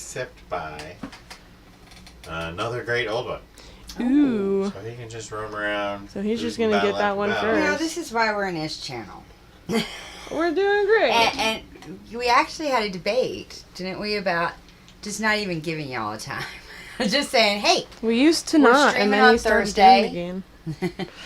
except by another great old one. Ooh. So he can just roam around. So he's just going to get that one first. You know, this is why we're in his channel. We're doing great. And we actually had a debate, didn't we, about just not even giving y'all a time. Just saying, hey. We used to we're not, and then we started doing it again.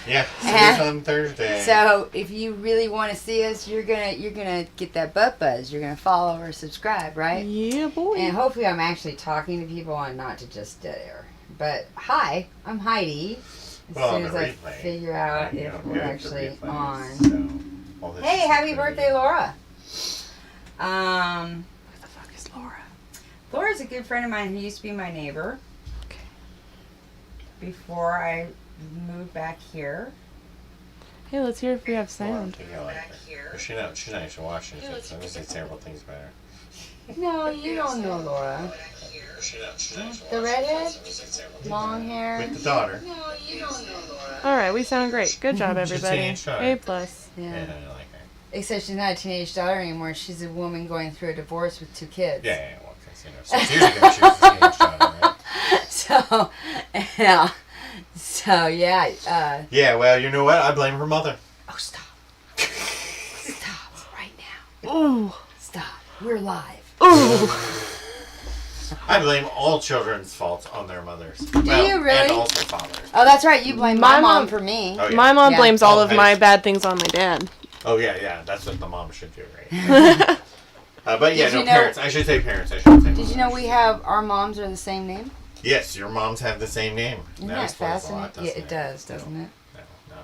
Yeah, it's on Thursday. So if you really want to see us, you're gonna get that butt buzz. You're gonna follow or subscribe, right? Yeah, boy. And hopefully, I'm actually talking to people and not to just dead air. But hi, I'm Heidi. As soon as I figure out if we're actually on. So, hey, happy birthday, Laura. Who the fuck is Laura? Laura's a good friend of mine who used to be my neighbor. Okay. Before I moved back here. Hey, let's hear if we have sound. She's not actually watching it, so I'm going to say terrible things about her. No, you don't know Laura. The redhead? Long hair? With the daughter. No, you don't know Laura. Alright, we sound great. Good job, everybody. teenage daughter. A+. Yeah. I like her. Except she's not a teenage daughter anymore. She's a woman going through a divorce with 2 kids. Yeah, well, because, 6 years ago she was a teenage daughter, right? So, yeah. So, yeah. Yeah, well, you know what? I blame her mother. Oh, stop. Stop right now. Ooh. Stop. We're live. Ooh. I blame all children's faults on their mothers. Do you really? And also fathers. Oh, that's right. You blame my mom for me. Oh, yeah. My mom Yeah. blames all of my bad things on my dad. Oh, yeah. That's what the mom should do, right? But yeah, Did you know- parents. I should say parents. I should say Did you know we have our moms are the same name? Yes, your moms have the same name. Isn't That that explains a lot, fascinating? Yeah, doesn't it does, doesn't it?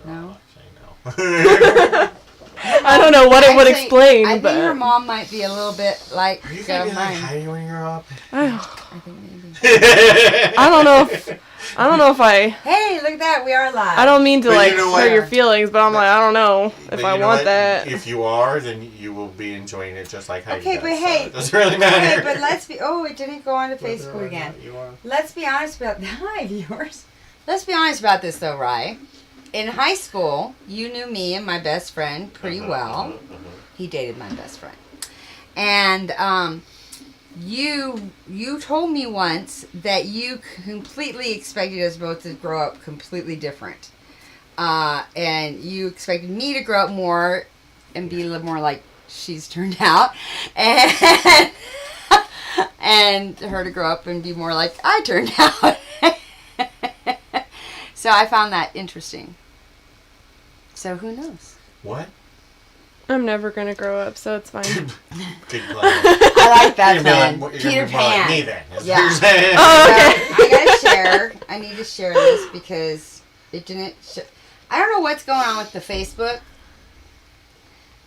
No, No? not actually, no. I don't know what it would Actually, explain, I think but... her mom might be a little bit like Are you going to be like mine. Heidi when you grow up? I think maybe. I don't know if I... Hey, look at that. We are live. I don't mean to, But like, you know hurt what? your feelings, but I'm like, I don't know But if I you know want what? that. If you are, then you will be enjoying it just like Heidi Okay, does, but so hey. it doesn't really matter. Okay, but let's be... Oh, it didn't go on to Whether Facebook or again. not you are. Let's be honest about... Hi, viewers. Let's be honest about this, though, Rye. In high school, you knew me and my best friend pretty well. He dated my best friend. And you told me once that you completely expected us both to grow up completely different. And you expected me to grow up more and be a little more like she's turned out. And, and her to grow up and be more like I turned out. So I found that interesting. So who knows? What? I'm never gonna grow up, so it's fine. Good plan. I like that You're then. gonna be Peter more like Pan. me then. Is Yeah. what you're saying. Oh, okay. So, I gotta share. I need to share this because it didn't. I don't know what's going on with the Facebook.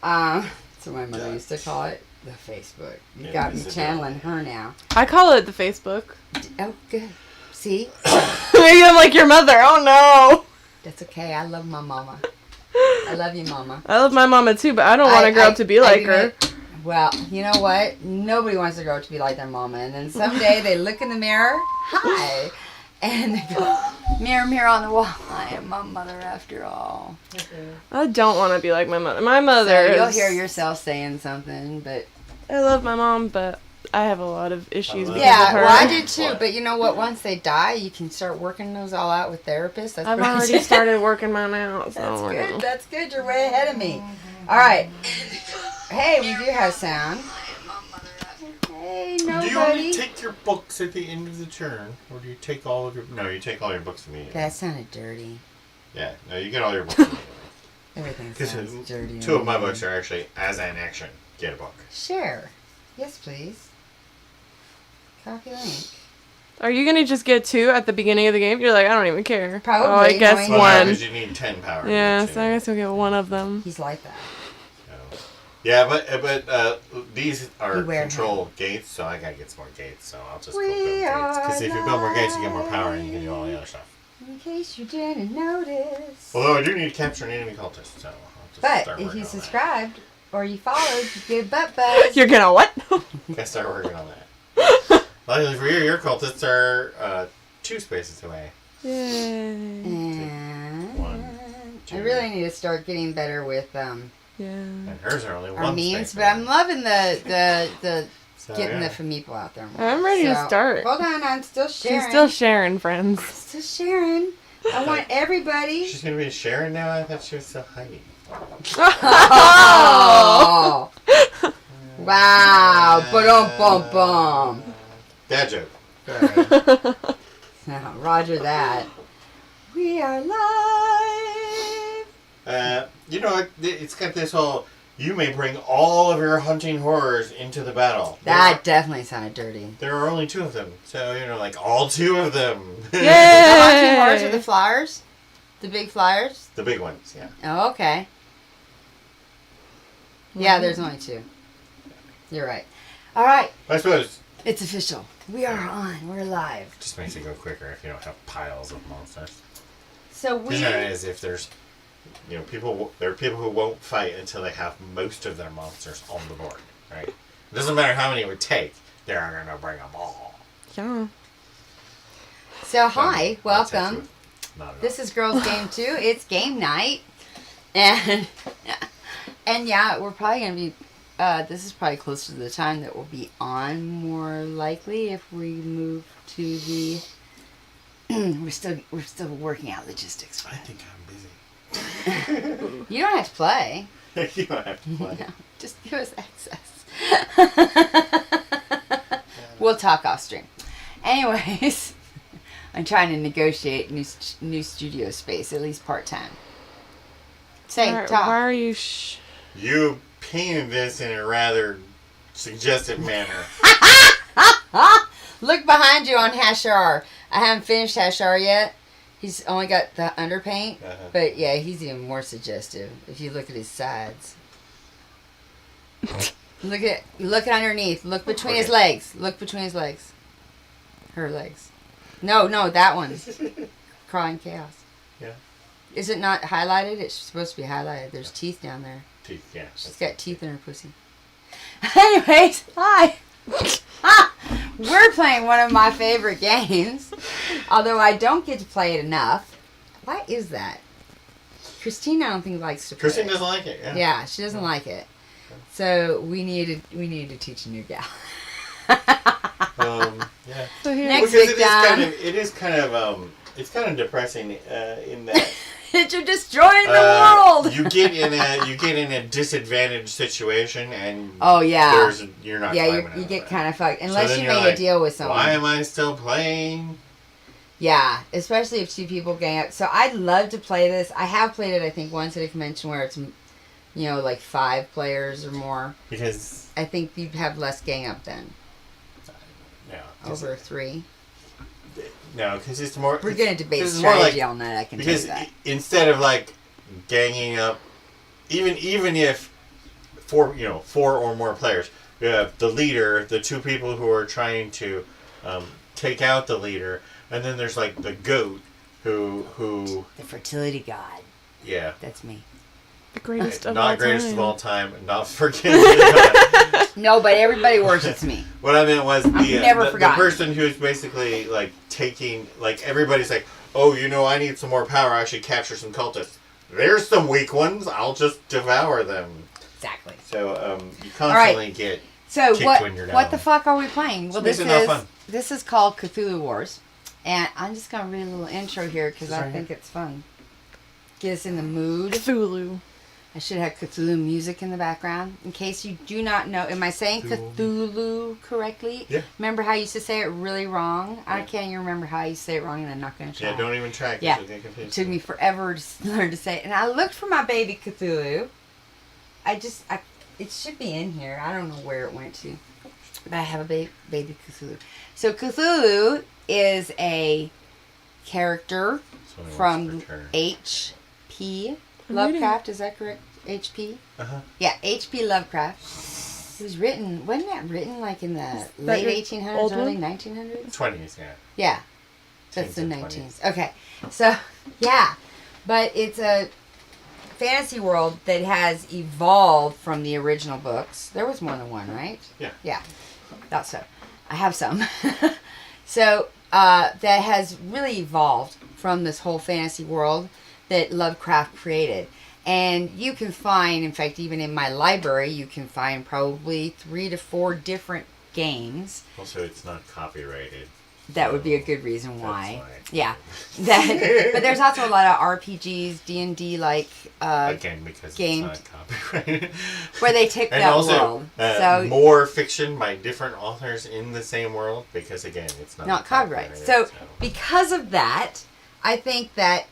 So my mother used to call it the Facebook. You Yeah, got me it's a channeling her now. I call it the Facebook. Oh, good. See, Maybe I'm like your mother. Oh, no. that's okay. I love my mama. I love you, mama. I love my mama, too, but I don't want to grow up to be like her. Well, you know what? Nobody wants to grow up to be like their mama. And then someday they look in the mirror, hi, and they go, mirror, mirror on the wall, I am my mother after all. I don't want to be like my mother. My mother So you'll is- hear yourself saying something, but... I love my mom, but I have a lot of issues because Yeah, of her. well, I did too. But you know what? Once they die, you can start working those all out with therapists. That's I've pretty already good. started working mine out. So That's we're good. gonna- That's good. You're way ahead of me. All right. Hey, we do have sound. Hey, Do you only nobody. take your books at the end of the turn, or do you take all of your? No, you take all your books immediately. That sounded dirty. Yeah, no, you get all your books immediately. Everything Because sounds dirty. 2 of my books are actually as an action. Get a book. Share. Yes, please. Copy link. Are you gonna just get 2 at the beginning of the game? You're like, I don't even care. Probably, Oh, I guess knowing- Well, no, one. 'cause you need 10 power. Yeah, to so I guess we'll get one of them. He's like that. Yeah, but these are Beware control gates, so I gotta get some more gates. So I'll just go We build gates. Because if you build more gates, you get more are power and you can do all the other stuff. In case you didn't notice. Although I do need to capture an enemy cultist, so I'll just But start if working you on that. subscribed or you followed, you get a butt buzz. You're gonna what? Gotta start working on that. Luckily for you, your cultists are 2 spaces away. Yay. And 1, 2. I really need to start getting better with Yeah. And hers are only our 1 memes, space but I'm loving the So, getting yeah. the Famipo out there more. I'm ready to start. Hold on, I'm still sharing. She's still sharing, friends. Still sharing. I want everybody. She's going to be Sharon now? I thought she was still hiding. Oh. Wow. Ba-dum-bum-bum. Dad joke. All right. Now, Roger that. We are live. You know, it's got this whole, you may bring all of your hunting horrors into the battle. That definitely sounded dirty. There are only 2 of them. So, you know, like all 2 of them. The hunting horse are the flyers? The big flyers? The big ones, yeah. Oh, okay. Yeah, there's only 2. You're right. All right. I suppose. It's official. We are on. We're live. Just makes it go quicker if you don't have piles of monsters. So we... Isn't it as if there's, you know, there are people who won't fight until they have most of their monsters on the board, right? It doesn't matter how many it would take. They're going to bring them all. Yeah. So, hi. Welcome. This is GirlzgameToo. It's game night. And yeah, we're probably going to be... this is probably closer to the time that we'll be on, more likely, if we move to the... we're still working out logistics. I think I'm busy. You don't have to play. You don't have to play. No, just give us access. We'll talk off stream. Anyways, I'm trying to negotiate new studio space, at least part-time. Talk. Why are you You painted this in a rather suggestive manner. Look behind you on Hashar. I haven't finished Hashar yet. He's only got the underpaint. But yeah, he's even more suggestive if you look at his sides. Look underneath. Look between his legs. Look between his legs. Her legs. No, that one. Crying Chaos. Yeah. Is it not highlighted? It's supposed to be highlighted. There's teeth down there. Teeth, yeah. She's got teeth in her pussy. Anyways, hi. We're playing one of my favorite games. Although I don't get to play it enough. Why is that? Christine, I don't think likes to play Christine it. doesn't like it, yeah. Yeah, she doesn't like it. So we needed to teach a new gal. Yeah. So here. Next Because week, it's kind of depressing in that you're destroying the world. you get in a disadvantaged situation and you're not you get kind of fucked unless so you made a deal with someone. Why am I still playing? Yeah, especially if 2 people gang up. So I'd love to play this. I have played it, I think, once at a convention where it's, like 5 players or more. Because I think you'd have less gang up then. Over 3. No, because it's more... We're going to debate strategy all night, I can tell you that. Because instead of, ganging up, even if 4 or more players, you have the leader, the 2 people who are trying to take out the leader, and then there's, the goat who... The fertility god. Yeah. That's me. The greatest of all time. Not greatest of all time, not forgetting God. No, but everybody worships me. What I meant was the person who's basically taking everybody's oh, I need some more power. I should capture some cultists. There's some weak ones. I'll just devour them. Exactly. So you constantly get kicked when you're down. What the fuck are we playing? Well, this is called Cthulhu Wars, and I'm just gonna read a little intro here because I think it's fun. Get us in the mood. Cthulhu. I should have Cthulhu music in the background. In case you do not know, am I saying Cthulhu correctly? Yeah. Remember how I used to say it really wrong? Yeah. I can't even remember how I used to say it wrong, and I'm not going to try. Yeah, don't even try. Yeah. It took me forever to learn to say it. And I looked for my baby Cthulhu. It should be in here. I don't know where it went to. But I have a baby Cthulhu. So Cthulhu is a character from H.P. Lovecraft, is that correct? H.P.? Uh-huh. Yeah, H.P. Lovecraft. It was written, wasn't that written in the late 1800s, early 1900s? 20s, yeah. Yeah. That's the 19s. Okay. So, yeah. But it's a fantasy world that has evolved from the original books. There was more than one, right? Yeah. Yeah. Thought so. I have some. So, that has really evolved from this whole fantasy world that Lovecraft created. And you can find, in fact, even in my library, you can find probably 3 to 4 different games. Also, it's not copyrighted. That would be a good reason why. That's why. Yeah. But there's also a lot of RPGs, D&D like Again, because games it's not copyrighted. where they take And that also, world. So more fiction by different authors in the same world, because again, it's not copyright. So because of that, I think that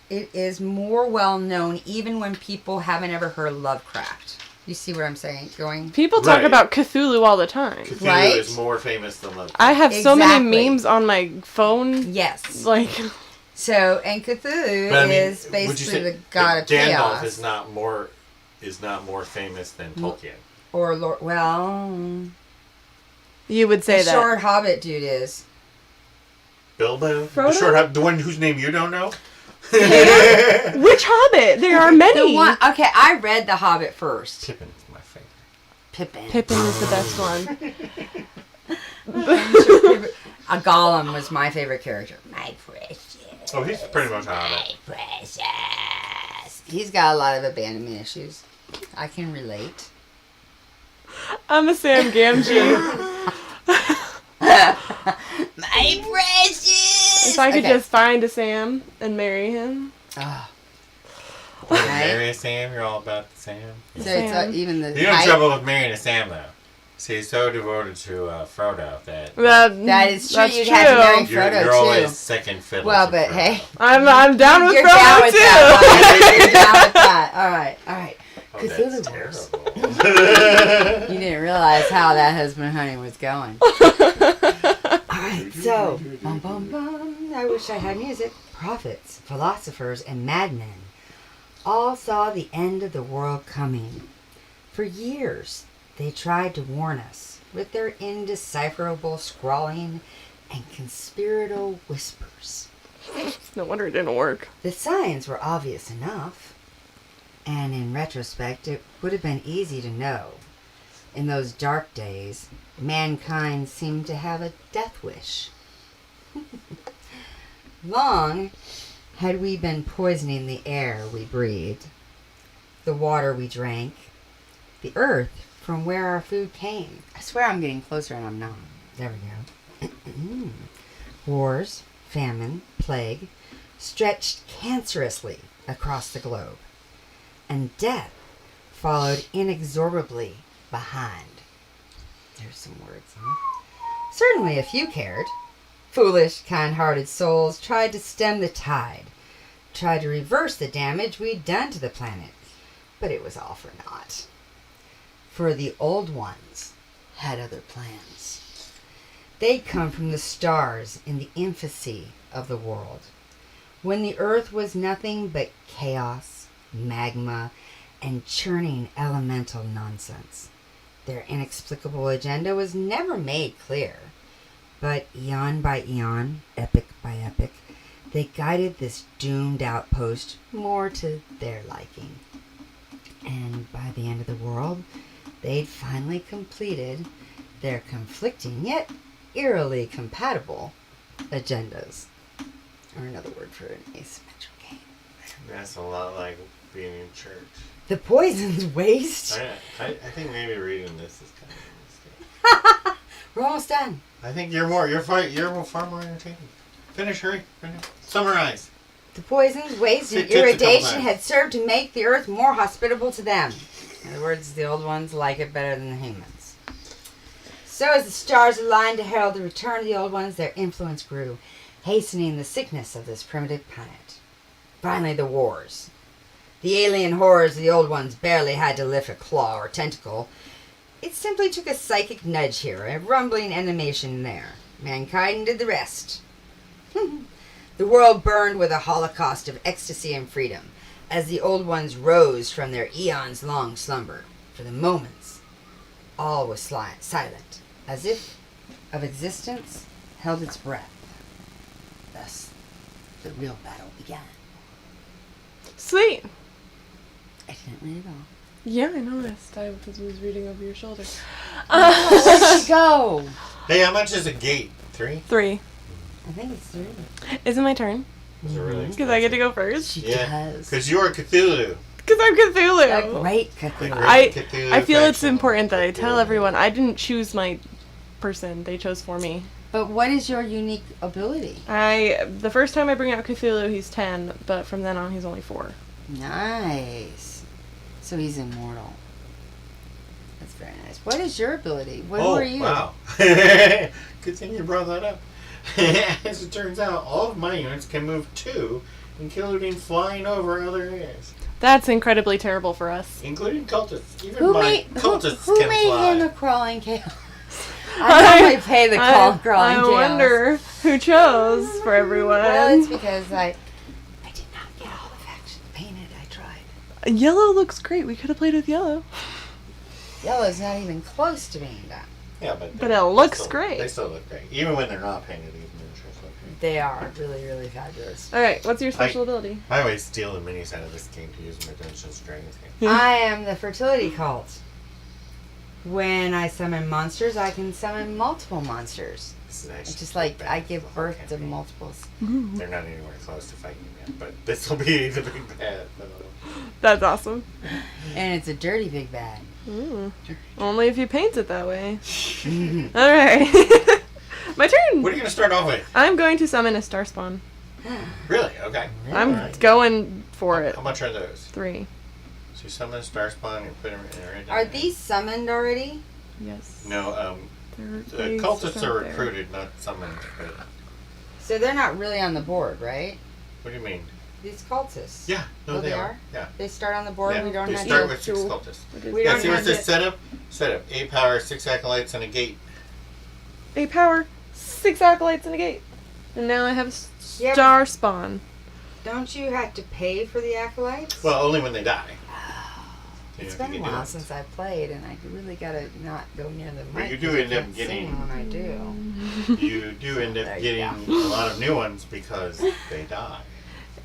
it is more well known even when people haven't ever heard of Lovecraft. You see what I'm saying? People talk Right. about Cthulhu all the time. Cthulhu Right? is more famous than Lovecraft. I have so many Exactly. memes on my phone. Yes. Like, So, and Cthulhu But I mean, is would you basically say the god of Gandalf chaos. is not more famous than Tolkien? Or Lord, well, you would say the that. short hobbit dude is. Bilbo? Frodo? The one whose name you don't know? Which Hobbit? There are The many. one, okay, I read The Hobbit first. Pippin's my favorite. Pippin. Pippin is the best one. A Gollum was my favorite character. My precious. Oh, he's pretty much a hobbit. My precious. He's got a lot of abandonment issues. I can relate. I'm a Sam Gamgee. My precious. If I could just find a Sam and marry him. Oh. When you Right. marry a Sam, you're all about the Sam. So it's Sam. even the You don't have height- trouble with marrying a Sam, though. See, he's so devoted to Frodo that That is true. That's You'd true. have to marry you're Frodo, too. always second fiddle. Well, to but Frodo. hey. I'm down with You're Frodo down with too. that. You're down with that. All right. All right. Oh, Cthulhu that's Wars. terrible. You didn't realize how that husband hunting was going. Alright, so, bum bum bum, I wish I had music. Prophets, philosophers, and madmen all saw the end of the world coming. For years, they tried to warn us with their indecipherable scrawling and conspiratorial whispers. No wonder it didn't work. The signs were obvious enough, and in retrospect, it would have been easy to know. In those dark days, mankind seemed to have a death wish. Long had we been poisoning the air we breathed, the water we drank, the earth from where our food came. I swear I'm getting closer and I'm not. There we go. Wars, famine, plague stretched cancerously across the globe, and death followed inexorably behind. There's some words, huh? Certainly a few cared. Foolish, kind-hearted souls tried to stem the tide, tried to reverse the damage we'd done to the planet, but it was all for naught. For the old ones had other plans. They'd come from the stars in the infancy of the world, when the earth was nothing but chaos, magma, and churning elemental nonsense. Their inexplicable agenda was never made clear, but eon by eon, epoch by epoch, they guided this doomed outpost more to their liking. And by the end of the world, they'd finally completed their conflicting yet eerily compatible agendas. Or another word for an asymmetrical game. That's a lot like being in church. The poison's waste. I think maybe reading this is kind of a mistake. We're almost done. I think you're far more entertaining. Finish, hurry. Summarize. The poisons, waste, and Tips a couple irritation times. had served to make the earth more hospitable to them. In other words, the old ones like it better than the humans. So as the stars aligned to herald the return of the old ones, their influence grew, hastening the sickness of this primitive planet. Finally, the wars. The alien horrors of the old ones barely had to lift a claw or tentacle. It simply took a psychic nudge here, a rumbling animation there. Mankind did the rest. The world burned with a holocaust of ecstasy and freedom, as the old ones rose from their eons-long slumber. For the moments, all was silent, as if of existence held its breath. Thus, the real battle began. Sweet. I didn't read it all. Yeah, I noticed. I was reading over your shoulder. Where'd she go? Hey, how much is a gate? 3? 3. I think it's 3. Is it my turn? Is it really Because I get to go first? She Yeah, does. because you're Cthulhu. Because I'm Cthulhu. A great Cthulhu. Great Cthulhu I feel it's faction. important that I tell everyone I didn't choose my person they chose for me. But what is your unique ability? The first time I bring out Cthulhu, he's 10, but from then on, he's only 4. Nice. So he's immortal. That's very nice. What is your ability? What Oh, were you? wow. Good thing you brought that up. As it turns out, all of my units can move 2, including flying over other areas. That's incredibly terrible for us. Including cultists. Even Who my made cultists who can made fly. him a crawling chaos? I normally pay the crawling chaos. I wonder who chose for everyone. Well, it's because I did not get all the factions painted. I tried. Yellow looks great. We could have played with yellow. Yellow's not even close to being done. Yeah, But it looks still, great. They still look great. Even when they're not painted, these miniatures look great. They are really, really fabulous. Alright, what's your special ability? I always steal the minis out of this game to use in my Dungeons & Dragons game. Yeah. I am the fertility cult. When I summon monsters, I can summon multiple monsters. This is actually It's just like bad I for give the whole birth to campaign. multiples. They're not anywhere close to fighting yet, but this will be the big bad. That's awesome. And it's a dirty big bad. Ooh. Only if you paint it that way. Alright. My turn! What are you going to start off with? I'm going to summon a star spawn. Really? Okay. I'm Alright. going for it. How much are those? 3. So you summon a star spawn, you put them in the Are these summoned already? Yes. No, They're the placed cultists out are there. recruited, not summoned. But So they're not really on the board, right? what do you mean? These cultists. Yeah, no, Oh, they they are. are? Yeah. They start on the board. Yeah, We don't they have start to. with 6 cultists. We Yeah, don't see where it have says to. setup? Setup. 8 power, 6 acolytes, and a gate. 8 power, 6 acolytes, and a gate. And now I have a Yeah, but- star spawn. Don't you have to pay for the acolytes? Well, only when they die. You It's know, been a you can do while it. since I played, and I really gotta not go near the Well, mic. you do 'cause I end up can't getting- sing when I do. You do end There up you getting go. a lot of new ones because they die.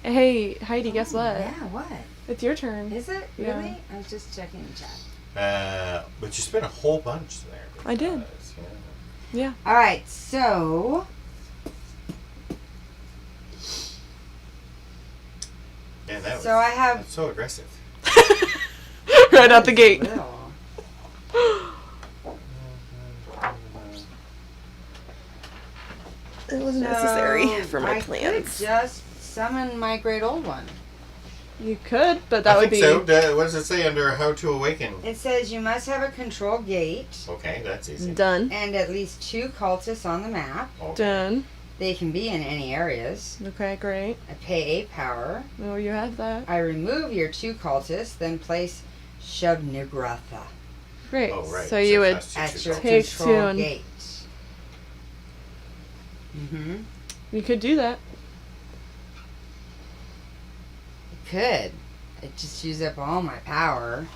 Hey, Heidi, guess what? Yeah, what? It's your turn. Is it? Yeah. Really? I was just checking the chat. But you spent a whole bunch there. I did. because, Yeah. Alright, so. Man, that was So I have. that's so aggressive. Right out the gate. Little. It was necessary So, for my I plans. could just summon my great old one. You could, but that I would think be. so. What does it say under How to Awaken? It says you must have a control gate Okay, that's easy. Done. and at least 2 cultists on the map. Okay. Done. They can be in any areas. Okay, great. I pay 8 power. Oh, you have that. I remove your 2 cultists, then place Shubnigratha Great. Oh, right. So you would. that's at two your cultists. Take control 2 and- gate. Mm-hmm. You could do that. Could. It just used up all my power.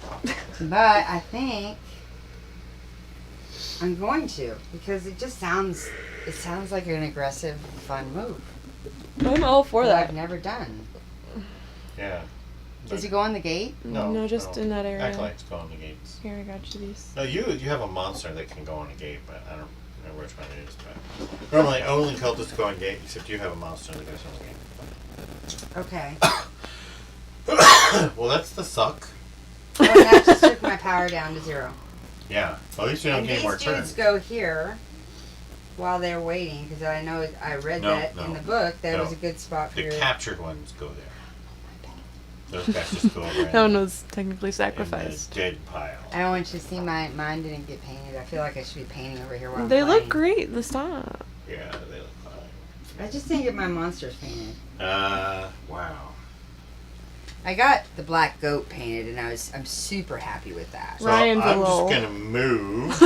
But I think I'm going to because it sounds like an aggressive, fun move I'm all for that that. I've never done. Yeah. Does it go on the gate? No, just no. in that area. Acolytes go on the gates. Here, I got you these. No, you have a monster that can go on a gate, but I don't know which one it is. But normally, only cultists go on gate, except you have a monster that goes on the Okay. gate. Well, that's the suck. Oh, that just took my power down to 0. Yeah. Well, at least you don't And get these more dudes turns. go here while they're waiting because I know I read No, that no, in the book. That no. was a good spot for The your. captured ones go there. Those guys just go over That one in was technically the sacrificed. dead pile. I don't want you to see mine didn't get painted. I feel like I should be painting over here while I'm They look playing. great. The stop. Yeah, they look fine. I just didn't get my monsters painted. Wow. I got the black goat painted, and I'm super happy with that. So Ryan's a I'm little- just gonna move.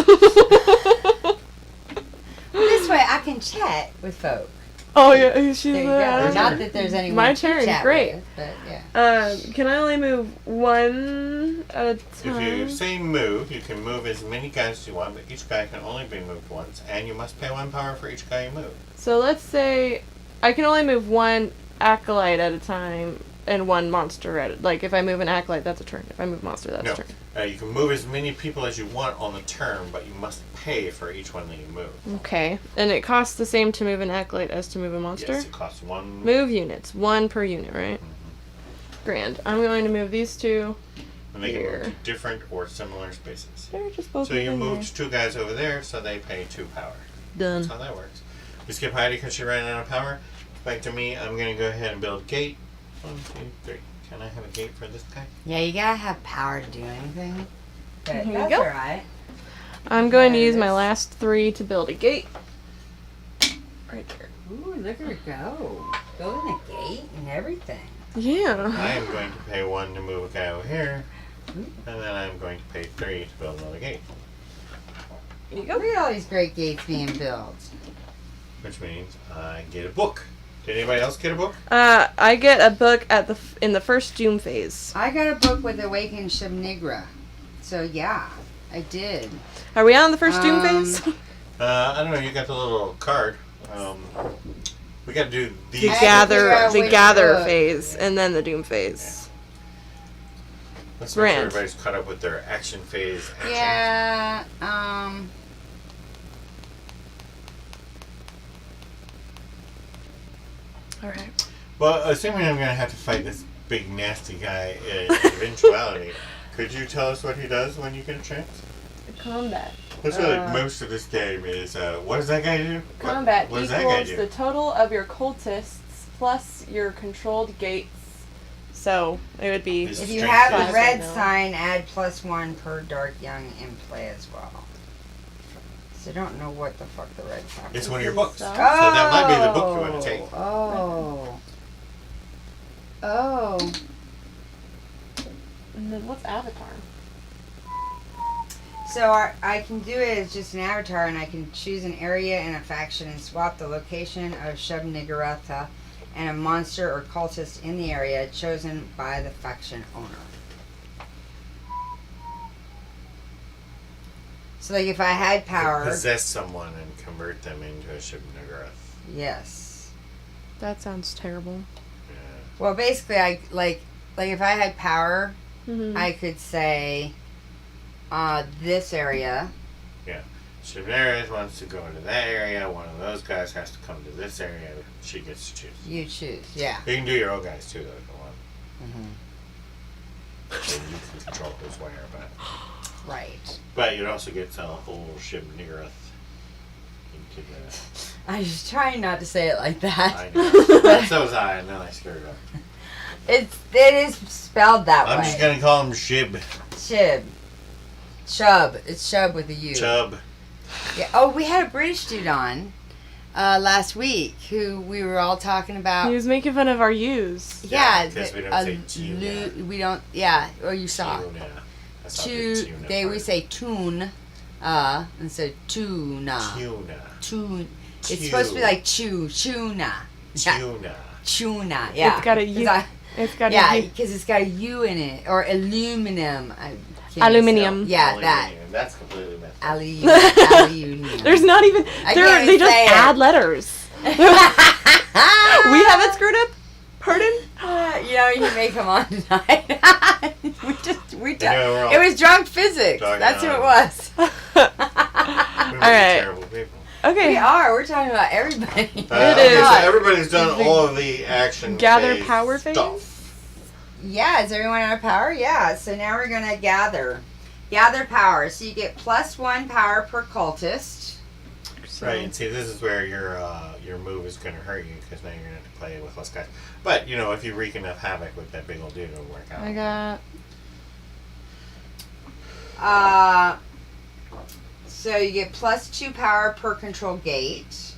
This way, I can chat with folk. Oh yeah, she's There you go. Your Not turn. that there's anyone My to turn, chat great. with, but yeah. Can I only move one at a If you time? say move, you can move as many guys as you want, but each guy can only be moved once, and you must pay 1 power for each guy you move. So let's say I can only move one acolyte at a time and one monster at it. Like if I move an acolyte, that's a turn. If I move a monster, that's No. a turn. You can move as many people as you want on the turn, but you must pay for each one that you move. Okay. And it costs the same to move an acolyte as to move a monster? Yes, it costs 1. Move units. 1 per unit, right? Mhm. Grand. I'm going to move these 2 And they can move to here. different or similar spaces. They're just both So you in there. moved 2 guys over there, so they pay 2 power. Done. That's how that works. We skip Heidi because she ran out of power. Back to me. I'm going to go ahead and build a gate. 1, 2, 3. Can I have a gate for this guy? Yeah, you gotta have power to do anything. But Here you that's go. alright. I'm going to use Yes. my last 3 to build a gate. Right there. Ooh, look at her go. Building a gate and everything. Yeah. I am going to pay 1 to move a guy over here. And then I'm going to pay 3 to build another gate. Here you Look go. at all these great gates being built. Which means I get a book. Did anybody else get a book? I get a book in the first Doom phase. I got a book with Awakened Shubnigra. So yeah, I did. Are we on the first Doom phase? I don't know. You got the little card. We got to do these. The I have to figure gather, out the which gather book. phase, and then the Doom phase. Let's make sure Brand. everybody's caught up with their action phase. Action. Yeah, All right. Well, assuming I'm going to have to fight this big nasty guy in eventuality, could you tell us what he does when you get a chance? Combat. That's really most of this game is. What does that guy do? Combat What does that guy equals do? the total of your cultists plus your controlled gates. So it would be. Is- if you Strength have phase. a Five red right now. sign, add +1 per Dark Young in play as well. So I don't know what the fuck the red sign It's is. one of your books. So- So that might be the book you want to take. Oh. Oh. And then what's Avatar? So I can do it as just an avatar, and I can choose an area and a faction and swap the location of Shub-Niggurath and a monster or cultist in the area chosen by the faction owner. So like if I had power, Possess someone and convert them into a Shub-Niggurath. yes. That sounds terrible. Yeah. Well, basically, I like if I had power, Mm-hmm. I could say, this area. Shub-Niggurath wants to go into that area. One of those guys has to come to this area. She gets to choose. You choose, yeah. You can do your own guys too, though, if you want. Mm-hmm. So you can control who's where, Right. but you'd also get a whole Shub-Niggurath into the. I'm just trying not to say it like that. I know. So was I, and then I screwed up. It is spelled that way. I'm just gonna call him Shib. Chib. Chub. It's Chub with a U. Chub. Yeah. Oh, we had a British dude on last week who we were all talking about. He was making fun of our U's. Yeah. because we don't say tuna. We don't. Yeah. Or you saw. Tuna. That's not the tuna We part. say tune. Instead of tuna. Tuna. Tune. It's supposed to be like chew. Tuna. Yeah. Tuna. Tuna. Yeah. It's got a 'Cause U. It's got Yeah, a U. because it's got a U in it. Or aluminum. I can't Aluminum. say- Yeah, that. Aluminium. That's completely messed up. Aluminum. There's not even. I can't They even just say it. add letters. We have it screwed up. Pardon? You may come on tonight. we I know, we're all It was drunk physics. talking That's who it on- was. We're All really right. terrible people. Okay. We are. We're talking about everybody. It Okay, is. so everybody's done all of the action Gather phase power phase? stuff. Yeah, is everyone out of power? Yeah, so now we're going to gather. Gather power. So you get +1 power per cultist. So, Right, and see, this is where your move is going to hurt you because now you're going to have to play with less guys. But, if you wreak enough havoc with that big old dude, it'll work out. I got. So you get +2 power per control gate.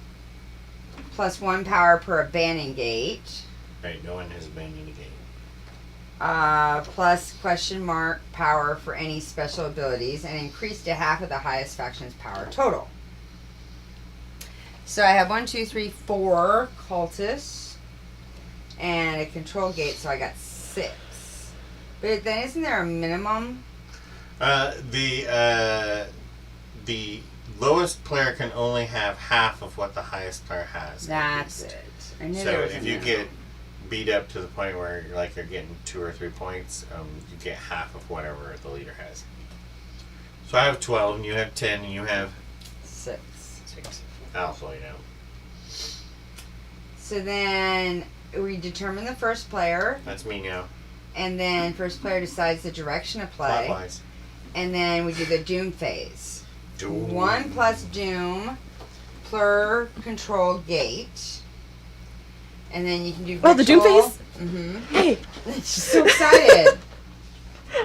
+1 power per abandoned gate. Right, no one has abandoned the game. Plus !mark power for any special abilities and increase to half of the highest faction's power total. So I have 1, 2, 3, 4 cultists and a control gate, so I got 6. But then isn't there a minimum? The lowest player can only have half of what the highest player has. That's at least. it. I knew So there was a if you minimum. get beat up to the point where you're getting 2 or 3 points, you get half of whatever the leader has. So I have 12, and you have 10, and you have 6. 6. I'll slow you down. So then we determine the first player. That's me now. And then first player decides the direction of play. Clockwise. And then we do the Doom phase. Doom. 1 plus Doom per control gate. And then you can do Oh, the Doom ritual. phase? Mm-hmm. Hey, She's so excited.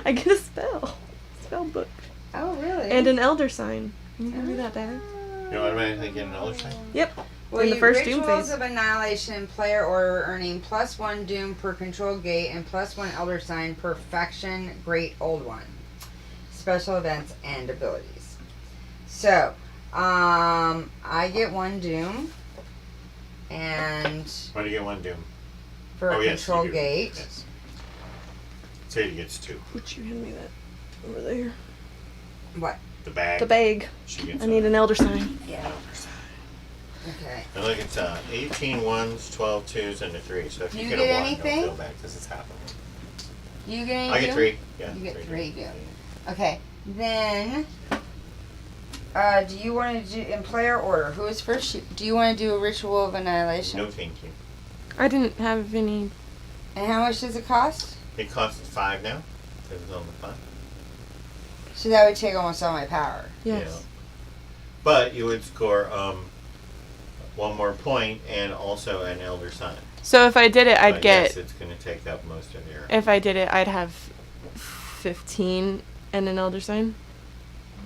I get a spell book, Oh, really? and an elder sign. You can do that, Dad. You automatically get another thing? Yep. Well, in the you first Doom rituals phase. of annihilation player order earning +1 Doom per control gate and +1 elder sign per faction Great Old One. Special events and abilities. So, I get 1 Doom, and Why do you get 1 Doom? for a yes, control you do. gate. Yes. Sadie gets 2. Would you hand me that over there? What? The bag. The bag. She gets I need an elder sign. Yeah. Okay. And look, it's 18 1s, 12 2s, and a 3. So if Do you you get a get 1, anything? don't feel bad because it's happening. You get any I get Doom? 3. Yeah. You get 3 Doom. Yeah. Okay. Then, do you want to do in player order? Who is first? Do you want to do a ritual of annihilation? No, thank you. I didn't have any. And how much does it cost? It costs 5 now. It was on the 5. So that would take almost all my power. Yes. Yeah. But you would score 1 more point and also an elder sign. So if I did it, I'd But get. Yes, it's going to take up most of your. If I did it, I'd have 15 and an elder sign.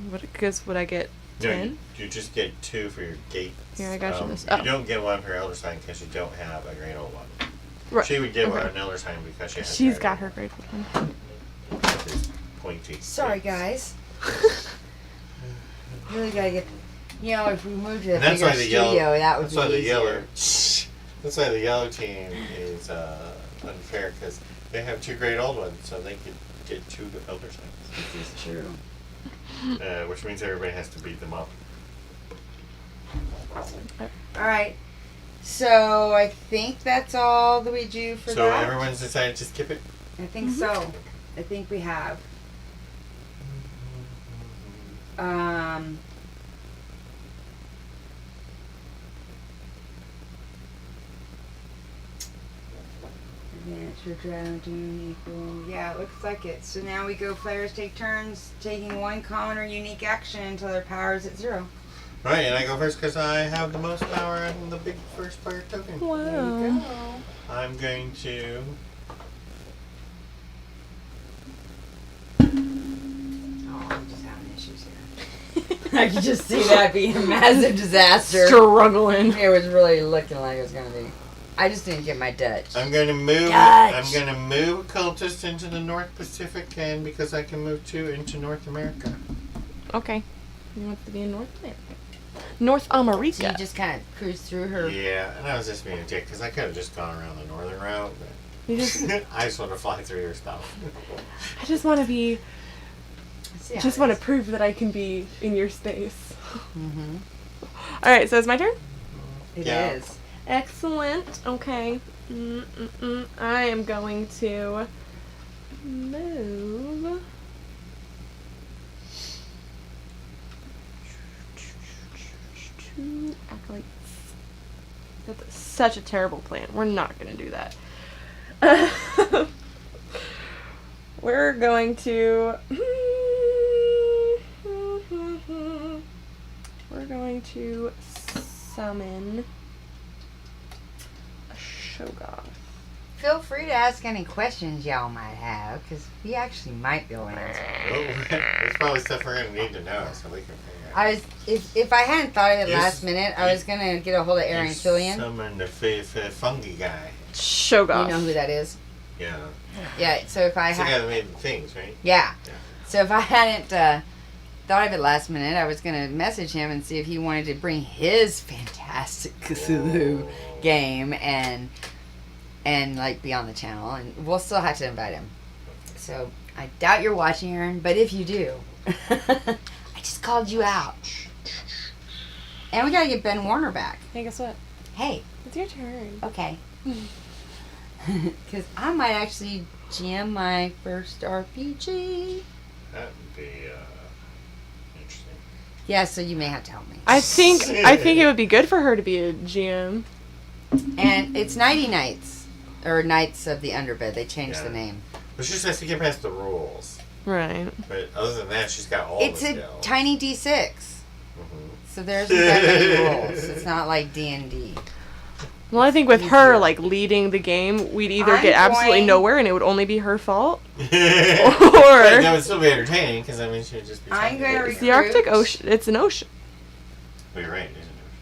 Because would I get No, 10? you just get 2 for your gate. Here, I got you this. You Oh. don't get 1 for your elder sign because you don't have a great old one. Right. She would get Okay. an elder sign because she has. She's got her grateful one. It's pointy. Sorry, guys. Really gotta get. You know, if we moved to a And that's bigger why the studio, yellow. that would That's be why the easier. yellow. That's why the yellow team is unfair because they have 2 great old ones, so they could get 2 elder signs. This is true. Which means everybody has to beat them up. All right. So I think that's all that we do for So that. everyone's decided to skip it. I think so. I think we have. Advantage for dragon doing equal. Yeah, it looks like it. So now we go. Players take turns taking 1 common or unique action until their power is at 0. Right, and I go first because I have the most power and the big first player token. There you Wow. go. I'm going to. Oh, I'm just having issues here. I could just see that being a massive disaster. Struggling. It was really looking like it was gonna be. I just didn't get my Dutch. I'm going to move. Dutch. I'm going to move cultists into the North Pacific, and because I can move 2 into North America. Okay. You want to be in North America. North So you America. just kind of cruised through her. Yeah, and I was just being a dick because I could have just gone around the northern route, You just, but I just want to fly through your stuff. I just want to be. See how Just it want to is. prove that I can be in your space. Mhm. All right. So it's my turn. It Yeah. is. Excellent. Okay. I am going to move. Two acolytes. That's such a terrible plan. We're not going to do that. We're going to. We're going to summon a Shogoth. Feel free to ask any questions y'all might have, because we actually might be able to answer. Oh, there's probably stuff we're going to need to know so we can figure out. I was, if I hadn't thought of it Yes. last minute, I was gonna get a hold of Aaron Killian. Summon the fungi guy. Shogoth. You know who that is? Yeah. Yeah. So if I It's the guy had, that made the things, right? yeah. Yeah. So if I hadn't thought of it last minute, I was gonna message him and see if he wanted to bring his fantastic Cthulhu game and like be on the channel, and we'll still have to invite him. So I doubt you're watching, Aaron, but if you do, I just called you out. And we gotta get Ben Warner back. Hey, guess what? Hey, It's your turn. okay. Because I might actually GM my first RPG. That would be interesting. Yeah, so you may have to help me. I think it would be good for her to be a GM. And it's Nighty Nights. Or Knights of the Underbed. They changed Yeah. the name. But she just has to get past the rules. Right. But other than that, she's got all It's the a skills. tiny D6. Mhm. So there's that many rules. It's not like D&D. Well, I think with Easier. her, like, leading the game, we'd either I'm get absolutely going- nowhere and it would only be her fault. But Or that would still be entertaining, because I mean, she would just be I'm talking gonna about it's it. the Arctic Ocean. It's an ocean. Oh, you're right, it is an ocean.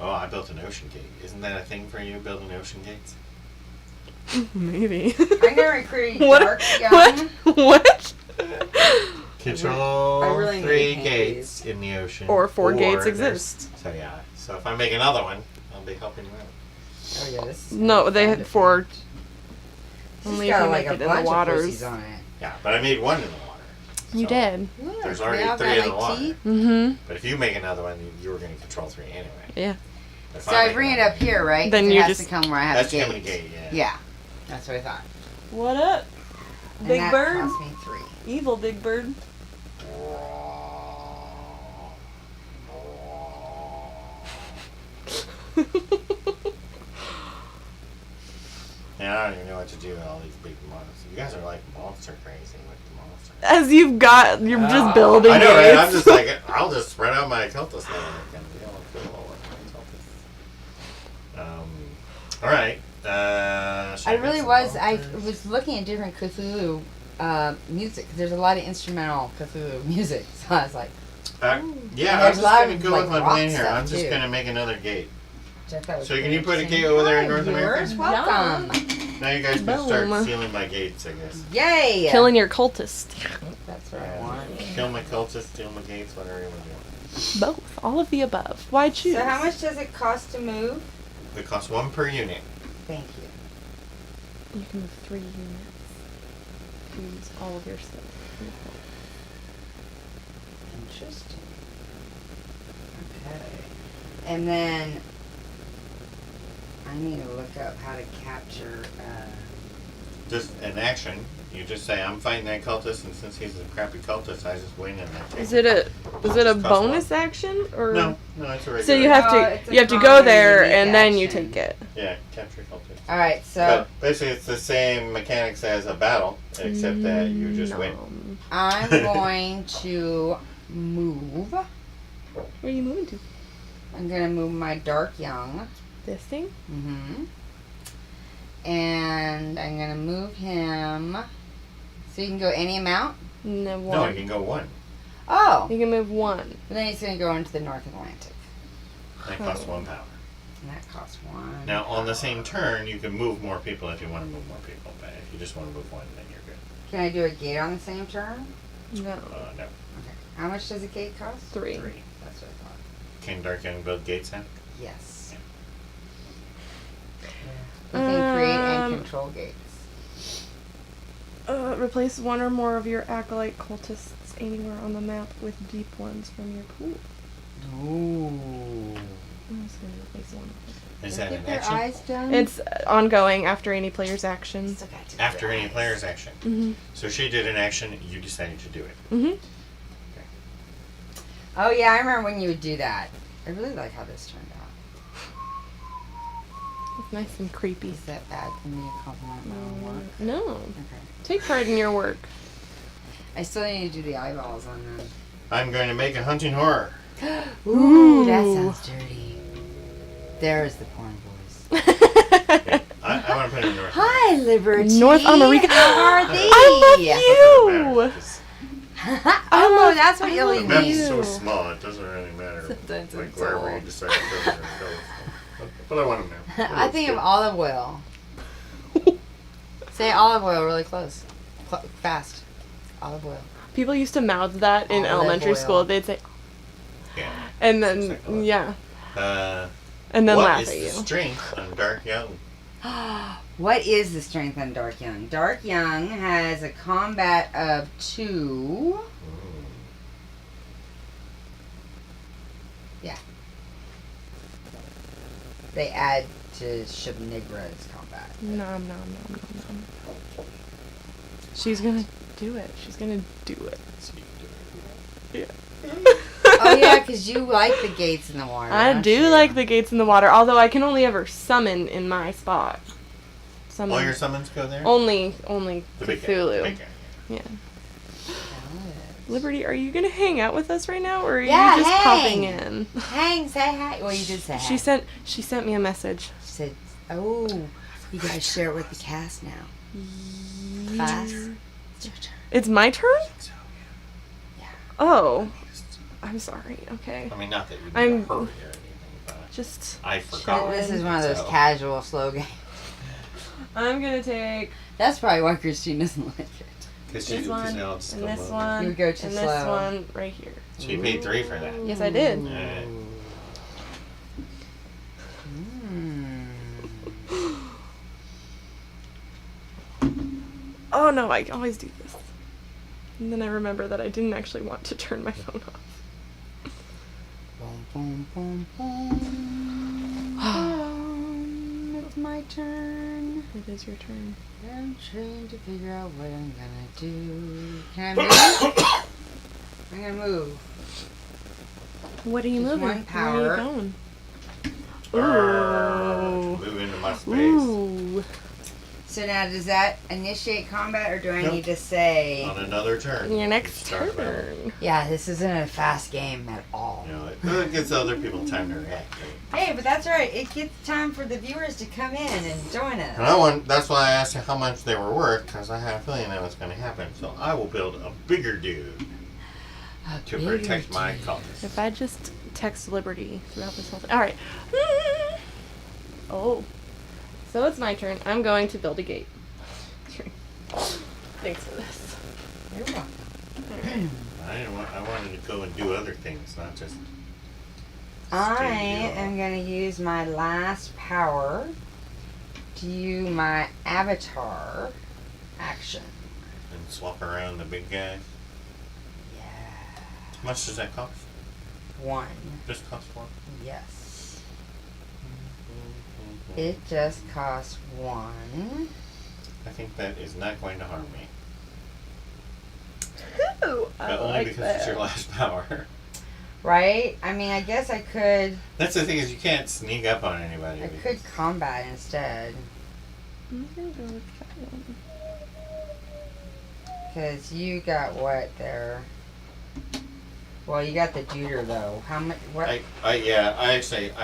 Oh, I built an ocean gate. Isn't that a thing for you, building ocean gates? Maybe. I'm gonna recruit What? Dark Young. What? Control I really need 3 to gates in the ocean. Or 4 gates there's- exist. So yeah. So if I make another one, I'll be helping you out. Oh yeah, this is No, they had 4. It's Only if got you like make a it in bunch the of waters. pussies on it. Yeah, but I made one in the water. You So did. Look, There's they already all 3 got, in the like, water. teeth. Mm-hmm. But if you make another one, you were going to control 3 anyway. Yeah. If So I make bring it another up here, right? Then 'Cause you it has just- to come where I have That's a gate. coming to gate, yeah. Yeah, that's what I thought. What up? And Big that bird? cost me 3. Evil big bird. Yeah, I don't even know what to do with all these big monsters. You guys are like monster crazy with the monsters. As you're just building I know, right? I'm gates. just like, I'll just spread out my cultist now and kind of deal with my cultists. Alright. I really was. I was looking at different Cthulhu music. There's a lot of instrumental Cthulhu music. So I was like, yeah, And I'm there's just a lot going of, to go like, with my rock plan here. stuff, I'm just too. going to make another gate. which I thought was So can pretty you put a interesting. gate over there in Hi, North viewers, America? welcome. Now you guys can start Boom. sealing my gates, I guess. Yay! Killing your cultist. That's what I want. Kill my cultists, steal my gates, whatever you want to do. Both. All of the above. Why choose? So how much does it cost to move? It costs 1 per unit. Thank you. You can move 3 units. Use all of your stuff. Interesting. Okay. And then I need to look up how to capture. Just an action. You just say, I'm fighting that cultist, and since he's a crappy cultist, I just win and I take Is it a Just cost bonus 1. action or No, it's a regular. So you have Oh, to it's a you have to go common there unique and then you action. take it. Yeah, capture cultist. All right. So But basically, it's the same mechanics as a battle, except that you just win. I'm going to move. Where are you moving to? I'm gonna move my Dark Young. This thing? Mm-hmm. And I'm gonna move him. So you can go any amount? No, No, one. you can go 1. Oh. You can move 1. Then he's gonna go into the North Atlantic. That costs 1 power. And that costs 1. Now, on the same turn, you can move more people if you want to move more people. But if you just want to move 1, then you're good. Can I do a gate on the same turn? No. No. Okay. How much does a gate cost? 3. 3. That's what I thought. Can Dark Young build gates now? Yes. You can create and Um, control gates. Replace 1 or more of your acolyte cultists anywhere on the map with deep ones from your pool. Ooh. I'm just gonna replace 1. Is that Get an their action? eyes done. It's ongoing after any player's action. Still gotta do After their any eyes. player's action. Mm-hmm. So she did an action, you decided to do it. Mm-hmm. Oh yeah, I remember when you would do that. I really like how this turned out. It's nice and creepy. Is that bad for me to compliment my own work? No. Okay. Take pride in your work. I still need to do the eyeballs on them. I'm going to make a hunting horror. Ooh, that sounds dirty. There's the porn voice. I want to put it in North Hi, Liberty. North America. How are thee? I love you. Oh, that's what you'll The leave map's me. so small, it doesn't really matter. Sometimes Like it's wherever all- you decide to go, you're going to go. But I want to know. I think of olive oil. Say olive oil really close. Fast. Olive oil. People used to mouth that in Olive elementary oil. school. They'd say, Yeah. and Just then like olive. yeah, Uh, and then what laugh is at the you. strength on Dark Young? What is the strength on Dark Young? Dark Young has a combat of 2. Yeah. They add to Shivnigra's combat. No. She's gonna do it. She's gonna do it. So you can do it. Oh yeah, because you like the gates in the water. I don't do you? like the gates in the water, although I can only ever summon in my spot. summon. All your summons go there? Only The big guy. Cthulhu. Big guy. Yeah. Liberty, are you gonna hang out with us right now, or are Yeah, you just hang. popping in? Hang, say hi. Well, you did say hi. She sent me a message. She said, "Oh, you gotta share it with the cast now." Class, it's your turn. It's my turn? So, Yeah. Oh, I'm sorry. Okay, I mean, not that you need I'm- to hurry or anything, but just I forgot. This is one of those So- casual slow games. I'm gonna take That's probably why Christine doesn't like it. Because this one and this one You go and too this slow. one right here. So you paid 3 for that. Yes, I did. Alright. Oh no, I always do this. And then I remember that I didn't actually want to turn my phone off. Boom, boom, boom, boom. It's my turn. It is your turn. I'm trying to figure out what I'm gonna do. Can I move? I'm gonna move. What are you Just moving? one Where power. are you going? Brrr. Move into my space. Ooh. So now, does that initiate combat, or do I Nope. need to say? On another turn. Your next Start battle. turn. Yeah, this isn't a fast game at all. You know, it gives other people time to react. Right? Hey, but that's all right. It gets time for the viewers to come in and join us. And that's why I asked you how much they were worth, because I had a feeling that was going to happen. So I will build a bigger dude to protect my cultists. If I just text Liberty throughout this whole thing. Alright. Oh. So it's my turn. I'm going to build a gate. Thanks for this. You're welcome. I wanted to go and do other things, not just. I Stay am going to use my last power to use my avatar action. And swap around the big guy. Yeah. How much does that cost? 1. Just cost 1? Yes. It just costs 1. I think that is not going to harm me. Ooh, I But only like because that. it's your last power. Right? I mean, I guess I could That's the thing, is you can't sneak up on anybody. I could combat instead. I'm gonna go with that one. Because you got what there? Well, you got the Juder though. How much? What? I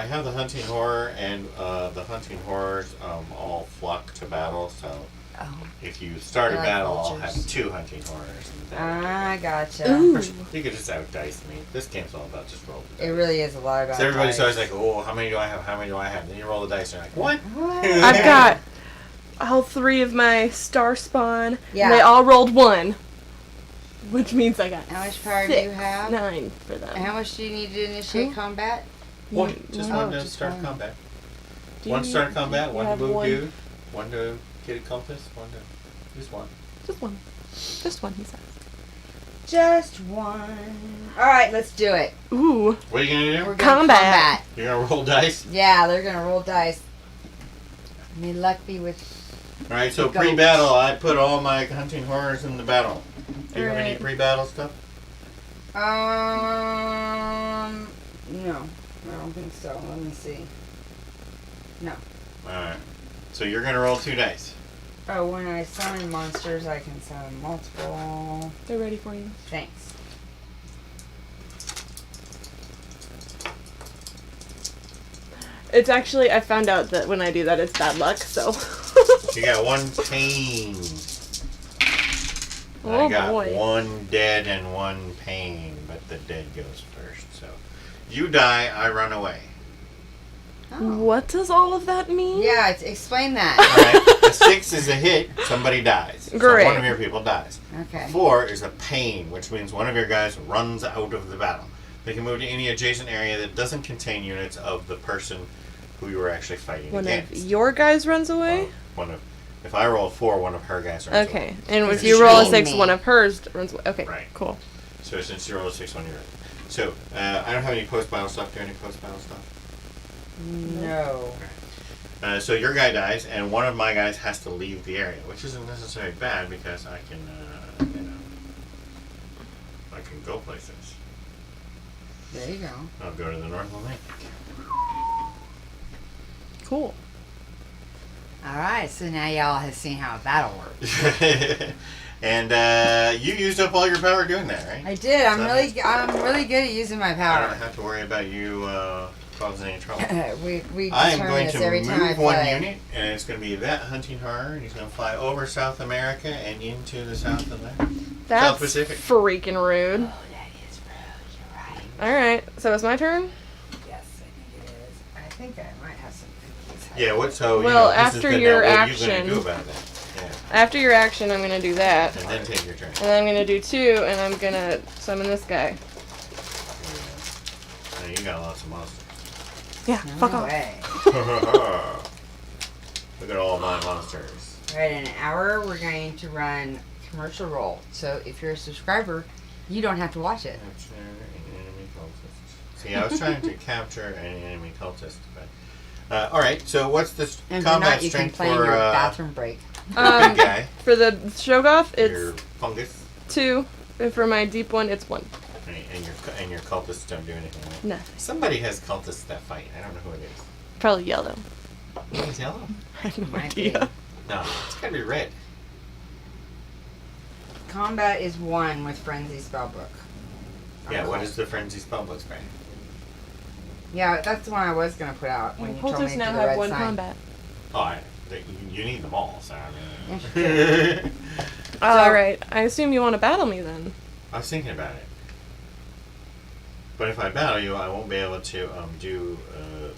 have the hunting horror, and the hunting horrors all flock to battle. So Oh. if you start a They're like battle, I'll vultures. have 2 hunting horrors. And I gotcha. Ooh. you could just outdice me. This game's all about just roll the It dice. really is a lot about. So everybody's dice. always like, "Oh, how many do I have? How many do I have?" Then you roll the dice, and you're like, "What?" What? I've got all 3 of my star spawn. Yeah. And they all rolled 1. Which means I got How much power 6, do you have? 9 for them. And how much do you need to initiate combat? One, just Oh, one to just start one. combat. Do One to you- start combat, you one to have move one? dude, one to get a cultist, one to just one. Just one. Just one, he says. Just one. All right, let's do it. Ooh. What are you gonna do? We're gonna Combat. You're gonna roll dice. Yeah, they're gonna roll dice. May luck be with. All right. So Go. pre-battle, I put all my hunting horrors in the battle. Do you have any Alright. pre-battle stuff? No, I don't think so. Let me see. No. All right. So you're gonna roll 2 dice. Oh, when I summon monsters, I can summon multiple. They're ready for you. Thanks. It's actually, I found out that when I do that, it's bad luck, so. You got 1 pain. Oh, I got boy. 1 dead and 1 pain, but the dead goes first. So you die, I run away. Oh. What does all of that mean? Yeah, explain All that. right. A 6 is a hit. Somebody dies. Great. So one of your people dies. Okay. 4 is a pain, which means one of your guys runs out of the battle. They can move to any adjacent area that doesn't contain units of the person who you were actually fighting One of against. your guys runs away? Well, if I roll a 4, one of her guys runs away. Okay. And if Because you you roll a told 6, me. one of hers runs away. Okay, Right. cool. So since you roll a 6, one you're right. So I don't have any post-battle stuff. Do you have any post-battle stuff? No. So your guy dies, and one of my guys has to leave the area, which isn't necessarily bad because I can, I can go places. There you go. I'll go to the North Atlantic. Cool. All right, so now y'all have seen how a battle works. And you used up all your power doing that, right? I did. I'm So really good at using my I power. don't have to worry about you causing any trouble. we I am determine going this to every time I move one play. unit, and it's going to be that hunting horror, and he's going to fly over South America and into the South Atlantic. That's South Pacific. freaking rude. Oh, that is rude. You're right. Alright, so it's my turn? Yes, I think it is. I think I might have some cookies. Yeah, what? So Well, this is after the, your now, what are you action- going to do about that? Yeah, After your action, I'm gonna do that. and then take your turn. And then I'm gonna do 2, and I'm gonna summon this guy. Now, you got lots of monsters. Yeah, No fuck off. way. Look at all my monsters. All right, in an hour, we're going to run commercial roll. So if you're a subscriber, you don't have to watch it. Capture an enemy cultist. See, I was trying to capture an enemy cultist, but all right. So what's the And if you're combat not, you can strength play in for your bathroom break. the big guy? For the Shogoth, Your it's fungus 2. And for my deep one, it's 1. and your cultists don't do anything. Right? No. Somebody has cultists that fight. I don't know who it is. Probably yellow. It's yellow. I have no Might be. idea. No, it's gotta be red. Combat is 1 with Frenzy Spellbook. Yeah. What is the frenzy spellbook spray? Yeah, that's the one I was going to put out when you told me Cultists to now do the have red 1 sign. combat. Oh, you need them all. So I Interesting. mean. Alright, I assume you want to battle me then. I was thinking about it. But if I battle you, I won't be able to do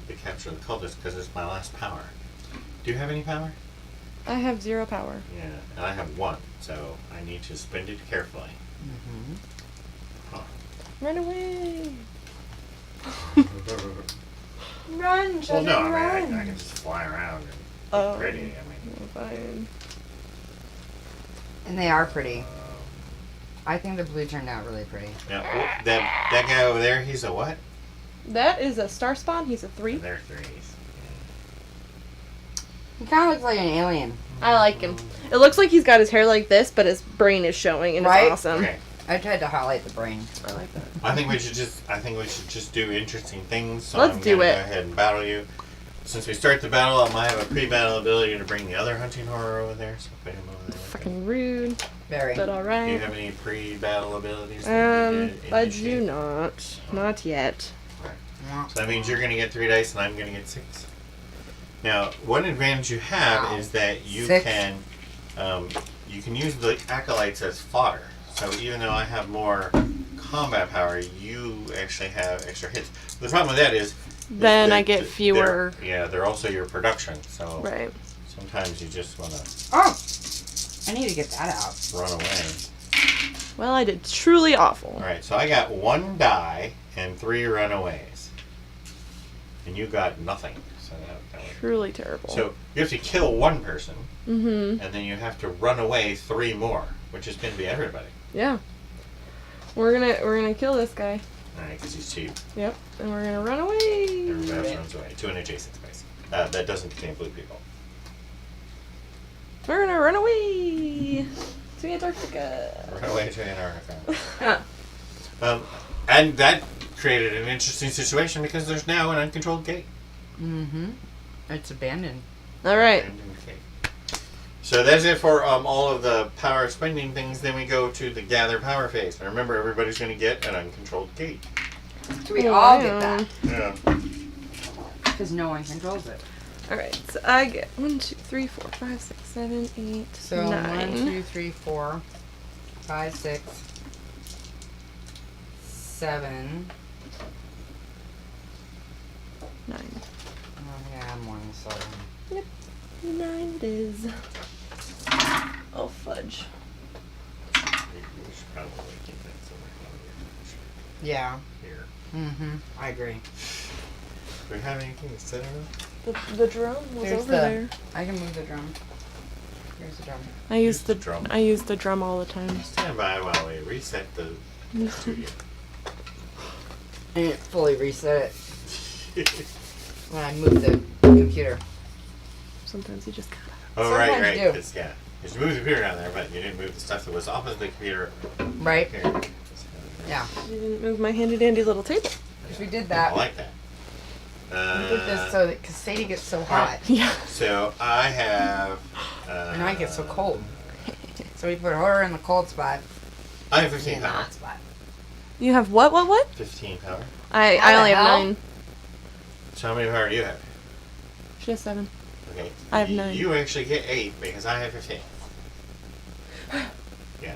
the capture of the cultist because it's my last power. Do you have any power? I have 0 power. Yeah, and I have 1, so I need to spend it carefully. Mm-hmm. Huh. Run away! Run, Well, no, I mean, I can just fly around and Oh. look pretty. I mean, Fine. And they are pretty. I think the blue turned out really pretty. now, that guy over there, he's a what? That is a star spawn. He's a 3. They're 3s. He kind of looks like an alien. I like him. It looks like he's got his hair like this, but his brain is showing, and Right? it's awesome. Okay. I tried to highlight the brain. I like that. I think we should just do interesting things. So Let's I'm do gonna it. Go ahead and battle you. Since we start the battle, I might have a pre-battle ability to bring the other hunting horror over there. So put him over there. Fucking rude, Very. but Do you alright. have any pre-battle abilities? That you did I initiate? do not. Not yet. So that means you're going to get 3 dice and I'm going to get 6. Now, one advantage you have Wow. is that you 6? you can use the acolytes as fodder. So even though I have more combat power, you actually have extra hits. The problem with that is Then that I get fewer. they're also your production. So Right. sometimes you just want to Oh! I need to get that out. run away. Well, I did truly awful. All right, so I got 1 die and 3 runaways, and you got nothing. So that was, Truly terrible. so you have to kill 1 person, Mm-hmm. and then you have to run away 3 more, which is going to be everybody. Yeah. We're gonna kill this guy. All right, because he's cheap. Yep. And we're gonna run away. Everybody else runs away to an adjacent space. That doesn't contain blue people. We're gonna run away to Antarctica. Run away to Antarctica. And that created an interesting situation because there's now an uncontrolled gate. Mm-hmm. It's abandoned. All right. So that's it for all of the power spending things. Then we go to the gather power phase. And remember, everybody's going to get an uncontrolled gate. Do we all get that? Yeah. Because no one controls it. All right. So I get 1, 2, 3, 4, 5, 6, 7, 8, So 9. 1, 2, 3, 4, 5, 6, 7. 9. I don't think I have more than 7. 9 it is. Oh fudge. We should probably keep that somewhere Yeah. here. Mm-hmm. I agree. Do we have anything to set over? The drum was There's over the- there. I can move the drum. Here's the drum. I use Use the the drum. I use the drum all the time. Stand by while we reset the studio. I didn't fully reset it when I moved the computer. Sometimes you just gotta. Oh, right, Sometimes right. you do. 'Cause, yeah. Because you moved the computer down there, but you didn't move the stuff that was opposite the computer Right? here. Yeah. You didn't move my handy dandy little table. Because we did I that. like that. Put this so that because Sadie gets so hot Yeah. So I have. and I get so cold. So we put her in the cold spot. I have In 15 the power. hot spot. You have what? 15 power. I How the only have hell? 9. So how many power do you have? She has 7. Okay. I have 9. You actually get 8 because I have 15. Yeah.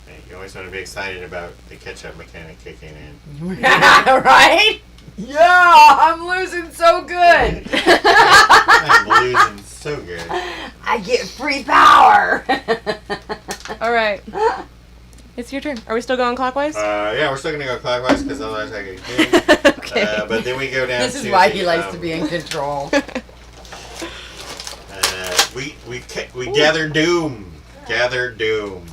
Hey, you always want to be excited about the catch-up mechanic kicking in. Right? Yeah, I'm losing so good. I'm losing so good. I get free power. All right. It's your turn. Are we still going clockwise? Yeah, we're still going to go clockwise because otherwise I get killed. Okay. But then we go down This to is why the, he likes to be in control. we gather doom. Gather doom.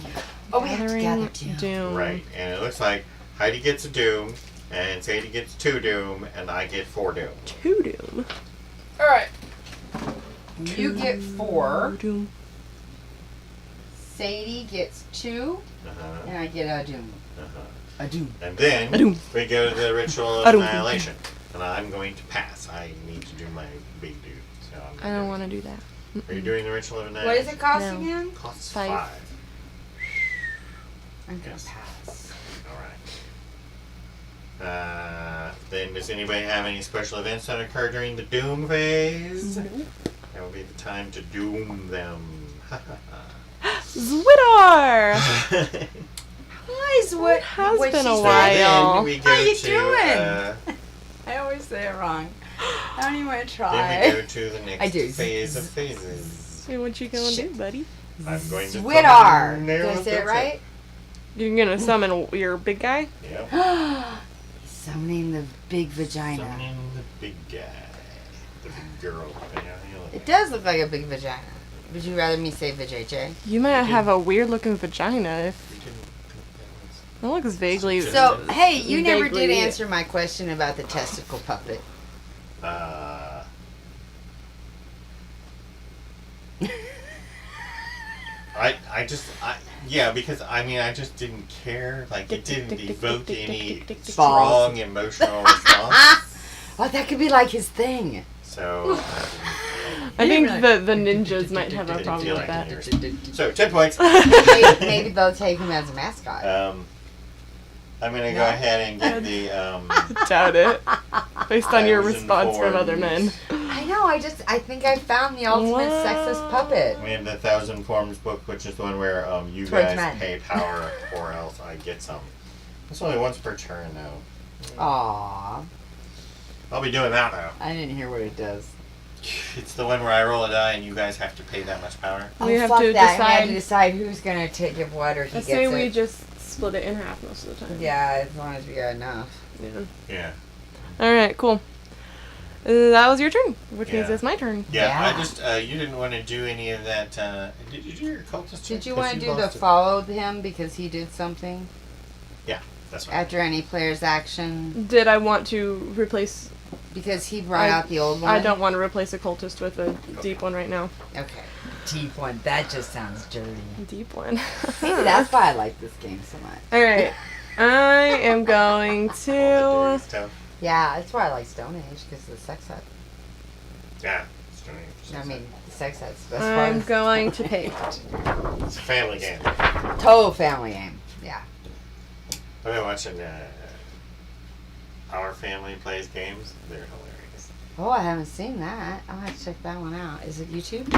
Oh, we have to gather Gathering too. Doom. Right. And it looks like Heidi gets a doom, and Sadie gets 2 doom, and I get 4 doom. 2 Doom. All right. You get 4. Doom. Sadie gets 2, Uh-huh. and I get a doom. Uh-huh. A doom. And then A doom. we go to the ritual A of doom. annihilation. And I'm going to pass. I need to do my big dude. So I don't want to do that. Are you doing the ritual of What annihilation? does it cost No. again? Costs 5. 5. I'm gonna Yes. pass. Alright. Then does anybody have any special events that occur during the doom phase? Nope. That will be the time to doom them. Zwidar! Guys, what has what been she a said. while. Then we go How you to, doing? I always say it wrong. I don't even want to then we try. go to the next I do. phase of phases. So what you gonna Shit. do, buddy? I'm going to Zwidar. summon Did I say it right? You're gonna summon your big guy? Yep. Summoning the big vagina. Summoning the big guy. The big girl. It does look like a big vagina. Would you rather me say vajayjay? You might have a weird looking vagina if We didn't think it looks vaguely. So, hey, you never Vaguely. did answer my question about the testicle puppet. that was. Yeah, because I just didn't care. Like, it didn't evoke any strong emotional response. Oh, that could be like his thing. So, I think You're the ninjas might have a didn't problem feel with like that. any so 10 points. Maybe they'll take him as a mascot. I'm gonna go ahead and get the Doubt it. Based on your Thousand response from other men. Forms. I know, I think I found the ultimate What? sexist puppet. We have the 1,000 Forms book, which is the one where you Towards guys men. pay power or else I get some. It's only once per turn though. Aww. I'll be doing that though. I didn't hear what it does. It's the one where I roll a die and you guys have to pay that much power. We have fuck to that. We have to decide. decide who's going to give what or he I gets say it. we just split it in half most of the time. Yeah, as long as we got enough. Yeah. Yeah. Alright, cool. That was your turn, which means Yeah. it's my turn. Yeah, Yeah. I just, you didn't want to do any of that, did you do your cultist? Did you Because want to do the lost it. follow him because he did something Yeah, that's right. after any player's action? Did I want to replace... Because he brought I- out the old one? I don't want to replace a cultist with a deep one right now. Okay. Deep one. That just sounds dirty. Deep one. Maybe that's why I like this game so much. Alright. I am going All the to... dirty stuff. Yeah, that's why I like Stone Age because of the sex hut. Yeah. It's doing it. I mean, the sex hut's the best I'm part. going to pay. It's a family game. Total family game. Yeah. I've been watching, Our Family Plays Games. They're hilarious. Oh, I haven't seen that. I'll have to check that one out. Is it YouTube?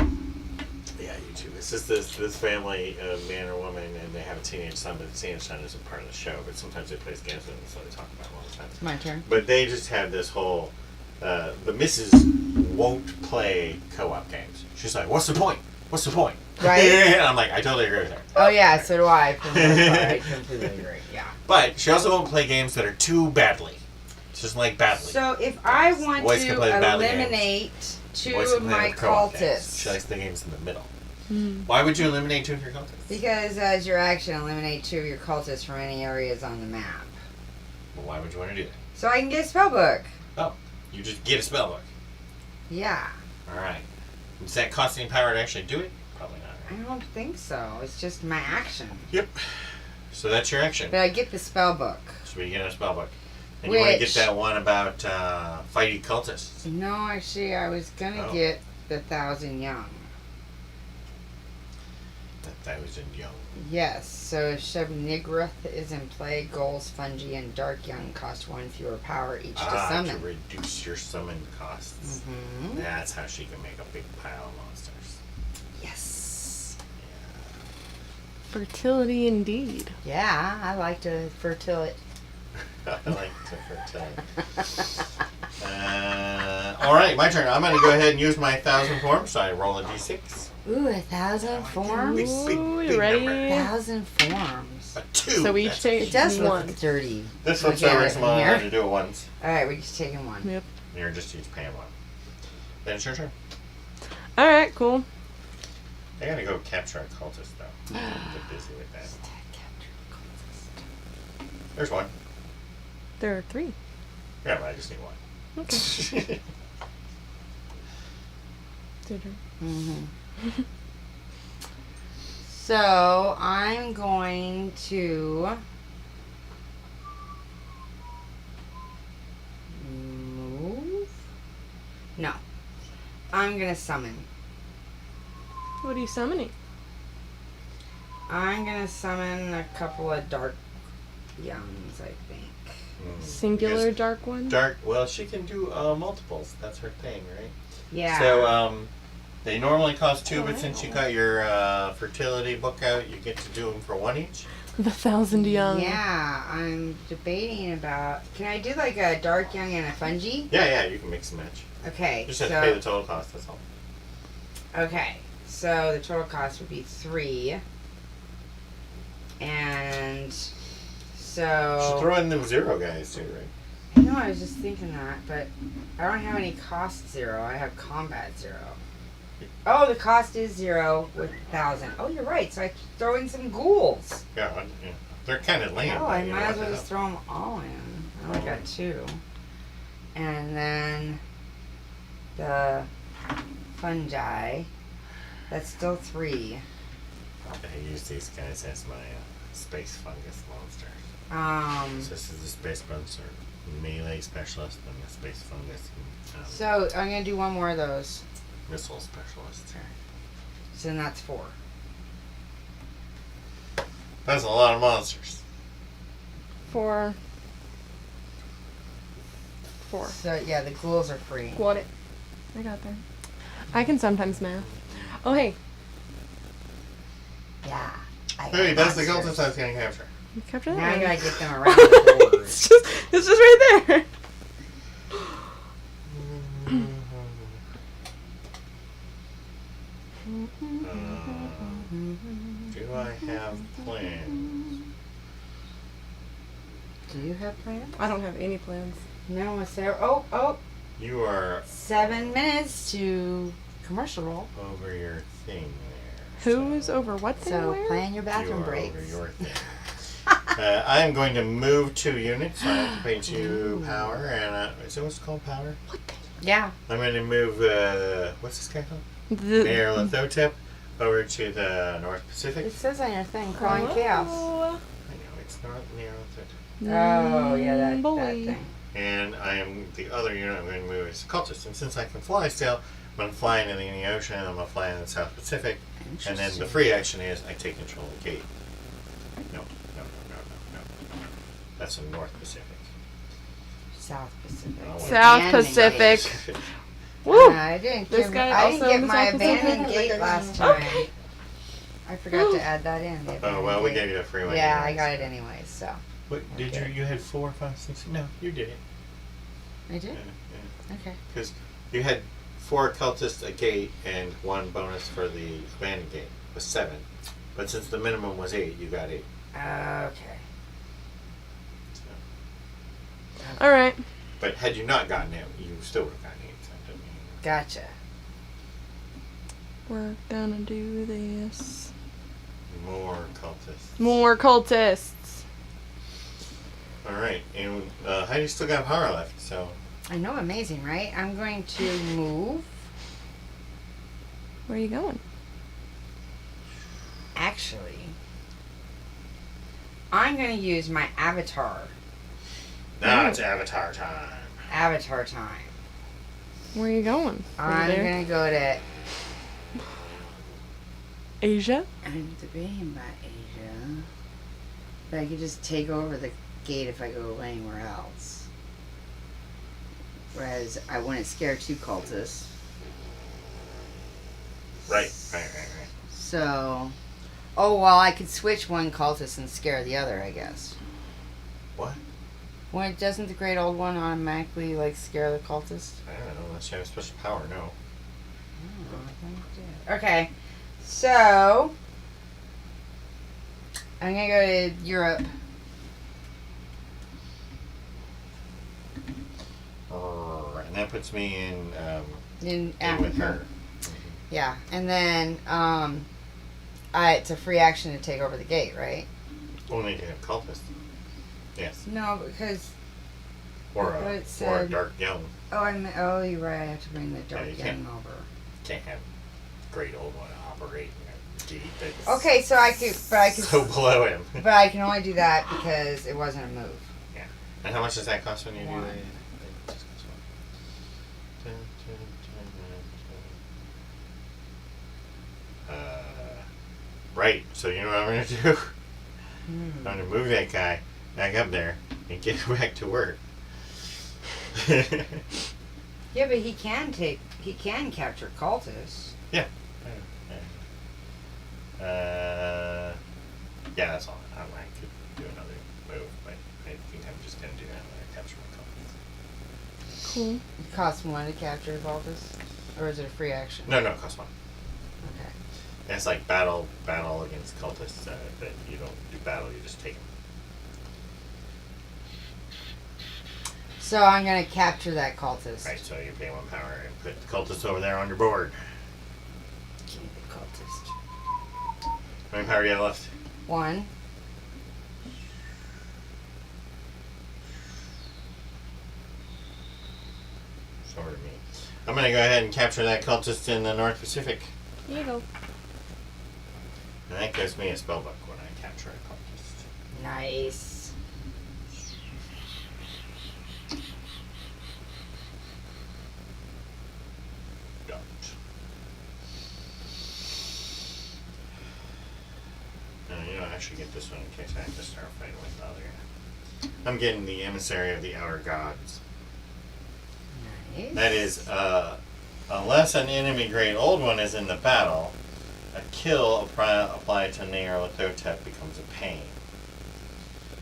Yeah, YouTube. It's just this family, man or woman, and they have a teenage son, but the teenage son isn't part of the show, but sometimes they play games with them, so they talk about them all the time. It's my turn. But they just have this whole, the missus won't play co-op games. She's like, what's the point? What's the point? Right. And I'm like, I totally agree with her. Oh, yeah, so do I. For the most part, I completely agree. Yeah. But she also won't play games that are too badly. She doesn't like badly. So if I want Boys can play the to badly eliminate two Boys of can play my the co-op games. cultists, She likes the games in the middle. Hmm. Why would you eliminate 2 of your cultists? because as your action, eliminate 2 of your cultists from any areas on the map. Well, why would you want to do that? So I can get a spell book. Oh, you just get a spell book. Yeah. Alright. Does that cost any power to actually do it? Probably not. I Right? don't think so. It's just my action. Yep. So that's your action. But I get the spell book. So we get a spell book. And you want to get Which- that one about fighting cultists. No, actually, I was gonna Oh. get the 1,000 young. That was in young. Yes, so if Shub-Niggurath is in play, ghouls, fungi, and dark young cost 1 fewer power each to To summon. reduce your summon costs. Mm-hmm. That's how she can make a big pile of monsters. Yes. Fertility indeed. Yeah, I like to fertility. I like to fertility. Alright, my turn. I'm going to go ahead and use my 1,000 forms. So I roll a d6. Ooh, 1,000 forms? Big, big, Ooh, big you ready? number. 1,000 forms. A 2. So we each That's- take It does one. look dirty. This one's Look so at very it small. I from had to here. do it once. Alright, we're just taking one. Yep. And you're just each paying one. Then it's your turn. All right, cool. I gotta go capture a cultist, though. I'm get busy with that. There's one. There are 3. Yeah, but I just need one. Okay. Did her. Mm-hmm. So I'm going to move. No, I'm gonna summon. What are you summoning? I'm gonna summon a couple of dark youngs, I think. Singular Because dark one? Dark, well, she can do multiples. That's her thing, right? Yeah. So, they normally cost 2, but Oh. since you got your fertility book out, you get to do them for 1 each. The 1,000 young. Yeah, I'm debating about. Can I do like a dark young and a fungi? Yeah, you can mix and match. Okay. You just have to pay the total cost, that's all. Okay, so the total cost would be 3. And You should so throw in them 0 guys, too, right? I know I was just thinking that, but I don't have any cost 0. I have combat 0. Oh, the cost is 0 with 1,000. Oh, you're right. So I throw in some ghouls. Yeah, they're kind of lame. Oh, but I you know might as what well the just hell. throw them all in. I only got 2. And then the fungi. That's still 3. I use these guys as my space fungus monster. So this is the space monster melee specialist and the space fungus and So I'm gonna do one more of those. missile specialist. So then that's 4. That's a lot of monsters. 4. So yeah, the ghouls are free. Got it. I got there. I can sometimes math. Oh, hey. Yeah. I got Hey, that's the monsters. cultist I was going to capture. You capture that Now I one. gotta get them around the board. it's just right there. Do I have plans? Do you have plans? I don't have any plans. No, Sarah. Oh, You are 7 minutes to commercial roll. over your thing there. Who is over what thing So where? plan your You bathroom are breaks. over your thing. I am going to move 2 units. So I have to pay 2 power. And is that what's called power? Yeah. I'm going to move, what's this guy called? The, Mayor Lithotep over to the North Pacific. It says on your thing, calling chaos. Oh, I know, it's not Mayor Lithotep. Oh, yeah, that boy. thing. And I am the other unit I'm going to move is cultist. And since I can fly still, I'm going to fly into the Indian Ocean. I'm going to fly in the South Pacific. And then the free action is I take control of the gate. No. That's the North Pacific. South Pacific. I wanna- South Abandoned Pacific. gate. Woo! I didn't This give, guy I also didn't get was my South Pacific. abandoned gate last time. Okay. I forgot to add that in. the Oh, abandoned well, we gate. gave you a free one. Yeah, I anyways. got it anyway, so. What, did Okay. you had 4, 5, 6? No, you did it. I did? Okay. Because you had 4 cultists a gate and 1 bonus for the abandoned gate. It was 7. But since the minimum was 8, you got 8. Okay. So. All right. But had you not gotten it, you still would have gotten 8. So it doesn't mean- Gotcha. We're gonna do this. More cultists. More cultists. Alright, and Heidi still got power left, so I know, amazing, right? I'm going to move. Where are you going? Actually, I'm going to use my avatar Now it's Avatar time. Avatar time. Where are you going? I'm gonna go to. Asia? I'm debating about Asia, but I could just take over the gate if I go anywhere else. Whereas I wouldn't scare 2 cultists. Right. So, oh well, I could switch 1 cultist and scare the other, I guess. What? When doesn't the great old one automatically like scare the cultist? I don't know. Unless you have a special power, no. Okay, so I'm gonna go to Europe. And that puts me in In with her. Africa. Yeah, and then it's a free action to take over the gate, right? Only to have cultists. Yes. No, because Or But a it said- dark young. oh, you're right. I have to bring the dark you young can't. over. Can't have great old one operate in a gate that's Okay, so I could, so below him. but I can only do that because it wasn't a move. And how much does that cost when you do 1. that? Right, so you know what I'm going to do? I'm going to move that guy back up there and get back to work. Yeah, but he can capture cultists. Yeah, that's all. I could do another move, but I think I'm just going to do that when I capture my cultists. Cool. It costs 1 to capture a cultist, or is it a free action? No, it costs 1. Okay. It's like battle against cultists that you don't do battle, you just take them. So I'm gonna capture that cultist. Right, so you pay 1 power and put the cultists over there on your board. Keep the cultist. How many power do you have left? 1. So to me. I'm gonna go ahead and capture that cultist in the North Pacific. Here you go. And that gives me a spellbook when I capture a cultist. Nice. Don't. I should get this one in case I have to start fighting with the other guy. I'm getting the Emissary of the Outer Gods. Nice. That is, unless an enemy Great Old One is in the battle, a kill applied to Nyarlathotep becomes a pain.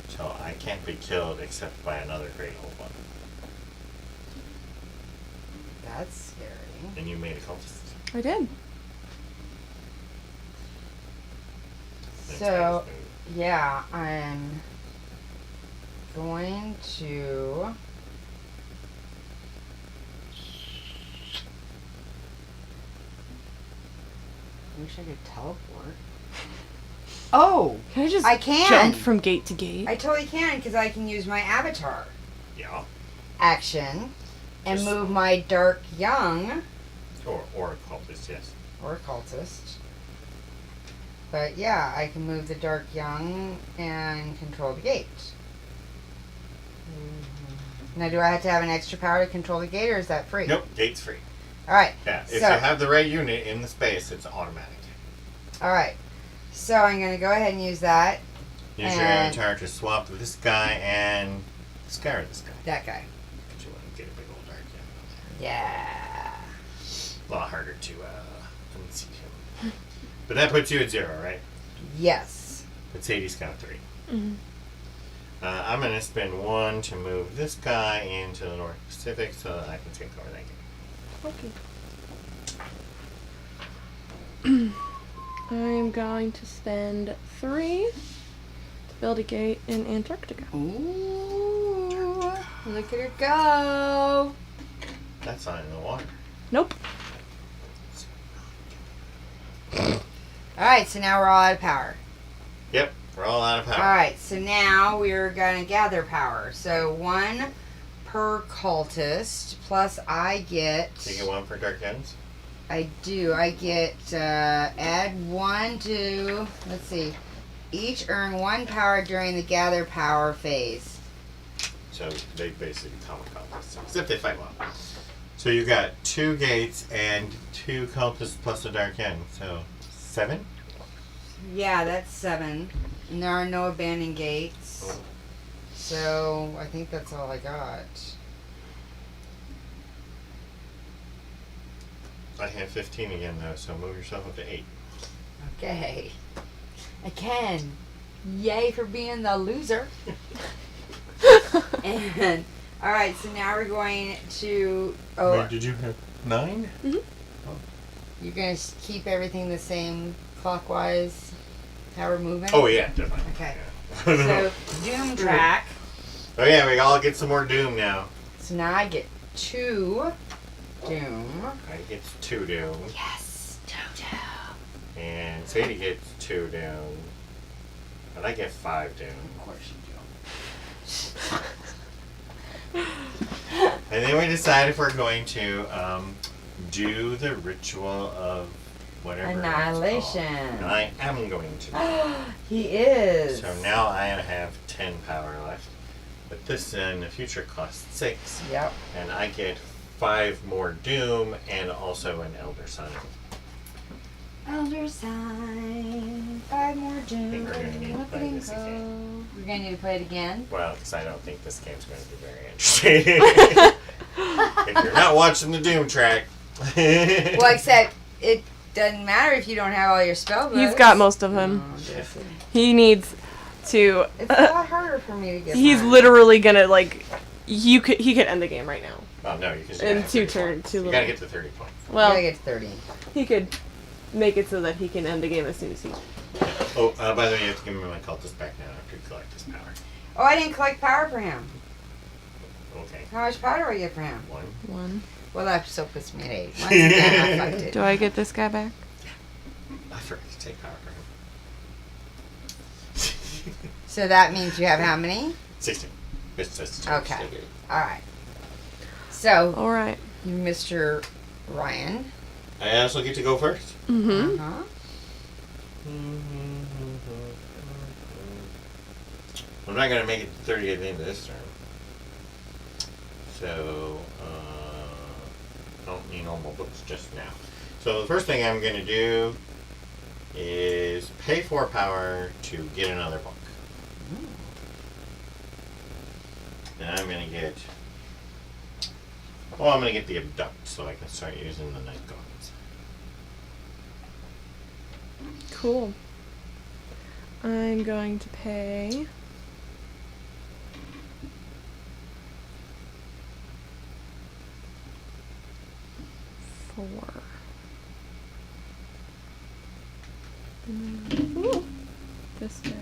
So I can't be killed except by another Great Old One. That's scary. And you made a cultist. I did. That's So, how it's moved. yeah, I'm going to. I wish I could teleport. Oh, Can I just I can. jump from gate to gate? I totally can because I can use my avatar Yeah. action and Just- move my dark young Or a cultist, yes. or cultist. But yeah, I can move the dark young and control the gate. Now, do I have to have an extra power to control the gate, or is that free? Nope, gate's free. All right. Yeah, if So- you have the right unit in the space, it's automatic. All right. So I'm going to go ahead and use that. Use your And- avatar to swap with this guy and scar this guy. That guy. Because you want to get a big old dark guy. Yeah. A lot harder to unseat him. But that puts you at 0, right? Yes. But Sadie's got 3. Mhm. I'm going to spend 1 to move this guy into the North Pacific so that I can take over that game. Okay. I'm going to spend 3 to build a gate in Antarctica. Ooh. Look at her go. That's not in the water. Nope. All right. So now we're all out of power. Yep, we're all out of power. All right. So now we're going to gather power. So 1 per cultist plus I get. So you get 1 for dark guns? I do. I get add 1 to, let's see, each earn 1 power during the gather power phase. So they basically become cultists, except they fight well. So you got 2 gates and 2 cultists plus a dark end, so 7? Yeah, that's 7. And there are no abandoned gates. Oh. So I think that's all I got. I have 15 again though, so move yourself up to 8. Okay. I can. Yay for being the loser. And alright, so now we're going to Wait, did you have 9? Mm-hmm. You're gonna keep everything the same clockwise how we're moving? Oh yeah, definitely. Okay. Yeah. So Doom track. Oh yeah, we all get some more Doom now. So now I get 2 Doom. I get 2 Doom. Yes, Doom. And Sadie gets 2 Doom. And I get 5 Doom. Of course you And then we decide if we're going to do the ritual of whatever. Annihilation. It's called. And I am going to. He is. So now I have 10 power left. But this in the future costs 6. Yep. And I get 5 more Doom and also an Elder Sign. Elder sign. 5 more Doom. I think we're going to need to play this Go. again. We're gonna need to play it again. Well, because I don't think this game's going to be very interesting. If you're not watching the Doom track. Well, except it doesn't matter if you don't have all your spell books. He's got most of them. Oh, does it? He needs to. It's a lot harder for me to get. He's mine. literally gonna like. He could end the game right now. Oh, no, because In 2 turns. You gotta get to 30 points. You Well, gotta get to 30. he could make it so that he can end the game as soon as he. Oh, by the way, you have to give me my cultist back now after you collect this power. Oh, I didn't collect power for him. Okay. How much power do I get for him? 1. 1. Well, that still puts me at 8. Once again, I fucked it. Do I get this guy back? I forgot to take power from him. So that means you have how many? 16. It's Okay. Alright. So, All right. you Mr. Ryan. I also get to go first. Mm-hmm. Uh-huh. I'm not going to make it to 30 at the end of this turn. So, I don't need normal books just now. So the first thing I'm going to do is pay 4 power to get another book. And I'm going to get... Well, I'm going to get the Abduct so I can start using the Night Guards. Cool. I'm going to pay. 4. Ooh. This guy,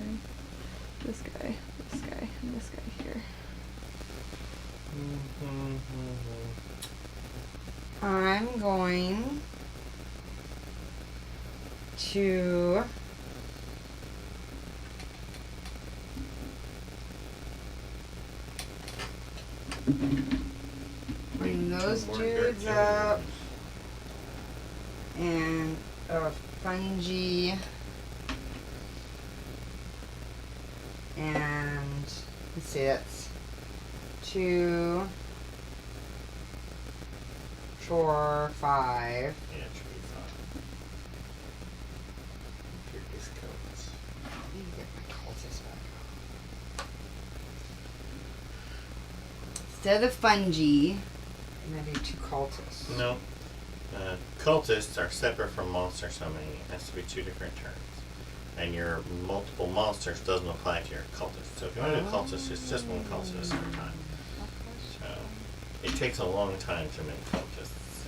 this guy, this guy, and this guy here. I'm going to bring those dudes up and a fungi and let's see, that's 2, 4, 5. Yeah, it should be fine. Here is codes. I need to get my cultists back. Instead of fungi, I'm gonna do 2 cultists. No. Cultists are separate from monster summoning. It has to be 2 different turns. And your multiple monsters doesn't apply to your cultist. So if you want to do cultist, it's just 1 cultist at a time. So it takes a long time to make cultists.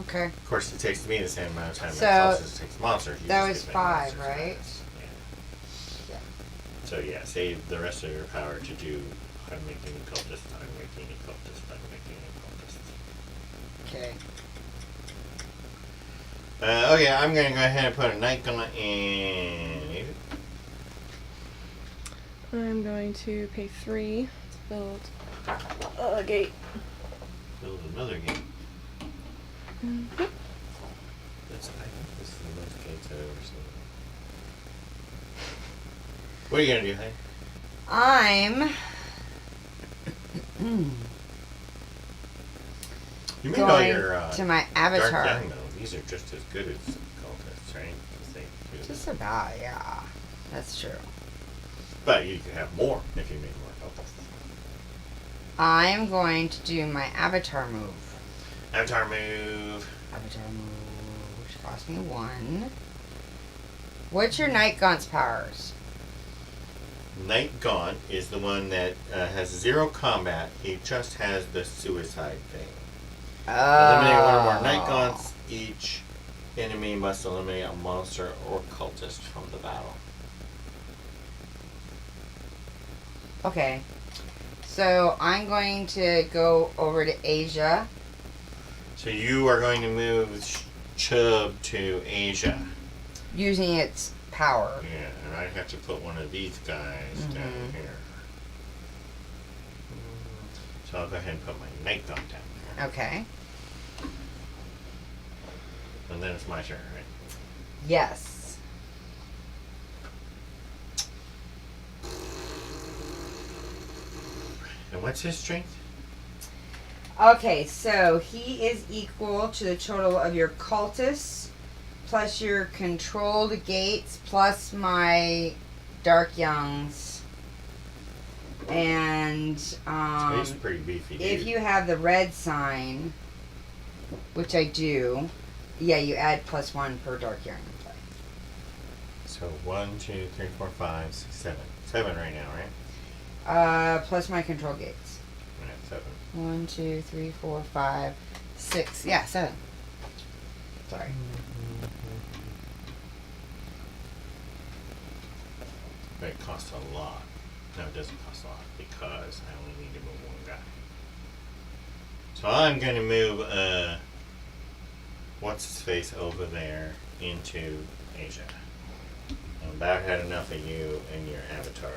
Okay. Of course, it takes me the same amount of time So, that cultists takes monsters. You that just was get many 5, monsters right? fast. Yeah. Yeah. So yeah, save the rest of your power to do I'm making a cultist, I'm making a cultist, I'm making a cultist. Okay. Okay, I'm going to go ahead and put a night gun in. I'm going to pay 3 to build a gate. Build another gate. Mhm. That's, I think this is the most gates I've ever seen. What are you going to do, Hank? I'm You may know Going your to my Dark avatar. Young, though. These are just as good as cultists, right? 'Cause they do Just about, yeah. That's true. But you could have more if you made more cultists. I'm going to do my avatar move. Avatar move. Avatar move, which cost me 1. What's your Night Gaunt's powers? Night Gaunt is the one that has 0 combat. He just has the suicide thing. Eliminate one or more Night Gaunts. Each enemy must eliminate a monster or cultist from the battle. Okay. So I'm going to go over to Asia. So you are going to move Chub to Asia. Using its power. Yeah, and I have to put one of these guys down here. So I'll go ahead and put my Night Gaunt down there. Okay. And then it's my turn, right? Yes. And what's his strength? Okay, so he is equal to the total of your cultists plus your controlled gates plus my dark youngs. And He's pretty beefy, dude. if you have the red sign, which I do, yeah, you add +1 per dark young in play. So 1, 2, 3, 4, 5, 6, 7. 7 right now, right? Plus my control gates. Yeah, 7. 1, 2, 3, 4, 5, 6. Yeah, 7. Sorry. But it costs a lot. No, it doesn't cost a lot because I only need to move one guy. So I'm going to move, what's his face over there into Asia. I'm about had enough of you and your avatar,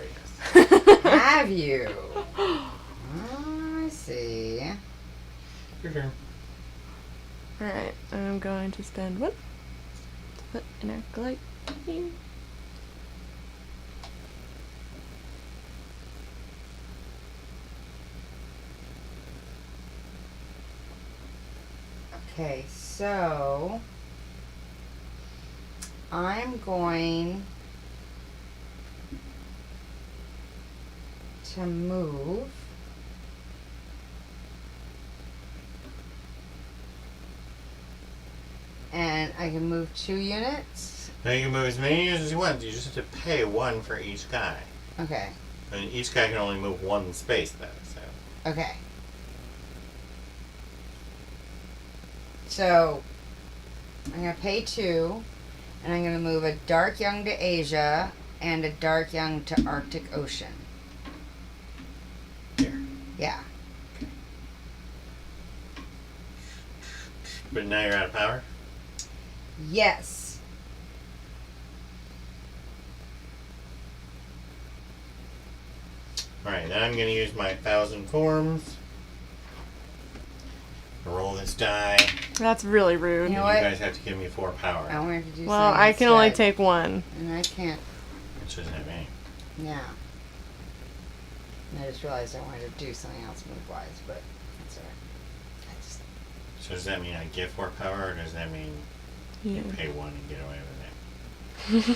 yes. Have you? I see. Your turn. Alright, I'm going to spend 1 to put an acolyte here. Okay, so I'm going to move and I can move 2 units. Now you can move as many units as you want. You just have to pay 1 for each guy. Okay. And each guy can only move 1 space, though. So. Okay. So I'm going to pay 2 and I'm going to move a dark young to Asia and a dark young to Arctic Ocean. Here. Yeah. But now you're out of power? Yes. Alright, now I'm going to use my 1,000 forms. Roll this die. That's really rude. You know You what? guys have to give me 4 power. I wanted to do Well, something I can only instead, take 1. and I can't. Which doesn't have any. Yeah. And I just realized I wanted to do something else move-wise, but that's alright. I just... So does that mean I get 4 power, or does that mean Yeah. you pay 1 and get away with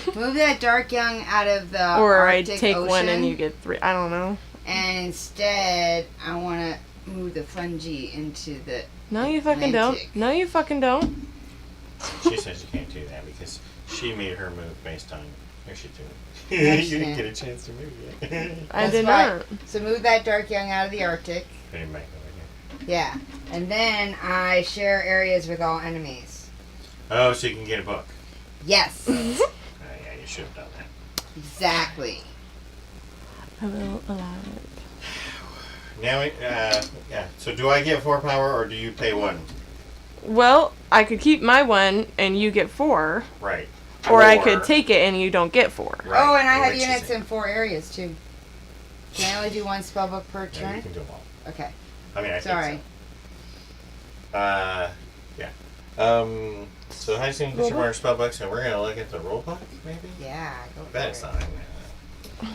it? Move that dark young out of the Or I Arctic take 1 and Ocean, you get 3. I don't know. and instead I want to move the fungi into the No, you fucking don't. Atlantic. No, you fucking don't. She says you can't do that because she made her move based on. Here she did. No, You she didn't didn't. get a chance to move yet. I That's did right. not. So move that dark young out of the Arctic. Put him back over Yeah. And then I share areas with all enemies. here. Oh, so you can get a book. Yes. Yeah, you should have done that. Exactly. I will allow it. Now, yeah. So do I get 4 power, or do you pay 1? Well, I could keep my 1 and you get 4. Right. Or I could take it and you don't get 4. Right. Oh, and I have Which units is it? in 4 areas too. Can I only do 1 spellbook per Yeah, turn? you can do them all. Okay. I mean, I Sorry. think so. Yeah. So the highest English Rulebook? are spellbooks, and we're gonna look at the rule book, maybe. Yeah, go for Bet it. it's not in there.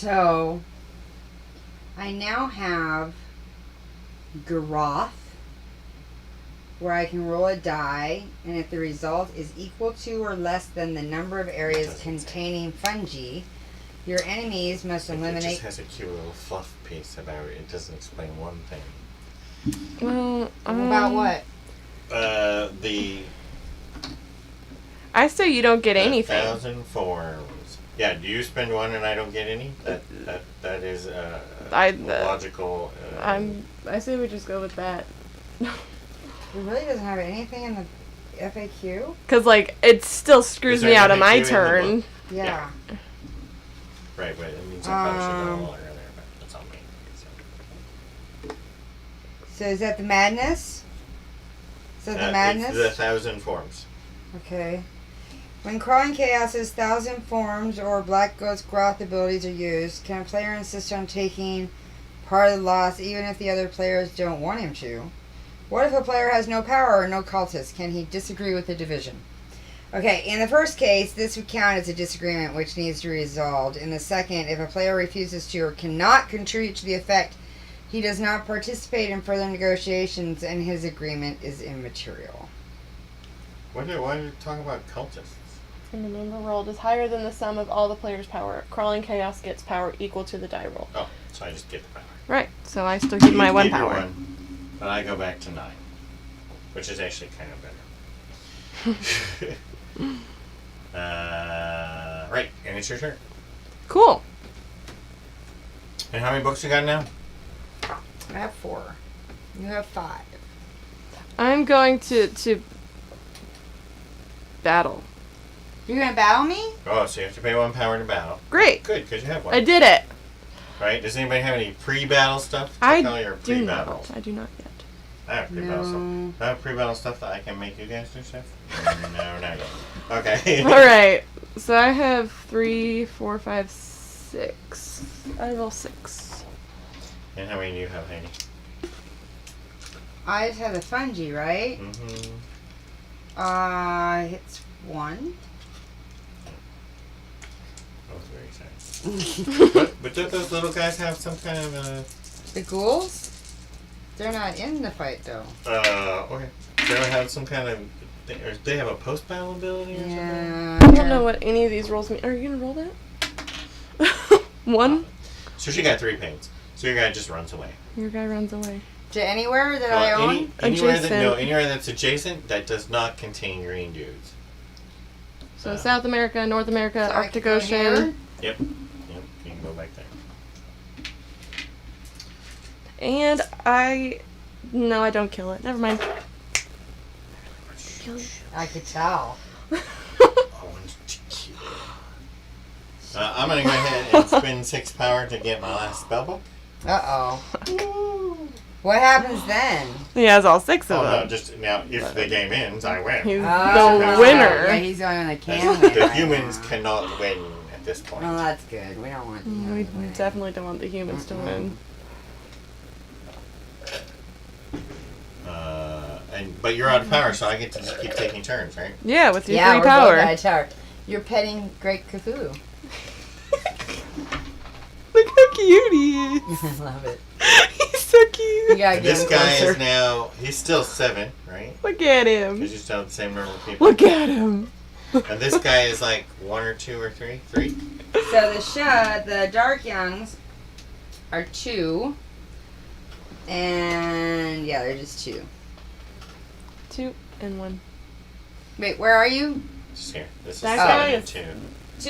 So, I now have Garoth, where I can roll a die, and if the result is equal to or less than the number of areas containing fungi, your enemies must It eliminate. just has a cute little fluff piece about it. It doesn't explain one thing. Well, About what? The I say you don't get anything. 1,000 forms. Yeah, do you spend one and I don't get any? That is logical. I say we just go with that. It really doesn't have anything in the FAQ? Cause like it still screws Is there me out of an my FAQ in the turn. book? Yeah. Right, but it means I probably should have done a little earlier, but that's on me. So is that the madness? Is that the It's madness? the 1,000 forms. Okay. When Crawling Chaos's 1,000 forms or Black Goat's Groth abilities are used, can a player insist on taking part of the loss even if the other players don't want him to? What if a player has no power or no cultists? Can he disagree with the division? Okay, in the first case, this would count as a disagreement which needs to be resolved. In the second, if a player refuses to or cannot contribute to the effect, he does not participate in further negotiations and his agreement is immaterial. Why are you talking about cultists? And the number rolled is higher than the sum of all the players' power. Crawling Chaos gets power equal to the die roll. Oh, so I just get the power. Right, so I still get my You one keep your power. one, but I go back to 9, which is actually kind of better. Right, and it's your turn. Cool. And how many books you got now? I have 4. You have 5. I'm going to battle. You're going to battle me? Oh, so you have to pay 1 power to battle. Great. Good, because you have 1. I did it. Right? Does anybody have any pre-battle stuff? I Check all your do pre-battle. not. I do not yet. I have pre-battle No. stuff. I have pre-battle stuff that I can make you guys do stuff? No, not yet. Okay. All right. So I have 3, 4, 5, 6. I roll 6. And how many do you have, Heidi? I just have the fungi, right? Mm-hmm. It's 1. Oh, very exciting. but don't those little guys have some kind of The ghouls? They're not in the fight, though. okay. Do they have some kind of... Or do they have a post-battle ability or something? Yeah. I don't know what any of these rolls mean. Are you gonna roll that? 1. So she got 3 pains. So your guy just runs away. Your guy runs away. To anywhere that I own? Anywhere Adjacent. anywhere that's adjacent that does not contain green dudes. So South America, North America, So I Arctic can go Ocean. here? Yep. You can go back there. And no, I don't kill it. Never mind. Kill it. I could tell. I want to kill. I'm gonna go ahead and spend 6 power to get my last spellbook. Uh-oh. What happens then? He has all 6 of Oh them. no! Just now, if the game ends, I win. He's Oh, the winner. Yeah, he's the only one that can The win right humans now. cannot win at this point. Well, that's good. We don't want the We humans winning. definitely don't want the humans to win. But you're out of power, so I get to just keep taking turns, right? Yeah, with your Yeah, 3 we're power. both out of tower. You're petting Great Cthulhu. Look how cute he is. I love it. He's so You cute. gotta And get this him guy closer. is now, he's still 7, right? Look at him. Because you still have the same number of people. Look at him. And this guy is like 1 or 2 or 3? 3? So the Dark Youngs are 2. And yeah, they're just 2. 2 and 1. Wait, where are you? Just here. This is That 7 guy and is- 2.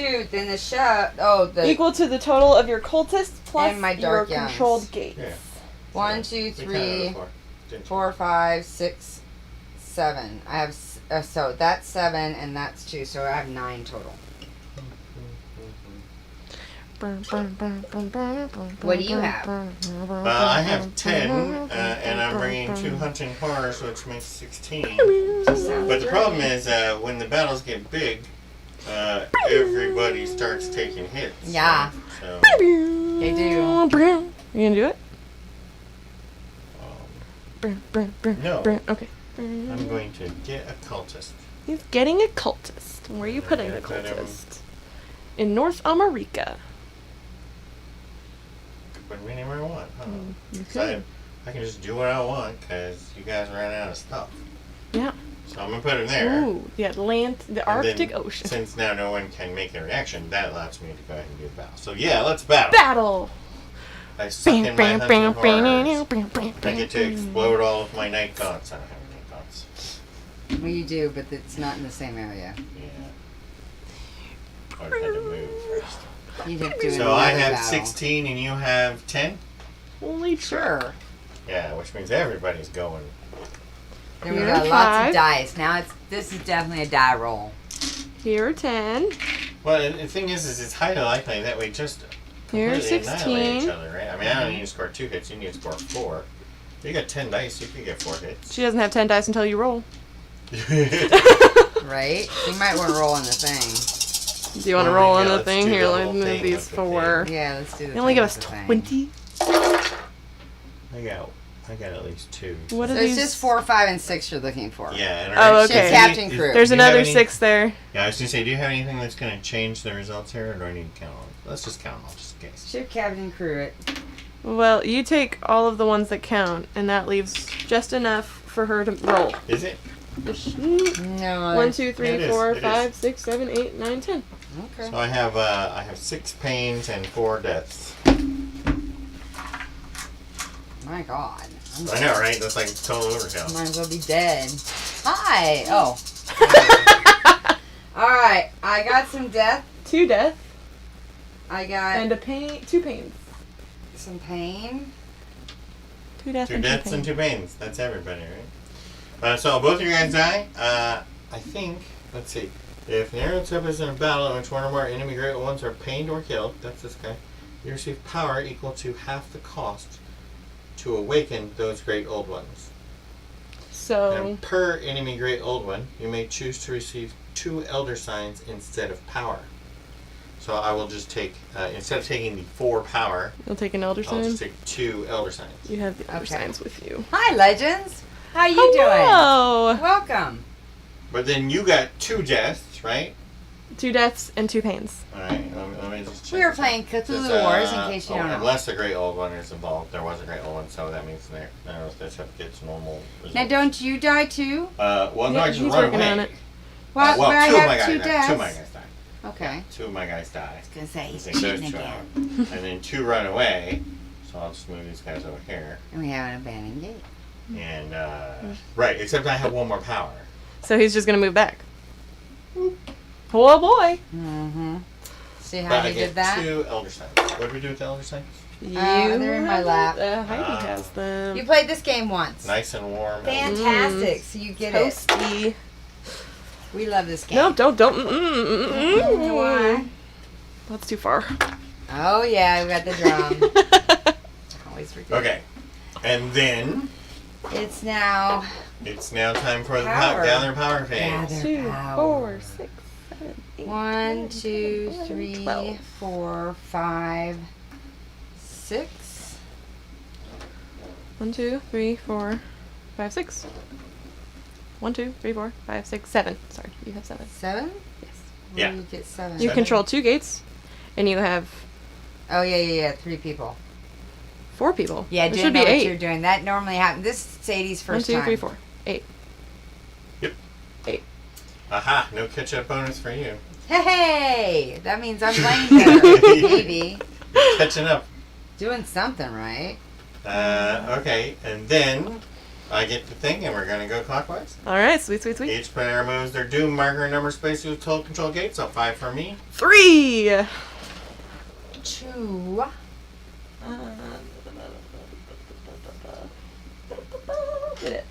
2. Then the shut. Oh, the Equal to the total of your cultists plus And my your Dark Youngs. controlled gates. Yeah. 1, So, 2, we counted 3, before, didn't you? 4, 5, 6, 7. I have so that's 7 and that's 2. So I have 9 total. What do you have? I have 10, and I'm bringing 2 hunting horrors, which makes 16. But the problem is, when the battles get big, everybody starts taking hits. Yeah. So, They do. You gonna do it? no. Okay. I'm going to get a cultist. He's getting a cultist. Where are you putting the Yeah, but, cultist? In North America. put them anywhere I want. Huh? You So could. I can just do what I want because you guys ran out of stuff. Yeah. So I'm going to put them there. Ooh, the And Arctic then, Ocean. Since now no one can make a reaction, that allows me to go ahead and do the battle. So yeah, let's battle. Battle! I suck in my hunting horrors. I get to explode all of my night gaunts. I don't have any night gaunts. Well, you do, but it's not in the same area. Yeah. I would have had to move first. You'd have to do So I another have battle. 16 and you have 10? Holy Sure. Yeah, which means everybody's going. Then we Here got are lots 5. of dice. Now this is definitely a die roll. Here are 10. Well, and the thing is it's highly likely that we just Here are completely annihilate each 16. other, right? I mean, I don't need to score 2 hits. You need to score 4. If you got 10 dice, you could get 4 hits. She doesn't have 10 dice until you roll. Right? You might want to roll on the thing. Do you want to Well, roll yeah, on the let's thing? do Here, the let whole me move thing these with the 4. Yeah, let's do the They only thing give us with the thing. 20. I got at least 2. What So are it's these? just 4, 5, and 6 you're looking for. Yeah. And Oh, Ship okay. captain crew. There's do you have another any- 6 there. Yeah, I was going to say, do you have anything that's going to change the results here, or do I need to count them? Let's just count them all, just in case. Ship captain crew it. Well, you take all of the ones that count, and that leaves just enough for her to roll. Is it? No. 1, 2, 3, It is, 4, it is. 5, 6, 7, 8, 9, 10. Okay. So I have 6 pains and 4 deaths. My God. I know, right? That's like total overkill. Might as well be dead. Hi. Oh. All right. I got some death. 2 death I got and a pain. 2 pains. some pain. 2 death 2 and 2 deaths and pains. 2 pains. That's everybody, right? So both of you guys die. I think, let's see. If an arrow tip is in a battle in which one or more enemy great ones are pained or killed, that's this guy, you receive power equal to half the cost to awaken those great old ones. So, And per enemy great old one, you may choose to receive 2 elder signs instead of power. So I will just take, instead of taking the 4 power, you'll take an elder I'll sign. just take 2 elder signs. You have the elder Okay. signs with you. Hi, legends. How you Hello! doing? Welcome. But then you got 2 deaths, right? 2 deaths and 2 pains. Alright, let me just check. We were this playing out. Cthulhu This, Wars, in case you don't know. Unless the Great Old One is involved. There was a Great Old One, so that means this gets normal results. Now, don't you die too? Well, no, Yeah, I just he's run working away. on it. Well, well, but I 2 of my have guys 2 died. 2 of my deaths. guys died. Okay. 2 of my guys died. Gonna say he's They take those cheating 2 again. out. And then 2 run away, so I'll just move these guys over here. And we have an abandoned gate. And, right, except I have 1 more power. So he's just gonna move back. Oh boy! Mm-hmm. See how But I you get did that? 2 elder signs. What do we do with the elder signs? they're in my have lap. it. Heidi Ah. has them. You played this game once. Nice and warm. Fantastic. So you get it. Toasty. We love this game. No, don't. Why? That's too far. Oh yeah, we got the drum. Always forget. Okay. And then It's now it's now time for the Power. gather power phase. Gather. 2, Power. 4, 6, 7, 8. 1, 2, 11, 3, 12. 4, 5, 6. 1, 2, 3, 4, 5, 6. 1, 2, 3, 4, 5, 6, 7. Sorry, you have 7. 7? Yes. Yeah. You get 7. You 7. control 2 gates, and you have Oh yeah. 3 people. 4 people. Yeah, it didn't should know be what 8. you're doing. That normally happens. This is Sadie's 1, first 2, time. 3, 4, 8. Yep. 8. Aha! No catch-up bonus for you. Hey, that means I'm playing better. Maybe Catching up. doing something right. Okay, and then I get the thing, and we're gonna go clockwise. All right, sweet, sweet, sweet. Each player moves their doom marker number space to total control gate. So 5 for me. 3. 2. Did it.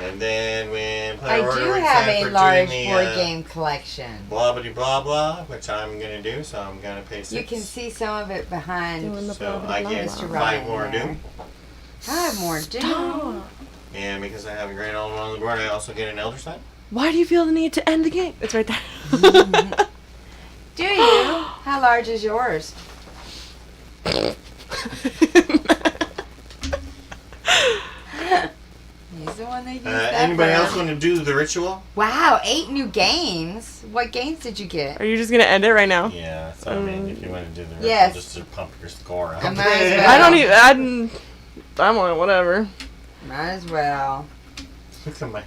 And then when I player order do it's have time a for large doing the, board game collection. blah blah blah blah, which I'm gonna do. So I'm gonna pay 6. You can see some of it behind Doing the So blah, I blah, get blah, Mr. blah. 5 more Ryan there. doom. 5 more doom. Stop. And because I have a great old one on the board, I also get an elder sign. Why do you feel the need to end the game? It's right there. Do you? How large is yours? He's the one they used. Anybody else want to do the ritual? Wow, 8 new games. What games did you get? Are you just gonna end it right now? Yeah, so I mean, if you want to do the ritual, Yes. just to pump your score up. I might as well. I don't even. I'm on whatever. Might as well. Look at my.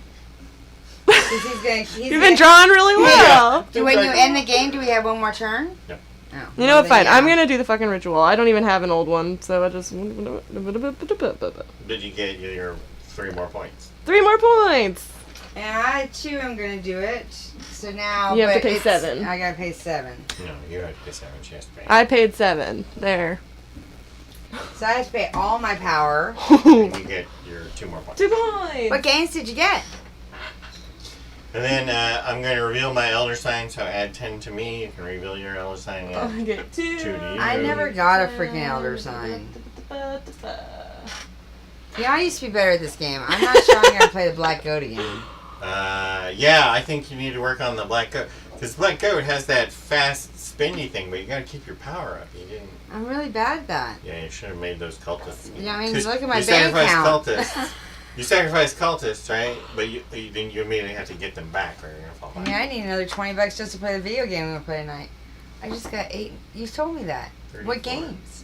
You've been drawing really well. When you end the game, do we have one more turn? Yep. Oh, You know what? Fine. yeah. I'm gonna do the fucking ritual. I don't even have an old one, so I just. Did you get your 3 more points? 3 more points. And I too am gonna do it. So now You have to but pay it's- 7. I gotta pay 7. No, you have to pay 7. She has to pay. I paid 7. There. So I have to pay all my power. And you get your 2 more points. 2 points. What games did you get? And then I'm going to reveal my elder sign, so add 10 to me. You can reveal your elder sign. I Add get 2. 2 to you. I never got a freaking elder sign. Yeah, I used to be better at this game. I'm not sure I'm gonna play the Black Goat again. Yeah, I think you need to work on the Black Goat. Because Black Goat has that fast spinny thing, but you got to keep your power up. You didn't. I'm really bad at that. Yeah, you should have made those cultists. Yeah, I mean, 'Cause look at my you bank sacrifice account. cultists. You sacrifice cultists, right? But then you immediately have to get them back, or you're gonna fall I back. mean, I need another $20 just to play the video game we're gonna play tonight. I just got 8. You told me that. 34. What games?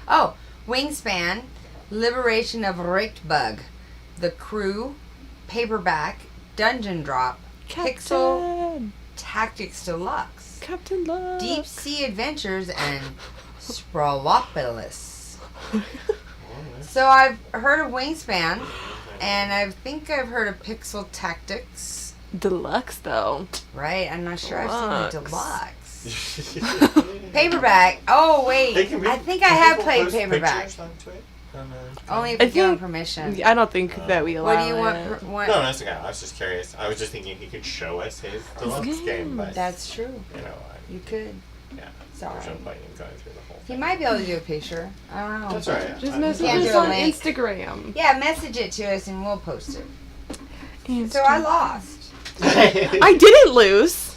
Oh, Wingspan, Liberation of Richtbug, The Crew, Paperback, Dungeon Drop, Pixel Tactics Deluxe, Captain Love. Deep Sea Adventures, and Sprawlopolis. So I've heard of Wingspan, and I think I've heard of Pixel Tactics. Deluxe though. Right? I'm not sure I've seen the Deluxe. deluxe. Paperback. Oh wait, Hey, I think I have played post Paperback. pictures onto it? Only if I you give them think- permission. I don't think that we allow What do you want? it. No, that's okay. I was just curious. I was just thinking he could show us his deluxe game, but That's true. you know, You could. yeah. Sorry. There's no point in going through the whole He thing. might be able to do a picture. I don't know. That's all right. Just I- message Can't us do a on link. Instagram. Yeah, message it to us and we'll post it. So I lost. I didn't lose.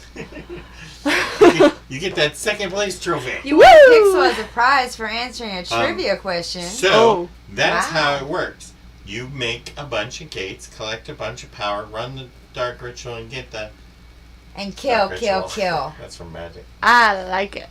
You get that second place trophy. You win a pixel as a prize for answering a trivia question. So Oh. that's Wow. how it works. You make a bunch of gates, collect a bunch of power, run the dark ritual, and get the And kill, dark kill, ritual. kill. That's from Magic. I like it.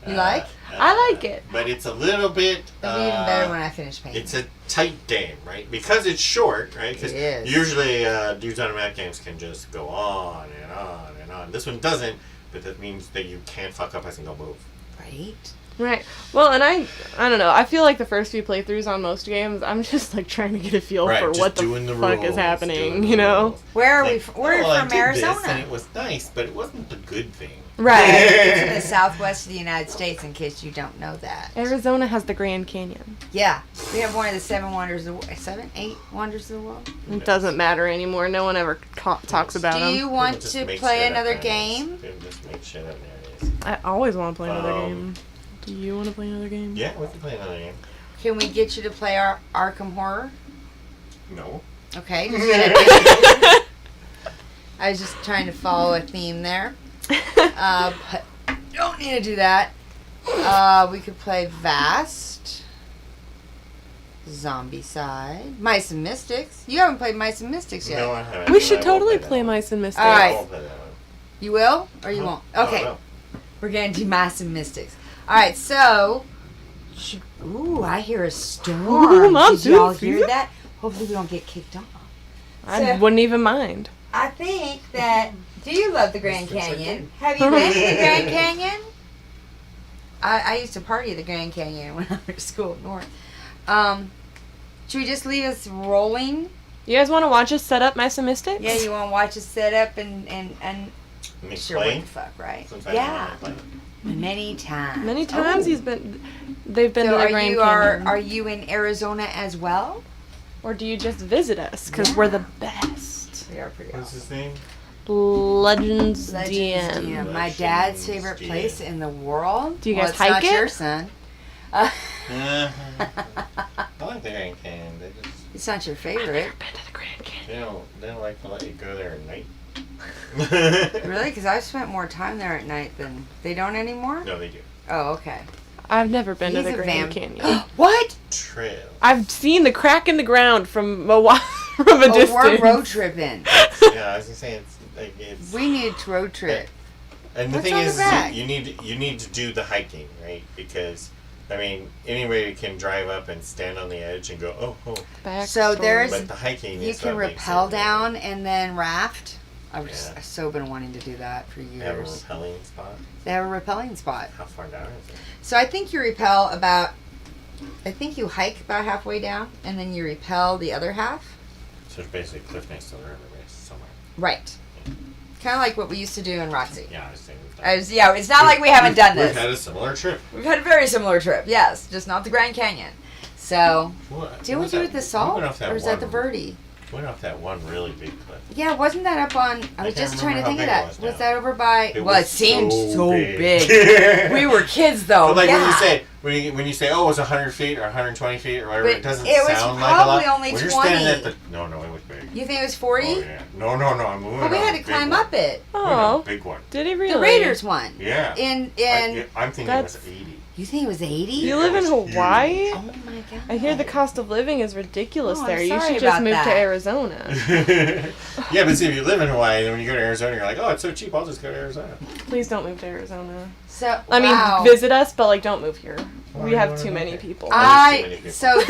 You like? I like it. But it's a little bit. It'll be even better when I finish painting. It's a tight game, right? Because it's short, right? Because It is. usually dudes on Map games can just go on and on and on. This one doesn't, but that means that you can't fuck up a single move. Right? Right. Well, and I don't know. I feel like the first few playthroughs on most games, I'm just like trying to get a feel Right, for just what the doing the fuck rules, is happening, doing the you know? rules. Where are we? Like, We're oh, I from did Arizona. This and it was nice, but it wasn't the good thing. Right. It's in the southwest of the United States, in case you don't know that. Arizona has the Grand Canyon. Yeah, we have one of the 7 wonders of the 8 wonders of the world. It doesn't matter anymore. No one ever talks about Do them. you want Just to make play shit up another there. game? Just make shit up there. I always want to play another Um, game. Do you want to play another game? Yeah, we can play another game. Can we get you to play our Arkham Horror? No. Okay. Just get it. I was just trying to follow a theme there. But don't need to do that. We could play Vast. Zombie Side. Mice and Mystics. You haven't played Mice and Mystics yet. No, I haven't. We but should I will totally that play one. Mice and Mystics. All right. I will play that one. You will? Or you won't? Okay. Oh, We're going to do Mice and Mystics. Alright, so. Ooh, I hear a storm. Ooh, Mom, Did y'all dude, hear see? that? Hopefully we don't get kicked off. I So- wouldn't even mind. I think that. Do you love the Grand Canyon? Have Uh-huh. you been to the Grand Canyon? I used to party at the Grand Canyon when I went to school up north. Should we just leave us rolling? You guys want to watch us set up Mice and Mystics? Yeah, you want to watch us set up and Me sure play? what the fuck, right? Sometimes Yeah, I play. many times. Many times Oh. they've been So to the are Grand you Canyon. are you in Arizona as well? Or do you just visit us? Because we're the best. We are pretty What's awesome. his name? Legends, Legends DM. DM, my dad's Legends favorite DM. place in the world. Do you Well, guys it's hike not it? your son. I like the Grand Canyon. They just It's not your I've favorite. never been to the Grand Canyon. they don't like to let you go there at night. Really? Because I've spent more time there at night than they don't anymore. No, they do. Oh, okay. I've never been to He's the a Grand Canyon. What? Trail. I've seen the crack in the ground from a while, from a distance. We're road tripping. Yeah, I was gonna say it's. We need to road trip. And the What's thing on the is, back? you need to do the hiking, right? Because I mean, anybody can drive up and stand on the edge and go, oh. So there's But the hiking you is can what makes rappel it down and then raft. I've Yeah. so been wanting to do that for They have a years. rappelling spot. They have a rappelling spot. How far down is it? So I think you rappel about. I think you hike about halfway down, and then you rappel the other half. So it's basically a cliff next to the river base somewhere. Right. Kind of like what we used to do in Roxy. Yeah, I was thinking. Yeah, it's not like we haven't done this. We've had a similar trip. We've had a very similar trip, yes, just not the Grand Canyon. So, What? did we was do that? it the We salt, went off that or is that one- the Verde? Went off that one really big cliff. Yeah, wasn't that up on? I was can't just trying to remember think how of big it that. was Was now. that over by? It Well, it was seemed so so big. big. We were kids though. But like yeah. when you say, oh, it was 100 feet or 120 feet or whatever, But it doesn't it was sound like a lot. probably only When you're 20. standing at the no, it was big. You think it was 40? Oh yeah. No. I'm moving. Well, we had to climb up it. Oh, Big one. did he really? The Raiders one. Yeah. I'm thinking it was That's- 80. You think it was 80? You live in It was Hawaii? Oh my god. I hear the cost of living is ridiculous Oh, I'm there. You sorry should just about move that. to Arizona. Yeah, but see, if you live in Hawaii, then when you go to Arizona, you're like, oh, it's so cheap, I'll just go to Arizona. Please don't move to Arizona. So I mean, wow. visit us, but like, don't move here. Why We do you have wanna too move many here? people. There's too many people. So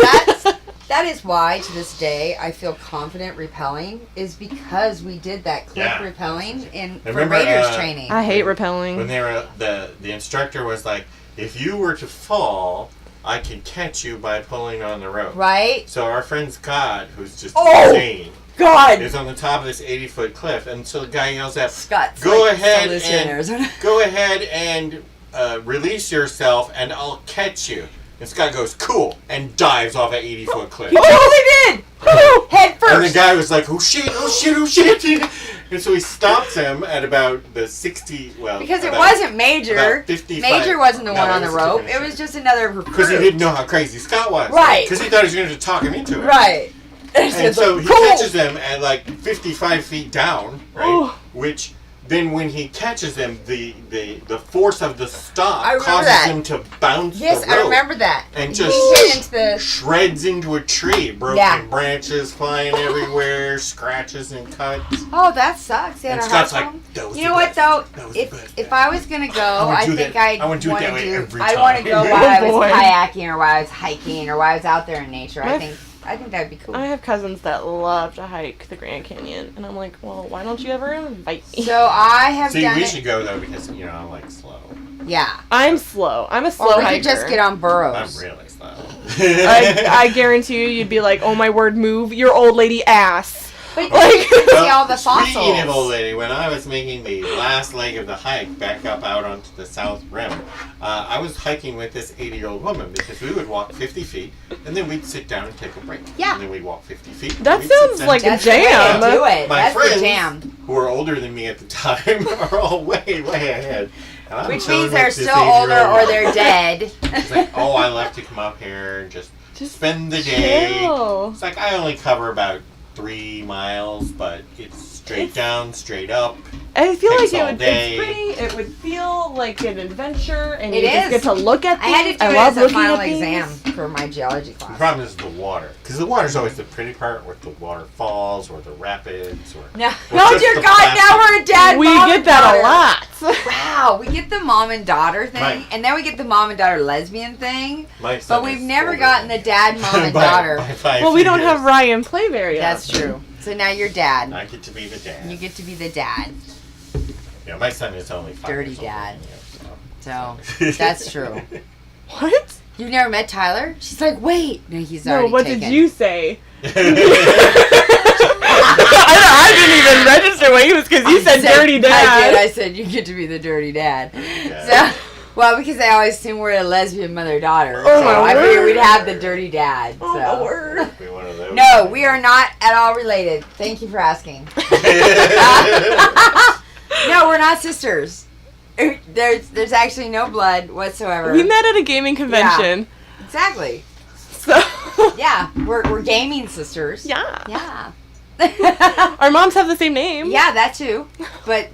that is why to this day I feel confident rappelling is because we did that cliff Yeah. rappelling in for Remember, Raiders training. I hate rappelling. When they were the instructor was like, if you were to fall, I can catch you by pulling on the rope. Right? So our friend Scott, who's just Oh! insane, God. is on the top of this 80-foot cliff, and so the guy yells out, Scott's Go like ahead Solution in and- Arizona. "Go ahead and release yourself, and I'll catch you." And Scott goes, "Cool," and dives off an 80-foot cliff. He totally did. Head first. And the guy was like, "Oh shit! Oh shit! Oh shit!" And so he stops him at about the 60. Well, Because it about- wasn't Major. about 55. Major wasn't the No, one it on the was a rope. different It was shit. just another recruit. Because he didn't know how crazy Scott was. Right. Because he thought he was going to talk him into it. Right. And so he Cool. catches them at like 55 feet down, right? Oh. Which then when he catches them, the force of the stop I remember causes that. him to bounce Yes, the rope. I remember that. And He just hit into the. shreds into a tree. Broken Yeah. branches flying everywhere, scratches and cuts. Oh, that sucks. He had And a Scott's heart like, problem. that was You the know what best. though? That was the best. If I was gonna go, wanna I do think that. I'd I wanna do it want that to way do. every I want to time. go while I was boy. kayaking or while I was hiking or while I was out there in nature. My I think that'd be cool. I have cousins that love to hike the Grand Canyon, and I'm like, well, why don't you ever invite me? So I have See, done we it. should go though because I'm like slow. Yeah. I'm slow. I'm a slow Or we hiker. could just get on I'm burros. really slow. I guarantee you, you'd be like, oh my word, move your old lady ass. But Like- you can see all the Speaking fossils. of old lady, when I was making the last leg of the hike back up out onto the south rim, I was hiking with this 80-year-old woman because we would walk 50 feet and then we'd sit down and take a break. Yeah. And then we'd walk 50 feet. and That we'd sit sounds down like and a That's the way jam. to do it. My That's friends, the jam. who are older than me at the time, are all way ahead. And I'm Which chilling means they're with this still older 80-year-old or they're dead. It's like, oh, I love to come up here and just spend the day. chill. It's like I only cover about 3 miles, but it's straight down, straight up. I feel Takes like all it's day. pretty. It would feel like an adventure, and It you just is. get to look at I things. had to do it love as a looking final at things. exam for my geology The class. problem is the water, because the water's always the pretty part, with the waterfalls or the rapids or. No, or no, just dear the God! plastic. Now we're a dad. We mom get and that daughter. a lot. Wow, we get the mom and daughter thing, Right. and then we get the mom and daughter lesbian thing. My son But we've is never older gotten than the me. dad, mom, and By- daughter. by 5 Well, we don't years. have Ryan play very That's often. true. So now you're dad. I get to be the dad. You get to be the dad. Yeah, my son is only 5 Dirty years older dad. than you, So that's true. What? You've never met Tyler? She's like, wait. No, he's already No, what taken. did you say? so. I didn't even register what he was because you said dirty I dad. did. I said you get to be the dirty dad. Yeah. So, well, because I always assume we're a lesbian mother-daughter. Oh, so my I figured word. we'd have the dirty dad. Oh, so. my word. Be one of those. No, we are not at all related. Thank you for asking. No, we're not sisters. There's actually no blood whatsoever. We met at a gaming convention. Exactly. So, Yeah, we're gaming sisters. yeah. Yeah. Our moms have the same name. Yeah, that too. But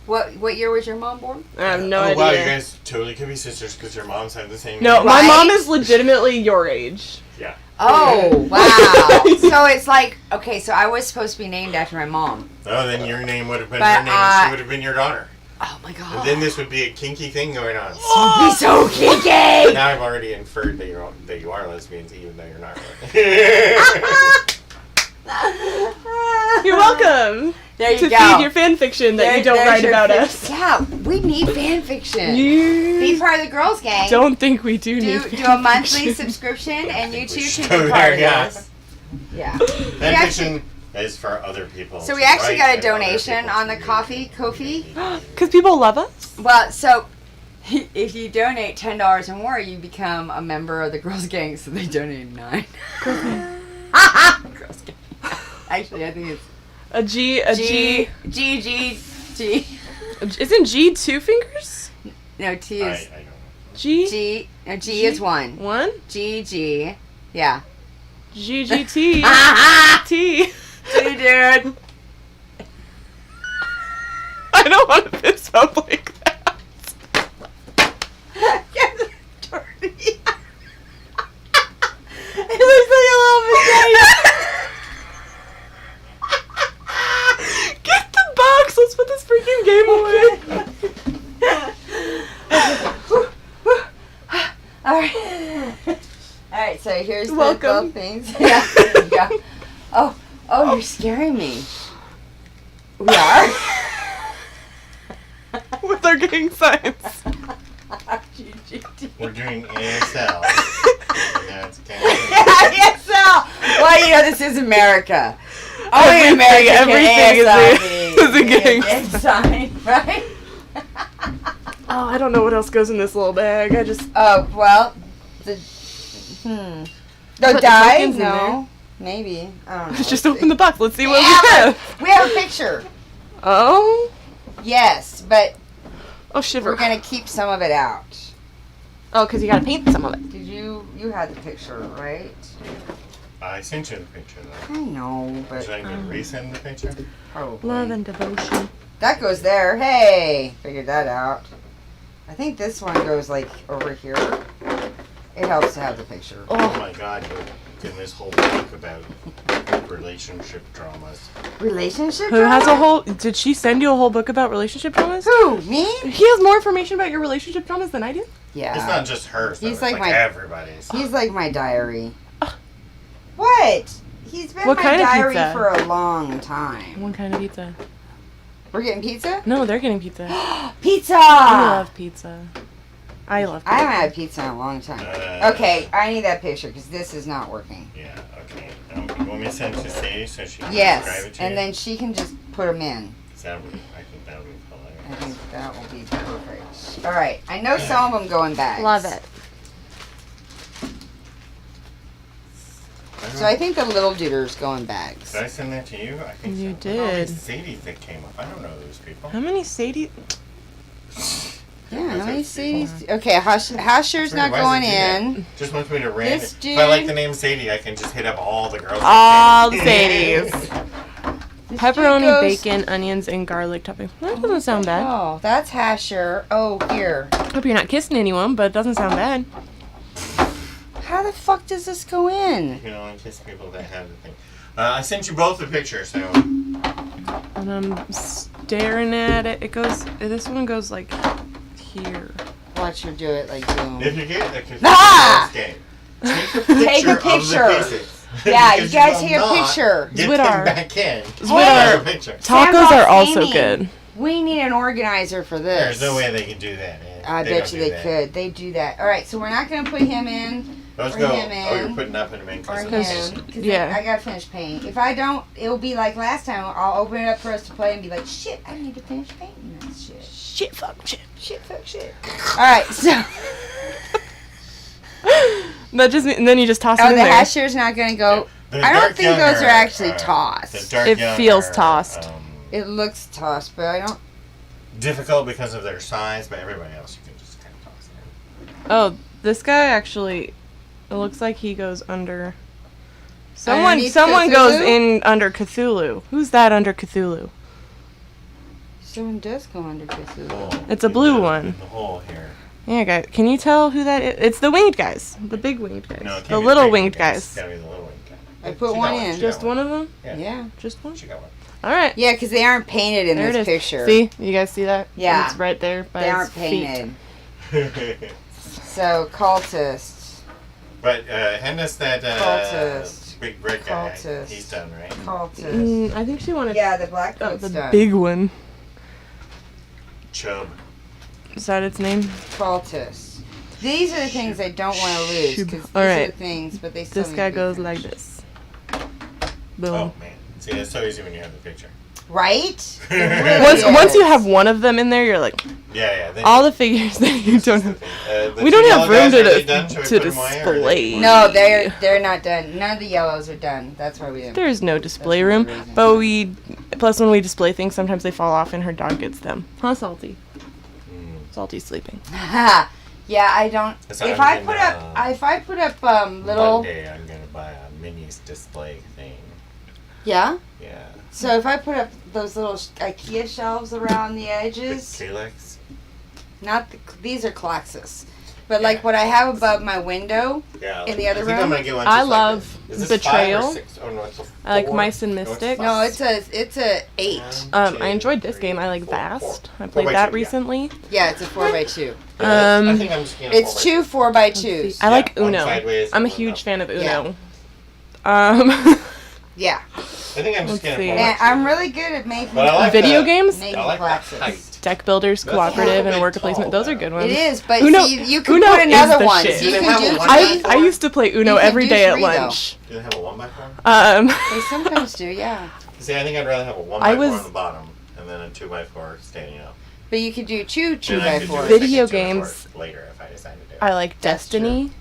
What year was your mom born? I have no idea. Wow, you guys totally could be sisters because your moms have the same No, name. my Right? mom is legitimately your age. Yeah. Oh, wow. So it's like, okay, so I was supposed to be named after my mom. Oh, then your name would have been But, her name and she would have been your daughter. Oh my god. And then this would be a kinky thing going on. He's so kinky! Now I've already inferred that you are lesbians even though you're not. You're welcome. There you to go. feed your fan fiction that you don't There's write your about fic- us. Yeah, we need fan fiction. You Be part of the Girls Gang. don't think we do need do fan a monthly fiction. subscription, and you we too should can go be part there, of yeah. this. Yeah. Fan fiction is for other people. So to we actually got write a and other donation people on to the read. Ko-fi. Because people love us? Well, so if you donate $10 or more, you become a member of the Girls Gang. So they donated $9. Girls Gang. Actually, I think it's A G. G. Isn't G 2 fingers? No, T I is don't know. G? G is 1. 1? G. Yeah. GGT. T. T, dude. I don't want to fist bump like that. Dirty. It looks like a little vagina. Get the box! Let's put this freaking game away. Alright, so here's Welcome. the little things. Yeah, there you go. Oh, you're scaring me. We are? With our gang signs. We're doing ASL. Yeah, it's ASL! Well, you know, this is America. Only in America everything can ASL is a gang sign, right? Oh, I don't know what else goes in this little bag. I just... Oh, well, the... No, Put the die? tokens in No. Maybe. I don't know. Let's just open the box. Let's see what Yeah, we have. We have a picture. Oh? Yes, but Oh, shiver. we're going to keep some of it out. Oh, because you gotta paint some of it. Did you had the picture, right? I sent you the picture though. I know, but Should I resend the picture? probably. Love and devotion. That goes there. Hey, figured that out. I think this one goes like over here. It helps to have the picture. Oh my god, you're getting this whole book about relationship dramas. Relationship? Who has a drama? whole... Did she send you a whole book about relationship dramas? Who? Me? He has more information about your relationship dramas than I do. Yeah. It's not just hers, though. He's It's like like my- everybody's. He's like my diary. What? He's been What my kind of diary pizza? for a long time. One kind of pizza. We're getting pizza? No, they're getting pizza. Pizza! I love pizza. I love pizza. I haven't had pizza in a long time. Okay, I need that picture because this is not working. Yeah, okay. You want me to send it to Sadie so she can describe Yes, it to and you? then she can just put them in. I think that would be I hilarious. think that will be perfect. All right, I know some of them go in bags. Love it. So I think the little dooders go in bags. Did I send that to you? I think You so. Look at all did. these Sadies that came up. I don't know those people. How many Sadie... Yeah, Those let me are see. people. Okay, Hasher's not Why going does it do that? in. Just wants me to random. This If I like dude- the name Sadie, I can just hit up all the girls. All that the came. Sadies. This Pepperoni, dude goes- bacon, onions, and garlic topping. That doesn't sound bad. Oh, that's Hasher. Oh, here. Hope you're not kissing anyone, but it doesn't sound bad. How the fuck does this go in? You can only kiss people that have the thing. I sent you both the picture, so And I'm staring at it. It goes... This one goes like here. Watch her do it like boom. if you get a Cthulhu Ah! Wars game, take a picture picture. of the pieces. Yeah, you Because gotta will take a not picture. Get Zwitter. them back in. Zwitter. A picture. Tacos are also Sandbox good. gaming. We need an organizer for this. There's no way they can do that. Man. I They bet don't you do they that. could. They do that. All right, so we're not gonna put him in Let's or go. him Oh, you're in. putting up in a main or because him. 'Cause Yeah. I gotta finish painting. If I don't, it'll be like last time. I'll open it up for us to play and be like, shit, I need to finish painting this shit. Shit, fuck, shit. Shit, fuck, shit. All right, so. That just and then you just toss it Oh, in the there. Hasher's not gonna go. I don't think those are actually tossed. It feels tossed. It looks tossed, but I don't. Difficult because of their size, but everybody else you can just kind of toss in. Oh, this guy actually. It looks like he goes under. Underneath Someone goes Cthulhu? in under Cthulhu. Who's that under Cthulhu? Someone does go under Cthulhu. Oh, It's a in blue the- one. in the hole here. Yeah, guys. Can you tell who that is? It's the winged guys. The big winged guys. No, it can't the be little big winged It's guys. gotta be the little winged guy. I put She one got in. She Just got one of them? Yeah. Just one? She got one. All right. Yeah, because they aren't painted in There it this is. picture. See? You guys see that? Yeah. It's right there by They his aren't feet. painted. So, cultist. But hand us that Cultist. big red guy. Cultist. He's done, right? Cultist. I think she wanted Yeah, the black coat's the done. big one. Chub. Is that its name? Cultist. These are the things I don't want to lose, because these All are right. the things, but they still This need guy to be goes finished. like this. Boom. Oh, man. See, it's so easy when you have the picture. Right? It really Once you is. have one of them in there, you're like, Yeah. Then all the figures that you don't have. the We two don't have yellow room guys, to are they done? Should we to put 'em away, or are display. they- No, they're not done. None of the yellows are done. That's why we didn't. There's no display That's room, the reason. but plus when we display things, sometimes they fall off and her dog gets them. Huh, Salty? Salty's sleeping. Yeah, I don't. That's If not I even, put up little. Monday, I'm gonna buy a minis display thing. Yeah. Yeah. So if I put up those little IKEA shelves around the The edges, Kalex. not these are Klaxus, but like what I have above my window. Yeah. In the other I think room? I'm gonna get one I just like love this. Is this 5 or Betrayal. 6? Oh no, it's a 4. I like Mice and No, it's Mystics. 5. No, it's a 8. I enjoyed this game. I like Vast. I played that recently. Yeah, it's a 4x2. I think I'm just gonna It's 2 4x2s. I like one Uno. sideways I'm a and one huge up. fan of Yeah. Uno. Yeah, I think I'm just Let's gonna. see. pull and my I'm two. really good at making But I like Video the- games? making I like the Klaxus. height. Deck builders, That's a cooperative, little and bit worker tall, placement. Those are though. good ones. It is, but Uno- see, you can Uno put is another the one. shit. So you Do they can have a do one three. I used to play Uno You can every do day at 3 though. lunch. Do they have a 1x4? They sometimes do, yeah. See, I think I'd rather have a 1x4 I was- on the bottom and then a 2x4 standing up. But you could do two Then I could do a 2x4s. Video second 2x4 games. later if I decided to. I like That's Destiny.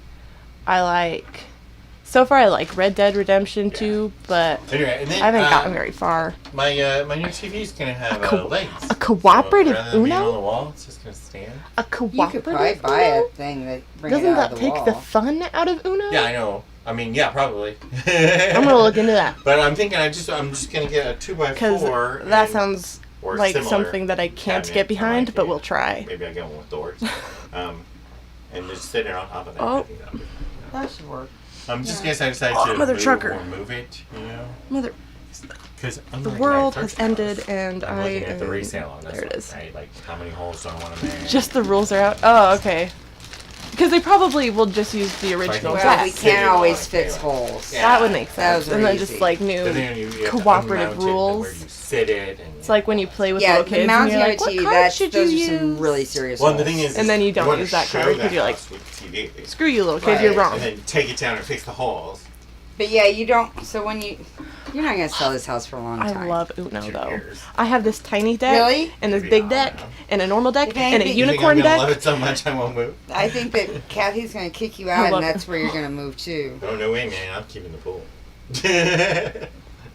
I like. So far, I like Red Dead Redemption 2, but Anyway, and then I haven't gotten very far. my new TV's gonna have legs. a cooperative so rather than being Uno? on the wall, it's just gonna stand. A You could cooperative probably buy Uno? a thing that brings Doesn't it out that of the take wall. the fun out of Uno? Yeah, I know. I mean, yeah, probably. I'm gonna look into that. But I'm thinking I'm just gonna get a 2x4. Because that and- sounds or like similar something that I can't cabinet get for behind, my but TV. we'll try. Maybe I get one with doors. And just sit it on top of that. Oh. I think that'll be- That should work. just in case I decide Oh, to mother move trucker. or move it, you know? Mother, Because the world has ended, and I'm I looking at the am- resale on this there it one, is. right? Like, how many holes do I want to make? Just the rules are out. Oh, okay. Because they probably will just use the original Well, Well, we text. can't always Sitting on fix it. holes. Yeah. That would make That sense. was And then easy. just like But new then you have to cooperative unmount it and rules. where you sit it. And It's like when you play with Yeah, little the kids and mounting you're of like, a what TV, card should you those use? are some really serious Well, the holes. thing is, And then you don't wanna use that show card the 'cause you're like, house with TV. Screw you, little kid, Right. you're wrong. And then take it down and fix the holes. But yeah, you don't. So when you're not gonna sell this house for a long I time. love Uno Who though. cares? I have this tiny deck, Really? and this Maybe big not, deck, no. and a normal deck, If and a anything- You think unicorn I'm gonna deck. love it so much I won't move? I think that Kathy's gonna kick you I out, and love that's it. where you're gonna move to. Oh, no way, man. I'm keeping the pool.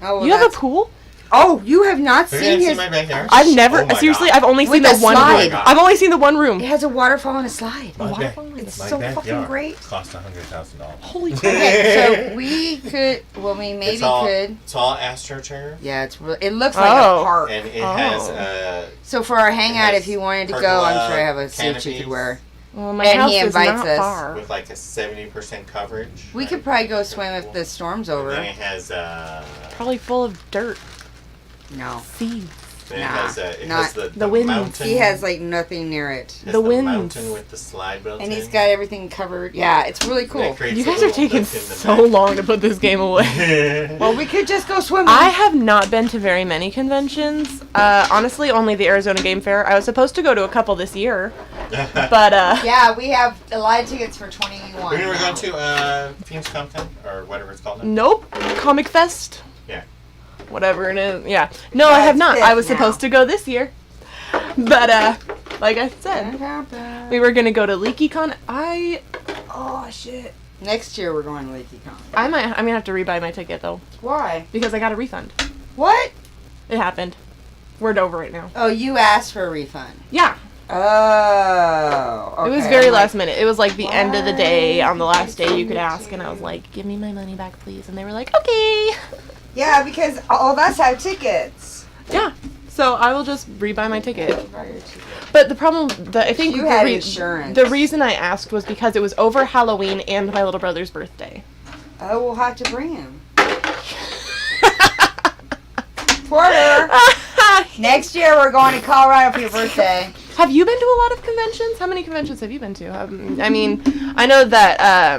Oh, well, You have a that's- pool? Oh, you have not Have you seen ever seen his. my backyard? I've never. Oh my Seriously, God. I've only seen With the the one slide. room. I've only seen the one room. It has a waterfall and a slide. My back- It's my so fucking backyard great. Cost $100,000. Holy crap! Okay, so we could. Well, we maybe it's all, could. It's all astroturf. Yeah, it's. It looks like Oh. a park. And it Oh. has So for our hangout, has if you wanted to go, pergola I'm sure I have a suit you canopies. could wear. Well, my And house he is invites not us. far. with like a 70% coverage. We could probably go swim if the storm's And over. then it has Probably full of dirt. No. Seeds. then Nah, it has it not- has the the wind. mountain. He has like nothing near it. has the winds. mountain with the slide built And in. he's got everything covered. Yeah, it's really And cool. that creates You a guys are little taking lift in the so back. long to put this game away. Well, we could just go swimming. I have not been to very many conventions. Honestly, only the Arizona Game Fair. I was supposed to go to a couple this year, but Yeah, we have a lot of tickets for 21. We're now. going to Phoenix Compton or whatever it's called. now. nope. Comic Fest. Yeah. Whatever it is. Yeah. No, I have not. I was supposed to go this year, but like I said, we were gonna go to LeakyCon. Oh shit. Next year we're going to LeakyCon. I'm gonna have to rebuy my ticket though Why? because I got a refund. What? It happened. We're over right now. Oh, you asked for a refund. Yeah. Oh. Okay. It was very I'm like, last minute. It was like the end of the day. Why On the last day, you did could you ask, and I was like, "Give me my money back, please." And they were like, "Okay." Yeah, because all of us have tickets. Yeah. So I will just rebuy my ticket. But the problem, I think You had insurance. The reason I asked was because it was over Halloween and my little brother's birthday. Oh, we'll have to bring him. Porter! Next year we're going to Colorado for your birthday. Have you been to a lot of conventions? How many conventions have you been to? I mean, I know that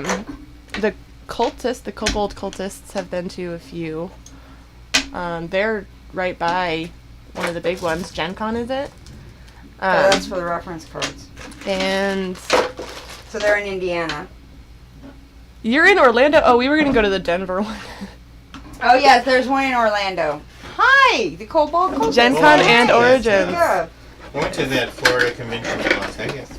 the Kobold cultists have been to a few. They're right by one of the big ones. Gen Con, is it? That's for the reference cards. And so they're in Indiana. You're in Orlando? Oh, we were going to go to the Denver one. Oh, yes, there's one in Orlando. Hi, the Kobold cultists. Gen Con and yes, Origins. Yeah. I went to that Florida convention in Las Vegas.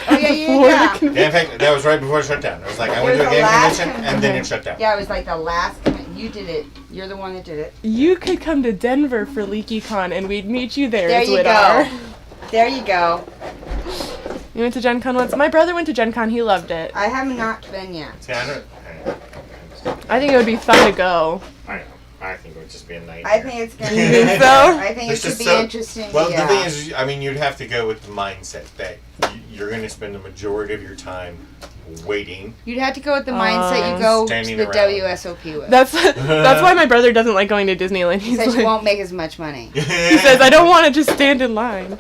Oh, yeah. Yeah, in fact, that was right before it shut down. It was like, I went to a game convention, and then it shut down. Yeah, it was like the last. You did it. You're the one that did it. You could come to Denver for LeakyCon, and we'd meet you there. There you go. There you go. You went to Gen Con once. My brother went to Gen Con. He loved it. I have not been yet. See, I think it would be fun to go. I think it would just be a nightmare. I think it's going to be. You think so? I think it should be so interesting. Well, yeah. the thing is, I mean, you'd have to go with the mindset that you're going to spend the majority of your time waiting. You'd have to go with the mindset you go to Standing the around. WSOP with. That's why my brother doesn't like going to Disneyland. He says you won't make as much money. He says, I don't want to just stand in line.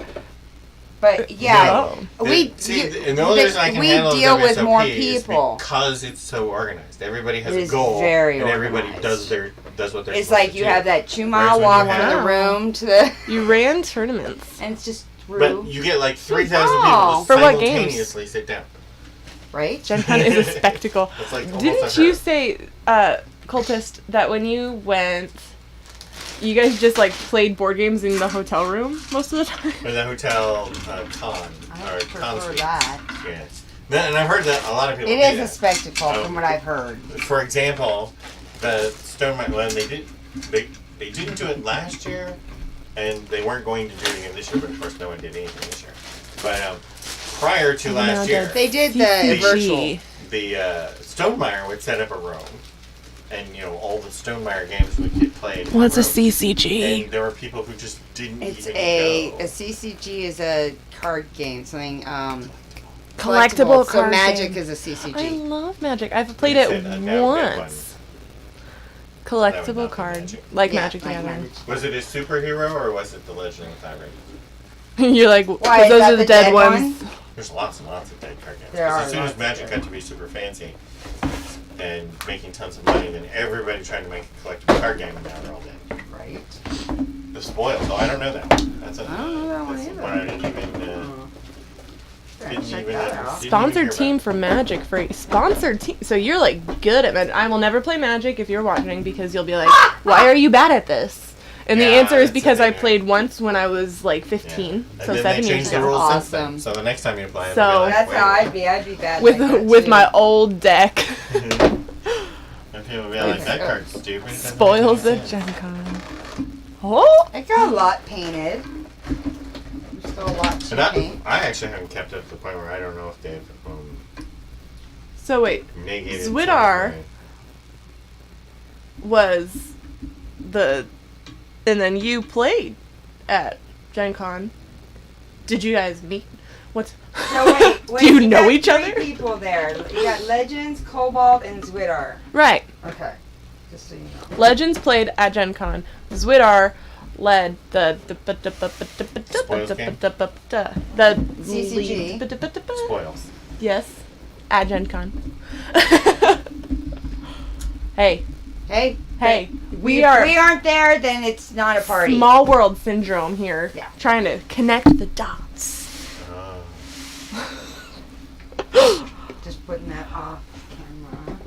But yeah, No. we and the only reason I can we handle deal the with WSOP more is people. because it's so organized. Everybody has It a is goal, very and everybody organized. does what they're. It's supposed like to you do. have that 2-mile Whereas walk when you from have- the room to the. You ran tournaments. And it's just But through, you get like 3,000 Oh. people to For what games? simultaneously sit down. right? Gen Con is a spectacle. It's like almost Didn't a you herd. say, Cultist, that when you went, you guys just like played board games in the hotel room most of the time? Or the hotel con I or prefer con suite. that. Yes. And I've heard that a lot of people. It do is a that. spectacle from what I've heard. For example, the Stone Mountain, when they didn't do it last year, and they weren't going to do it again this year. But of course, no one did anything this year. But prior to last year, They did the CCG. virtual. the Stonemeyer would set up a room, and all the Stonemeyer games would get played. in What's a the room. CCG? And there were people who just didn't It's even a go. CCG is a card game, something Collectible So card Magic game. is a I CCG. love Magic. I've played You it said that would be a once. That would Collectible not be card. Magic. Like Yeah, Magic the like Gathering. Magic. Was it a superhero or was it the Legend of the Tyrant? You're like, Why, because is those that are the the dead dead ones. one? There's lots and lots of dead card games. There 'Cause are as soon lots as of Magic dead. got to be super fancy and making tons of money, then everybody trying to make a collectible card game, and now they're all dead. Right. The spoils. Oh, I don't know that one. That's a, I don't know that one that's either. one I didn't even. Check that out. Sponsored team for Magic free. Sponsored team. So you're like good at Magic. I will never play Magic if you're watching because you'll be like, why are you bad at this? And the Yeah, answer is that's because the I thing, played once when I was like 15. And So then 7 they years changed the ago. rules Awesome. since then. So the next time you play, So- it'll be like, That's wait, how I'd be. I'd be bad. With like that with too. my old deck. And people will be like, that card's stupid. It doesn't Spoils make at any sense." Gen Con. Oh! I got a lot painted. There's still a lot to And paint. I actually haven't kept up to the point where I don't know if they've So wait, negated. Zwidar. some was the... And then you played at Gen Con. Did you guys meet? What's... No, wait. Do you know got each three other? people there. You got Legends, Cobalt, and Zwidar. Right. Okay. Just so you know. Legends played at Gen Con. Zwidar led the Spoils game? the CCG. lead. Spoils. Yes, at Gen Con. Hey, Hey, we are we aren't there, then it's not a party. small world syndrome here. Yeah. Trying to connect the dots. Just putting that off camera.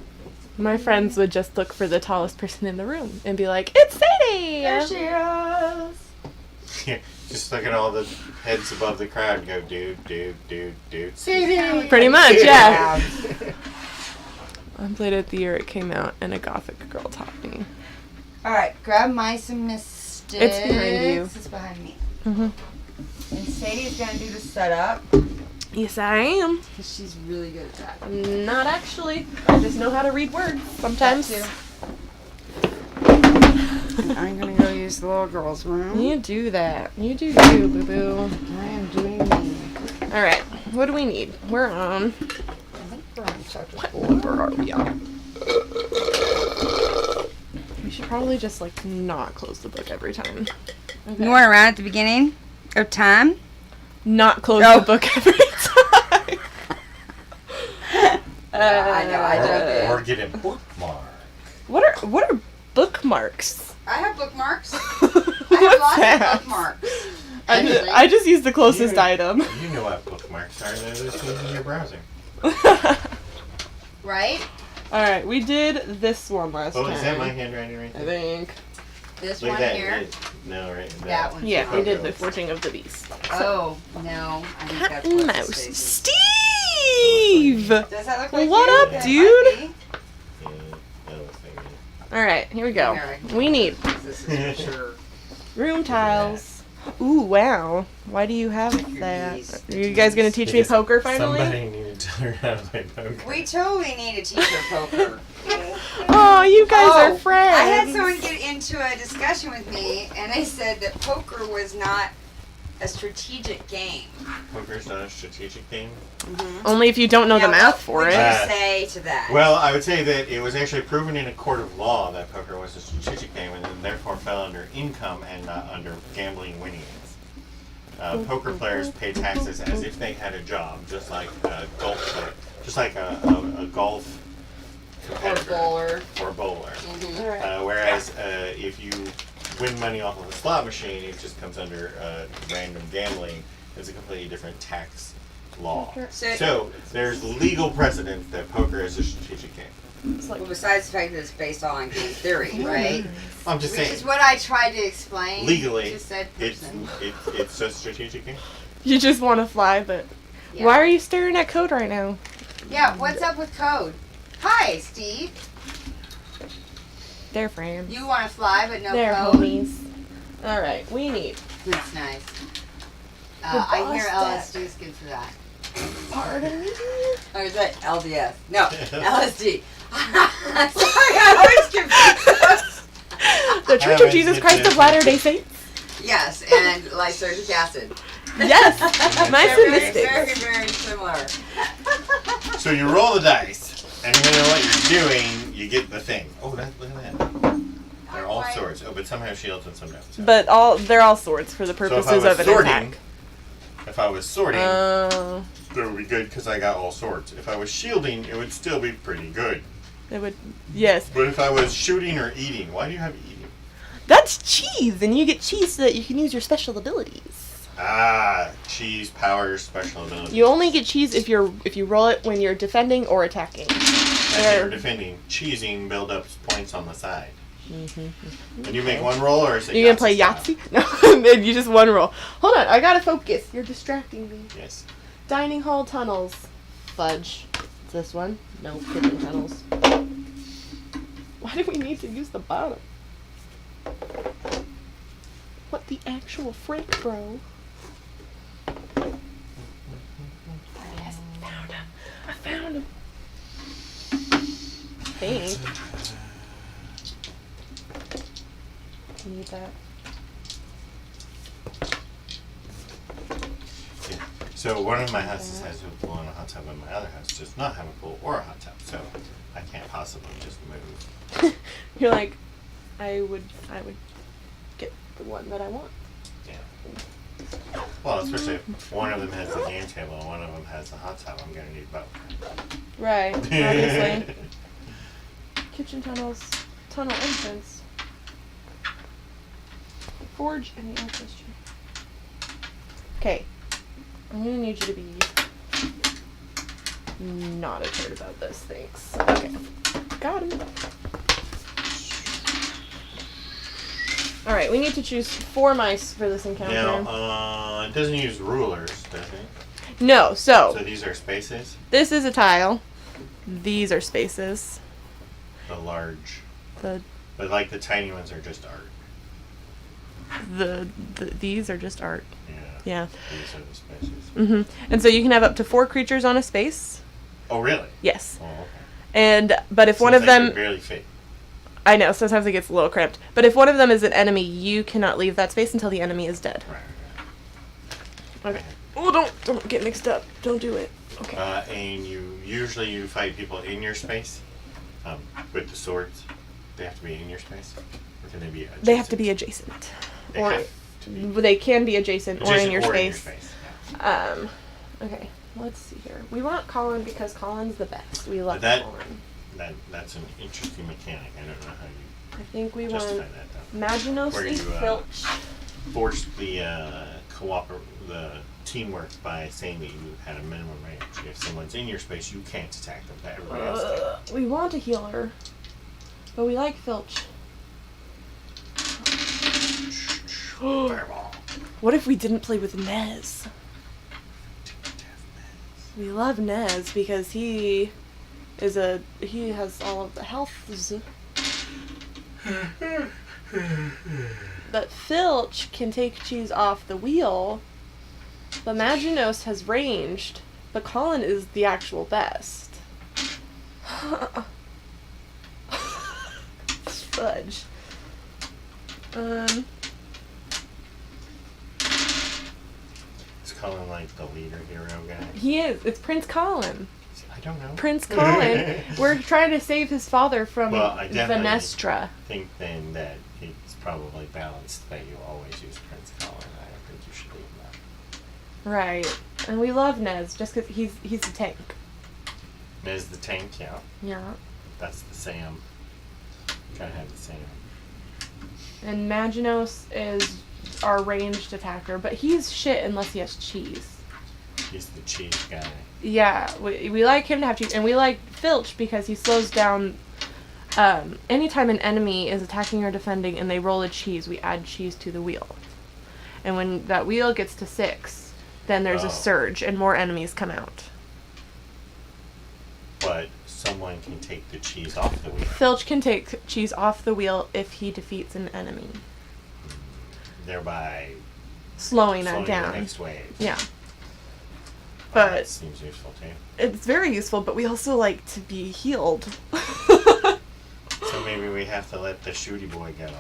My friends would just look for the tallest person in the room and be like, "It's Sadie." There she is. Yeah, just look at all the heads above the crowd and go, dude. Pretty much, yeah. Yeah. I played it the year it came out, and a gothic girl taught me. All right, grab Mice and Mystics. It's behind you. It's behind me. Mhm. And Sadie's gonna do the setup Yes, I am. because she's really good at that. Not actually. I just know how to read words sometimes. That too. I'm gonna go use use the little girl's room. You do that. You do you, boo boo. I am doing me. All right. What do we need? We're on. I think we're on chapter What 4. number are we on? We should probably just like not close the book every time. Okay. You want around at the beginning of time? Not close Oh. the book every time. I know, I jumped in. Or get a bookmark. What are bookmarks? I have bookmarks. I What's have lots that? of bookmarks. I just use the closest You- item. You know what bookmarks are. They're just using your browsing. Right? All right, we did this one last Oh, time. is that my handwriting right I there? think. This Look one at that. here. No, right. That one. Yeah, we did the Okay. Forging of the Beast. Oh, no. I think Cat that's and what mouse. this is. Steve! Does that look like What you? up, That dude? might be. Yeah, that looks like me. All right, here we go. Here, We need This is for sure. room tiles. Ooh, wow. Why do you have that? These. Are you guys gonna teach me Because poker finally? Somebody needed to learn how to play poker. We totally need a teacher poker. Oh, you guys are friends. I had someone get into a discussion with me, and they said that poker was not a strategic game. Poker's not a strategic game. Only if you don't know the Now, math what for would it. you say to that? Well, I would say that it was actually proven in a court of law that poker was a strategic game and then therefore fell under income and not under gambling winnings. Poker players pay taxes as if they had a job, just like a golf player, just like a golf or competitor bowler. or a bowler. Mm-hmm. All right. Whereas if you win money off of a slot machine, it just comes under random gambling. It's a completely different tax law. So there's legal precedent that poker is a strategic game. It's like, Well, besides the fact that it's based on game theory, right? I'm just Which saying, is what I tried to explain legally, to said it's person. it's a strategic game. you just want to fly, but Yeah. why are you staring at code right now? Yeah, what's up with code? Hi, Steve. They're friends. You You want to fly, but no They're code? homies. All right, we need. That's nice. The I hear boss LSD is good for that. Pardon me? Or is that LDS? No, LSD. Sorry, I always confuse. The Church of Jesus Christ of Latter-day Saints. Yes, and lysergic acid. Yes, nice They're and very, mystic. very, very similar. So you roll the dice, and depending on what you're doing, you get the thing. Oh, look at that. They're all Right. swords. Oh, but some have shields and some don't. So. But they're all swords for the So if purposes I was of an sorting, attack. if I was sorting, Oh, it would be good because I got all swords. If I was shielding, it would still be pretty good. it would. Yes, But if I was shooting or eating, why do you have eating? that's cheese, and you get cheese so that you can use your special abilities. Ah, cheese power special ability. You only get cheese if you roll it when you're defending or attacking. As you're defending, cheesing build up points on the side. And you make one roll, or is it You gonna play style? Yahtzee? No, then you just one roll. Hold on, I gotta focus. You're distracting me. Yes. Dining hall tunnels. Fudge. It's this one. No, kitchen tunnels. Why do we need to use the bottom? What the actual frick, bro? Yes, found him. I found him. Think. Need that. Yeah. So one of my houses has a pool and a hot tub, and my other house does not have a pool or a hot tub. So I can't possibly just move. You're like, I would get the one that I want. Yeah. Well, especially if one of them has the game table and one of them has the hot tub, I'm gonna need both. Right, obviously. Kitchen tunnels, tunnel entrance, forge, and the ancestry. Okay, I'm gonna need you to be not a turd about this. Thanks. Okay, got him. All right, we need to choose 4 mice for this encounter. Now, it doesn't use rulers, does it? No, So these are spaces. this is a tile. These are spaces. The large, The but like the tiny ones are just art. these are just art. Yeah. Yeah. These are the spaces. And so you can have up to 4 creatures on a space. Oh, really? Yes. Oh, okay. But if one Seems of like them, they barely fit. I know, sometimes it gets a little cramped. But if one of them is an enemy, you cannot leave that space until the enemy is dead. Right. Okay. Oh, don't get mixed up. Don't do it. Okay. And you fight people in your space with the swords. They have to be in your space, or can they be adjacent? They have to be adjacent. They can be adjacent or in your space. Yeah. Okay. Let's see here. We want Colin because Colin's the best. We love that, Colin. That's an interesting mechanic. I don't know how you I think we justify want that though. Maginos Where and you Filch. force the teamwork by saying that you had a minimum range. If someone's in your space, you can't attack them. But everybody else can. We want a healer, but we like Filch. Fireball. What if we didn't play with Nez? We love Nez because he has all of the healths. But Filch can take cheese off the wheel. But Maginos has ranged. But Colin is the actual best. Fudge. Is Colin like the leader hero guy? He is. It's Prince Colin. I don't know. Prince Colin. We're trying to save his father from I definitely Venestra. think then that it's probably balanced that you always use Prince Colin. I don't think you should leave him out. Right. And we love Nez just because he's a tank. Nez the tank, yeah. Yeah. That's the Sam. Gotta have the Sam. And Maginos is our ranged attacker, but he's shit unless he has cheese. He's the cheese guy. Yeah, we like him to have cheese, and we like Filch because he slows down. Anytime an enemy is attacking or defending and they roll a cheese, we add cheese to the wheel. And when that wheel gets to 6, then there's a surge and more enemies come out. But someone can take the cheese off the wheel. Filch can take cheese off the wheel if he defeats an enemy, thereby slowing that the down. next wave. Yeah. That But seems useful too. it's very useful, but we also like to be healed. So maybe we have to let the shooty boy go.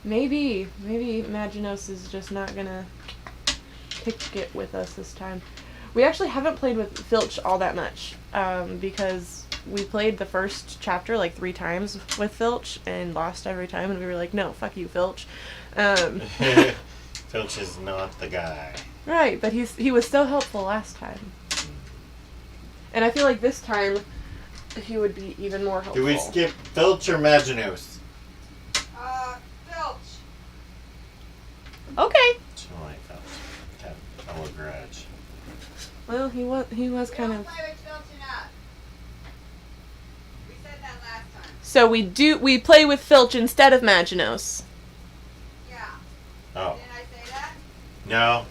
Maybe Maginos is just not gonna pick it with us this time. We actually haven't played with Filch all that much, because we played the first chapter like 3 times with Filch and lost every time, and we were like, no, fuck you, Filch. Filch is not the guy. Right, but he was so helpful last time. And I feel like this time he would be even more helpful. Do we skip Filch or Maginos? Filch. Okay. So like Filch. Got a little grudge. Well, he was kind of. Play with Filch enough. We said that last time. So we play with Filch instead of Maginos. Yeah. Oh. Didn't I say that? No,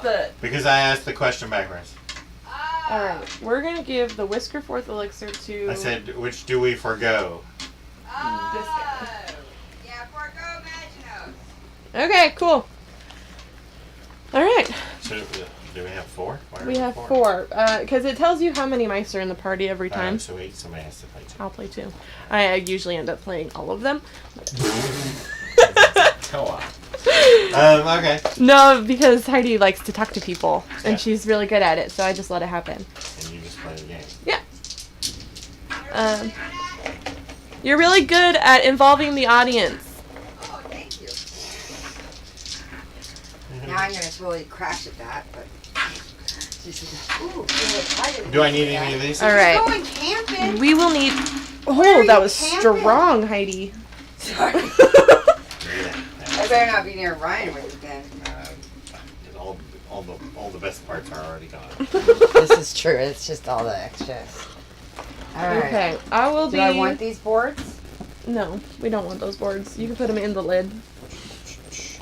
But because I asked the question backwards. all right, we're gonna give the Whisker Forth Elixir to. I said, which do we forgo? This guy. Yeah, forgo Maginos. Okay, cool. All right, So, do we have 4? Why are we have 4 because it tells you how many mice are in the party every time. So somebody has to play 2. I'll play 2. I usually end up playing all of them. Go on. Okay. No, because Heidi likes to talk to people, and Yeah. she's really good at it, so I just let it happen. And you just play the game. Yeah. You're really good at involving the audience. Oh, thank you. Now I'm gonna slowly crash at that, but. Ooh, Do I need any of these? All right. Going camping. We will need. Where Oh, are that you was camping? strong, Heidi. Sorry. Yeah. I better not be near Ryan with it then. All the best parts are already gone. This is true. It's just all the extras. All right. Okay, I will Do be. I want these boards? No, we don't want those boards. You can put them in the lid.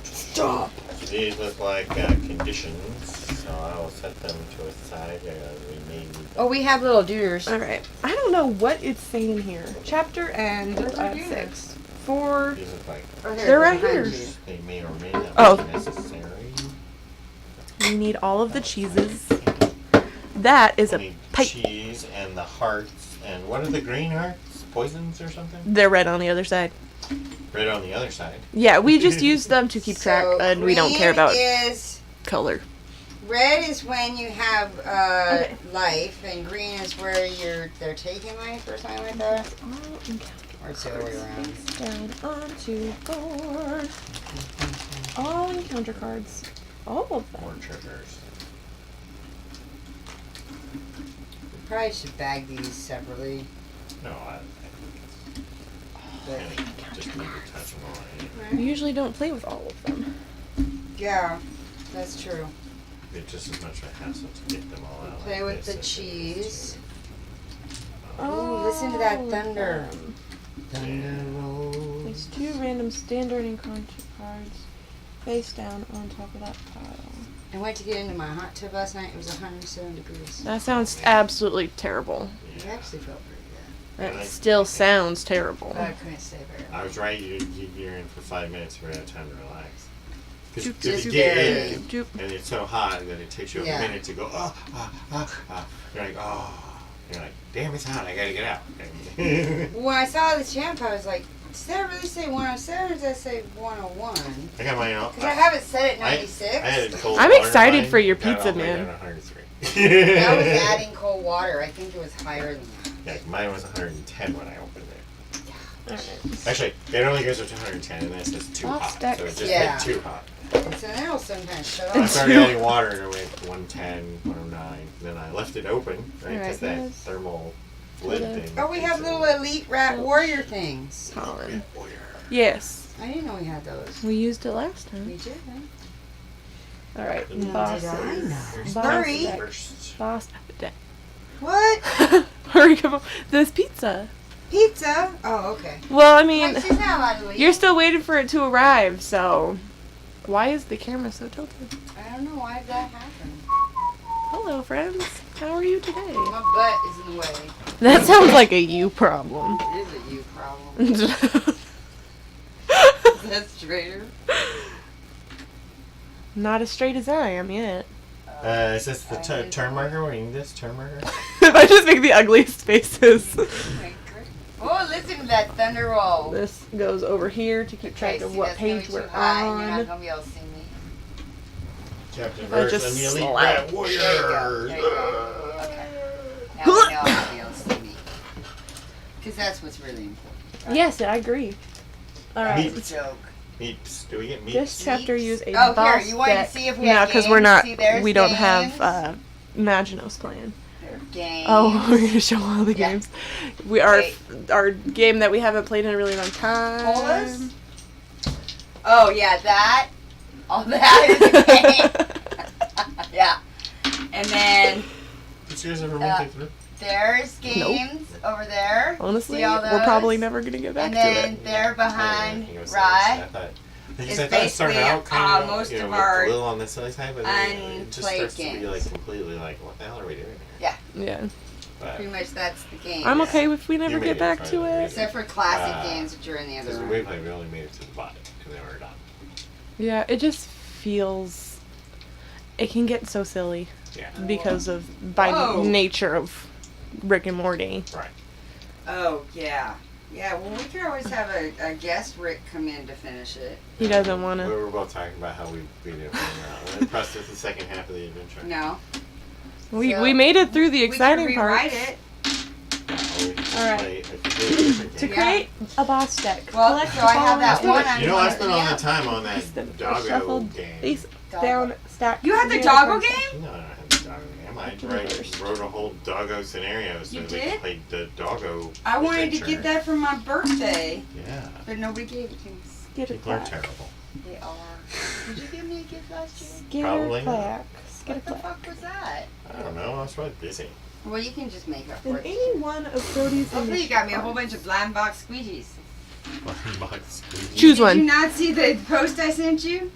Stop. These look like conditions, so I will set them to a side. We may need them. Oh, we have little doers. All right. I don't know what it's saying here. Chapter end Where's our at unit? 6. 4. These look like Oh, They're right behind here. you. they may or may not Oh. be necessary. We need all of the cheeses. That is We a need pipe. cheese and the hearts. And what are the green hearts? poisons or something? They're red on the other side. Red on the other side. Yeah, we just use them to keep track, and we don't care about color. Red is when you have life, and green is where they're taking life or something like that. Or it's the other way around. Down onto board. All encounter cards. All of them. More triggers. We probably should bag these separately. No, I But, just need to touch them all. We usually don't play with all of them. yeah, that's true. It's just as much of a hassle to get them all out. Play like with this the as it is cheese. to- Oh, listen to that thunder. Thunder rolls. Place 2 random standard encounter cards face down on top of that pile. I went to get into my hot tub last night. It was 107 degrees. That sounds absolutely terrible. It actually felt pretty good. That still sounds terrible. But I couldn't stay very long. I was right. You're in for 5 minutes. We're out of time to relax. Doop, Because doop, you get doop, in, doop. and it's so hot that it takes you a Yeah. minute to go. You're like, oh. You're like, damn, it's hot. I gotta get out. When I saw the champ, I was like, does that really say 107 or does that say 101? I got mine out. Because I have it set at I 96. had cold I'm water excited in mine, for your got it pizza, all the way man. down to 103. That was adding cold water. I think it was higher than that. Yeah, mine was 110 when I opened it. Alright. Actually, it only goes up to 110, and then it says too Off hot. stacks. So it just Yeah. hit too hot. And so then it'll sometimes shut I off. started adding water, and it went 110, 109. Then I left it open, right? Because that Alright, guys. thermal lid Hold thing. Oh, we have little elite rat warrior things. Colin. Warrior. Yes. I didn't know we had those. We used it last time. We did, huh? Alright. No, Boss. did I know? Here's Boss Hurry. deck. First. Boss deck. What? Hurry, come on. There's pizza. Pizza? Oh, okay. Well, I mean, Like, she's not allowed to leave. you're still waiting for it to arrive, so. Why is the camera so tilted? I don't know why did that happen. Hello, friends. How are you today? My butt is in the way. That sounds like a you problem. It is a you problem. That's straighter. Not as straight as I am yet. Is this the turn marker? We need this turn marker? If I just make the ugliest faces. Oh, listen to that thunder roll. This goes over here to keep track Okay, of see, what that's gonna page be we're too high, and you're not on. gonna be able to see me. Captain If I Verse just and the Elite slide. Rat There Warriors. you go. There you go. Okay. Now we know I'll be able to see me. Because that's what's really important. Right? Yes, I agree. Alright. Meat. Joke. Meeps. Do we get meeps? This chapter Meeps? use a Oh, boss here, you wanted to deck. see if we No, had because we're games? not. See, there's We don't games. have Imaginos playing. Games. Oh, we're gonna show all the Yeah. games. We are Okay. our game that we haven't played in a really long time. Colas? Oh, yeah, that. Oh, that is a game. Yeah. And then Did you guys ever make it through? there's games over there. Honestly, See all we're probably those? never gonna get back And to then it. there behind I was Rye. because It's I thought it started basically, out kind of most you know, of with our a little on this other side, but then it just unplayed starts to be games. like completely like, what the hell are we doing here? Yeah, But Pretty much that's the game. I'm okay if we never You made get it back fine, to you it. made Except for classic Uh, games, which are in the other because room. we played, we only made it to the bottom, and then we were done. Yeah, it just feels. It can get so silly Yeah. because of by Whoa. nature of Rick and Morty. Right. Oh, yeah. Yeah, well, we could always have a guest Rick come in to finish it. He doesn't want We to. were both talking about how we beat it. We're impressed with the second half of the adventure. No. We So, made it through the exciting we could part. rewrite it. Alright. To Yeah. create a boss deck. Well, collect so I have all that the one on You know, I here. spent all Yeah. that time on Place that them doggo shuffled game. face Doggo. down, stack. You had the together doggo first. game? No, I don't have the doggo game. I wrote a whole doggo scenario so You that we did? could play the doggo I wanted to adventure. get that for my birthday, Yeah. but nobody gave it to me. Skitter People are clack. terrible. They are. Did you give me a gift last year? Skitter Probably not. clack. Skitter What the clack. fuck was that? I don't know. I was probably busy. Well, you can just make up In for it. any one of Brody's Hopefully you got me a whole bunch of blind box squeegees. Choose Did one. you not see the post I sent you?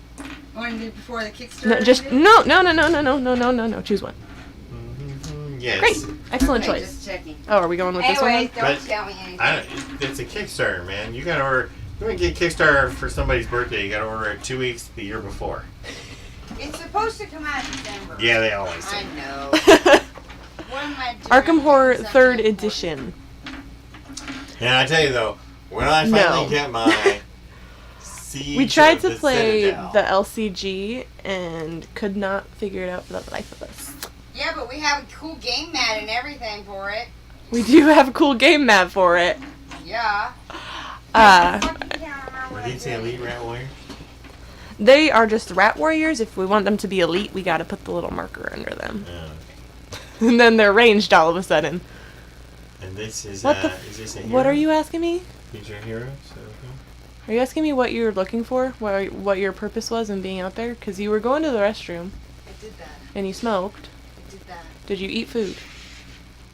One before the Kickstarter? No, just did? no. Choose one. Yes. Great, excellent Okay, choice. just checking. Oh, are we going with this Anyway, one? don't But tell me anything. It's a Kickstarter, man. You gotta order. You want to get Kickstarter for somebody's birthday? You gotta order it 2 weeks the year before. It's supposed to come out in December. Yeah, they always I do. know. What am I doing? Arkham Horror Something 3rd important. Edition. And I tell you though, when I finally get my Siege We tried of to the play Citadel, the LCG and could not figure it out for the life of us. Yeah, but we have a cool game mat and everything for it. We do have a cool game map for it. Yeah. Uh, Were these the elite rat warriors? they are just rat warriors. If we want them to be elite, we gotta put the little marker under them. Oh, And then they're ranged all of a sudden. and this is What the is this a hero? What are you asking me? These are heroes. Okay. Are you asking me what you're looking for? What your purpose was in being out there? Because you were going to the restroom I did that. and you smoked. I did that. Did you eat food?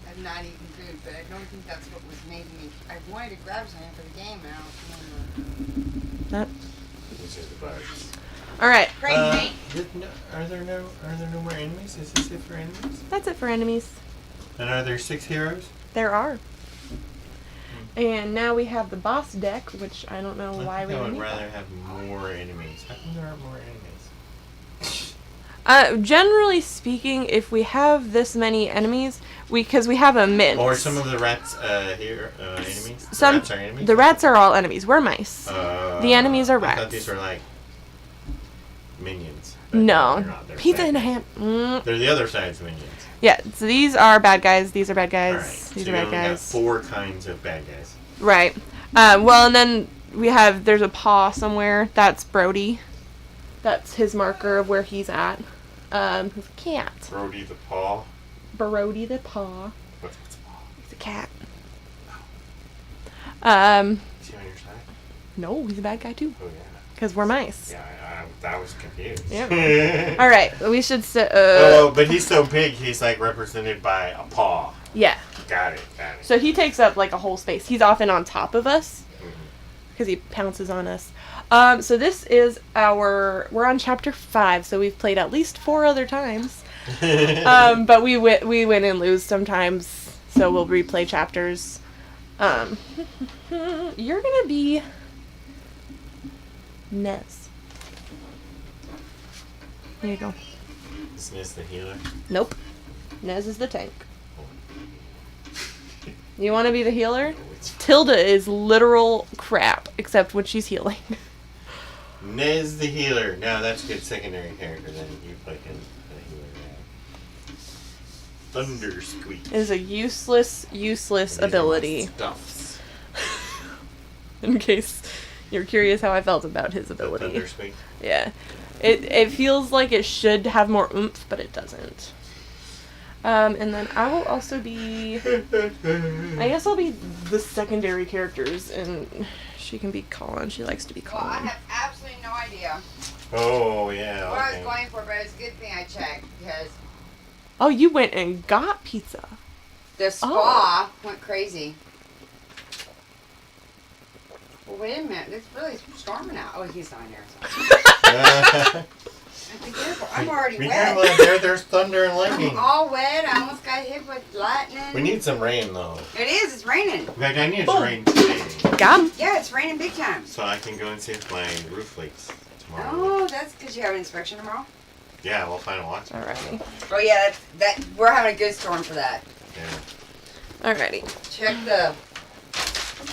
I'm not eating food, but I don't think that's what was making me. I wanted to grab something for the game now. That. These are the bugs. All right. Crazy. Are there no more enemies? Is this it for enemies? That's it for enemies. And are there 6 heroes? There are. And now we have the boss deck, which I don't know why we I would need. rather have more enemies. How come there aren't more enemies? Generally speaking, if we have this many enemies, because we have a mint. Or some of the rats here enemies? Some The rats are enemies? the rats are all enemies. We're mice. The enemies are I thought rats. these were like minions. But No. they're not. They're Pizza bad in a guys. hand. They're the other side's minions. Yeah, so these are bad guys. These are bad guys. Alright, These so are you bad only got guys. 4 kinds of bad guys. Right. Well, and then there's a paw somewhere. That's Brody. That's his marker of where he's at. His cat. Brody the Paw. Brody the paw. What's its paw? He's a cat. Is he on your side? No, he's a bad guy too. Oh yeah. Because we're mice. Yeah, I was confused. Yeah. All right, we should set. Oh, but he's so big, he's like represented by a paw. Yeah. Got it. So he takes up like a whole space. He's often on top of us Mhm. because he pounces on us. So this is we're on chapter 5, so we've played at least 4 other times. But we win and lose sometimes, so we'll replay chapters. You're gonna be Nez. There you go. Isn't this the healer? Nope. Nez is the tank. You want to be the healer? Oh, it's Tilda is literal crap, except when she's healing. Nez the healer. Now that's a good secondary character. Then you play him the healer. Thunder squeak. It is a useless ability. Stuffs. In case you're curious how I felt about his The ability. thunder squeak. Yeah. It feels like it should have more oomph, but it doesn't. And then I will also be... I guess I'll be the secondary characters, and she can be Colin. She likes to be Well, I Colin. have absolutely no idea Oh yeah. what I Okay. was going for, but it's a good thing I checked because Oh, you went and got pizza. the spa went crazy. Well, wait a minute. It's really storming out. Oh, he's not here. So. Be careful. I'm already Be wet. careful out there's thunder and lightning. I'm all wet. I almost got hit with lightning. We need some rain though. It is. It's raining. In fact, I need it to Boom. rain today. Got him. Yeah, it's raining big time. So I can go and see if my roof leaks tomorrow. Oh, that's because you have an inspection tomorrow. Yeah, we'll find a watch. Alrighty. Oh yeah, that we're having a good storm for that. Yeah. Alrighty. Check the.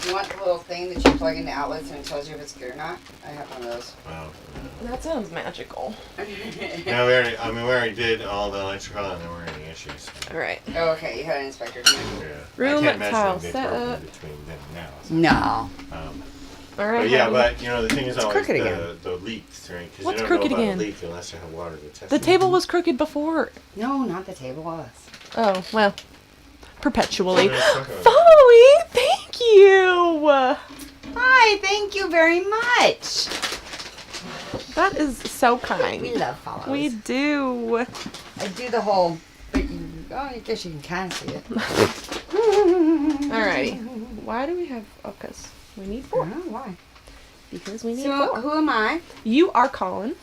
You want the little thing that you plug into outlets and it tells you if it's good or not? I have one of those. Wow. That sounds magical. No, we already did all the electrical and there weren't any issues. Alright. Oh, okay, you had an inspector tonight. Yeah. Room I can't imagine tile them set broken up. between them now. So. No. Alright. But yeah, honey. but you know the thing is always crooked again. the leaks, right? Because What's you don't crooked know about again? a leak unless you have water to test The it. table was crooked before. No, not the table was. Oh, well. Perpetually. Oh, yeah, it's Following, thank you! Hi, thank you very much. That is so We kind. love follows. We do. I do the whole. I guess you can kind of see it. Alrighty. Why do we have... Oh, because we need I 4. don't know why. Because we need So, 4. who am I? You are Colin.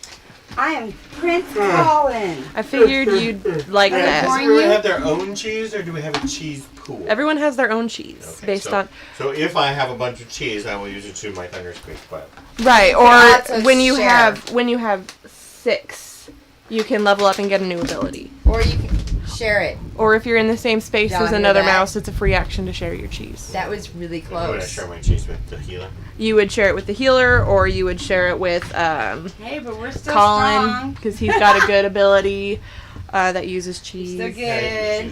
I am Prince Colin. I figured you'd like Are you that. Does pouring everyone you? have their own cheese or do we have a cheese pool? Everyone has their own cheese Okay, based so, on... So if I have a bunch of cheese, I will use it to my thunder squeak, but Right, Lots or of when you share. have 6, you can level up and get a new ability. Or you can. Share it. Or if you're in the same space Y'all as hear another that? mouse, it's a free action to share your cheese. That was really Would I close. share my cheese with the healer? You would share it with the healer, or you would share it with Hey, but we're still Colin, strong. because he's got a good ability that uses cheese. Still good. Hey,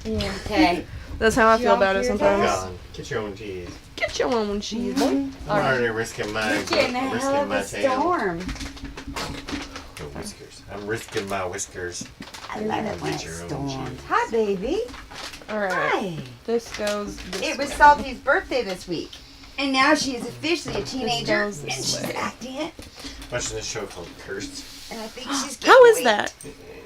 Yeah. Okay. That's how I feel Y'all about it hear sometimes. that? Colin, get your own cheese. Get your own cheese, boy. Mhm. I'm already risking my We're getting a hell risking of my a tail. storm. Your whiskers. I'm risking my whiskers. I love it when Get it your own storms. cheese. Hi, baby. All right. Hi. This goes. This It was way. Salty's birthday this week. And now she is officially a teenager. goes And this she's way. acting it. Watching this show called Cursed. And I think she's getting How is weight. that?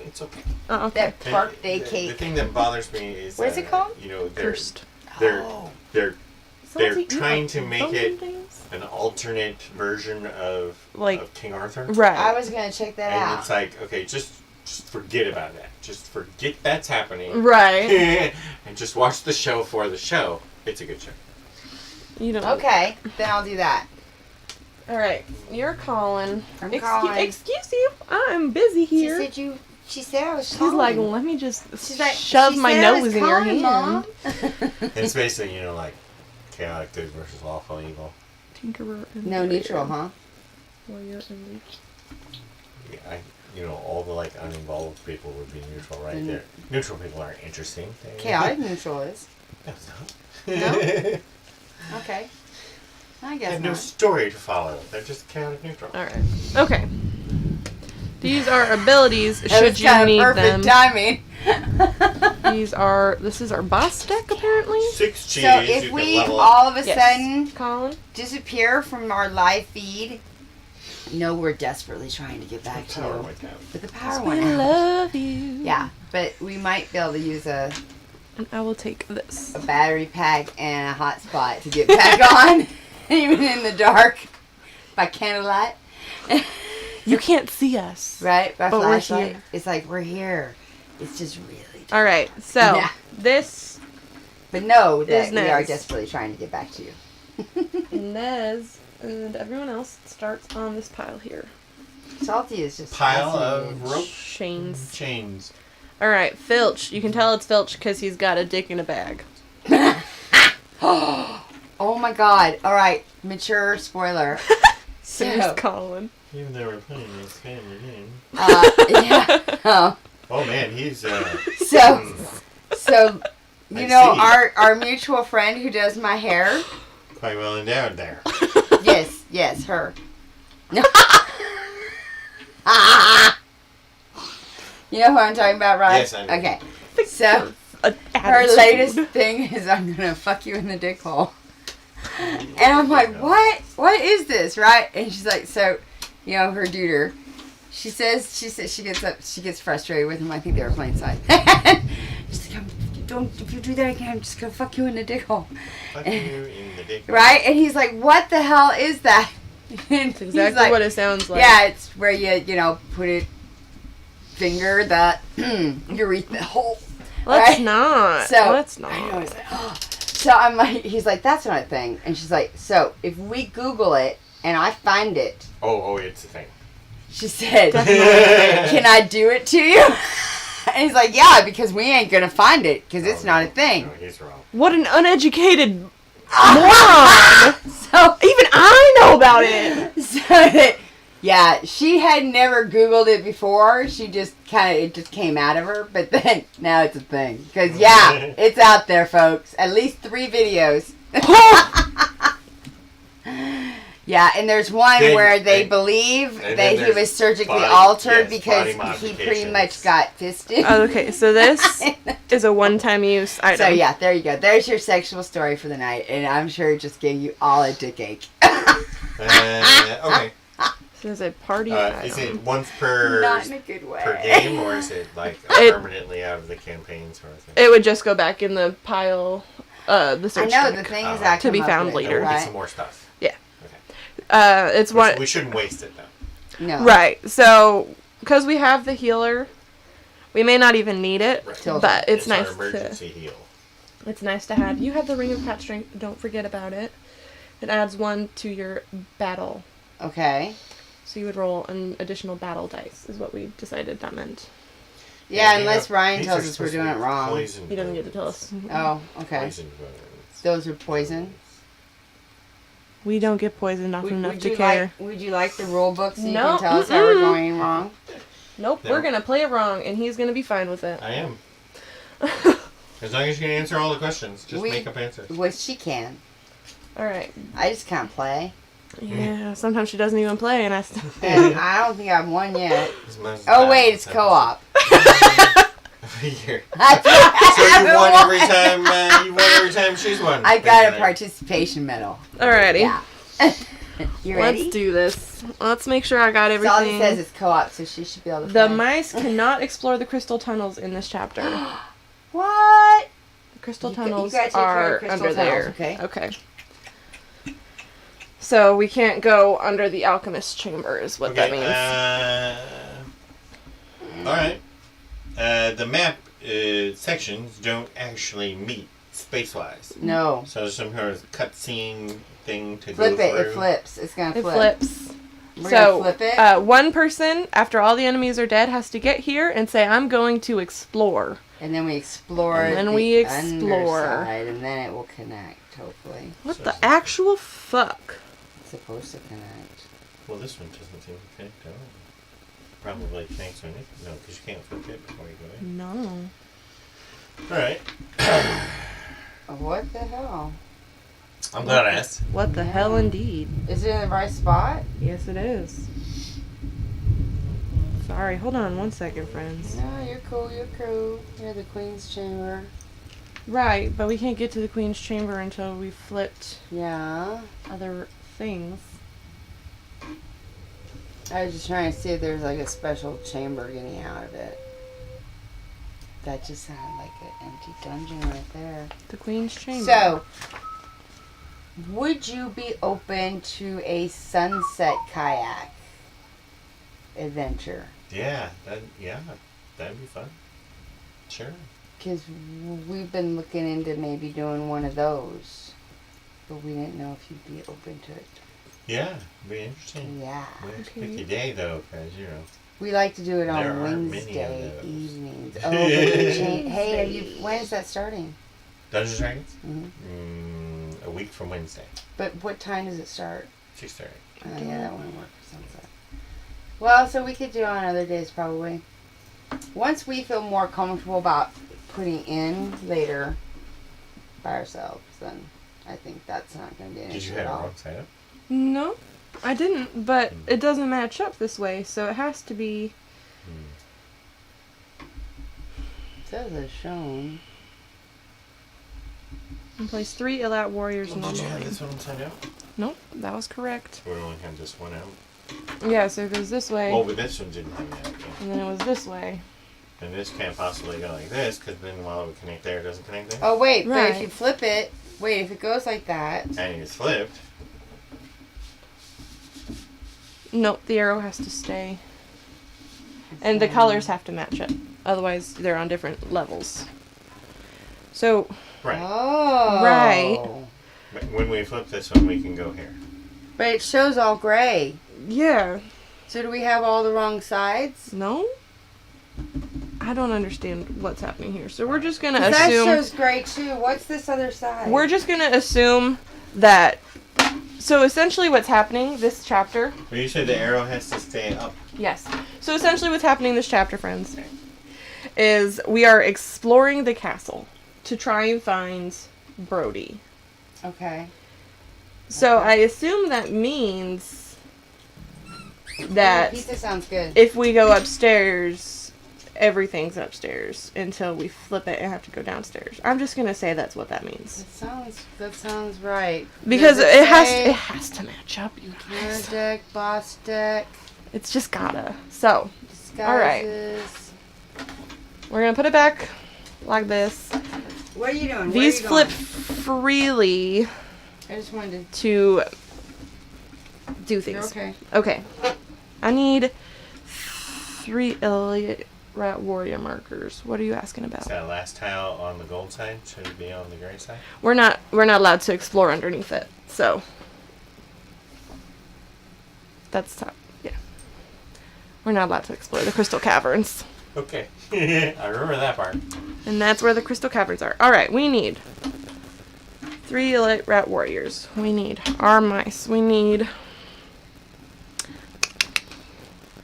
It's okay. Oh, okay. That birthday The cake. thing that bothers me is What is it called? You know, they're Cursed. they're Oh. they're Salty, you trying like to make bone it things? an alternate version of King Arthur. Right. I was going to check that And out. it's like, okay, just forget about that. Just forget that's happening. Right. And just watch the show for the show. It's a good show. You don't. Okay, then I'll do that. All right. You're Colin. I'm Colin. Excuse you. I'm busy here. She said I was She's Colin. like, let me just She's like, shove she my said I was nose in your Colin, hand. Mom. It's basically, you know, like chaotic good versus lawful evil. Tinkerer and No neutral, huh? Warrior and leech. Yeah, you know, all the like uninvolved people would be neutral right Mhm. there. Neutral people aren't interesting. Chaotic neutral is. No. No? Okay. I They guess have no not. story to follow. They're just chaotic neutral. All right. Okay. These are abilities. That Should was you kind of need perfect them? timing. This is our boss deck apparently. 6 cheese. So you if can we level up. all of a Yes. sudden Colin. disappear from our live feed, no, we're desperately trying to get back to Power you. went down. But the power We went out. love you. Yeah, but we might be able to use a And I will take this. battery pack and a hotspot to get back on, even in the dark, by candlelight. You can't see us. Right? By But we're flashlight. here. It's like we're here. It's just really dark. All right. So Yeah. this But know that Is we are Nez. desperately trying to get back to you. Nez and everyone else starts on this pile here. Salty is just Pile fascinating. of rope Chains. chains. All right, Filch. You can tell it's Filch because he's got a dick in a bag. Oh my god. Alright, mature spoiler. So here's So, Colin. Even though we're playing this family game. yeah. Oh. Oh man, he's So, you I know, see. our mutual friend who does my hair? quite well endowed there. Yes, her. You know who I'm talking about, right? Yes, I know. Okay. So, A her attitude. latest thing is I'm gonna fuck you in the dick hole. And I'm like, what? What is this, right? And she's like, so, you know, her duder. She says she gets frustrated with him. I think they were playing side. She's like, if you do that again, I'm just gonna fuck you in the dick hole. Fuck you in the dick. Right? And he's like, what the hell is that? And That's he's exactly like, what it sounds like. yeah, it's where you put it, finger the urethra hole. Let's right? not. So Let's not. I know. He's like, oh. So I'm like, he's like, that's not a thing. And she's like, so if we Google it and I find it, Oh, it's a thing. she said, can I do it to you? And he's like, yeah, because we ain't gonna find it because it's not a thing. No, he's wrong. What an uneducated moron! So Even I know about it. So, yeah, she had never Googled it before. She just it just came out of her. But then, now it's a thing. Because, yeah, it's out there, folks. At least 3 videos. Yeah, and there's one Then- where they and- believe and that then he there's was surgically body- altered yes, because body he pretty modifications. much got fisted. Okay, so this is a one-time use item. So, yeah, there you go. There's your sexual story for the night. And I'm sure it just gave you all a dick ache. Okay. This is a party Is item. it once per Not in a good way. per game, or is it like It- permanently out of the campaign sort of thing? It would just go back in the pile, the I search know, deck. the thing is Oh. I To be come up found with, later. We'll get Right? some more stuff. It's one. We shouldn't waste it though. No. Right. So, because we have the healer, we may not even need it, Right. Till- but it's our nice emergency heal. It's nice to have. You have the Ring of Cat Strength. Don't forget about it. It adds 1 to your battle. Okay. So you would roll an additional battle dice, is what we decided that meant. Yeah, unless Ryan These tells are us we're supposed to doing be it wrong. poison He doesn't get to tell words. us. Oh, okay. Poison words. Those are poison. We don't get poisoned often enough to care. Would you like the rule book so you No, can tell us how we're going wrong? Nope, No. we're gonna play it wrong, and he's gonna be fine with it. I am. As long as you can answer all the questions, just make up answers. Well, she can. All right. I just can't play. Yeah, sometimes she doesn't even play, and I still. And I don't think I've won yet. It's most Oh, wait, it's balanced co-op. Year. So you won every time. You won every time she's won. I got a Right. participation medal. Alrighty. Yeah. You ready? Let's do this. Let's make sure I got So all it everything. says is co-op, so she should be able to The play. mice cannot explore the crystal tunnels in this chapter. What? The crystal You tunnels gotta take care of are crystal under tunnels, there. okay? Okay. So we can't go under the alchemist chamber, is what that means. All right. The map sections don't actually meet space-wise. No. So there's some kind of cutscene thing to Flip go it. through. It flips. It's going to It flip. flips. We're So, going to flip it. one person, after all the enemies are dead, has to get here and say, I'm going to explore. And then we explore And then the we explore. underside, and then it will connect, hopefully. What So the it's- actual fuck? It's supposed to connect. Well, this one doesn't seem to connect at all. Probably connects on it. No, because you can't flip it before you go in. No. All right. What the hell? I'm glad I asked. What the hell indeed? Is it in the right spot? Yes, it is. Sorry, hold on one second, friends. No, you're cool. You're cool. You're the Queen's Chamber. Right, but we can't get to the Queen's Chamber until we flipped Yeah. other things. I was just trying to see if there's like a special chamber getting out of it. That just sounded like an empty dungeon right there. The Queen's Chamber. So, would you be open to a sunset kayak adventure? Yeah, that'd be fun. Sure. Because we've been looking into maybe doing one of those. But we didn't know if you'd be open to it. Yeah, it'd be interesting. Yeah. We have to Okay. pick a day though, because you know. We like to do it There on aren't many of Wednesday those. evenings. Oh, but we hey, when is that starting? Dungeons and Dragons? Hmm. A week from Wednesday, But what time does it start? 6:30. Oh, yeah, that wouldn't work for sunset. Well, so we could do it on other days probably. Once we feel more comfortable about putting in later by ourselves, then I think that's not going to be an Did issue you at have it all. wrong side up? No, I didn't, but it doesn't match up this way, so it has to be. It says it's shown. In place 3, allow warriors Did you have normally. this one side up? Nope, that was correct. We only had this one out. Yeah, so it goes this way, Oh, but this one didn't have it out. Yeah. and then it was this way. And this can't possibly go like this, because then while it would connect there, it doesn't connect there. Oh, wait, but if Right. you flip it, if it goes like that. And it's flipped. Nope, the arrow has to stay. And the colors have to match it. Otherwise, they're on different levels. So, Right. Oh. Right. But when we flip this one, we can go here. But it shows all gray. yeah. So do we have all the wrong sides? No? I don't understand what's happening here. So we're just going to That assume... shows gray too. What's this other side? We're just going to assume that... So essentially what's happening, this chapter... Well, you said the arrow has to stay up. Yes. So essentially what's happening in this chapter, friends, is we are exploring the castle to try and find Brody. Okay. So I assume that means that Pizza sounds good. if we go upstairs, everything's upstairs until we flip it and have to go downstairs. I'm just gonna say that's what that means. That sounds right. Because Does it say has to match up, you Beginner guys. deck, boss deck, It's just gotta. So disguises. we're gonna put it back like this. What are you doing? These Where are flip you freely going? I just wanted to do to. things. You're okay. Okay. I need 3 Elliot Rat Warrior markers. What are you asking Is about? that last tile on the gold side? Should it be on the gray side? We're not allowed to explore underneath it. So that's top. Yeah. We're not allowed to explore the crystal caverns. Okay. I remember that part. And that's where the crystal caverns are. Alright, we need 3 elite rat warriors. We need our mice. We need...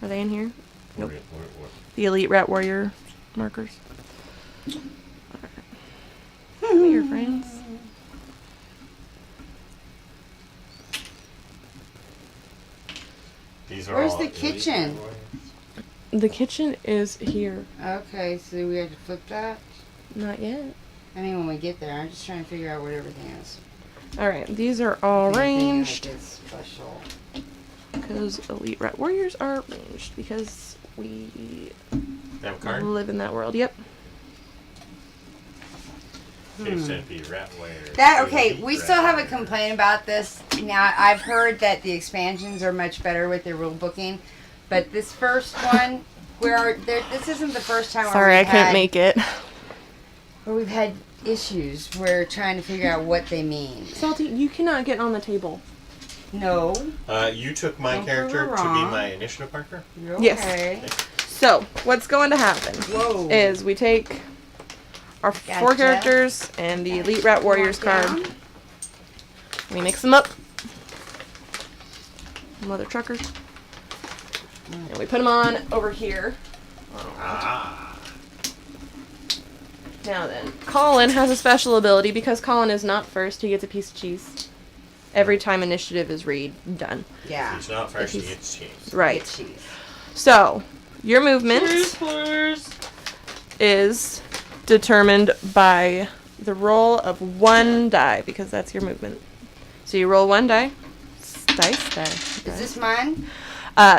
Are they in here? Nope. What? The elite rat warrior markers. Alright. Come here, friends. These are Where's all the elite kitchen? warriors. The kitchen is here. Okay, so we have to flip that? Not yet. I mean, when we get there, I'm just trying to figure out what everything is. Alright, these are all If anything, ranged. like, is special. Because elite rat warriors are ranged. Because we They have a card? live in that world. Yep. Okay, so it'd be rat warriors. Okay, elite we rat still have a warriors. complaint about this. Now, I've heard that the expansions are much better with their rule booking, but this first one, this isn't the first time Sorry, I couldn't make it. where we've had issues. We're trying to figure out what they mean. Salty, you cannot get on the table. No. You took my Don't character prove to her be wrong. my initiative marker? You're Yes. okay. So, what's going to happen Whoa. is we take our 4 Gotcha. characters and the elite rat warriors Mark card. down. We mix them up. Mother truckers. And we put them on over here. Ah. Now then, Colin has a special ability. Because Colin is not first, he gets a piece of cheese. Every time initiative is done. Yeah. He's not first, he he's- gets cheese. Right. Get cheese. So, your movement is determined by the roll of 1 die, because that's your movement. So you roll 1 die. Die. Is this mine?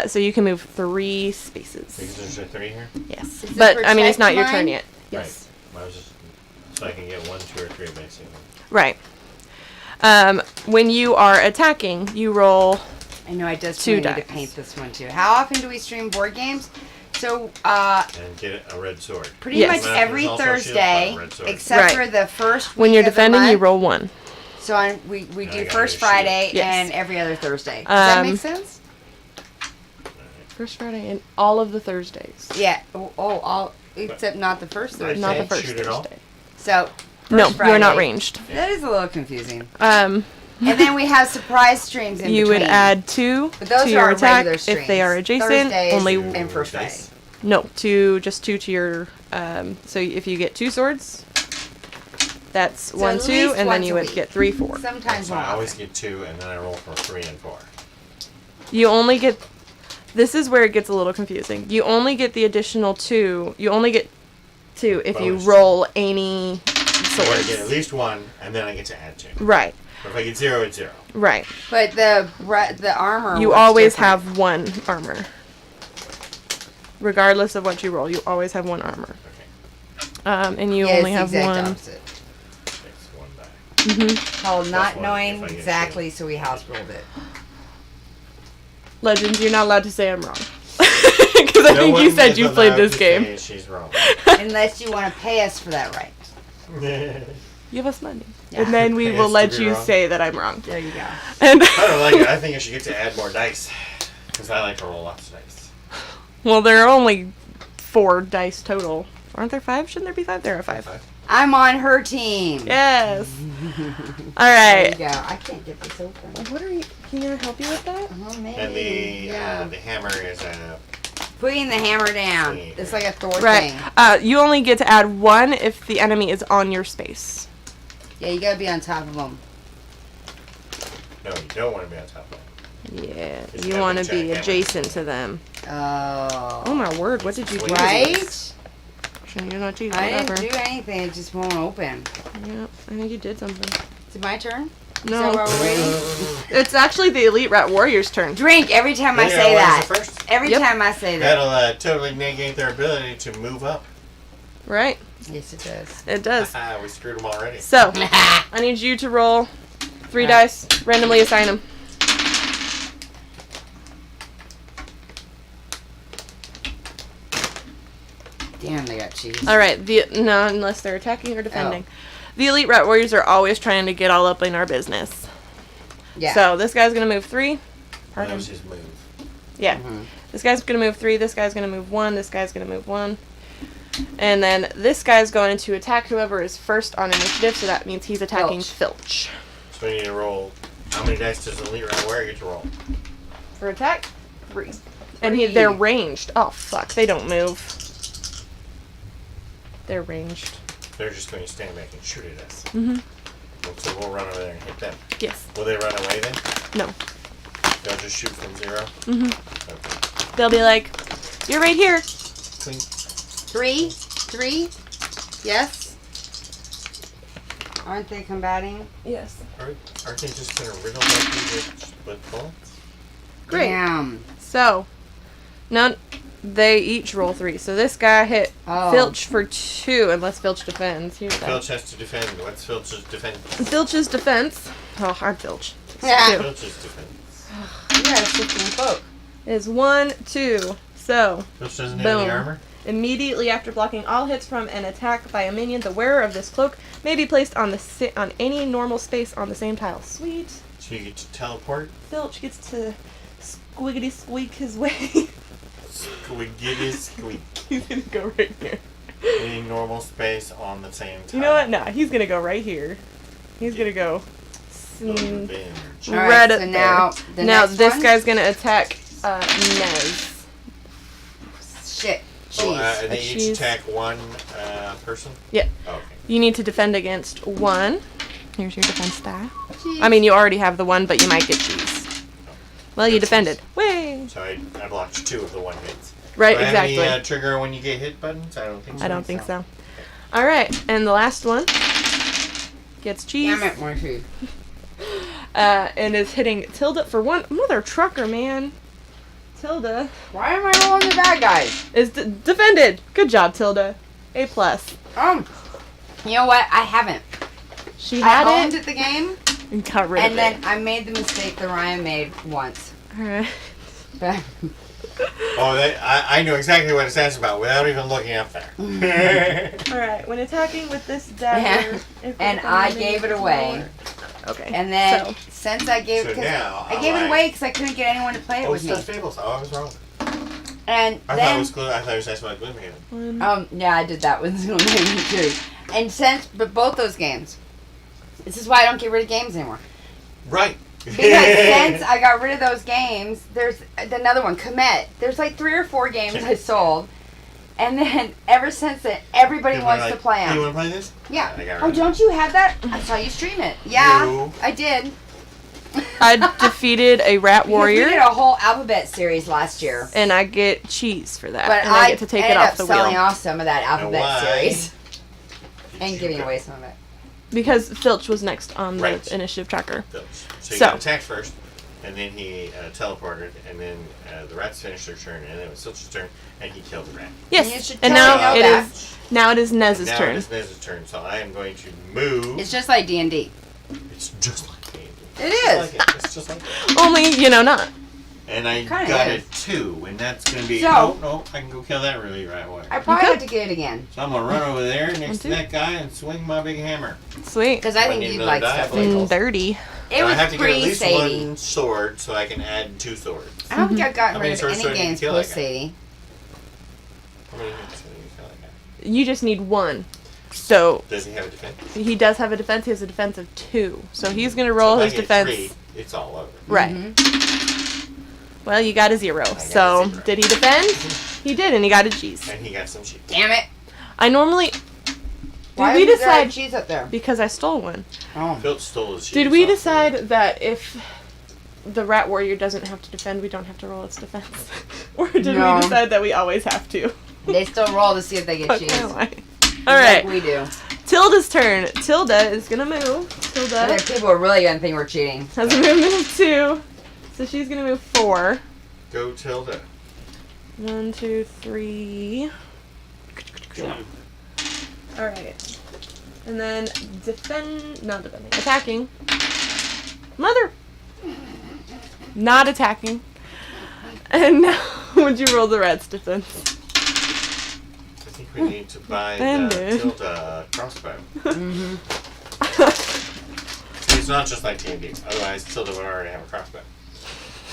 So you can move 3 spaces. Because there's a 3 here? Yes. Is this But, I mean, it's protect not your turn mine? yet. Yes. Right. I was just, so I can get 1, 2, or 3 basically. Right. When you are attacking, you roll... I know I just 2 need to dice. paint this one too. How often do we stream board games? So, And get a red sword. pretty Yes. much Well, every there's also a shield Thursday, for a red sword. except Right. for the first When week you're of the defending, you month. roll 1. So we I do gotta first get a shield. Friday Yes. and every other Thursday. Does that make sense? First Friday and all of the Thursdays. Yeah. All except not the first Thursday. Not the Can't first shoot it all? Thursday. So No, first you are not Friday. ranged. That is a little confusing. You And then we have surprise streams in between. would add 2 But those to are your our attack regular if they are streams. adjacent. Thursdays Only and first Friday. Dice? no, just 2 to your. So if you get 2 swords, that's So 1, at 2, least and then once you a would week. get 3, 4. Sometimes So more I always often. get 2, and then I roll for 3 and 4. You only get. This is where it gets a little confusing. You only get the additional 2. You only get 2 if you Bonus. roll any So I get at swords. least 1, and then I get to add 2. Right, But if I get 0, it's 0. right. But the armor. You works always different. have 1 armor. Regardless of what you roll, you always have 1 armor. Okay. And you Yeah, only it's have the exact 1. opposite. Takes 1 die. Called not one knowing if I get exactly, so we house rolled it. Legends, you're not allowed to say I'm wrong. Because I No think one you said is you played allowed this to game. say She's wrong. Unless you want to pay us for that right. Give us money. Yeah. And then we Pay will us to let be you wrong. say that I'm wrong. There you go. And I don't like it. I think I should get to add more dice. Because I like to roll lots of dice. well, there are only 4 dice total. Aren't there 5? Shouldn't there be 5? There are 5. I'm on her team. Yes. All There you right. go. I can't get this open. What are you? Can you help you with that? Oh, maybe. And the hammer is Putting the hammer down. Yeah. It's like a Thor Right. thing. You only get to add 1 if the enemy is on your space. Yeah, you gotta be on top of them. no, you don't want to be on top of it. Yeah. It's You got want the to be jackhammer. adjacent to them. Oh. Oh my word! What did you do? Right? You're not cheating. I Whatever. didn't do anything. It just won't open. Yeah, I think you did something. Is it my turn? No. Is that while we're waiting? It's actually the Elite Rat Warrior's turn. Drink every time I Yeah, say what that. is the first? Every Yep. time I say that. That'll totally negate their ability to move up. Right? Yes, it does. It does. We screwed them already. So, I need you to roll 3 Alright. dice, randomly assign them. Damn, they got cheese. Alright, no, unless they're attacking or defending. The Elite Rat Warriors are always trying to get all up in our business. Yeah. So, this guy's gonna move 3. That Pardon? was his move. Yeah. Mhm. This guy's gonna move 3, this guy's gonna move 1, this guy's gonna move 1. And then this guy's going to attack whoever is first on initiative, so that means he's attacking Filch. So we need to roll. How many dice does the leader where get to roll? For attack, 3. And they're ranged. Oh, fuck. They don't move. They're ranged. They're just going to stand back and shoot at us. Mm-hmm. So we'll run over there and hit them. Yes. Will they run away then? No. They'll just shoot from 0? Mm-hmm. Okay. They'll be like, you're right here. Clink. 3? Yes? Aren't they combating? Yes. Aren't they just going to riddle that with bullets? Great. Damn. So, now they each roll 3. So this guy hit Filch for 2, unless Filch defends. Here's that. Filch has to defend. What's Filch's defense? Filch's defense. Oh, hard Filch. Yeah. Filch's defense. You got a 15 cloak. Is 1, 2. So, Filch doesn't have any armor? Immediately after blocking all hits from an attack by a minion, the wearer of this cloak may be placed on on any normal space on the same tile. Sweet. So you get to teleport? Filch gets to squiggity squeak his way. Squiggity squeak. He's gonna go right here. Any normal space on the same tile. You know what? Nah, he's gonna go right here. He's gonna go Advantage. right up so there. now Now this one? guy's gonna attack Nez. Shit. Oh, Jeez. and they each cheese. attack one person? Yeah. Oh, okay. You need to defend against 1. Here's your defense die. Jeez. I mean, you already have the 1, but you might get cheese. Well, you defended. Way. So I blocked 2 of the 1 hits. Right, Do I exactly. have any trigger when you get hit buttons? I don't think so. I don't think so. All right, and the last one gets cheese. Damn it, more food. And is hitting Tilda for 1. Mother trucker, man. Tilda Why am I rolling the bad guys? is defended. Good job, Tilda. A+. You know what? I haven't. She I had owned it it the game, and got rid and of then it. I made the mistake that Ryan made once. All right. But Oh, I know exactly what it stands about without even looking up there. All right. When attacking with this dagger, if and it's I on the gave it minion away. floor- Okay. And then So, since I gave So it, now, I gave it I- away because I couldn't get anyone to play it Oh, with me. Stuffed Fables. Oh, I was wrong. And I thought it then, was glue. I thought it was actually like Gloomhaven. 1, yeah, I did that with Gloomhaven too. And but both those games. This is why I don't get rid of games anymore. Right. Because since I got rid of those games, there's another one, Comet. There's like 3 or 4 games I sold. And then ever since then, everybody People are wants like, to play "Hey, them. you want to play this? Yeah. I got Oh, rid of it. don't you have that? I saw you stream it. Yeah, You. I did. I defeated a rat Because warrior, we did a whole alphabet series last year. and I get cheese for that. But and I get to take it ended off up the selling wheel. off some of that alphabet why series did and you giving go- away some of it. Because Filch was next on the Right. initiative tracker. Filch. So he So- got attacked first, and then he teleported, and then the rats finished their turn, and then it was Filch's turn, and he killed the rat. Yes. you should And totally now know it that. is now it is Nez's Now turn. it is Nez's turn, so I am going to move. It's just like D&D. It's just like D&D. It It's is. like it. It's just like it. Only, not. And I Kinda got is. a 2, and that's going to be... So- no, I can go kill that really right away. I probably You have to get it again. So I'm going to run over there next to One, two. that guy and swing my big hammer. Sweet. Because I I think need you'd another like die, stuff. please. Like Dirty. it So was I have to get at least pre-Sadie. one sword so I can add 2 swords. I don't think I've How gotten many rid of swords any do I need to games kill that guy? post-Sadie. How many hits do you kill that guy? You just need 1. So Does he have a defense? he does have a defense. He has a defense of 2. So he's gonna roll so his if I get defense. 3, it's all over. Right. Mhm. Well, you got a 0. got a So 0. did he defend? He did, and he got a cheese. And he got some cheese. Damn it. I normally. Why Did we is there decide? cheese up there? Because I stole one. Oh. Filch stole his cheese. Did we off me. decide that if the rat warrior doesn't have to defend, we don't have to roll its defense? Or did No. we decide that we always have to? They still roll to see if they get Fuck cheese. my life. Just All right, Like we do. Tilda's turn. Tilda is gonna move. Tilda Other people are really going to think we're cheating. has a movement of 2, so she's gonna move 4. Go Tilda. 1, 2, 3. All right, and then attacking. Mother. Not attacking. And now, would you roll the rat's defense? I think we need to buy Offended. Tilda crossbow. Mm-hmm. It's not just like D&D. Otherwise, Tilda would already have a crossbow.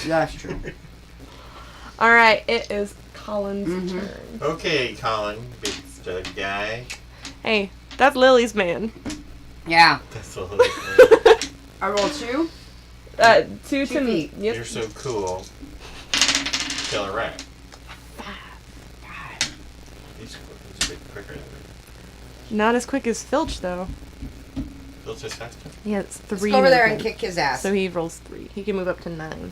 That's true. All right, it is Colin's Mhm. turn. Okay, Colin. Bits. The guy. Hey, that's Lily's man. Yeah. That's the whole I roll 2. 2 to me. feet. Yep. You're so cool. Kill a rat. He's a bit quicker than me. Not as quick as Filch, though. Filch is faster? He has 3. Let's go over there and movement. kick his ass. So he rolls 3. He can move up to 9.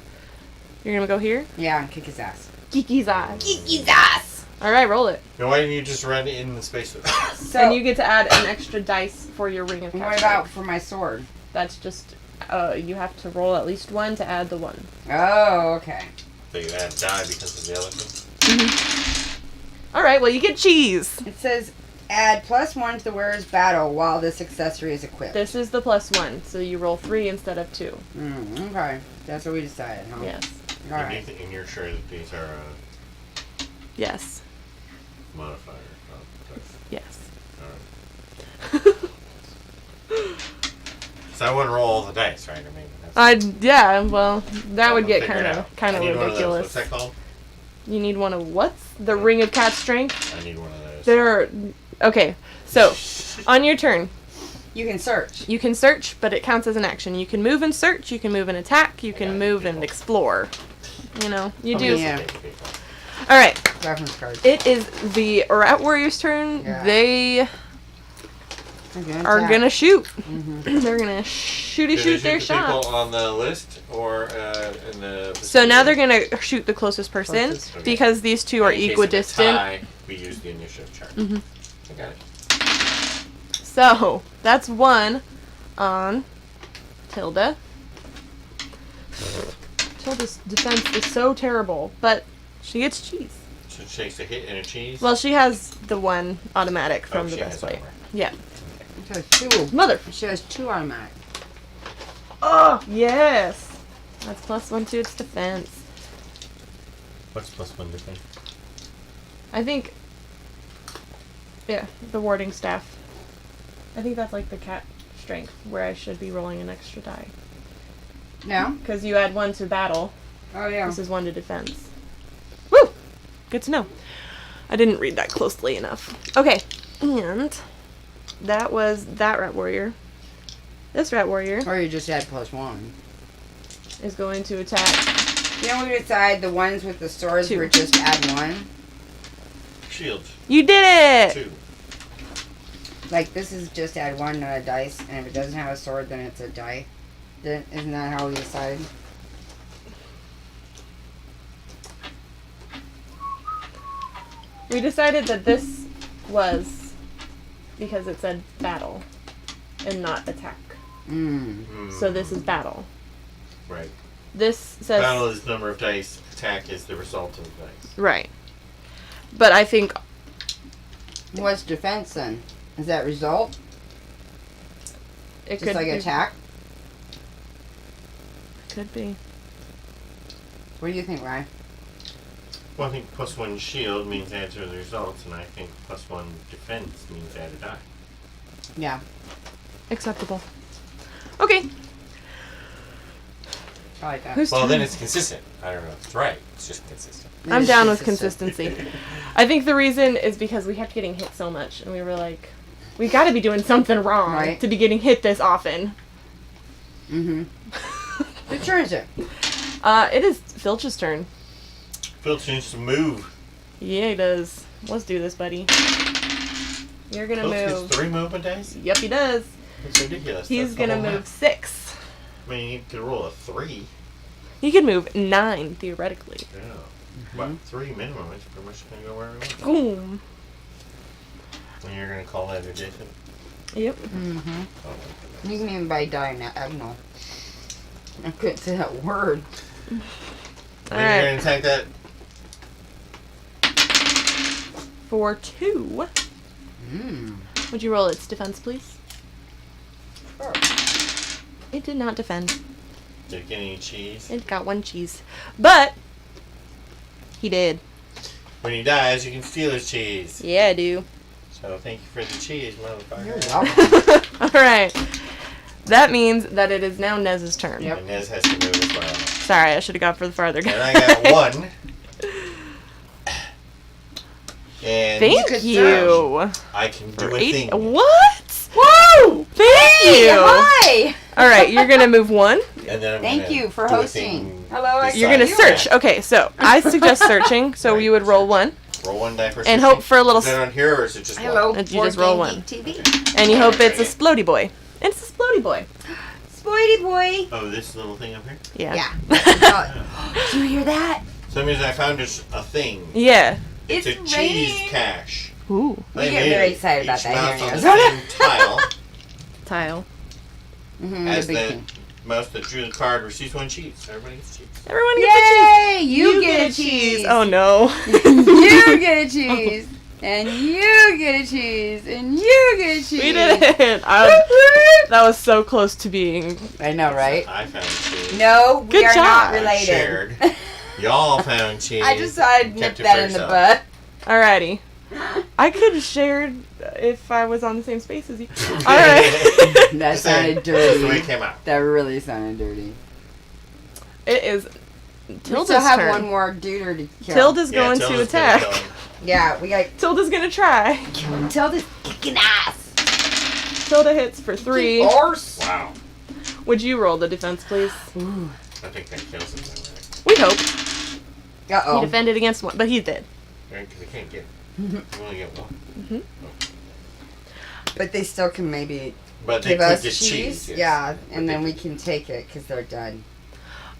You're gonna go here? Yeah, and kick his ass. Kiki's eye. Kick his ass! Alright, roll it. Now, why didn't you just run in the space with us? So, And you get to add an extra dice for your ring of what catch. about for my sword? That's just, you have to roll at least 1 to add the 1. Oh, okay. So you had to die because of the elephant? Alright, well, you get cheese. It says add +1 to the wearer's battle while this accessory is equipped. This is the +1, so you roll 3 instead of 2. Okay. That's what we decided, huh? Yes. Alright. And you're sure that these are Yes. modifier? Yes. Alright. So I wouldn't roll all the dice, right? I mean, that's, Yeah, well, that would get figure it out. kind I of need one of those. ridiculous. What's that called? You need one of what's? The Ring of Cat Strength? I need one of those. There are... Okay, so, on your turn, You can search. you can search, but it counts as an action. You can move and search, you can move and attack, you can move and explore. You know, you do... Yeah. Alright, Reference card. it is the Rat Warrior's turn. Yeah. They Okay, are attack. gonna shoot. Mm-hmm. They're gonna shoot Do they their the shot. people on the list or in the... So now they're gonna shoot the closest person Closest? Okay. because these two are In case of a equidistant. tie, we use the initiative chart. Mhm. I got it. So that's 1 on Tilda. Tilda's defense is so terrible, but she gets cheese. So it takes a hit and a cheese? Well, she has the 1 automatic from the she best has way. armor. Yeah. She has 2. Mother. She has 2 automatic. Oh yes. That's +1 to its defense. What's +1 defense? I think. Yeah, the warding staff. I think that's like the cat strength, where I should be rolling an extra die. No? Because you add 1 to battle. Oh, yeah. This is 1 to defense. Woo! Good to know. I didn't read that closely enough. Okay, and that was that Rat Warrior. This Rat Warrior Or you just add +1. is going to attack. Then we decide the ones with the swords 2. were just add 1. Shield. You did it! 2. Like, this is just add 1, not a dice. And if it doesn't have a sword, then it's a die. Then, isn't that how we decided? We decided that this was because it said battle and not attack. So this is battle. Right. This says Battle is number of dice. Attack is the result of the dice. right. But I think What's defense then? Is that result? it Just could like be, attack? Could be. What do you think, Ryan? Well, I think +1 shield means add to the results, and I think +1 defense means add a die. Yeah. Acceptable. Okay. I like that. Who's Well, turn? then it's consistent. I don't know if it's right. It's just consistent. I'm It's down with consistent. consistency. I think the reason is because we kept getting hit so much, and we were like, we got to be doing something wrong Right. to be getting hit this often. Mm-hmm. Whose turn is it? It is Filch's turn. Filch needs to move. Yeah, he does. Let's do this, buddy. You're gonna Filch move. gets 3 movement dice? Yep, he does. That's ridiculous. He's That's the gonna whole move map. 6. I mean, you could roll a 3. He could move 9 theoretically. Yeah. What? 3 minimum. It's pretty much gonna go where we want. Boom. And you're gonna call that adjacent? Yep. Mm-hmm. Oh, You can even buy diagonal. I couldn't say that word. Then All you're right. gonna attack that. For 2. Would you roll its defense, please? Sure. It did not defend. Did it get any cheese? It got 1 cheese. But he did. When he dies, you can steal his cheese. Yeah, I do. So thank you for the cheese, motherfucker. You're welcome. Alright. That means that it is now Nez's turn. Yep. And Nez has to move as well. Sorry, I should have gone for the farther guy. And I got 1. And Thank could you. I can do For a thing. What? Woo! Thank you. Hi! All right, you're gonna move one. And then I'm Thank gonna you for do a hosting. thing Hello, beside You're gonna you. search. Okay, so I suggest searching. So Right. you would roll one, Roll one die for and searching. hope for a little. Is that on here or is it just Hello, one? And you just roll one. TV. And you hope it's a splody boy. And it's a splody boy. Spoity boy. Oh, this little thing up here? Yeah. Yeah. Do you hear that? So that means I found just a thing. Yeah. It's a It's cheese raining. cache. Ooh. We get very excited about Each that mouse here on he the goes. same tile. Tile. As the big the thing. mouse that drew the card receives one cheese. Everybody gets cheese. Everyone gets a cheese. Yay! You get a cheese. Oh no. You get a cheese. And you get a cheese. And you get a cheese. We did it. That was so close to being. I know, right? I found cheese. No, we Good are job. not I related. shared. Y'all found cheese. I just thought I'd nip Kept it that for in the yourself. butt. Alrighty. I could have shared if I was on the same space as you. Alright. That sounded That's the way it dirty. came out. That really sounded dirty. It is We Tilda's still have turn. one more duder to kill. Tilda's going Tilda's to gonna attack. kill him. Yeah, we got Tilda's gonna try. Tilda's kicking ass. Tilda hits for 3. Horse. Wow. Would you roll the defense, please? Ooh. I think that kills him, though, right? We hope. He Uh-oh. defended against one, but he did. Right? Because he can't get. You only get one. But they still can maybe But they give could us get cheese. cheese. yes. Yeah, But and they then we could- can take it because they're done.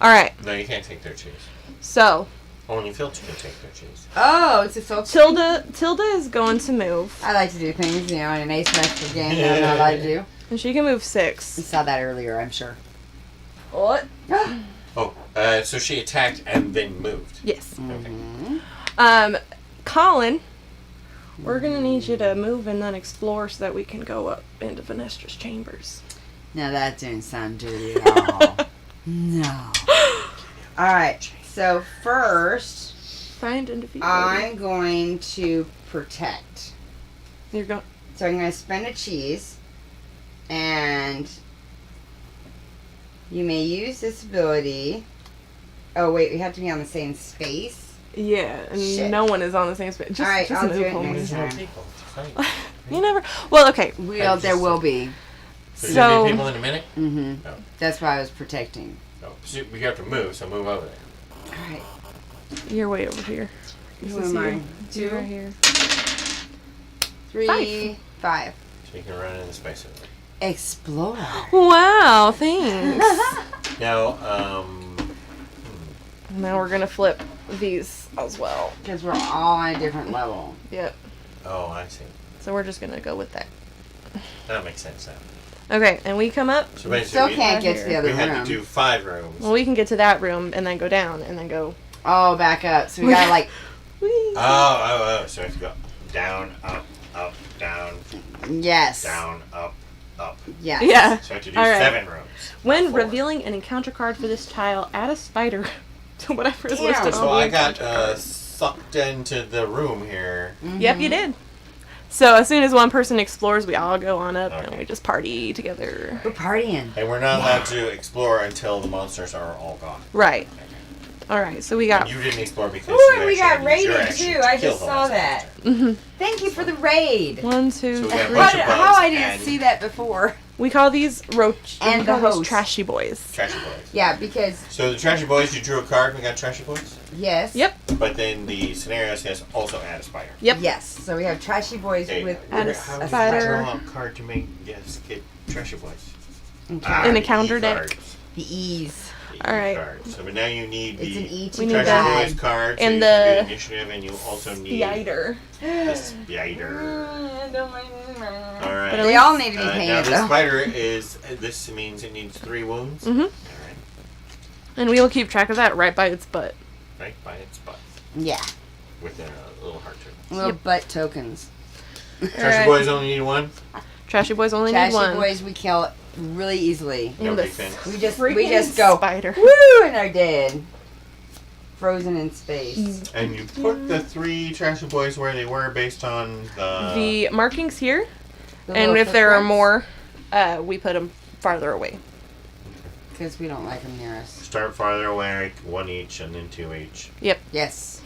Alright, No, you can't take their cheese. so Only filter can take their cheese. Oh, it's a filter. Tilda is going to move. I like to do things, you know, in an asymmetrical game that I'm not allowed to do. And she can move We 6. saw that earlier, I'm sure. What? Oh, so she attacked and then moved. Yes. Mm-hmm. Colin, we're gonna need you to move and then explore so that we can go up into Vanestra's chambers. Now that didn't sound dirty at all. No. Alright, so first, Find and defeat. I'm going to protect. You're going. So I'm going to spend a cheese, and you may use this ability. Oh wait, we have to be on the same space. Yeah, and Shit. no one is on the same space. Just, Alright, just I'll move do it homie. next time. People to fight. You never. Well, okay. There will be. So, So- people in a minute? Mm-hmm. Oh. That's why I was protecting. No. So we have to move, so move over there. Alright. You're way over here. Who This is am I? you. You're 2, right here. 3, 5. So you can run in the space over there. Explore. Wow, thanks. Now, Now we're gonna flip these as well. Because we're all on a different level. Yep. oh, I see. So we're just gonna go with that. That makes sense now. Okay, and we come up. So Still basically, can't get to the we other had room. to do 5 rooms. Well, we can get to that room and then go down and then go. Oh, back up. So we gotta like, Whee! Oh, so I have to go down, up, down, yes. down, up. Yes. Yeah. So I have to do All right. 7 rooms. When not 4. revealing an encounter card for this tile, add a spider to whatever is Damn. listed So on the I got encounter card. sucked into the room here. Yep, you did. So as soon as one person explores, we all go on up and Okay. we just party together. We're partying. And we're not allowed to explore until the monsters are all gone. Right. All right. So we got. You didn't explore because Ooh, you and we actually got had your raided action too. to I kill just the saw last that. Mhm. Thank you for the raid. 1, 2, So we got a 3. bunch of bugs How I didn't and see that before. We call these roach. And we call the these host. trashy boys. Trashy boys. Yeah, because So the Trashy Boys, you drew a card and we got Trashy Boys. yes. Yep. But then the scenario says also add a spider. Yep. Yes. So we have trashy boys Okay, with Add a how do you spider. draw a card to make get Trashy Boys? okay. In a the counter E deck. cards. the E's. The All E right. cards. So but now you need It's an the E to We need Trashy that. Boys card. So And you the can do initiative, and you also need Spider. the spider. All right. But at They all need to be now painted the though. spider is. This means it needs 3 wounds. Mhm. All right. And we will keep track of that right by its butt. Right by its butt Yeah. with a little heart to it. Little butt tokens. Trashy Alright. Boys only need 1. Trashy boys only need Trashy one. boys we kill really easily. No And the big fan. We just freaking go spider. woo and they're dead. Frozen in space. And you put the 3 Trashy Boys where they were based on the. The markings here, The and little if there are footprints, more, we put them farther away. because we don't like them near us. Start farther away, 1 each, and then 2 each. Yes.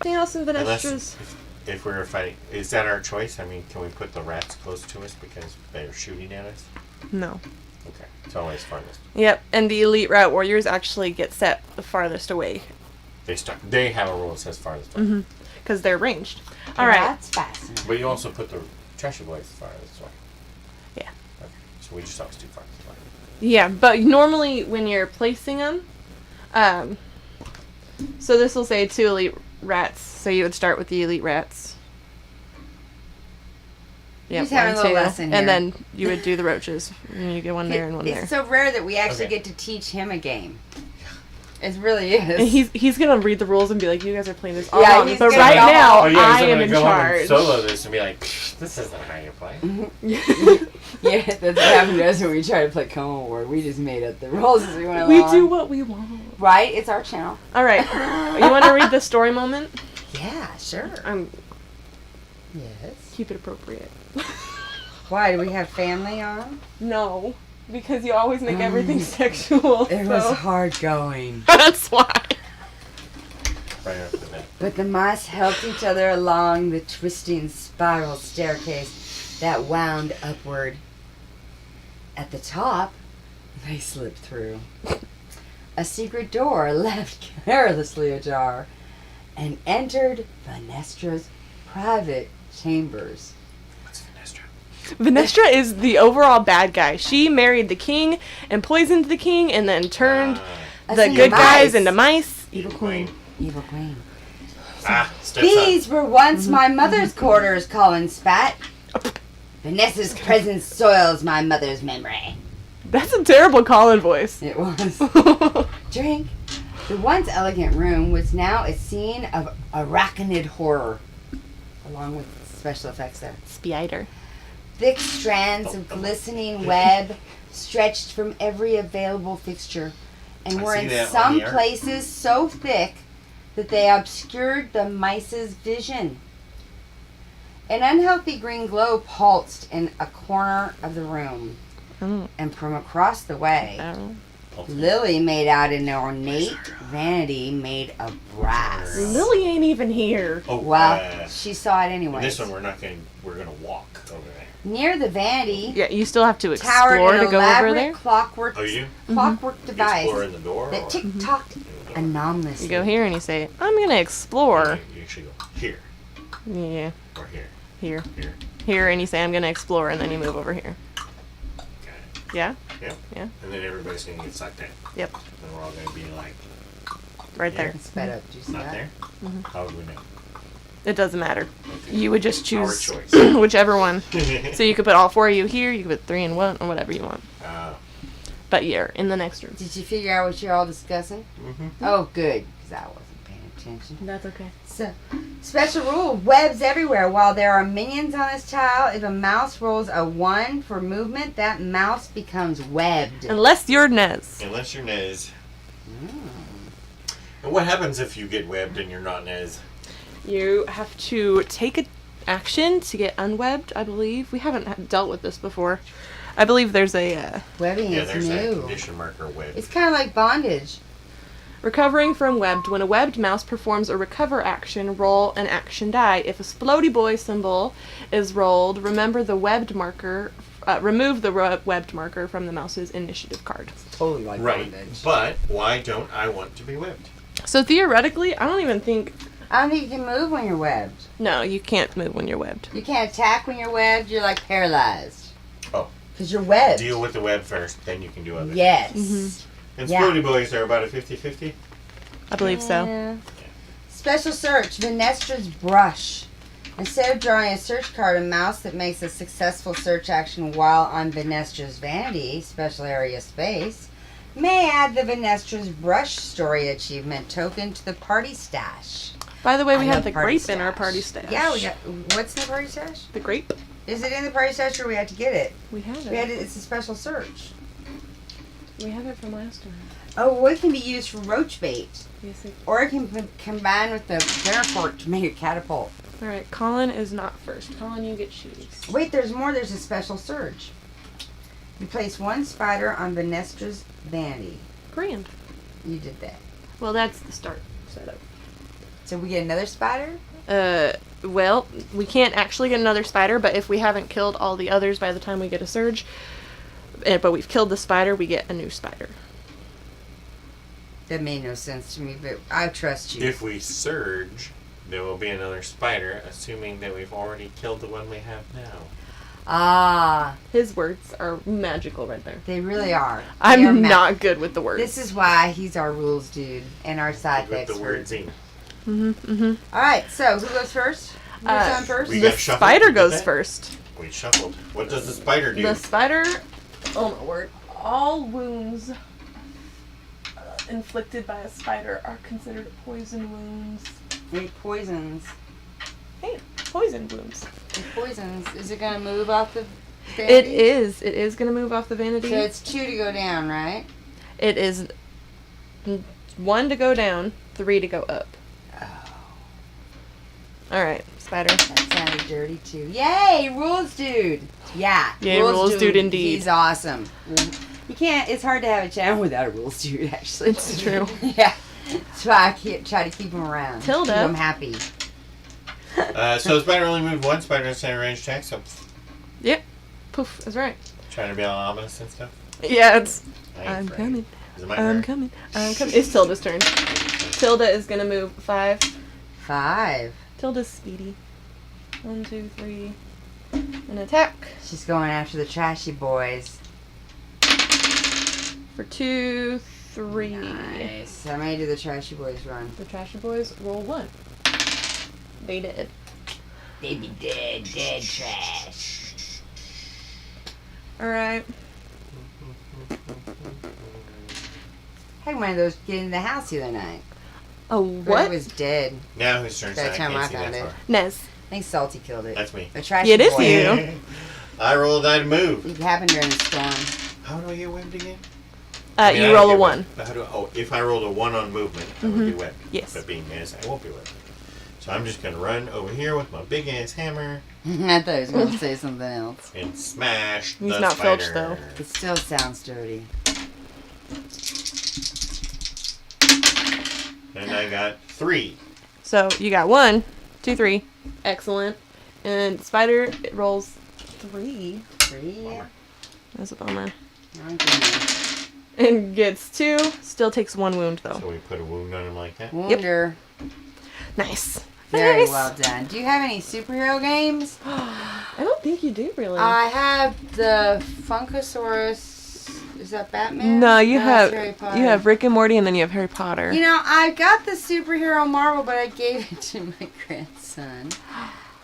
Anything else in Unless Venestra's? if we were fighting, is that our choice? I mean, can we put the rats close to us because they're shooting at us? No. Okay, it's always farthest. Yep, and the elite rat warriors actually get set the farthest away. They have a rule that says farthest away. Because they're ranged. All right. That's fascinating. But you also put the Cheshire Boys farthest away. Yeah. Okay, so we just always do farthest away. Yeah, but normally when you're placing them, so this will say 2 elite rats. So you would start with the elite rats. Yeah, He's having a little lesson here. And then you would do the roaches. And you get one there and one there. It's so rare that we actually Okay. get to teach him a game. It really is. And he's gonna read the rules and be like, "You guys are playing this all Yeah, wrong." he's But gonna right go now, home. I I'm am gonna in go home and charge. solo this and be like, this isn't how you play. Yeah, that's what happened to us when we tried to play Cthulhu Wars. We just made up the rules as we went We along. do what we want. Right? It's our channel. All right. You want to read the story moment? Yeah, sure. Yes. Keep it appropriate. Why? Do we have family on? No, because you always make everything sexual. It so- was hard going. That's why. Right after that. But the mice helped each other along the twisting spiral staircase that wound upward. At the top, they slipped through a secret door left carelessly ajar and entered Venestra's private chambers. What's Finestra? Venestra is the overall bad guy. She married the king and poisoned the king and then turned A the single good guys mice. into mice. Evil Queen. Evil Queen. Stepson. These were once my mother's quarters, Colin spat. Vanessa's presence soils my mother's memory. That's a terrible Colin voice. It was. Drink. The once elegant room was now a scene of arachnid horror, along with special effects there. Spider. Thick strands of glistening web stretched from every available fixture, and I were see in that on some the art. places so thick that they obscured the mice's vision. An unhealthy green glow pulsed in a corner of the room, Oh. and from across the way, Oh. Lily made out an ornate vanity made of brass. Lily ain't even here. Oh, Well, she saw it anyway. this one we're gonna walk over there. Near the vanity, Yeah, you still have to towered explore an to go elaborate over there. clockwork, Oh, you do? clockwork You device explore in the door? that or- tick-tocked anomalously. You go here and you say, "I'm gonna explore." You actually go here Yeah, or here. here, Here. here, and you say, "I'm gonna explore," and then you move over here. Got it. Yeah, Yep. Yeah. And then everybody's gonna get sucked in. Yep. And we're all gonna be like, right Yeah. there. It's sped up. Do you see not that? there? How would we know? It doesn't matter. Okay. You would just Our choose choice. whichever one. So you could put all 4 of you here. You could put 3 in one, or whatever you want. But you're in the next room. Did you figure out what you're all discussing? Mhm. Oh, good, because I wasn't paying attention. That's okay. So, special rule: webs everywhere. While there are minions on this tile, if a mouse rolls a 1 for movement, that mouse becomes webbed. Unless you're Nez. Unless you're Nez. And what happens if you get webbed and you're not Nez? You have to take an action to get unwebbed, I believe. We haven't dealt with this before. I believe there's a Webbing Yeah, is there's that new. condition marker web. It's kind of like bondage. recovering from webbed. When a webbed mouse performs a recover action, roll an action die. If a Splody Boy symbol is rolled, remember the webbed marker. Remove the webbed marker from the mouse's initiative card. Totally like Right, bondage. but why don't I want to be webbed? So theoretically, I don't even think. I don't think you can move when you're webbed. No, you can't move when you're webbed. You can't attack when you're webbed. You're like paralyzed. Oh. Because you're webbed. Deal with the web first, then you can do other. Yes. Mhm. And Yeah. Splody Boys are about a 50-50. I believe so. Yeah. Special search, Venestra's brush. Instead of drawing a search card, a mouse that makes a successful search action while on Venestra's vanity, special area space, may add the Venestra's brush story achievement token to the party stash. By the way, we I have love the party grape in our stash. party stash. Yeah, we got. What's in the party stash? the grape. Is it in the party stash, or we had to get it? We have We had it. it. It's a special search. We have it from last time. Oh, well, it can be used for roach bait, Yes, it. or it can be combined with the dinner fork to make a catapult. All right, Colin is not first. Colin, you get shoes. Wait, there's more. There's a special search. You place one spider on Venestra's vanity. Grand. You did that. Well, that's the start setup. So we get another spider? Well, we can't actually get another spider, but if we haven't killed all the others by the time we get a surge, but we've killed the spider, we get a new spider. That made no sense to me, but I trust you. If we surge, there will be another spider, assuming that we've already killed the one we have now. Ah, His words are magical right there. they really are. They are I'm not good with the words. This is why he's our rules dude and our side With the expert. word Xena. All right, so who goes first? Who's on first? we The got shuffled. spider You get goes that? first. We shuffled. What does the spider do? The spider, oh my word, all wounds inflicted by a spider are considered poison wounds. It poisons. Hey, poison wounds. It poisons. Is it going to move off the It vanity? is. It is going to move off the vanity. So it's 2 to go down, right? It is 1 to go down, 3 to go up. Oh, All right, spider. that sounded dirty too. Yay, rules dude. Yeah. Yay, rules dude indeed. He's awesome. You can't, it's hard to have a channel without a rules dude, actually. It's true. Yeah. That's why I try to keep him around. Tilda. Keep him happy. So the spider only moved one spider in center range attack, so Yep. Poof. That's right. trying to be all ominous and stuff. Yeah, it's. I ain't I'm afraid. coming. Is it my I'm turn? coming. I'm coming. It's Tilda's turn. Tilda is gonna move 5. 5. Tilda's speedy. 1, 2, 3. An attack She's going after the trashy boys. for 2, 3. Nice. How many do the trashy boys run? The trashy boys roll 1. They did. They be dead trash. All right. Had one of those get in the house the other night. Oh, But what? it was dead. Now whose turn is That it? time I I can't see found that it. far. Nez. I think Salty killed it. That's me. The trashy It is boy. you. I roll a die to move. It happened during the storm. How do I get whipped again? I mean, I You don't roll a get 1. whipped. How do if I rolled a 1 on movement, I would be whipped. Yes. But being Nez, I won't be whipped. So I'm just gonna run over here with my big ass hammer I thought he was going to say something else. and smash He's the not spider. Filch, though. It still sounds dirty. And I got 3. So you got 1, 2, 3. Excellent. And spider it rolls 3. 3? That's a bummer. Oh, goodness. And gets 2. Still takes 1 wound though. So we put a wound on him like that. Wonder. Nice. Very Nice. well done. Do you have any superhero games? I don't think you do really. I have the Funkosaurus. Is that Batman? no, you That's Harry have Potter. you have Rick and Morty, and then you have Harry Potter. You know, I got the superhero Marvel, but I gave it to my grandson.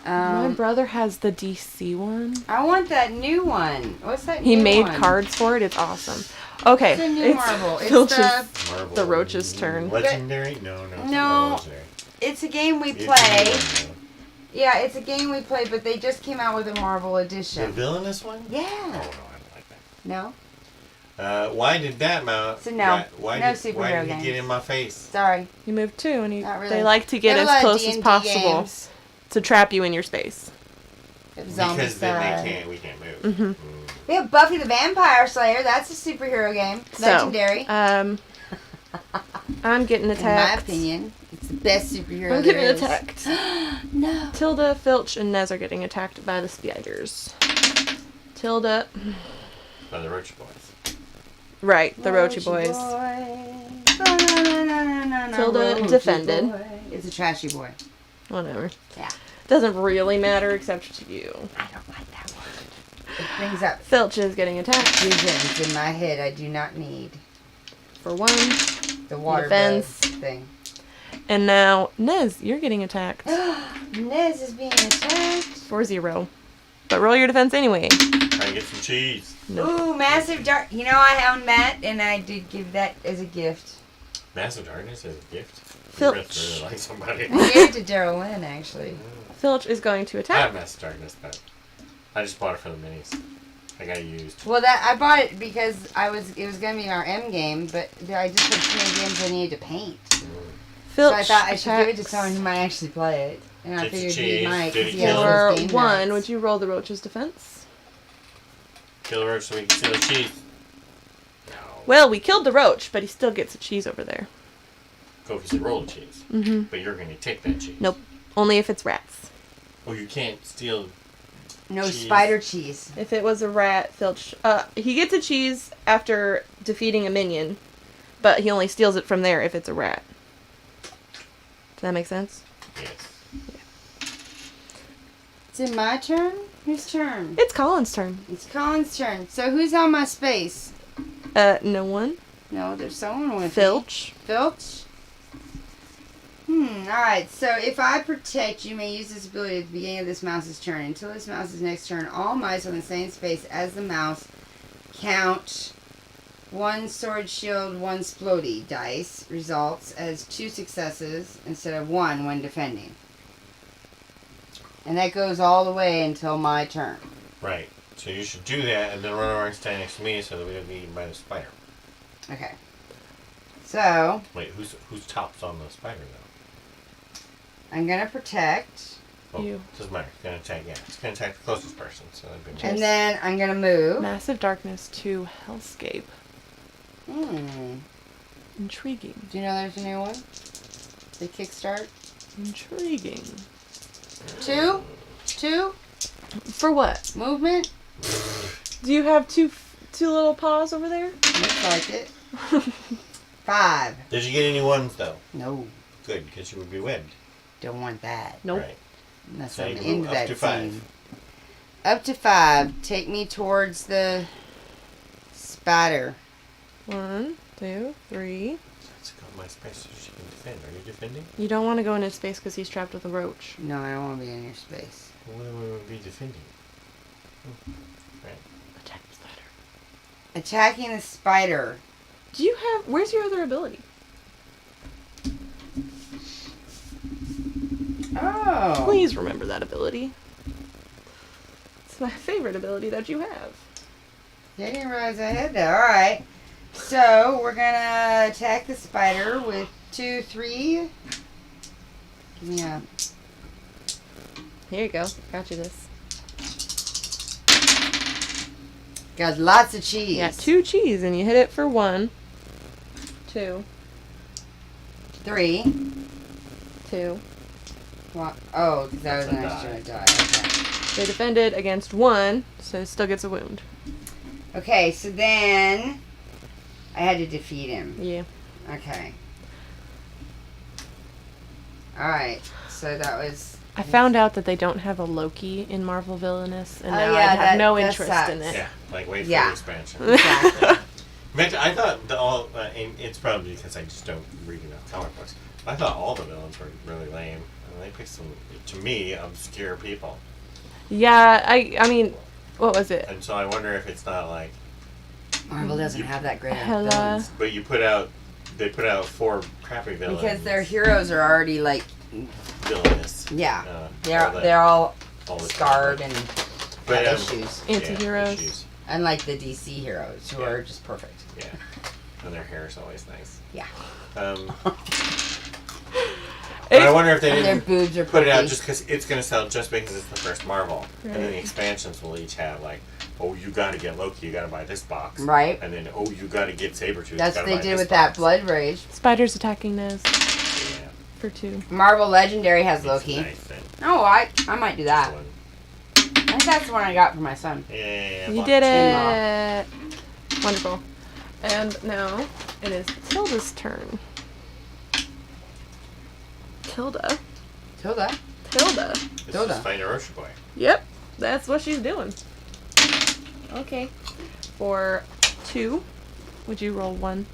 My brother has the DC one. I want that new one. What's that He new made one? cards for it. It's awesome. Okay, It's a new Marvel. It's Filch's- the Marvel. The roach's turn. Legendary? No, no. It's No. not legendary. it's a game we It's a play. new one, though. Yeah, it's a game we play, but they just came out with a Marvel The edition. villainous one? Yeah. Oh, no, I don't like that. No? Why did that mount? So no. Why No did, superhero why did he games. get in my face? Sorry. You move 2, and Not really. they like to get There are a as lot of close as D&D possible games. to trap you in your space. Zombie Because then style. we can't move. Mhm. We have Buffy the Vampire Slayer. That's a superhero game. Legendary. So, I'm getting in attacked. my opinion. It's the best superhero I'm there getting is. attacked. No. Tilda, Filch, and Nez are getting attacked by the spiders. Tilda, By the Roach Boys. right, the Roachy boys. Tilda Roachy defended. boy. It's a trashy boy. Whatever. Yeah. Doesn't really matter except to you. I don't like that one. It brings up Filch is getting attacked visions in my head I do not need. for 1. The water Defense. bug thing. And now, Nez, you're getting attacked Nez is being attacked. for 0. But roll your defense anyway. Try to get some cheese. No. Ooh, massive dark. You know, I own that, and I did give that as a gift. Massive Darkness as a gift. Filch. You must really like somebody. I gave it to Daryl Lynn, actually. Filch is going to I attack. have Massive Darkness, but I just bought it for the minis. I got it used. Well, that I bought it because it was gonna be our M game, but I just had too many games I needed to paint. Filch So I thought I should give it to attacks someone who might actually play it, and I It's a figured he cheese. might. Did 'cause he he has kill those For game 1, nuts. would you roll the Roach's defense? Kill the Roach so we can steal the cheese. No. Well, we killed the Roach, but he still gets a cheese over there. go if you roll the cheese. Mm-hmm. But you're going to take that cheese. Nope. Only if it's rats. Oh, you can't steal. No cheese. spider cheese. If it was a rat, Filch... he gets a cheese after defeating a minion, but he only steals it from there if it's a rat. Does that make sense? Yes. Is it my turn? Whose turn? It's Colin's turn. It's Colin's turn. So who's on my space? No one. No, there's someone with Filch. me. Filch? Alright, so if I protect, you may use this ability at the beginning of this mouse's turn. Until this mouse's next turn, all mice on the same space as the mouse count 1 sword shield, 1 splody dice results as 2 successes instead of 1 when defending. And that goes all the way until my turn. Right. So you should do that and then run over and stand next to me so that we don't get eaten by the spider. Okay. So, Wait, who's tops on the spider though? I'm going to protect. Oh, You. doesn't matter. It's gonna attack. Yeah, it's gonna attack the closest person. So that'd be And nice. then I'm going to move. Massive Darkness to Hellscape. Intriguing. Do you know there's a new one? The Kickstart? Intriguing. 2? For what? Movement? Do you have two little paws over there? Looks like it. 5. Did you get any ones though? No, Good, because you would be webbed. don't want that. Nope. Right. Unless So I'm you can into move up that to 5. scene. Up to 5. Take me towards the spider. 1, 2, 3. Let's go my space so she can defend. Are you defending? You don't want to go into space because he's trapped with a roach. No, I don't want to be in your space. Well, what would we be defending? Right. Attack the spider. Attacking the spider. Do you have... Where's your other ability? Oh. Please remember that ability. It's my favorite ability that you have. I didn't realize I had that. Alright. So, we're going to attack the spider with 2, 3. Give me a... Here you go. Got you this. Got lots of cheese. Yeah, 2 cheese, and you hit it for 1. 2. 3. 2. One. Oh, because that was an That's a extra die. Okay. They defended against 1, so it still gets a wound. Okay, so then I had to defeat him. Yeah. Okay. Alright, so that was... I found out that they don't have a Loki in Marvel Villainous, and Oh, now yeah, I have that- no that interest in sucks. it. Yeah, like wait for Yeah. the expansion. Exactly. But I thought and it's probably because I just don't read enough comic books. I thought all the villains were really lame. And they picked some, to me, obscure people. Yeah, I mean, what was it? And so I wonder if it's not like, Marvel doesn't have that great of Hella. villains. but they put out 4 crappy villains. Because their heroes are already like, villainous. yeah, all they're all all the scarred time. and But, have issues. Anti-heroes. issues. Unlike the DC heroes, who Yeah. are just perfect. Yeah. And their hair is always nice. Yeah. But I wonder if they And their didn't boobs are put it out pretty. just because it's going to sell just because it's the first Marvel. And then the Right. expansions will each have like, oh, you got to get Loki, you got to buy this box. Right. And then, oh, you got to get Sabretooth. That's you what gotta they buy did this with that box. Blood Rage. Spiders attacking Nez Yeah. for 2. Marvel Legendary has It's Loki. nice then. Oh, I might do that. This one. I think that's the one I got for my son. Yeah. You lots did of- it! Wonderful. And now it is Tilda's turn. Tilda. Tilda. Tilda. This Tilda. is fighting a Rosha boy. Yep, that's what she's doing. Okay. For 2, would you roll 1?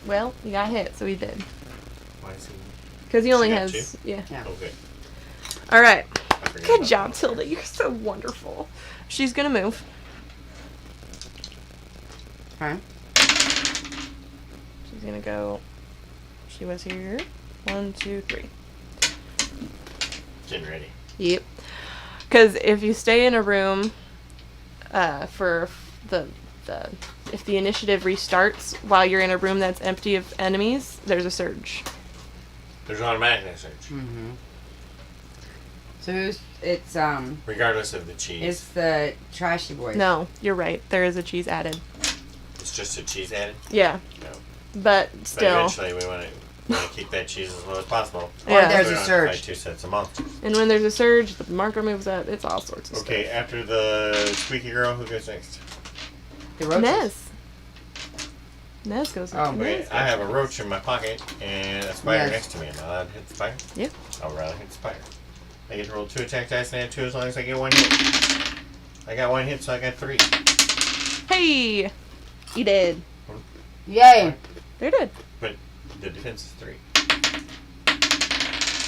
Well, you got hit, so he did. Why is he? Because he only She got has... 2? Yeah. Yeah. Oh, good. Alright. I forgot Good about job, that. Tilda. You're so wonderful. She's gonna move. Okay. She's gonna go... She was here. 1, 2, 3. Getting ready. Yep. Because if you stay in a room for if the initiative restarts while you're in a room that's empty of enemies, there's a surge. There's an automatic search, Mm-hmm. So it's regardless of the cheese. it's the trashy boys. No, you're right. There is a cheese added. It's just a cheese added. Yeah. No. but But still. eventually, we want to keep that cheese as low as possible. Or Yeah. there's So we a don't have to fight surge. 2 sets of monsters. And when there's a surge, the marker moves up. It's all sorts of Okay, after the squeaky girl, who goes next? The stuff. roaches. Nez. Nez goes. Oh, Okay, Nez I have a goes roach in my pocket and a spider Yes. next to me. Am I allowed to hit the spider? Yeah. I'll rather hit the spider. I get to roll 2 attack dice and add 2 as long as I get 1 hit. I got 1 hit, so I got 3. Hey! You did. Yay. They're dead. But the defense is 3.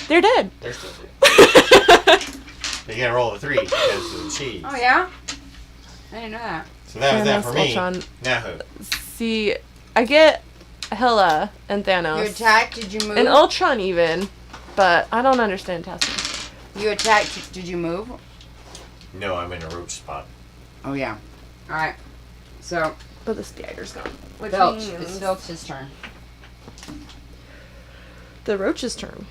They're dead. They're still 3. You gotta roll a 3 because of the cheese. Oh, yeah? I didn't know that. So that was that for me. Ultron. Now who? See, I get Hela and Thanos. You attacked, did you move? And Ultron even, but I don't understand Taskmaster. You attacked, did you move? No, I'm in a roach spot. Oh, yeah. Alright. So, But the spider's gone. Which Filch. means It's Filch's turn. the roach's turn.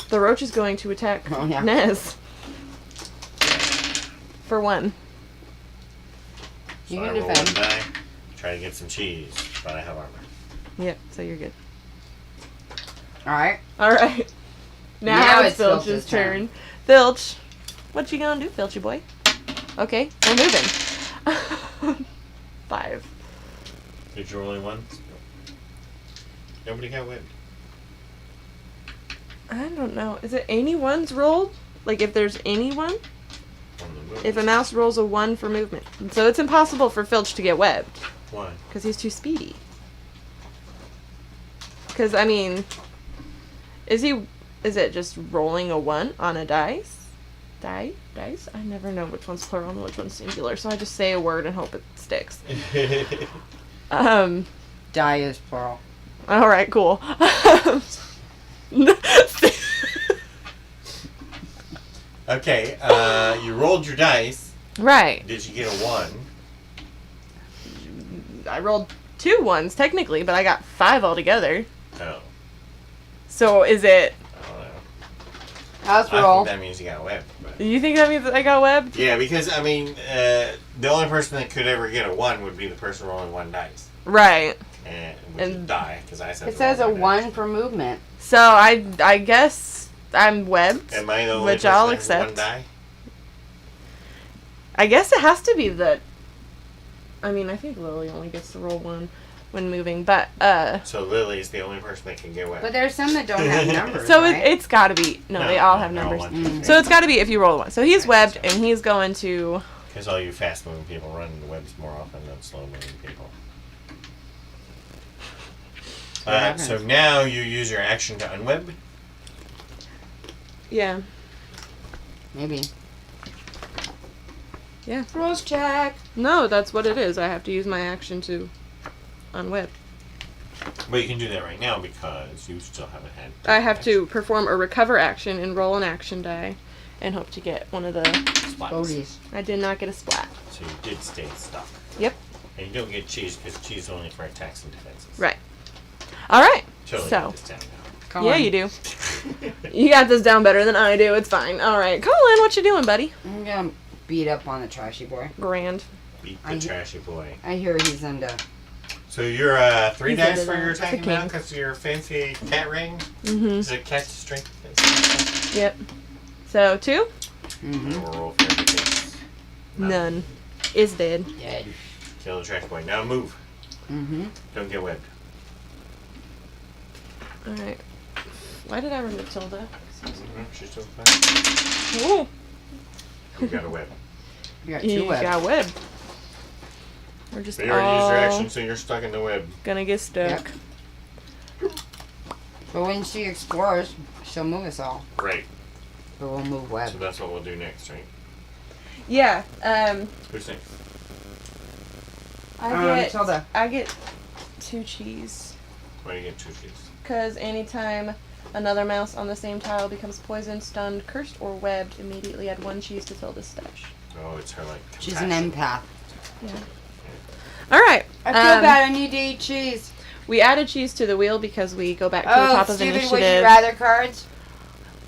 The roach is going to attack Oh, yeah. Nez. For 1. So You I can roll 1 defend. die, try to get some cheese, but I have armor. Yep, so you're good. Alright. Alright. Now it's Filch's Filch's turn. Filch, what you gonna do, Filchy boy? Okay, we're moving. 5. Did you roll only 1? Nobody got whipped. I don't know. Is it anyone's rolled? Like if there's anyone? On the move. If a mouse rolls a 1 for movement. So it's impossible for Filch to get webbed. Why? Because he's too speedy. Because, I mean, is it just rolling a 1 on a dice? Dice? I never know which one's plural and which one's singular, so I just say a word and hope it sticks. Die is plural. Alright, cool. Okay, you rolled your dice. Right. Did you get a 1? I rolled 2 1s, technically, but I got 5 altogether. Oh, So is it... I don't know. How's I roll? think that means you got whipped. But. You think that means that I got webbed? Yeah, because, I mean, the only person that could ever get a 1 would be the person rolling 1 dice. Right. And And- would die, because I said It to says a roll 1 dice. for movement. So I guess I'm webbed. Am I the only Which person I'll that has accept. 1 die? I guess it has to be the... I mean, I think Lily only gets to roll 1 when moving, but, So Lily is the only person that can get whipped. But there's some that don't have numbers, So right? it's gotta be... No, they all have they're numbers. one. Mm. So it's gotta be if you roll a 1. So he's webbed, and he's going to... Because all you fast-moving people run into webs more often than slow-moving people. So now you use your action to unweb. Yeah. Maybe. Yeah. Rules check. No, that's what it is. I have to use my action to unweb. But you can do that right now because you still haven't had. I have to perform a recover action and roll an action die and hope to get one of the... Splats. Bodies. I did not get a splat. So you did stay stuck. Yep. And you don't get cheese because cheese is only for attacks and defenses. Right. All right. Totally So. got this down Come Yeah, on. you do. You got this down better than I do. It's fine. All right. Colin, what you doing, buddy? I'm gonna beat up on the trashy boy. Grand. Beat I- the trashy boy. I hear he's into. So you're 3 He's dice into for your that. attacking It's a king. now because of your fancy cat ring. Mm-hmm. Is it catch strength? Yep. So, 2? Mm-hmm. We'll roll for everything. None. Is dead. Dead. Kill the trashy boy. Now move. Mm-hmm. Don't get webbed. All right. Why did I remove Tilda? She's still fine. Ooh. You got a web. You got You 2 webs. got web. We're just So you already used your all action, so you're stuck in the web. gonna get stuck. But when she explores, she'll move us all. Right. But we'll move web. So that's what we'll do next, right? Yeah. Who's next? Tilda. I get 2 cheese. Why do you get 2 cheese? Because anytime another mouse on the same tile becomes poisoned, stunned, cursed, or webbed, immediately add 1 cheese to fill the stash. Oh, it's her like. She's an compassion. empath. Yeah. All right. I feel bad. I need to eat cheese. We added cheese to the wheel because we go back to the top of stupid initiative. would you rather cards.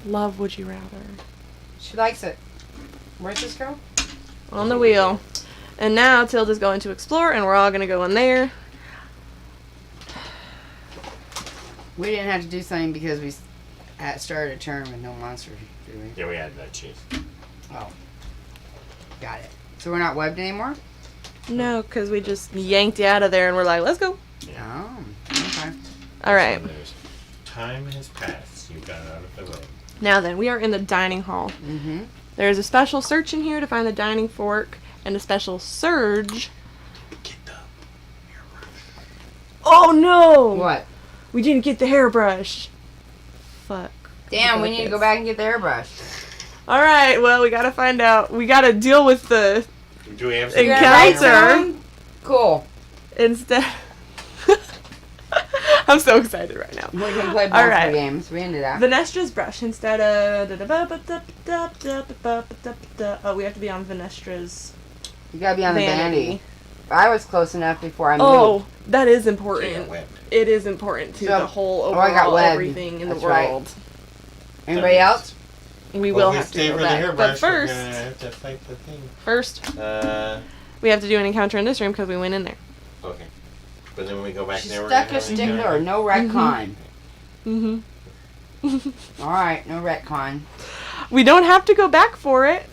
Love Would You Rather. She likes it. Where's this girl? On the wheel. And now Tilda's going to explore, and we're all going to go in there. We didn't have to do something because we started a turn with no monster, did we? Yeah, we had that cheese. Oh. Got it. So we're not webbed anymore? No, because we just yanked you out of there and we're like, let's go. Oh, okay. All right. So time has passed. You got out of the way. Now then, we are in the dining hall. Mm-hmm. There's a special search in here to find the dining fork and a special surge. Get the hairbrush. Oh no! What? We didn't get the hairbrush. Fuck. Damn, we need to go back and get the hairbrush. All right. Well, we gotta find out. We gotta deal with the Do we have You're gonna write encounter down? Cool. instead. I'm so excited right now. We can play All both right. games. We into that. Venestra's brush instead of. Oh, we have to be on Venestra's You gotta be on the vanity. vanity. I was close enough before I moved. Oh, that is Yeah, important. webbed. It is important to So- the whole oh, I got overall webbed. everything in the That's right. world. Anybody else? We Well, will we have to stay go for the back. hairbrush. But We're first, gonna have to fight the thing. we have to do an encounter in this room because we went in there. Okay. But then when we go back She there, we're stuck gonna a have an stickler. encounter. No retcon. Mm-hmm. Alright, no retcon. We don't have to go back for it.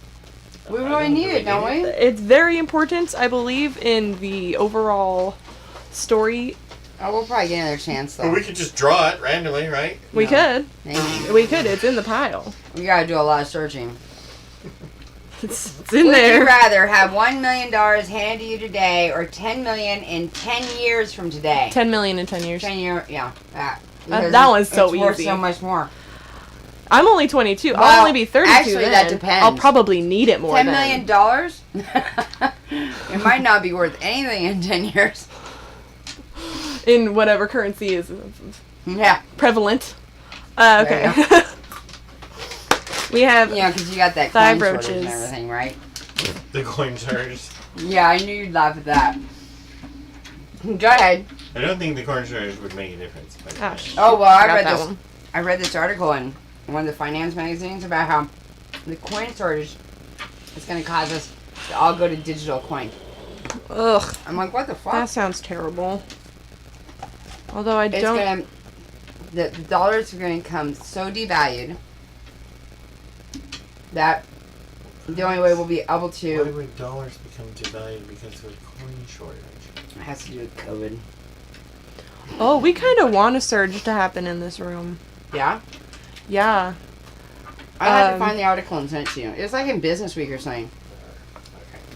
We really need it, don't we? It's very important, I believe, in the overall story. Oh, we'll probably get another chance, though. Well, we could just draw it randomly, right? We No. could. Maybe. We could. It's in the pile. We gotta do a lot of searching. It's in Would there. you rather have $1 million handed to you today or $10 million in 10 years from today? 10 million in 10 years. 10 years, yeah. That That one's so it's worth easy. so much more. I'm only 22. Well, I'll only be 32 actually, then. that depends. I'll probably need it more $10 then. million? It might not be worth anything in 10 years. In whatever currency is Yeah. prevalent. There Okay. you We have Yeah, because you got that Thigh coin shortage and brooches. everything, right? The coin surge. Yeah, I knew you'd laugh at that. Go ahead. I don't think the coin surge would make a difference. But Gosh. Oh, well, I Got read that this. one. I read this article in one of the finance magazines about how the coin shortage is going to cause us to all go to digital coin. Ugh. I'm like, what the fuck? That sounds terrible. Although I It's don't. gonna, the dollars are going to become so devalued that the only way we'll be able why to. would dollars become devalued because of a coin shortage? It has to do with COVID. Oh, we kind of want a surge to happen in this room. Yeah? Yeah. I had to Um, find the article and send it to you. It was like in Business Week or something.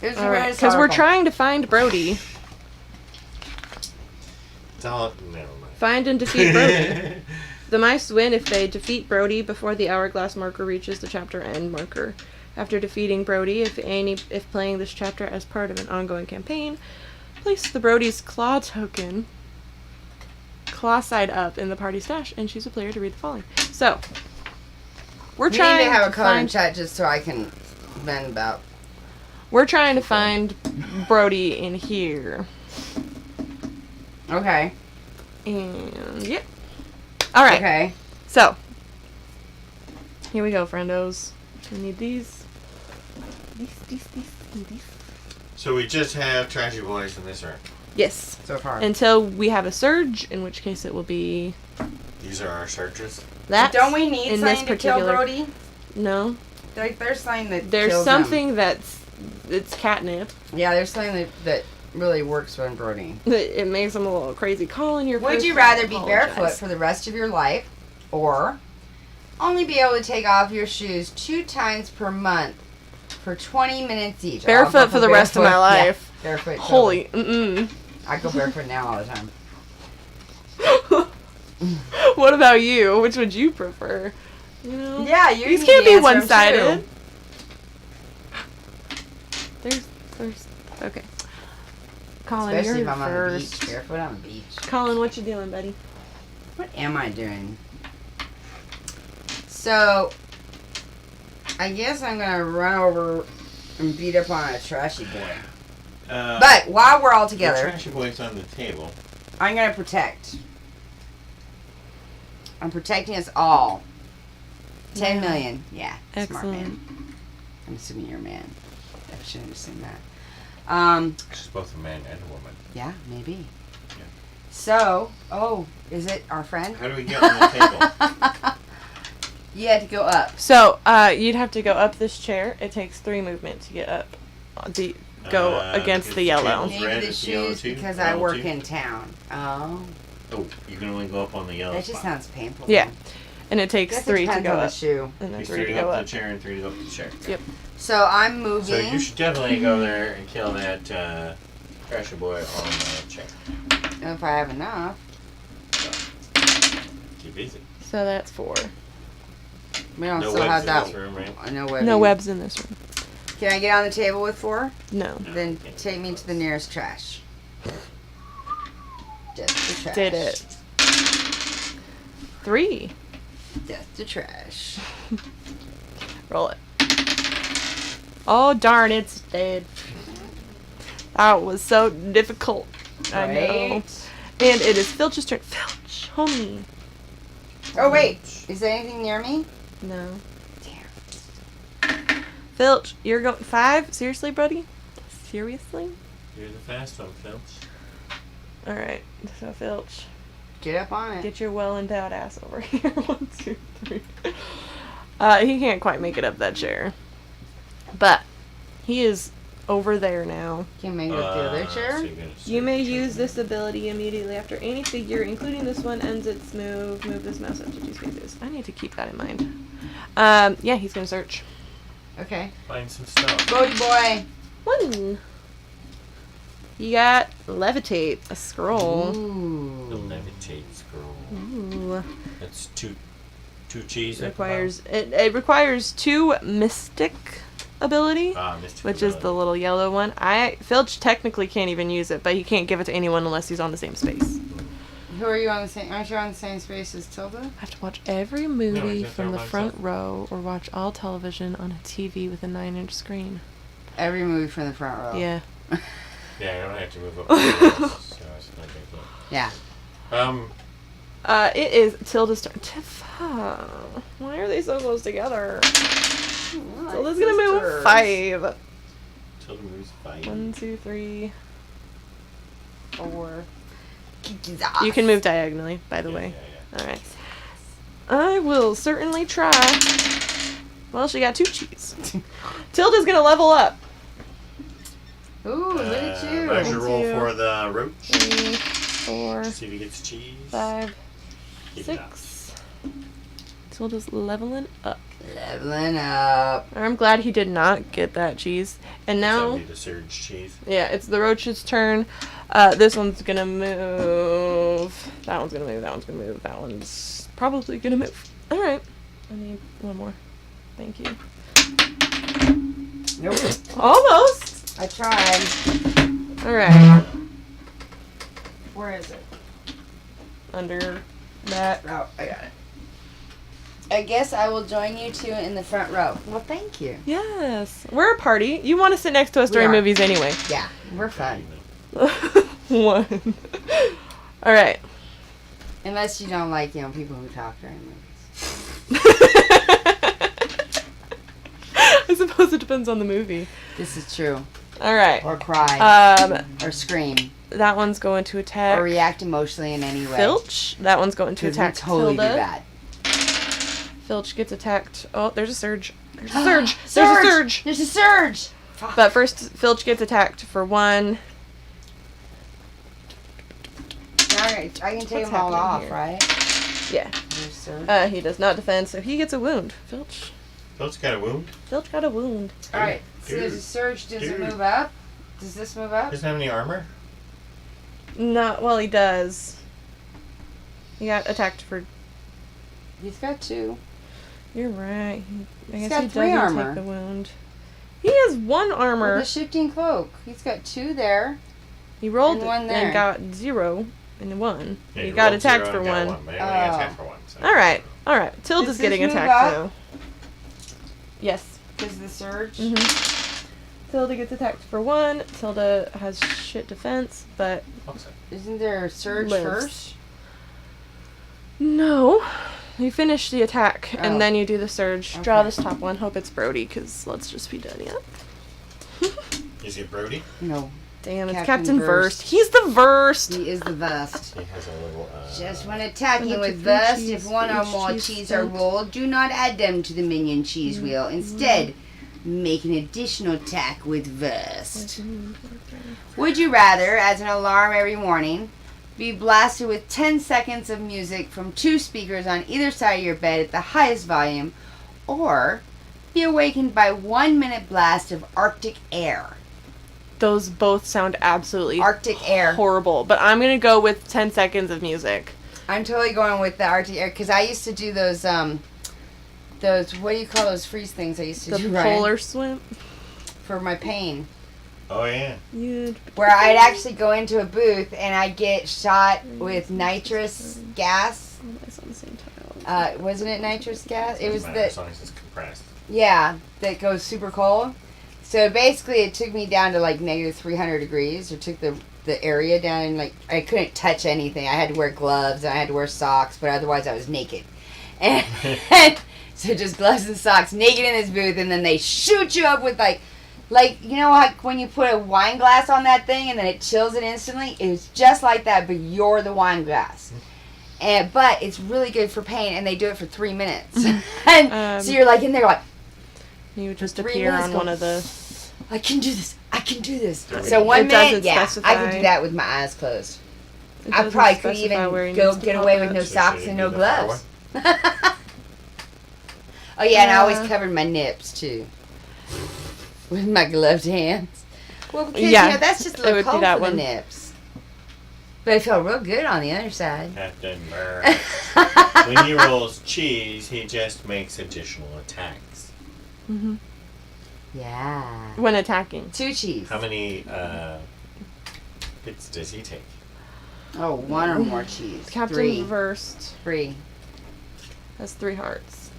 It was a Alright. nice Because we're article. trying to find Brody. Never mind. Find and defeat Brody. The mice win if they defeat Brody before the hourglass marker reaches the chapter end marker. After defeating Brody, if playing this chapter as part of an ongoing campaign, place the Brody's claw token claw side up in the party stash and choose a player to read the following. So, we're We trying need to have to a color in find chat just so I can vent about. we're trying to find Brody in here. Okay. And yep. All right. Okay. So, here we go, friendos. We need these. These. So we just have trashy boys in this room. Yes. So far. Until we have a surge, in which case it will be These are our searches. that. Don't we need in this something to kill particular- Brody? No. Like, there's something that There's kills something it's catnip. him. Yeah, there's something that really works on Brody. It makes him a little crazy. Calling your. Would first you name, rather be apologize. barefoot for the rest of your life, or only be able to take off your shoes 2 times per month for 20 minutes each? Barefoot I'll go for the rest of my barefoot. life? Yeah, barefoot. Holy. Mm-mm. I go barefoot now all the time. What about you? Which would you prefer? You know? Yeah, you These need can't to be answer 'em one-sided. too. There's. Okay. Colin, Especially you're if I'm on the first. beach. Barefoot on the beach. Colin, what you doing, buddy? What am I doing? So, I guess I'm gonna run over and beat up on a trashy boy. But while we're all The together, trashy boy's on the table. I'm gonna protect. I'm protecting us all. 10 Yeah. million. Yeah. Smart Excellent. man. I'm assuming you're a man. I shouldn't assume that. She's both a man and a woman. Yeah, maybe. So, is it our friend? How do we get on the table? You had to go up. So, you'd have to go up this chair. It takes 3 movement to get up. Go against the yellow. table's red, Maybe the it's yellow shoes too? because Yellow I work too? in town. Oh, Oh, you can only go up on the yellow that just spot. sounds painful. Yeah. And it takes Guess it 3 to depends go on the up. shoe. And then He's 3 to 3 go up up. the chair and 3 to go up the chair. Yep. So I'm moving. So you should definitely go there and kill that Trasher boy on the chair. If I have enough. Keep busy. So that's 4. We don't No still have webs in that. this room, right? No webs. No webs in this room. Can I get on the table with 4? No. Then take me to the nearest trash. Just the trash. Did it. 3. Just the trash. Roll it. Oh, darn, it's dead. That was so difficult. I know. Right? And it is Filch's turn. Filch, homie. Oh wait, is there anything near me? No. Damn. Filch, you're going 5? Seriously, buddy? Seriously? You're the fast one, Filch. Alright, so Filch, Get up on it. get your well endowed ass over here. 1, 2, 3. He can't quite make it up that chair. But he is over there now. Can you make it up the other chair? So you're gonna You may search use it. this ability immediately after any figure, including this one, ends its move. Move this mouse up to 2 spaces. I need to keep that in mind. Yeah, he's gonna search. Okay. Find some stuff. Bodie boy. 1. You got levitate, a scroll. The Ooh. levitate scroll. Ooh. That's two cheese. It at the bottom. requires it requires 2 mystic ability, Mystic which is the ability. little yellow one. Filch technically can't even use it, but he can't give it to anyone unless he's on the same space. Who are you on the same? Aren't you on the same space as Tilda? I have to watch every movie from the front row or watch all television on a TV with a 9-inch screen. Every movie from the front row. Yeah. Yeah, I don't have to move up. So it's not a big deal. Yeah. It is Tilda's turn. Why are they so close together? Tilda's gonna move 5. Tilda moves 5. 1, 2, 3, 4. Kick his ass. You can move diagonally, by the way. Alright. I will certainly try. Well, she got 2 cheese. Tilda's gonna level up. Ooh, look at you. Where's your roll 2, for the roach? 3, 4, See if he gets cheese. 5, Keep it up. 6. Tilda's leveling up. Leveling up. I'm glad he did not get that cheese. And That now, would be the surge cheese. yeah, it's the roach's turn. This one's gonna move. That one's gonna move. That one's gonna move. That one's probably gonna move. All right. I need 1 more. Thank you. Nope. Almost. I tried. All right. Where is it? Under that. Oh, I got it. I guess I will join you 2 in the front row. Well, thank you. Yes. We're a party. You want to sit next to us We during are. movies anyway. Yeah, we're fun. 1. All right. Unless you don't like, people who talk during movies. I suppose it depends on the movie. This is true. All right. Or cry. Um, Or scream. that one's going to attack Or react emotionally in any way. Filch. That one's going to 'Cause we attack totally Tilda. do that. Filch gets attacked. Oh, there's a surge. There's a surge. There's Surge! a surge. There's a surge! But first, Filch gets attacked for 1. Alright, I can take What's them all happening off, here? right? Yeah. There's surge. He does not defend, so he gets a wound. Filch Filch got a wound. got a wound. Alright, so there's a surge. Does it move up? Does this move up? Doesn't have any armor. Not well. He does. He got attacked for. He's got 2. You're right. I He's guess got he 3 doesn't armor. take the wound. He has 1 armor. With the shifting cloak. He's got 2 there. He rolled and 1 there. and got 0 and 1. Yeah, he you got rolled attacked 0 for and got 1. But he only got attacked for 1. So. All right. All right. Tilda's Does this getting move attacked up? now. Yes. Because the surge. Mm-hmm. Tilda gets attacked for 1. Tilda has shit defense, but Isn't there a surge lives. first? No. You finish the attack, Oh. and then you do the surge. Draw Okay. this top one. Hope it's Brody, because let's just be done yet. Is it Brody? No. Damn, it's Captain Captain Verst. He's the worst. He is the best. He has a little. Just when attacking When with the Burst, cheese- if one or each more cheese cheese are spent. rolled, do not add them to the minion cheese wheel. Instead, make an additional attack with Burst. Would you rather, as an alarm every morning, be blasted with 10 seconds of music from 2 speakers on either side of your bed at the highest volume, or be awakened by 1 minute blast of Arctic air? Those both sound absolutely Arctic air. horrible, but I'm gonna go with 10 seconds of music. I'm totally going with the Arctic air because I used to do those what do you call those freeze things I used to The do, Ryan, polar swim. for my pain. Oh yeah. Yeah. Where I'd actually go into a booth and I'd get shot with nitrous gas. It's on the same tile. Wasn't it nitrous gas? It was As the long as it's compressed. that goes super cold. So basically, it took me down to like negative 300 degrees, or took the area down, and like I couldn't touch anything. I had to wear gloves and I had to wear socks, but otherwise I was naked. And so just gloves and socks, naked in this booth, and then they shoot you up with like you know, like when you put a wine glass on that thing and then it chills it instantly. It was just like that, but you're the wine glass. But it's really good for pain, and they do it for 3 minutes. And so you're like in there like, You would just 3 appear minutes on go, one of the. I can do this. I can do this. Three. So 1 It minute, doesn't yeah, I specify. can do that with my eyes closed. It I doesn't probably could specify where even he go needs to get pop away it. with no So socks should and it no be the far gloves. Oh yeah, and I always Yeah. covered my nips too with my gloved hands. Well, because Yeah, you know that's just a it little would be cold that for one. the nips. But it felt real good on the other side. Captain Burr. When he rolls cheese, he just makes additional attacks. Mm-hmm. Yeah. When attacking. 2 cheese. How many hits does he take? Oh, 1 or more cheese. Captain 3. Verst 3. has 3 hearts.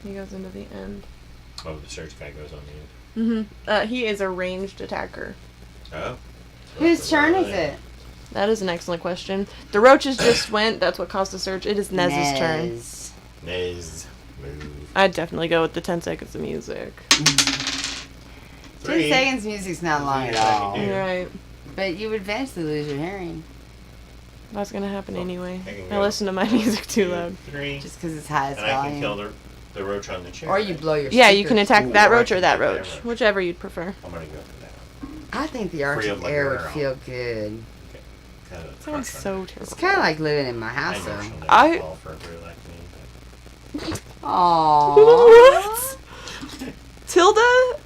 He goes into the end. Oh, the search guy goes on the end. Mm-hmm. He is a ranged attacker. Oh. Whose turn is it? That is an excellent question. The roaches just went. That's what caused the search. It is Nez's turn. Nez. Nez. Move. I'd definitely go with the 10 seconds of music. 10 seconds music's not long at all. Yeah. Right. But you would eventually lose your hearing. That's gonna happen Well, anyway. I can I go listen to my music too loud. 3. Just because it's highest And I can volume. kill the roach on the chair. Or you blow your Yeah, you can speakers. attack Ooh, that or I roach or can that take that roach. roach. Whichever you'd prefer. I'm gonna go for that one. I think the Free Arctic of my air would girl. feel good. Kind of Sounds crunch so on it. terrible. It's kind of like living in my I house, know though. she'll never I- fall for a brew like me, Aww. What? Tilda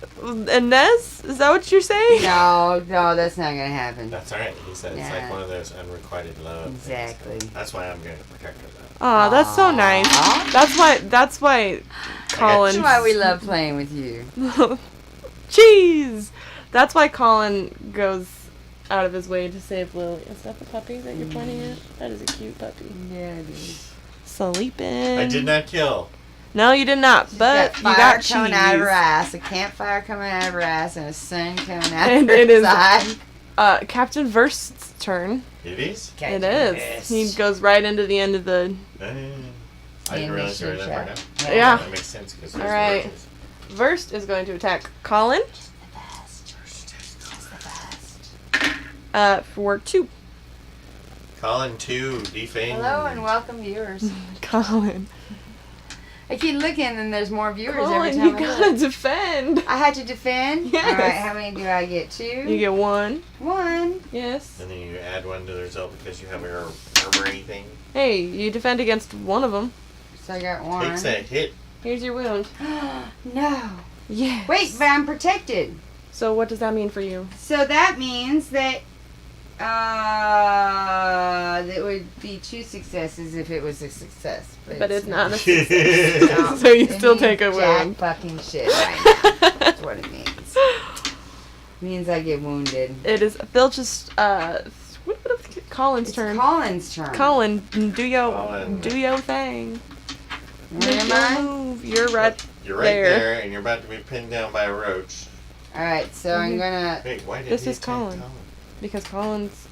and Nez? Is that what you're saying? No, that's not gonna but happen. that's alright. He said it's Yeah. like one of those unrequited love things. Exactly. That's why I'm going to protect her, though. Aw, that's so nice. Aw. That's why Colin. That's why we love playing with you. Cheese! That's why Colin goes out of his way to save Lily. Is that the puppy that you're pointing at? That is a cute puppy. Yeah, it is. Sleeping. I did not kill. No, you did not. She's But got you fire got cheese. coming out of her ass, a campfire coming out of her ass, and a sun coming out And of her it is- side. Captain Verst's turn. It is? It is. He goes right into the end of the. I didn't realize you were that far down. Yeah. That makes sense because All right. Verst is going to attack Colin for 2. Colin 2, defame. Hello and welcome, viewers. Colin. I keep looking, and there's more viewers every Colin, time you I gotta look. defend. I had to defend. Yes. All right, how many do I get? 2. You get 1. 1. Yes. And then you add 1 to the result because you have your armory thing. Hey, you defend against one of them. So I got 1. Takes that hit. Here's your wound. No. Yes. Wait, but I'm protected. So what does that mean for you? So that means that that would be 2 successes if it was a success. But it's not a No, success. So you it still means take a jack wound. fucking shit right now. That's what it means. Means I get wounded. It is. They'll just. Colin's It's turn. Colin's turn. Colin, do your Colin. thing. Where Make am your I? move. You're right. You're right There. there, and you're about to be pinned down by a roach. Alright, so I'm gonna. Wait, why did This he is attack Colin. Because Colin's.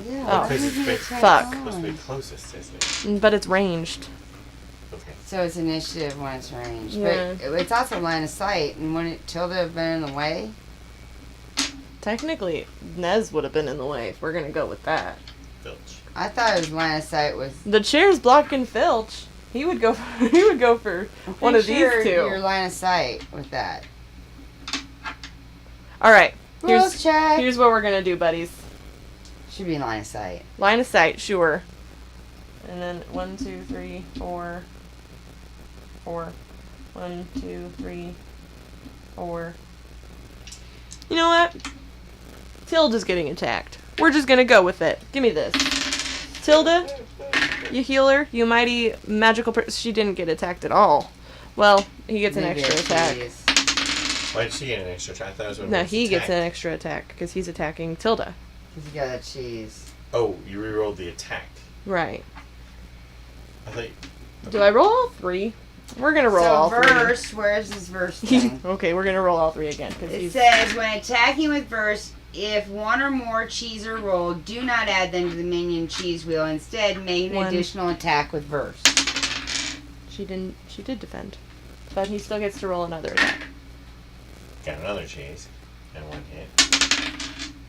Yeah, Oh. why Because did it's he big- attack Fuck. Supposed to be Colin? closest, isn't it? But it's ranged. Okay. So it's initiative when it's ranged. Yeah. But it's also line of sight, and wouldn't Tilda have been in the way? technically, Nez would have been in the way if we're gonna go with that. Filch. I thought his line of sight was. The chair's blocking Filch. He would go. He would go for one of these two. Your line of sight with that. All right. Rules check. Here's what we're gonna do, buddies. Should be line of sight. Line of sight, sure. And then 1, 2, 3, 4. 4. 1, 2, 3, 4. You know what? Tilda's getting attacked. We're just gonna go with it. Give me this. Tilda, you healer, you mighty magical she didn't get attacked at all. Well, he gets an extra attack. Why did she get an extra attack? I thought it was when No, was he gets an attacked. extra attack because he's attacking Tilda. Because you got that cheese. Oh, you rerolled the attack. Right. I thought. Do I roll all three? We're gonna roll all three. verse, where's this verse thing? Okay, we're gonna roll all three again. It says, when attacking with verse, if one or more cheese are rolled, do not add them to the minion cheese wheel. Instead, make an additional attack with verse. She did defend. But he still gets to roll another attack. Got another cheese. And one hit.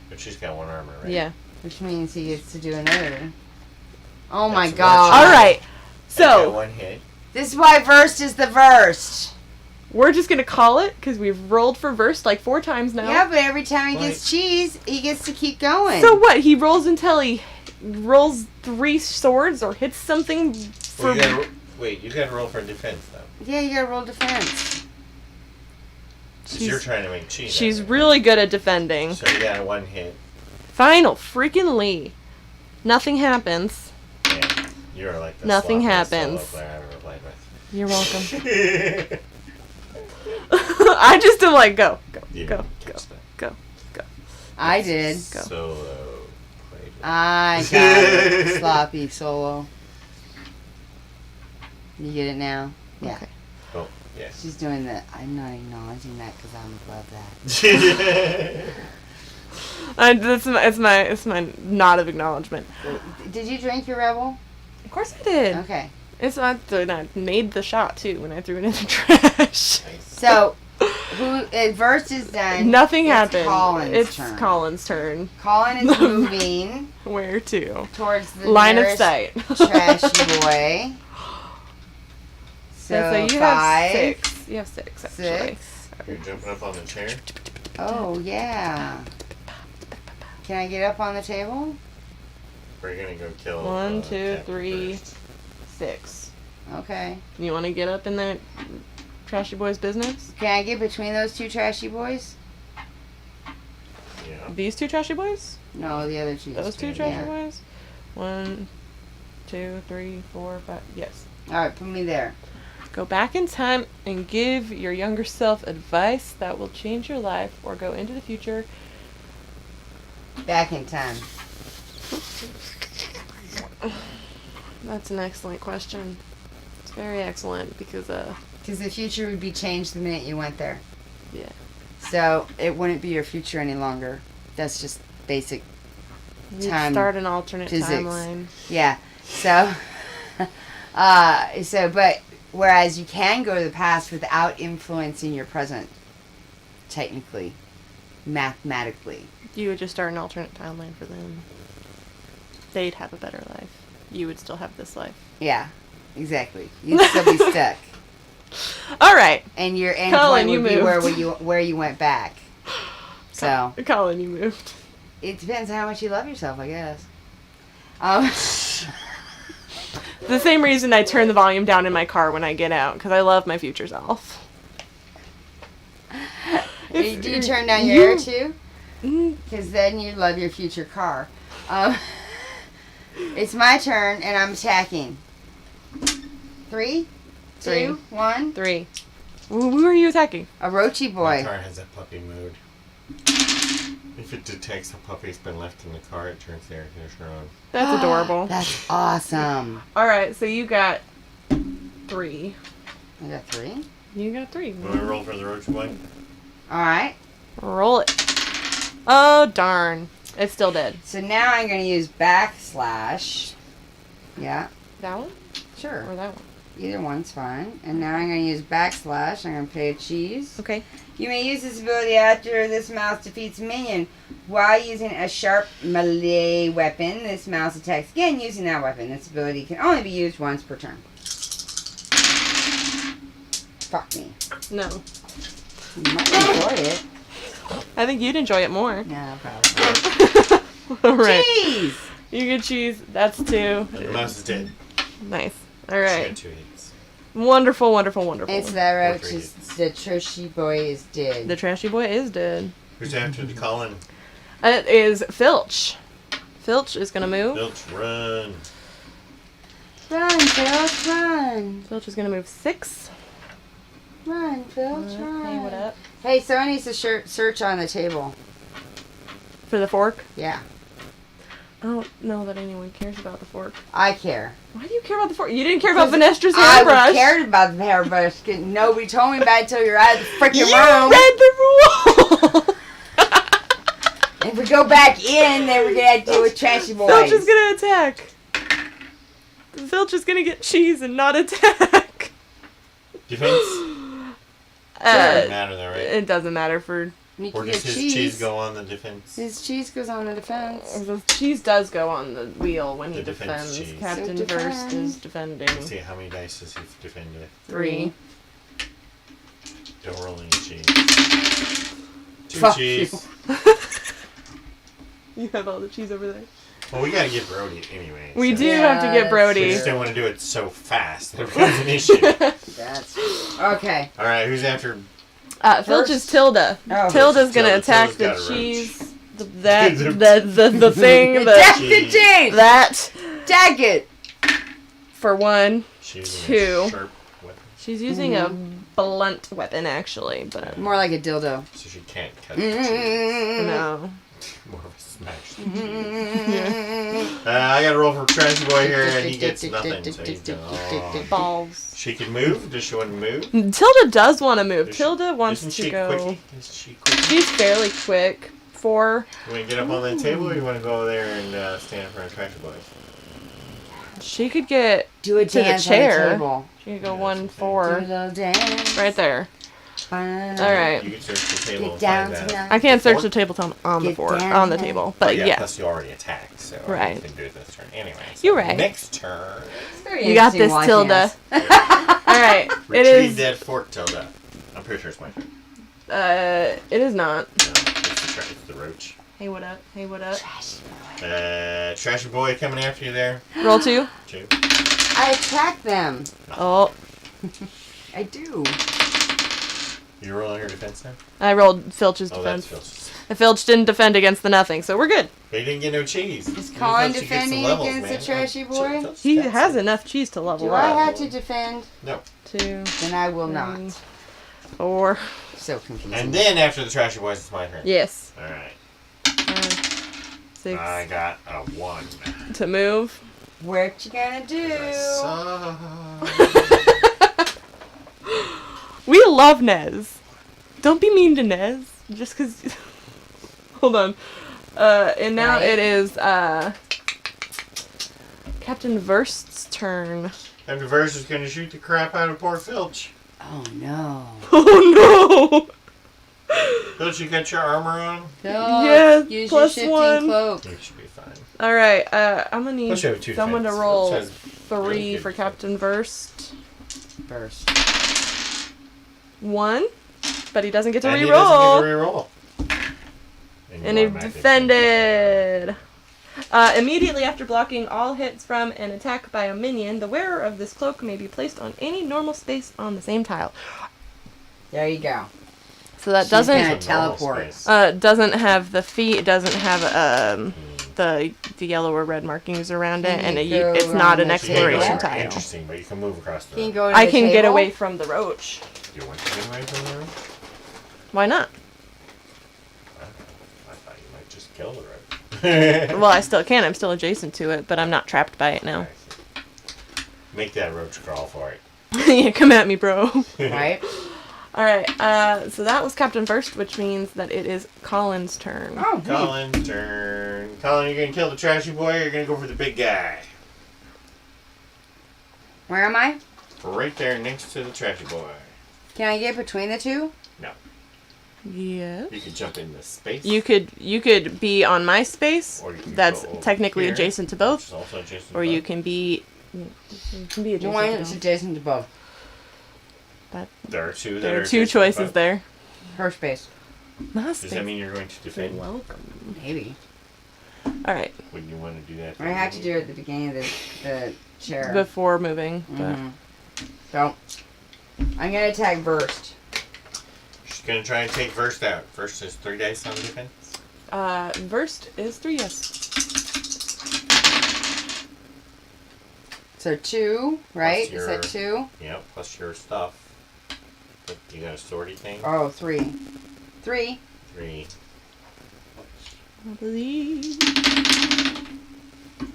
But she's got one armor, right? Yeah. Which means he gets to do another. Oh That's my a god. Alright. Got So, one hit. This is why versed is the versed. we're just gonna call it because we've rolled for verse like 4 times now. Yeah, but every time he gets cheese, he gets to keep going. So what? He rolls until he rolls 3 swords or hits something for. Well, you gotta roll for defense, though. Yeah, you gotta roll defense. You're trying to make cheese. She's really good at defending. So you got a one hit. Final freaking Lee. Nothing happens. Yeah, you're like the Nothing sloppiest happens. solo player I've ever played with. You're welcome. I just am like, go. You Go. didn't catch that. I did. Go. Solo played with. I got it. Sloppy solo. You get it now? Yeah. Okay. Oh, yes. She's doing that. I'm not acknowledging that because I'm above that. It's my nod of acknowledgement. Did you drink your Rebel? Of course I did. Okay. It's not. I made the shot too when I threw it in the trash. So, verse is done. Nothing It's happened. Colin's turn. Colin's turn. Colin is moving Where to? towards the Line of nearest sight. trashy boy. So, you 5. have 6. You have 6 actually. 6. You're jumping up on the chair? Oh, yeah. Can I get up on the table? We're gonna go kill 1, 2, Captain 3, first. 6. Okay. You want to get up in that trashy boy's business? Can I get between those two trashy boys? Yeah. These 2 trashy boys? No, the other two. Those 2 Yeah. trashy boys? 1, 2, 3, 4, 5. Yes. Alright, put me there. Go back in time and give your younger self advice that will change your life, or go into the future. Back in time. That's an excellent question. It's very excellent because Because the future would be changed the minute you went there. yeah. So, it wouldn't be your future any longer. That's just basic. You Time start an alternate physics. timeline. Yeah. So, but whereas you can go to the past without influencing your present, technically, mathematically. You would just start an alternate timeline for them. They'd have a better life. You would still have this life. Yeah, exactly. You'd still be stuck, All right. and your end Colin, point you would be moved. where you went back. So Colin, you moved. it depends on how much you love yourself, I guess. The same reason I turn the volume down in my car when I get out, because I love my future self. Do you turn down your air too? Because then you love your future car. It's my turn, and I'm attacking. 3, 2, 1. 3. Who are you attacking? A roachy My boy. car has a puppy mode. If it detects a puppy's been left in the car, it turns the air conditioner on. That's adorable. That's awesome. All right, so you got 3. I got 3. You got 3. Want to roll for the roach boy? All right. Roll it. Oh, darn. It's still dead. So now I'm going to use backslash. Yeah, That one? sure. Or that one? Either one's fine. And now I'm going to use backslash. I'm going to pay a cheese. Okay. You may use this ability after this mouse defeats a minion. While using a sharp melee weapon, this mouse attacks again using that weapon. This ability can only be used once per turn. Fuck me. No. You might enjoy it. I think you'd enjoy it more. No, probably. All right. Cheese! You get cheese. That's 2. And the mouse is dead. Nice. All She right. got 2 hits. Wonderful, wonderful, wonderful. It's that Or roach 3 is hits. the trashy boy is dead. The trashy boy is dead. Who's after the Colin? It is Filch. Filch is gonna move. Filch, run. Run, Filch, run. Filch is gonna move 6. Run, Filch, run. Hey, what up? Hey, someone needs to search on the table. For the fork? Yeah, I don't know that anyone cares about the fork. I care. Why do you care about the fork? You didn't care about Venestra's I hairbrush. cared about the hairbrush. Nobody told me about it until you're out of the freaking You room. read the rule. If we go back in, then we're gonna have to deal with trashy boys. Filch is gonna attack. Filch is gonna get cheese and not attack. Defense? Doesn't matter though, right? It doesn't matter for. You Or can does get his cheese go on the defense? His cheese goes on the defense. The cheese does go on the wheel when he The defense defends. cheese. Captain So Verst defend. is defending. Let's see, how many dice does he defend with? 3. Don't roll any cheese. 2 Fuck cheese. You have all the cheese over there. Well, we gotta get Brody anyway. We so do have to get Yeah, Brody. We just don't want to do it so fast that it becomes an issue. That's okay. Alright, who's after? Filch is Tilda. Oh. Tilda's gonna Tilda- attack Tilda's the got a roach. cheese. The thing. Attack the cheese. That Attack it. for 1. She's 2. a sharp weapon, She's using a blunt weapon actually, but More like a dildo. so she can't cut the cheese. no. More of a smash. I gotta roll for Trashy Boy here, and he gets nothing. So he's gone. Balls. She can move. Does she want to move? Tilda does want to move. Is she- Tilda wants Isn't to she go. quickie? Is she quickie? She's fairly quick. 4. You want to get up on that table, or you want to go over there and stand in front of Trashy Boy? She could get. Do a To the dance chair. on the table. She could go Yeah, 1, that's okay. Do a 4. little dance. Right there. All All right. You can search the table Get and down find that. tonight. I can't search Fork? the table till I'm on the Get fork, down on the here. table, But but yeah, yeah. plus you already attacked, so Right. you can do it this turn anyway. So You're right. Next turn, It's very You got interesting this, watching Tilda. us. All right, it retrieve is. that fork, Tilda. I'm pretty sure it's my turn. It is not. No, it's the roach. Hey, what up? Hey, what up? Trashy Boy coming after you there. Roll 2. 2. I attack them. Oh, I do. You rolling your defense now? I rolled Filch's Oh, that's defense. Phil's. And Filch didn't defend against the nothing, so we're good. But he didn't get no cheese. Is You Colin thought she gets some defending levels, against man. the Trashy Oh, Boy? Phil's He defense. has enough cheese to level Do I up. have to defend? No. 2, Then I will not. 3, 4. So confusing. And then after the Trashy Boys, it's my turn. Yes. Alright. 6 I got a 1. to move. What you gonna do? We love Nez. Don't be mean to Nez. Just because. Hold on. And now Right. it is Captain Verst's turn. After Verse is going to shoot the crap out of poor Filch. Oh no. Oh no! Filch, you got your armor on? No. Yes, Use plus your shifting 1. cloak. You should be fine. All right. I'm gonna need Plus you have 2 someone to defense. roll Filch has 3 really good for defense. Captain Verst. First. 1, but he doesn't get to And he re-roll. doesn't get to reroll. And you he automatically defended. Immediately after blocking all hits from an attack by a minion, the wearer of this cloak may be placed on any normal space on the same tile. There you go. So that She's doesn't gonna It's a normal teleport. space. doesn't have the feet. It doesn't have the yellow or red markings around it, and it's not an So So you can't go exploration anywhere tile. Interesting, but you can move across the Can you room. go to I the can get table? away from the roach. You want to get away from the room? Why not? I thought you might just kill the room. Well, I still can. I'm still adjacent to it, but I'm not trapped by it now. Make that roach crawl for it. Yeah, come at me, bro. Right? All right. So that was Captain First, which means that it is Colin's turn. Oh, good. Colin's turn. Colin, you're gonna kill the trashy boy, or you're gonna go for the big guy? Where am I? Right there next to the trashy boy. Can I get between the two? No. Yes. You could jump into space. You could be on my space. Or you can That's go over technically here, adjacent to which both. is also adjacent to Or you both. can be adjacent Why to it's both. adjacent to both? There are two. There are two choices there. Her space. My Does space. that mean you're going to You're defend? welcome. Maybe. All right. Would you want to do that? I have to do it at the beginning of the chair. Before moving. But Mhm. So, I'm going to attack burst. She's gonna try and take Verst out. Verst is 3 dice on defense. Versed is 3, yes. So 2, right? your- Is that 2? Yep. Plus your stuff. But you got a swordy thing. Oh, 3. 3. 3. I believe.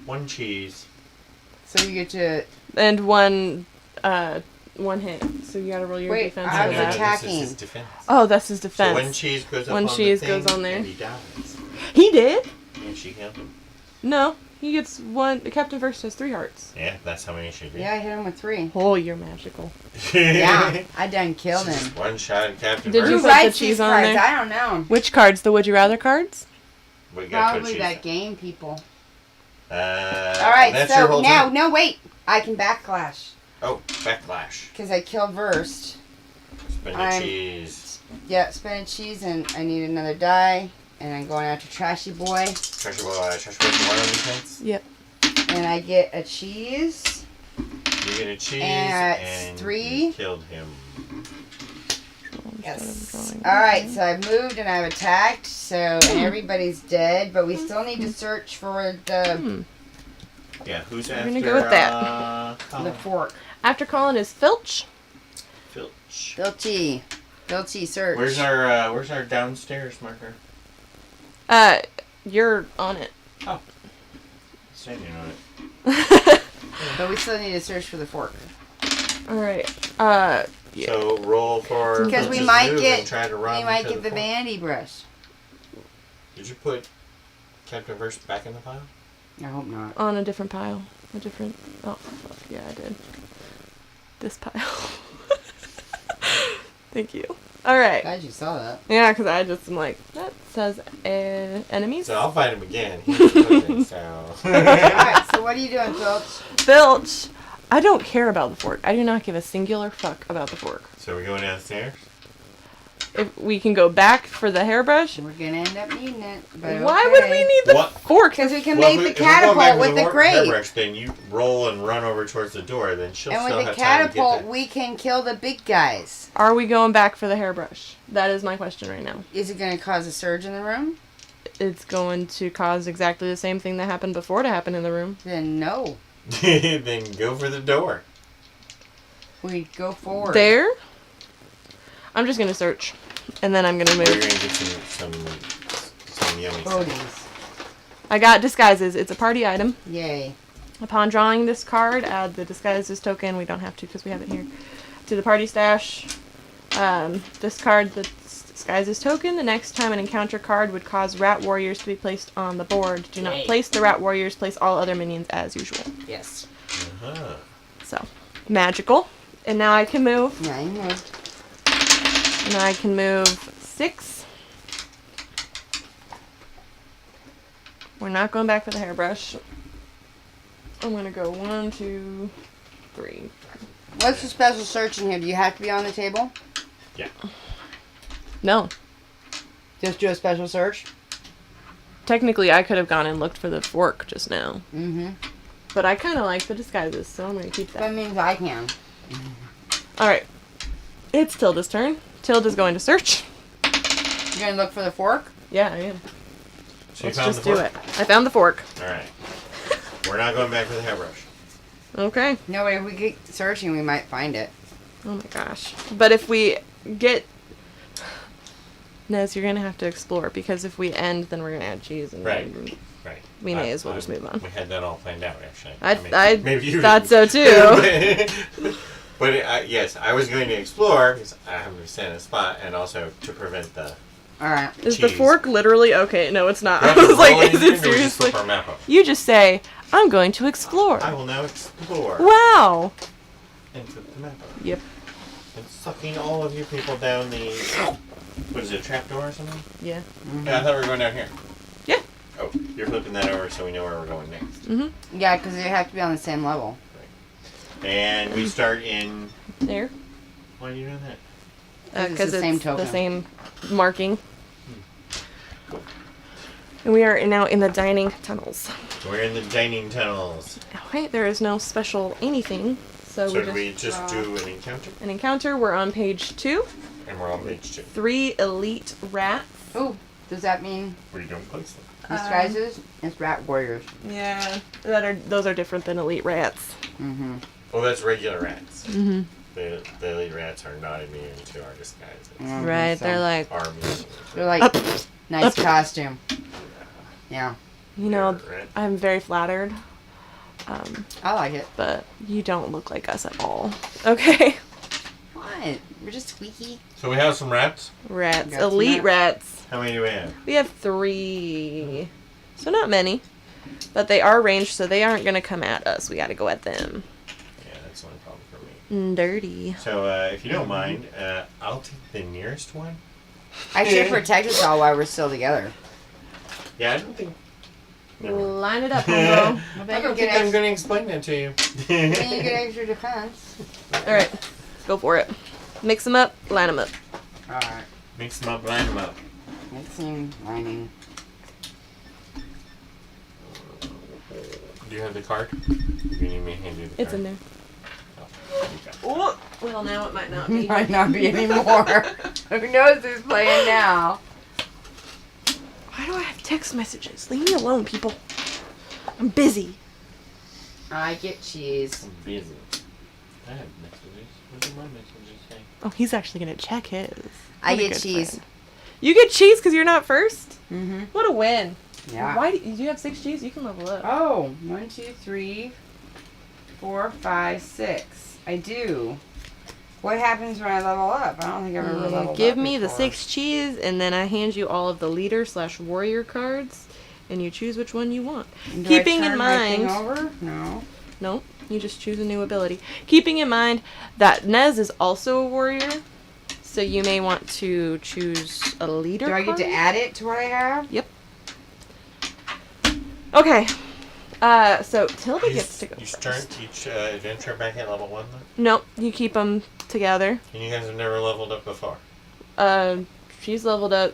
1 cheese. So you get to... And one hit. So you gotta roll your Wait, defense I for was that. attacking. This is his defense. Oh, that's his So defense. one cheese goes up One on cheese the thing, goes on there. and he dies. He did? And she killed him. No. He gets 1. Captain Verst has 3 hearts. Yeah, that's how many she did. Yeah, I hit him with 3. Oh, you're magical. Yeah, I done killed Just him. one shot at Captain Did Verst. you Who put the writes cheese these on cards? there? I don't know. Which cards? The Would You Rather cards? We got to put Probably cheese. that game people. All Alright, that's your so whole now, turn? no, wait. I can backlash. Oh, backlash. Because I killed Verst. Spin the I'm- cheese. Yeah, spinach cheese, and I need another die. And I'm going after Trashy Boy. Treasure boy, 1 on defense. Yep. And I get a cheese. You get a cheese, And and 3. you killed him. Yes. Alright, so I've moved and I've attacked. So, and everybody's dead. But we still need to search for the Yeah, who's We're after? gonna go with that. the fork. After Colin is Filch. Filch. Filchy. Filchy search. Where's our downstairs marker? You're on it. Standing on it. But we still need to search for the fork. Alright. Yeah. So roll for Because we Filch's might move get- and try to run We might to get the fork. vanity brush. Did you put Captain Verst back in the pile? I hope not. On a different pile. A different. Oh, fuck. Yeah, I did. This pile. Thank you. Alright. Glad you saw that. Yeah, because I just am like, that says enemies. So I'll fight him again. He's cooking, so. Alright, so what are you doing, Filch? Filch. I don't care about the fork. I do not give a singular fuck about the fork. So we're going downstairs? If we can go back for the hairbrush. We're gonna end up needing it. But Why would we need the What? fork? Because we can Well, make if the we're going back catapult with the grate. hairbrush, then you roll and run over towards the door. Then she'll And still with the have time to get catapult, there. we can kill the big guys. Are we going back for the hairbrush? That is my question right now. Is it gonna cause a surge in the room? It's going to cause exactly the same thing that happened before to happen in the room. Then no. Then go for the door. We go forward. There? I'm just going to search. And then I'm going to We're move. going to get some yummy stuff. Bodies. I got disguises. It's a party item. Yay. Upon drawing this card, add the disguises token. We don't have to because we have it here. To the party stash. This card, the disguises token. The next time an encounter card would cause rat warriors to be placed on the board. Do not Yay. place the rat warriors. Place all other minions as usual. Yes. Uh-huh. So, magical. And now I can move. Yeah, you moved. And I can move 6. We're not going back for the hairbrush. I'm going to go 1, 2, 3. What's the special search in here? Do you have to be on the table? Yeah. No. Just do a special search? Technically, I could have gone and looked for the fork just now. Mm-hmm. But I kind of like the disguises, so I'm going to keep That that. means I can. Alright. It's Tilda's turn. Tilda's going to search. You're gonna look for the fork? Yeah, I am. So you Let's found just the do fork? it. I found the fork. Alright. We're not going back for the hairbrush. Okay. No, but if we keep searching, we might find it. Oh my gosh. But if we get... Nez, you're going to have to explore, because if we end, then we're going to add cheese. And Right. then Right. we may as well just move on. We had that all planned out, actually. I maybe you thought didn't. so too. But yes, I was going to explore because I happen to stand in a spot, and also to prevent the. Alright. Is the cheese. fork literally... Okay, no, it's not. Do I have to was like, roll is anything, or it we just seriously? flip our map up? You just say, I'm going to explore. I will now explore Wow. and flip the map up. Yep. And sucking all of you people down the What is it, a trap door or something? Yeah. Mm-hmm. Yeah, I thought we were going down here. Yeah. Oh, you're flipping that over so we know where we're going next. Mm-hmm. Yeah, because they have to be on the same level. And we start in... There. Why are you doing that? Because the same token. the same marking. Cool. And we are now in the dining tunnels. We're in the dining tunnels. Okay, there is no special anything. So So we just do an encounter? an encounter. We're on page 2. And we're on page 2. 3 elite rats. Oh, does that mean We don't place them. these guys is? It's rat warriors. Yeah, those are different than elite rats. Mm-hmm. Oh, that's regular rats. Mm-hmm. The elite rats are not immune to our disguises. Right, they're like, Armies. They're like nice costume. Yeah, you know, Right. I'm very flattered. I like it. But you don't look like us at all. Okay. What? We're just squeaky. So we have some rats. Rats. Got some Elite rats. How many do we have? We have 3. So not many. But they are ranged, so they aren't going to come at us. We got to go at them. Yeah, that's one problem for me. Dirty. So if you don't mind, I'll take the nearest one. I should protect us all while we're still together. Yeah, I don't think... Never mind. Line it up, homegirl. I don't think I'm going to explain that to you. Then you get extra defense. Alright. Go for it. Mix them up. Line them up. Alright. Mix them up, line them up. Mixing, lining. Do you have the card? You need me to hand you the card? It's in there. Oh, you got it. Oh, well, now it might not be. Might not be anymore. Who knows who's playing now? Why do I have text messages? Leave me alone, people. I'm busy. I get cheese. I'm busy. I have messages. What do my messages say? Oh, he's actually going to check his. I What a get good cheese. friend. You get cheese because you're not first? Mm-hmm. What a win. Yeah. Why do you have 6 cheese? You can level up. Oh, 1, 2, 3, 4, 5, 6. I do. What happens when I level up? I don't think I've ever leveled up. Give me the before. 6 cheese, and then I hand you all of the leader/warrior cards, and you choose which one you want. And do I Keeping in turn my thing mind, over? No. no, you just choose a new ability. Keeping in mind that Nez is also a warrior, so you may want to choose a leader. Do I get to card? add it to what I have? Yep. Okay. So Tilda gets to go You first. start each adventure back at level 1, though? Nope, you keep them together. And you guys have never leveled up before? She's leveled up.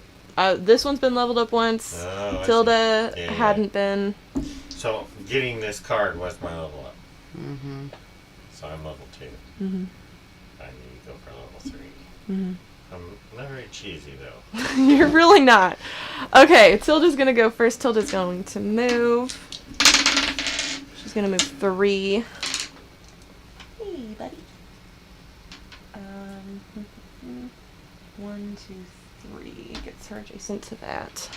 This one's been leveled up once. Oh, I Tilda see. Yeah. hadn't been. So, getting this card was my level up. Mm-hmm. So I'm level 2. Mm-hmm. I need to go for level 3. Mm-hmm. I'm not very cheesy, though. You're really not. Okay, Tilda's gonna go first. Tilda's going to move. She's gonna move 3. Hey, buddy. 1, 2, 3 gets her adjacent to that.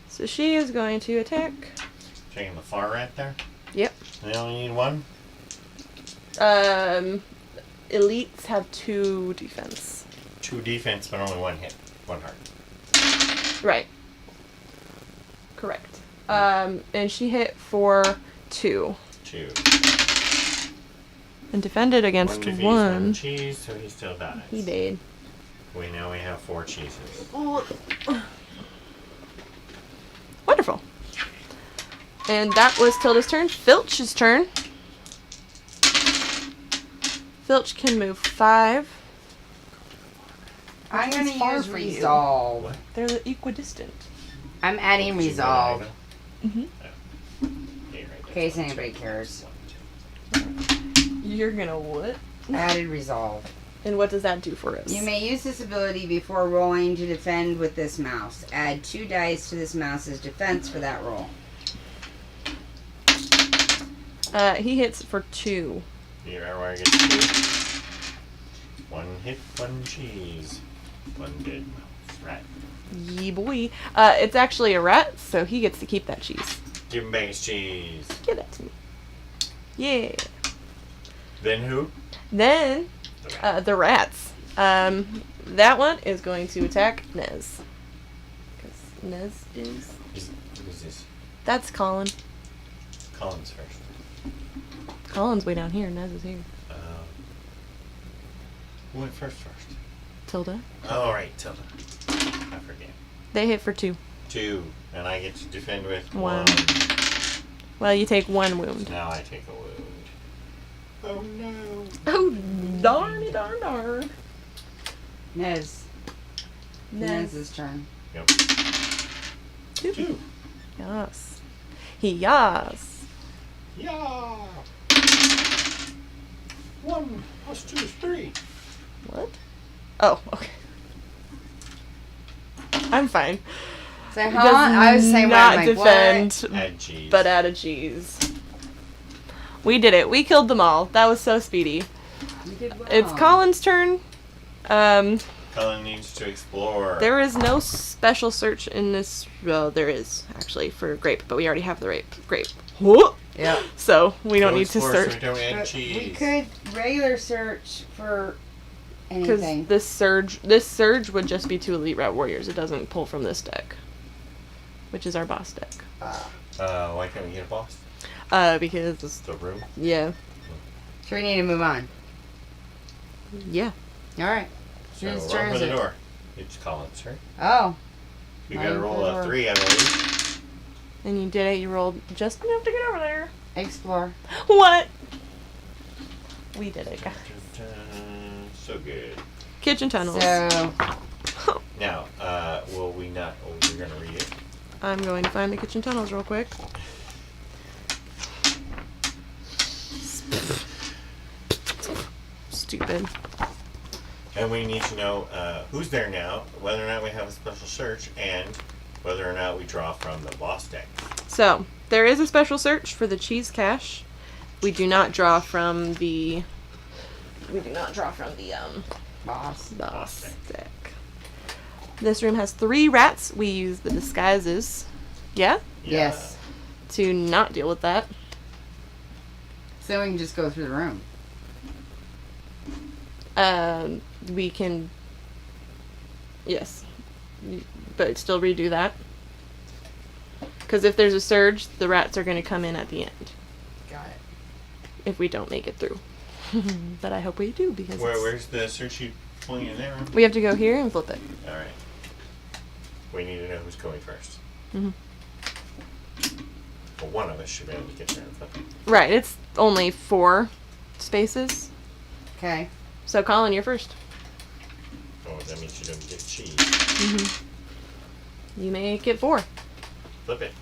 So she is going to attack. Taking the far rat there? Yep. They only need 1? Elites have 2 defense. 2 defense, but only 1 hit. 1 heart. Right. Correct. And she hit for 2. 2. And defended against 1 defeats, 1. 1 cheese, so he still dies. He did. We have 4 cheeses. Wonderful. And that was Tilda's turn. Filch's turn. Filch can move 5. I'm going to far use for you. resolve. What? They're equidistant. I'm adding resolve. Mm-hmm. Yeah, right In case anybody cares. You're gonna what? Added resolve. And what does that do for us? You may use this ability before rolling to defend with this mouse. Add 2 dice to this mouse's defense for that roll. He hits for 2. Your arrow gets 2. 1 hit, 1 cheese. 1 dead mouse. Rat. Yee boy. It's actually a rat, so he gets to keep that cheese. Give him back his cheese. Give that to me. Yeah. Then who? Then, the rats. That one is going to attack Nez. Because Nez is... Who's this? That's Colin. Colin's first. Colin's way down here. Nez is here. Who went first? Tilda. All right, Tilda. I forget. They hit for 2. 2, and I get to defend with 1. 1. Well, you take 1 wound. Now I take a wound. Oh no. Oh, darn. Nez's turn. Yep. 2. Yes. Yes. Yeah. 1 plus 2 is 3. What? Oh, okay. I'm fine. So, Does I was saying, not like, defend, Add cheese. but add a cheese. We did it. We killed them all. That was so speedy. You did well. It's Colin's turn. Colin needs to explore. There is no special search in this. Well, there is actually for grape, but we already have the grape. Yeah. So we don't Go need to explore search So we don't add But cheese. we could regular search for because anything. this surge would just be 2 elite rat warriors. It doesn't pull from this deck, which is our boss deck. Why can't we get a boss? Because The room? yeah, So we need to move on. yeah. All right. So Whose run turn for is the it? door. It's Colin's turn. Oh. You Run gotta for roll the a door. 3, I believe. And you did it. You rolled just enough to get over there. Explore. What? We did it, guys. So good. Kitchen tunnels. So Now, will we not? Oh, we're gonna read it. I'm going to find the kitchen tunnels real quick. Stupid. And we need to know who's there now, whether or not we have a special search, and whether or not we draw from the boss deck. So, there is a special search for the cheese cache. We do not draw from the boss. boss deck. This room has 3 rats. We use the disguises. Yeah? Yes. To not deal with that. So we can just go through the room. We can. Yes. But still redo that. Because if there's a surge, the rats are going to come in at the end. Got it. If we don't make it through. But I hope we do because Where's the search sheet pointing in there? we have to go here and flip it. All right. We need to know who's going first. Mhm. Well, one of us should be able to get there and flip it. Right, it's only 4 spaces. Okay. So Colin, you're first. Oh, that means you don't get cheese. You make it 4. Flip it.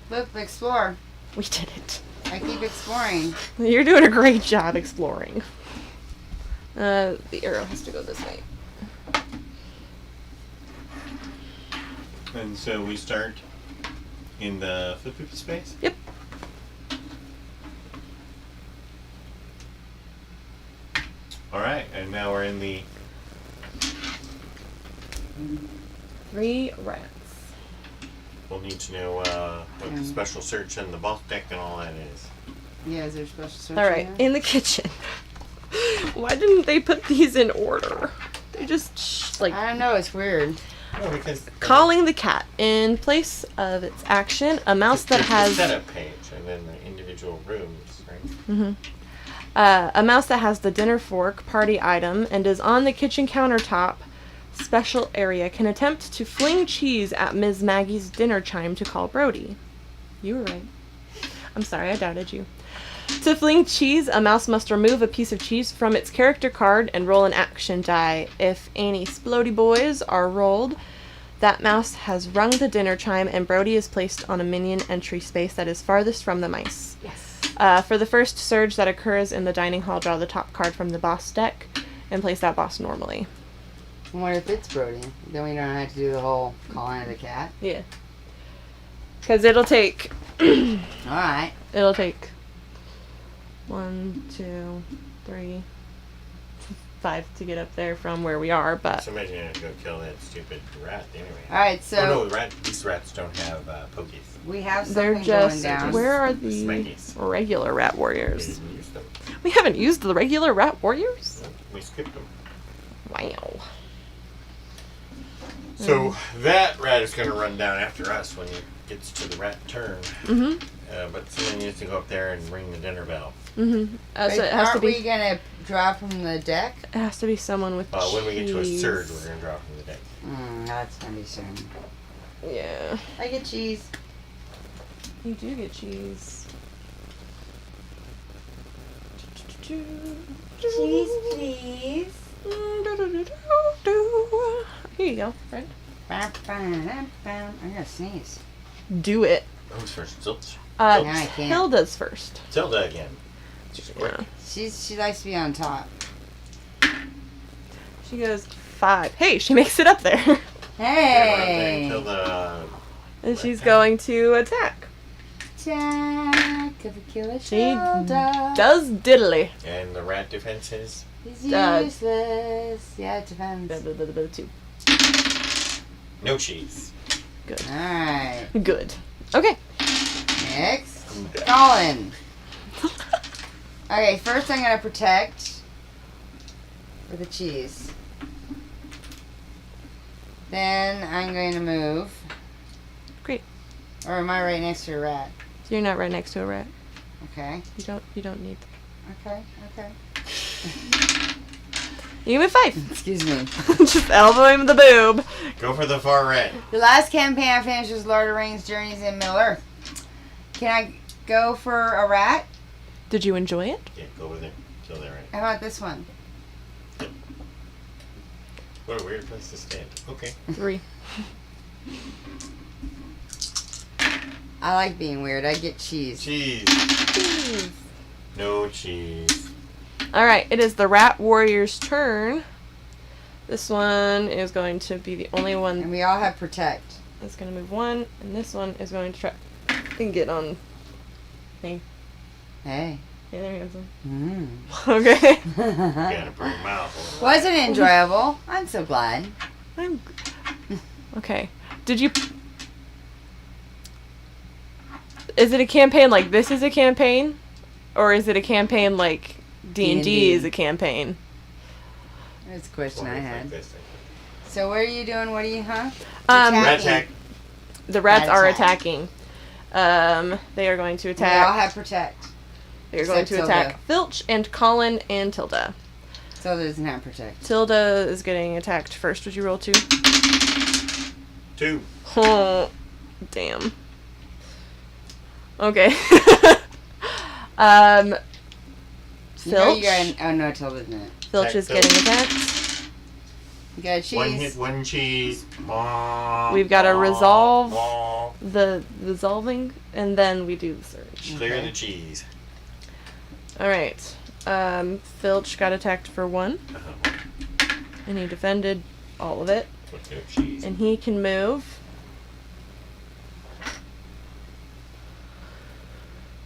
Look, explore. We did it. I keep exploring. You're doing a great job exploring. The arrow has to go this way. And so we start in the flip space? Yep. Alright, and now we're in the... 3 rats. We'll need to know what the special search and the boss deck and all that is. Yeah, is there a special search? Alright, in there? in the kitchen. Why didn't they put these in order? They just, like, I don't know. It's weird. No, because... calling the cat. In place of its action, a mouse that there's the has... setup page and then the individual rooms, right? Mm-hmm. A mouse that has the dinner fork party item and is on the kitchen countertop special area can attempt to fling cheese at Ms. Maggie's dinner chime to call Brody. You were right. I'm sorry, I doubted you. To fling cheese, a mouse must remove a piece of cheese from its character card and roll an action die. If any splody boys are rolled, that mouse has rung the dinner chime and Brody is placed on a minion entry space that is farthest from the mice. Yes. For the first surge that occurs in the dining hall, draw the top card from the boss deck and place that boss normally. What if it's Brody? Then we don't have to do the whole calling of the cat. Yeah. Because it'll take... Alright. It'll take 1, 2, 3, 5 to get up there from where we are, but... So imagine you have to go kill that stupid rat anyway. Alright, so Oh no, these rats don't have pokies. we have They're something going just... down. Where are the Smackies. regular rat We warriors? didn't use them. We haven't used the regular rat warriors? We skipped them. Wow. So that rat is going to run down after us when it gets to the rat turn. Mm-hmm. but someone needs to go up there and ring the dinner bell. Mm-hmm. So But it has to aren't be. we gonna draw from the deck? It has to be someone with cheese. When we get to a surge, we're going to draw from the deck. That's gonna be soon. Yeah. I get cheese. You do get cheese. Cheese, please. Here you go, friend. I'm gonna sneeze. Do it. Who's first? Zilch? No, I can't. Hilda's first. Tilda again. She's quick. Yeah. She likes to be on top. She goes 5. Hey, she makes it up there. Hey! Tilda. And she's going to attack. Attack of a killer She shoulder. does diddly. And the rat defenses. He's useless. Yeah, it depends. 2. No cheese. Good. Alright. Good. Okay. Next. Colin. Okay, first I'm gonna protect with the cheese. Then I'm going to move. Great. Or am I right next to a rat? So you're not right next to a rat. Okay. You don't need. Okay. You move 5. Excuse me. Just elbow him in the boob. Go for the far rat. The last campaign I finished was Lord of the Rings Journeys in Middle Earth. Can I go for a rat? Did you enjoy it? Yeah, go with it. Kill that rat. How about this one? What a weird place to stand. Okay. 3. I like being weird. I get cheese. Cheese. No cheese. All right, it is the Rat Warrior's turn. This one is going to be the only And one we all have protect. that's going to move 1, and this one is going to try and get on me. Hey. Yeah, there he goes. Mm. Okay. Got a pretty mouth. Wasn't enjoyable. I'm so glad. Okay. Did you? Is it a campaign like this is a campaign, or is it a campaign like D&D is a campaign? That's a question I had. Like this. So what are you doing? What are you, huh? Rat attack. The rats Rat are attack. attacking. They are going to We all attack. have protect. They are going to except attack Filch and Colin and Tilda. So doesn't have protect. Tilda is getting attacked first. Would you roll 2? 2. Oh, damn. Okay. Filch. You got oh no, Tilda didn't. Filch Attack is Filch. getting attacked. You got cheese. One hit, one cheese. We've got to resolve the resolving, and then we do the surge. Clear Okay. the cheese. All right. Filch got attacked for 1, and he defended all of it, With no cheese. and he can move.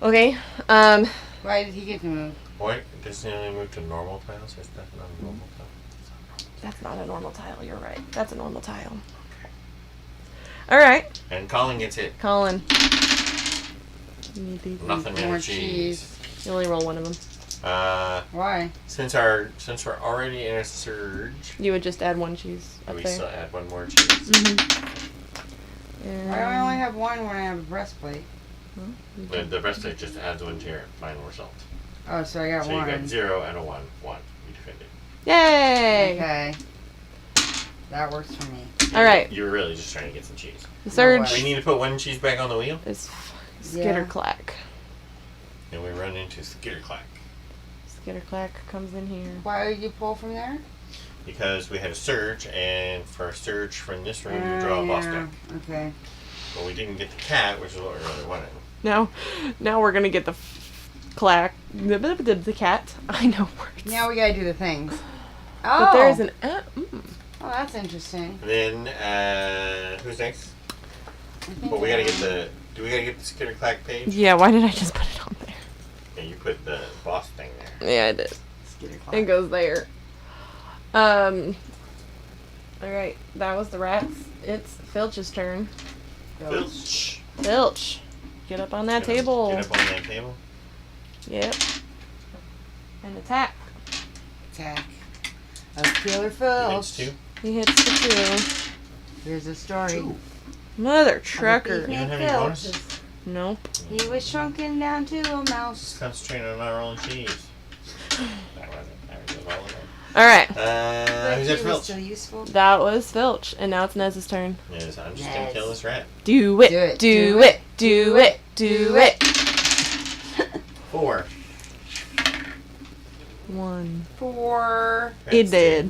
Okay. Why did he get to move? What? Does he only move to normal tiles? Is that not a normal tile? That's not a normal tile. You're right. That's a normal tile. All right, And Colin gets hit. Colin. You need these. Nothing More but cheese. You only roll 1 of them. Why? Since we're already in a surge, You would just add 1 cheese up we there. still add 1 more cheese. And Why do I only have one when I have a breastplate? The breastplate just adds 1 to your final result. Oh, so I got So one. you got 0 and a 1. 1. You defended. Yay! Okay. That works for me. All right. You were really just trying to get some cheese. The surge We need to put 1 cheese back on the wheel, is Yeah. Skitterclack. and we run into Skitterclack. Skitterclack comes in here. Why did you pull from there? Because we had a surge, and for a surge from this room, you draw a boss deck. Okay. But we didn't get the cat, which is what we really wanted. Now we're gonna get the the cat. I know words. Now we gotta do the things. But Oh. there's an Oh, that's interesting. And then, who's next? I think Well, we gotta get the. Do we gotta get the Skitterclack page? Yeah, why did I just put it on there? Yeah, you put the boss thing there. Yeah, I did. Skitterclack. It goes there. Alright, that was the rats. It's Filch's turn. Filch. Filch. Get up on that table. Get up on that table. Yep. And attack. Attack. A killer Hits Filch. 2. He hits the Here's a story. 2. 2. Mother trucker. You don't have any Filch. bonus? Nope. He was shrunken down to a mouse. Concentrate on our own cheese. That was all of it. All right. But Who's he that was Filch? still useful. That was Filch, and now it's Nez's turn. Yes, I'm just gonna Yes. kill this rat. Do it. Do it. Do Do it. Do it. Do it. 4. 1. 4. It Rat's did.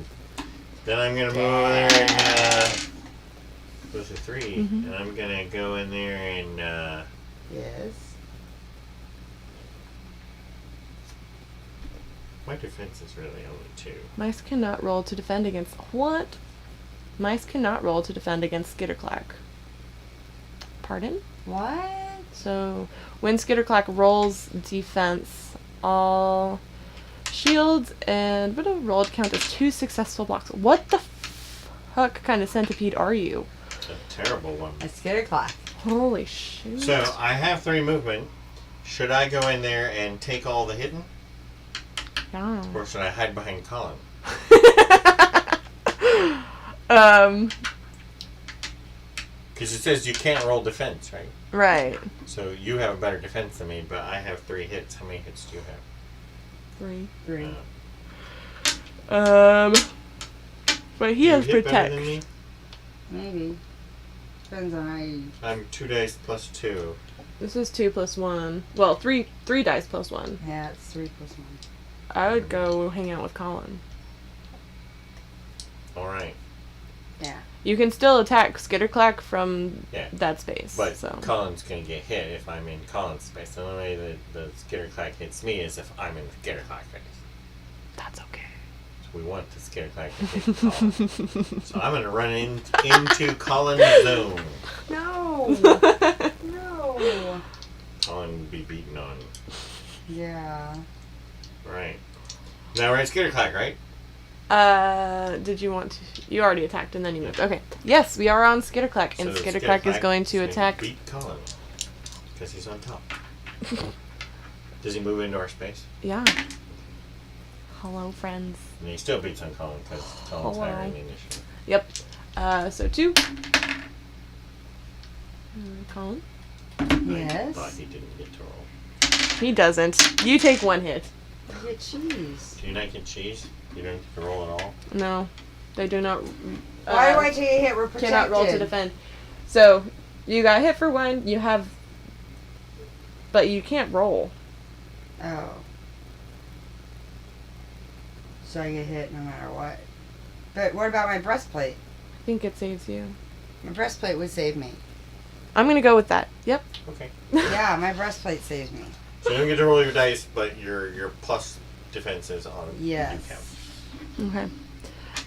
Then I'm gonna move over there and those are 3. Mhm. And I'm gonna go in there and Yes. my defense is really only 2. Mice cannot roll to defend against what? Mice cannot roll to defend against Skitterclack. Pardon? What? So when Skitterclack rolls defense, all shields and but a rolled count as 2 successful blocks. What the fuck kind of centipede are you? A terrible one. A Skitterclack. Holy shit. So I have 3 movement. Should I go in there and take all the hidden? Yeah. Or should I hide behind Colin? Because it says you can't roll defense, right? Right. So you have a better defense than me, but I have 3 hits. How many hits do you have? 3. 3. But he Do has you hit better protect. than me? Maybe. Depends on how you... I'm 2 dice plus 2. This is 2 plus 1. Well, 3 dice plus 1. Yeah, it's 3 plus 1. I would go hang out with Colin. Alright. Yeah. You can still attack Skitterclack from Yeah. that space. But so. Colin's going to get hit if I'm in Colin's space. The only way that the Skitterclack hits me is if I'm in the Skitterclack space. That's okay. So we want the Skitterclack to hit Colin. So I'm going to run into Colin's zone. No! No! Colin will be beaten on. Yeah. Right. Now we're at Skitterclack, right? Did you want to? You already attacked and then you moved. Okay. Yes, we are on Skitterclack, and So Skitterclack is going to is attack. Beat Colin. Because he's on top. Does he move into our space? Yeah. Hello, friends. And he still beats on Colin because Colin's Hello. higher in the initiative. Yep. So 2. Colin. I thought Yes. he didn't get to roll. He doesn't. You take 1 hit. You get cheese. Do you not get cheese? You don't get to roll at all? No, they do not. Why do I take a hit? We're protected. Cannot roll to defend. So you got hit for 1. You have, but you can't roll. Oh. So I get hit no matter what. But what about my breastplate? I think it saves you. My breastplate would save me. I'm gonna go with that. Yep. Okay. Yeah, my breastplate saves me. So you don't get to roll your dice, but your plus defenses on Yes. do count. Okay.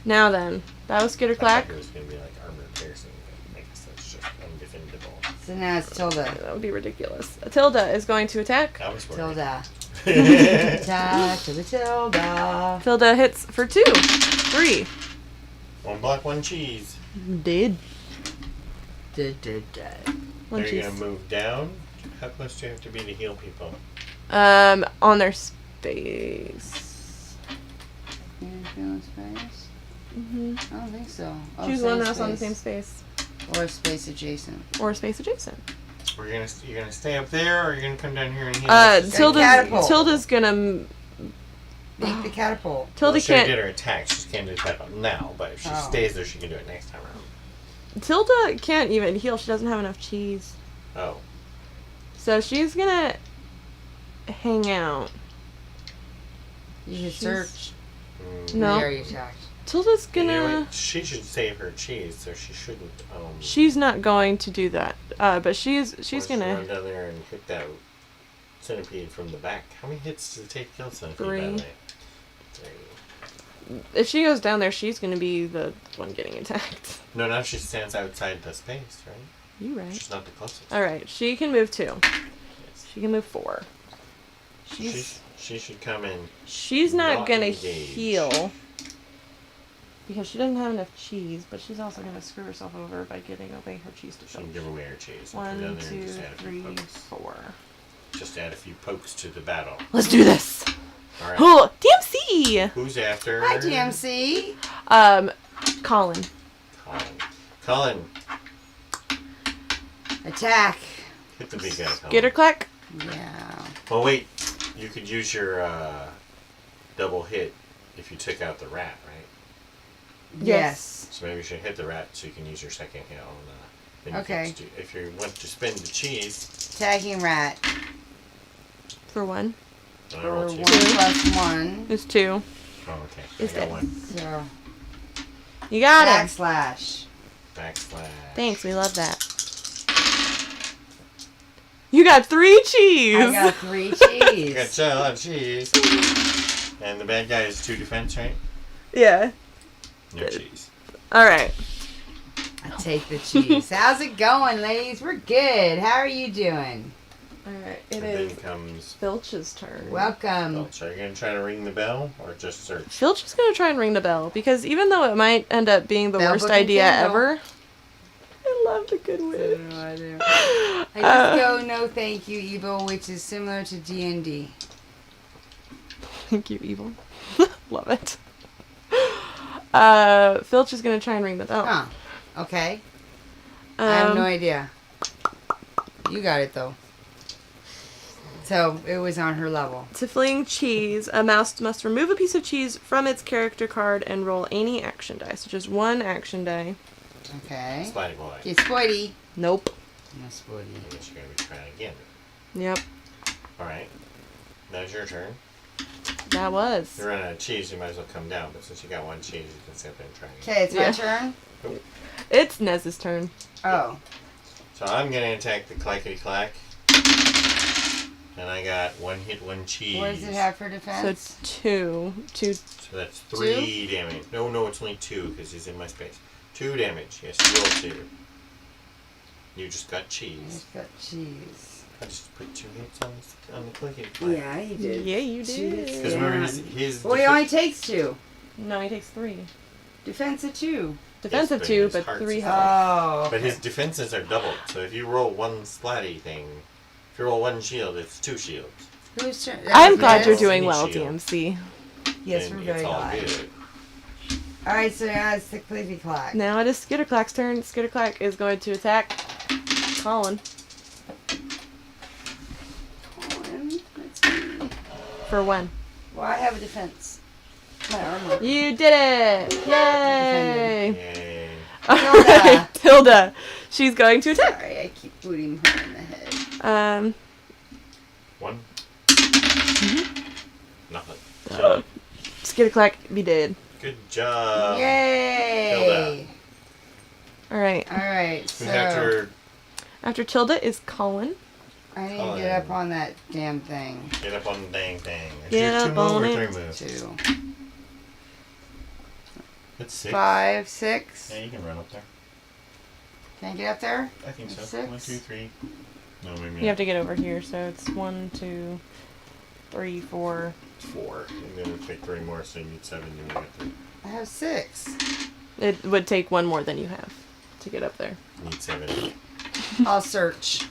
Now then, that was I Skitterclack. thought it was going to be like armor piercing, but I guess that's just undefendable. So now it's Tilda. That would be ridiculous. Tilda is going to attack. I was worried. Tilda. Attack to the Tilda. Tilda hits for 2. 3. 1 block, 1 cheese. Did. One Are you cheese. going to move down? How close do you have to be to heal people? On their space. Feeling space? hmm I don't think so. Oh, Choose same one else on the same space. space. Or space adjacent. Or space adjacent. Or you're gonna stay up there, or you're gonna come down here and heal? us? Catapult. Tilda's gonna. Make the catapult. Tilda Well, she did can't. her attack. She can't do that now, but if she Oh. stays there, she can do it next time around. Tilda can't even heal. She doesn't have enough cheese. Oh. So she's gonna hang out. You should She's- search. No. We already attacked. Tilda's You know gonna. what? She should save her cheese, so she shouldn't. She's not going to do that. But she's wants to gonna. run down there and hit that centipede from the back. How many hits does it take to kill centipede? By 3. the way? 3. If she goes down there, she's gonna be the one getting attacked. No, now she stands outside the space, right? You right. She's not the closest. All right. She can move 2. Yes. She can move 4. She should come in. She's not Not gonna engaged. heal because she doesn't have enough cheese, but she's also gonna screw herself over by giving away her cheese to She can Filch. give away her cheese. 1, Down there and 2, just add a few 3, pokes. 4. Just add a few pokes to the battle. Let's do this. All right. Oh, DMC. Who's after? Hi, DMC. Colin. Colin. Attack. Hit the big guy. Skitterclack. Yeah. Well, wait. You could use your double hit if you took out the rat, right? Yes. So maybe you should hit the rat so you can use your second hit on then you Okay. can if you want to spin the cheese. Attacking rat. For 1. I For roll 1 2. plus 1. It's 2. Oh, okay. Is I got it? 1. So, You got it. backslash. Backslash. Thanks, we love that. You got 3 cheese. I got 3 You got cheese. a lot of cheese. And the bad guy is 2 defense, right? Yeah. No cheese. All right. I take the cheese. How's it going, ladies? We're good. How are you doing? All right. And then comes Filch's turn. Welcome. Filch. Are you going to try to ring the bell or just search? Filch is gonna try and ring the bell because even though it might end up being the Bell worst booking idea candle. ever, I love the Good Witch. I just go no thank you evil, which is similar to D&D. Thank you, evil. Love it. Filch is gonna try and ring the bell. Huh. Okay. I have no idea. You got it though. So it was on her level. To fling cheese, a mouse must remove a piece of cheese from its character card and roll any action die. So just 1 action die. Okay. Sliding boy. Get Spoity. Nope. No Spoity. I guess you're going to be trying again. Yep. Alright. Now's your turn. That was. You're running out of cheese, you might as well come down. But since you got 1 cheese, you can sit there and try again. Okay, it's my Yeah. turn. It's Nez's turn. Oh. So I'm going to attack the clackety clack. And I got 1 hit, 1 cheese. What does it have for So defense? 2. So that's 3 damage. No, it's only 2 because he's in my space. 2 damage. Yes, you roll 2. You just got cheese. It's got cheese. I just put 2 hits on the clickety clack. Yeah, you did. Yeah, you did. Because remember his Well, he only takes 2. No, he takes 3. Defense of 2. Defense of but 2, his but heart's 3 is health. Oh. But his defenses are doubled. So if you roll 1 splatty thing, if you roll 1 shield, it's 2 shields. Whose turn? I'm glad you're Yes. doing Any well, shield. DMC. Yes, And we're very it's all glad. good. Alright, so now it's the cliffy clock. Now it is Skitterclack's turn. Skitterclack is going to attack Colin Let's see. for 1. Well, I have a defense. My armor. You did it! Yay! Yay. Alright, Tilda. She's going to attack. Sorry, I keep booting her in the head. 1. Nothing. Skitterclack be dead. Good job. Yay! Alright. Alright, Who's so After Tilda is Colin. I need to get up on that damn thing. Get up on the dang thing. Is Get your 2 up move on or it. 3 moves? 2, That's 6. 5, 6. Yeah, you can run up there. Can I get up there? I think so. 6. 1, 2, 3. No, maybe You have to get over here, so it's 1, 2, 3, 4. 4. And then it'll take 3 more, so you need 7. You got 3. I have 6. It would take 1 more than you have to get up there. Need 7. I'll search.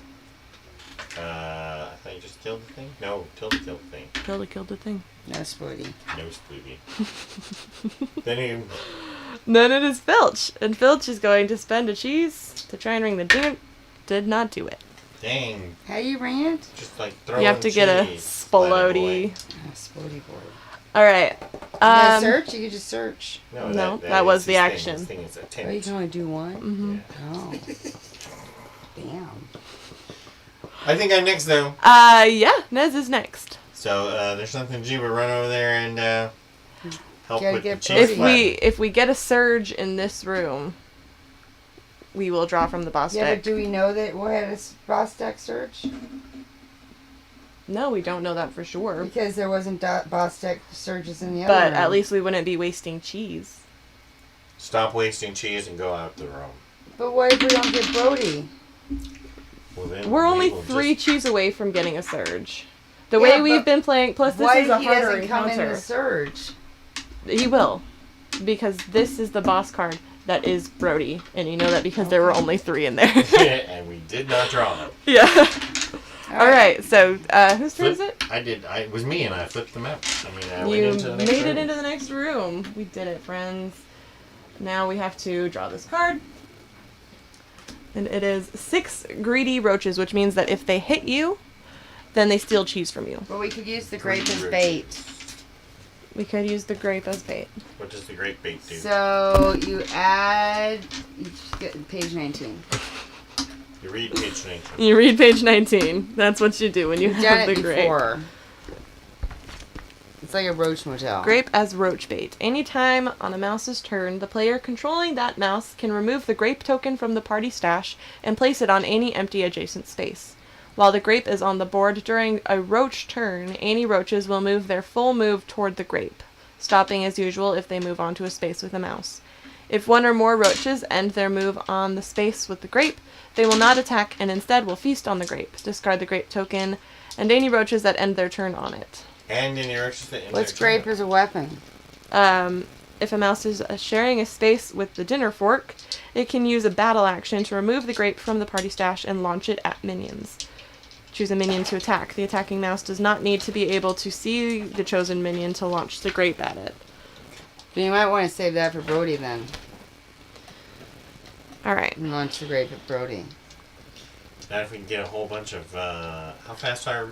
I thought you just killed the thing? No, Tilda killed the thing. Tilda killed the thing. No Spoody. No spooky. Then Then it is Filch, and Filch is going to spend a cheese to try and ring the ding. Did not do it. dang, How you ran it? just like throwing You have to get a cheese, Splatty Spolody. Oh, Spoody boy. All right. You gotta search? You could just search. boy. No, that was is the his action. Thing. This thing is a Oh, you tent. can only do one? Mhm. Oh. Damn. I think I'm next though. Yeah. Nez is next. So there's nothing to do but run over there and help Gotta with the get cheese. Brody. If we get a surge in this room, we will draw from the boss Yeah, but deck. do we know that we'll have a boss deck search? No, we don't know that for sure. Because there wasn't boss deck surges in the other But room. at least we wouldn't be wasting cheese. Stop wasting cheese and go out the room. But what if we don't get Brody? Well, then We're only we will 3 just- cheese away from getting a surge. The Yeah, way we've but been playing, plus this Why is a if he harder doesn't come in encounter. the surge? He will. Because this is the boss card that is Brody. And you know that because there were only 3 in there. and we did not draw them. Yeah. Alright, so whose turn is it? It was me and I flipped them out. I mean, I went You into the next made room. it into the next room. We did it, friends. Now we have to draw this card. And it is 6 greedy roaches, which means that if they hit you, then they steal cheese from you. But we could use the grape as bait. We could use the grape as bait. What does the grape bait do? So you add... You just get page 19. You read page 19. You read page 19. That's what you do when you You've have done the it grape. before. It's like a roach motel. Grape as roach bait. Anytime on a mouse's turn, the player controlling that mouse can remove the grape token from the party stash and place it on any empty adjacent space. While the grape is on the board during a roach turn, any roaches will move their full move toward the grape, stopping as usual if they move onto a space with a mouse. If one or more roaches end their move on the space with the grape, they will not attack and instead will feast on the grape, discard the grape token, and any roaches that end their turn on it. And any roaches that end What's their turn. grape as a weapon? If a mouse is sharing a space with the dinner fork, it can use a battle action to remove the grape from the party stash and launch it at minions. Choose a minion to attack. The attacking mouse does not need to be able to see the chosen minion to launch the grape at it. But you might want to save that for Brody then. Alright. And launch the grape at Brody. Now if we can get a whole bunch of, how fast are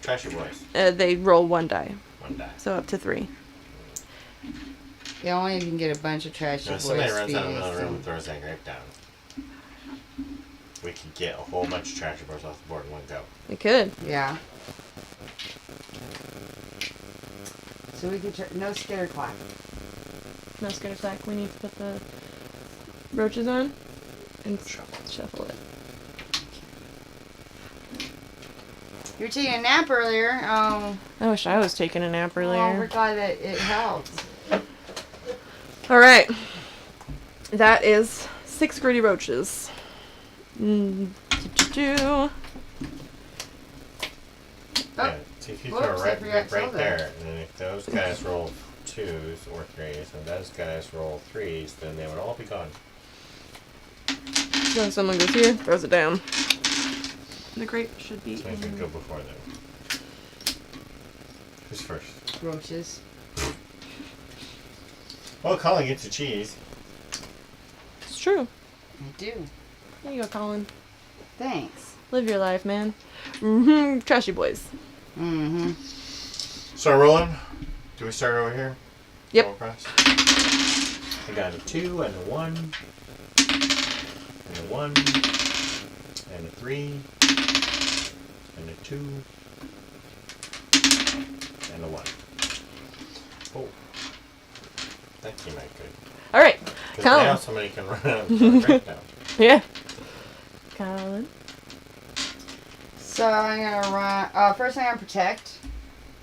Trashy Boys? They roll 1 die, One die. so up to 3. Yeah, only if you can get a bunch of trashy Now, boys. if somebody runs out of feeding another room and us. throws that grape down, we could get a whole bunch of Trashy Boys off the board in one go. It could. Yeah. So we could no skitter clap. No skitter clack. We need to put the roaches on and shuffle it. You were taking a nap earlier. Oh, I wish I was taking a nap we're earlier. glad that it helped. Alright. That is 6 greedy roaches. Oh. Yeah, see if you Whoops, throw I right, forgot right, to tell there, and then if those guys roll 2s or 3s, and those guys roll 3s, then they would all be gone. Then someone goes here, throws it down. The grape should be So I could go before them. Who's first? Roaches. Well, Colin gets a cheese. It's true. I do. There you go, Colin. Thanks. Live your life, man. Trashy boys. Mm-hmm. Start rolling. Do we start over here? Yep. Go across. I got a 2 and a 1. And a 1. And a 3. And a 2. And a 1. Oh. That came out good. Alright. Because now Colin. somebody can run out and throw a grape down. Yeah. Colin. So I'm gonna run. First I'm gonna protect.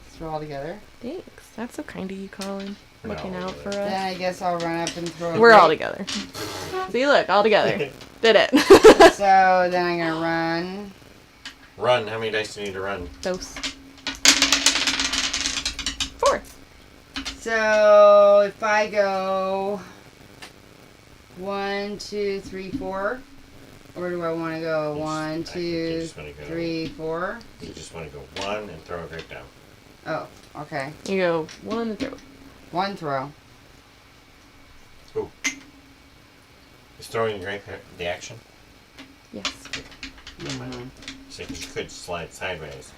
Let's roll all together. Thanks. That's so kind of you, Colin. We're Looking not all out for together. Then us. I guess I'll run up and throw. a We're all grape. together. See, look, all together. Did it. So then I'm gonna run. Run. How many dice do you need to run? Dose. 4. So if I go 1, 2, 3, 4, or do I want to go 1, You 2, just wanna go- 3, 4? You just want to go 1 and throw a grape down. Oh, okay. You go 1 and throw. 1 throw. Ooh. Is throwing the grape the action? Yes. Mm-hmm. So you could slide sideways,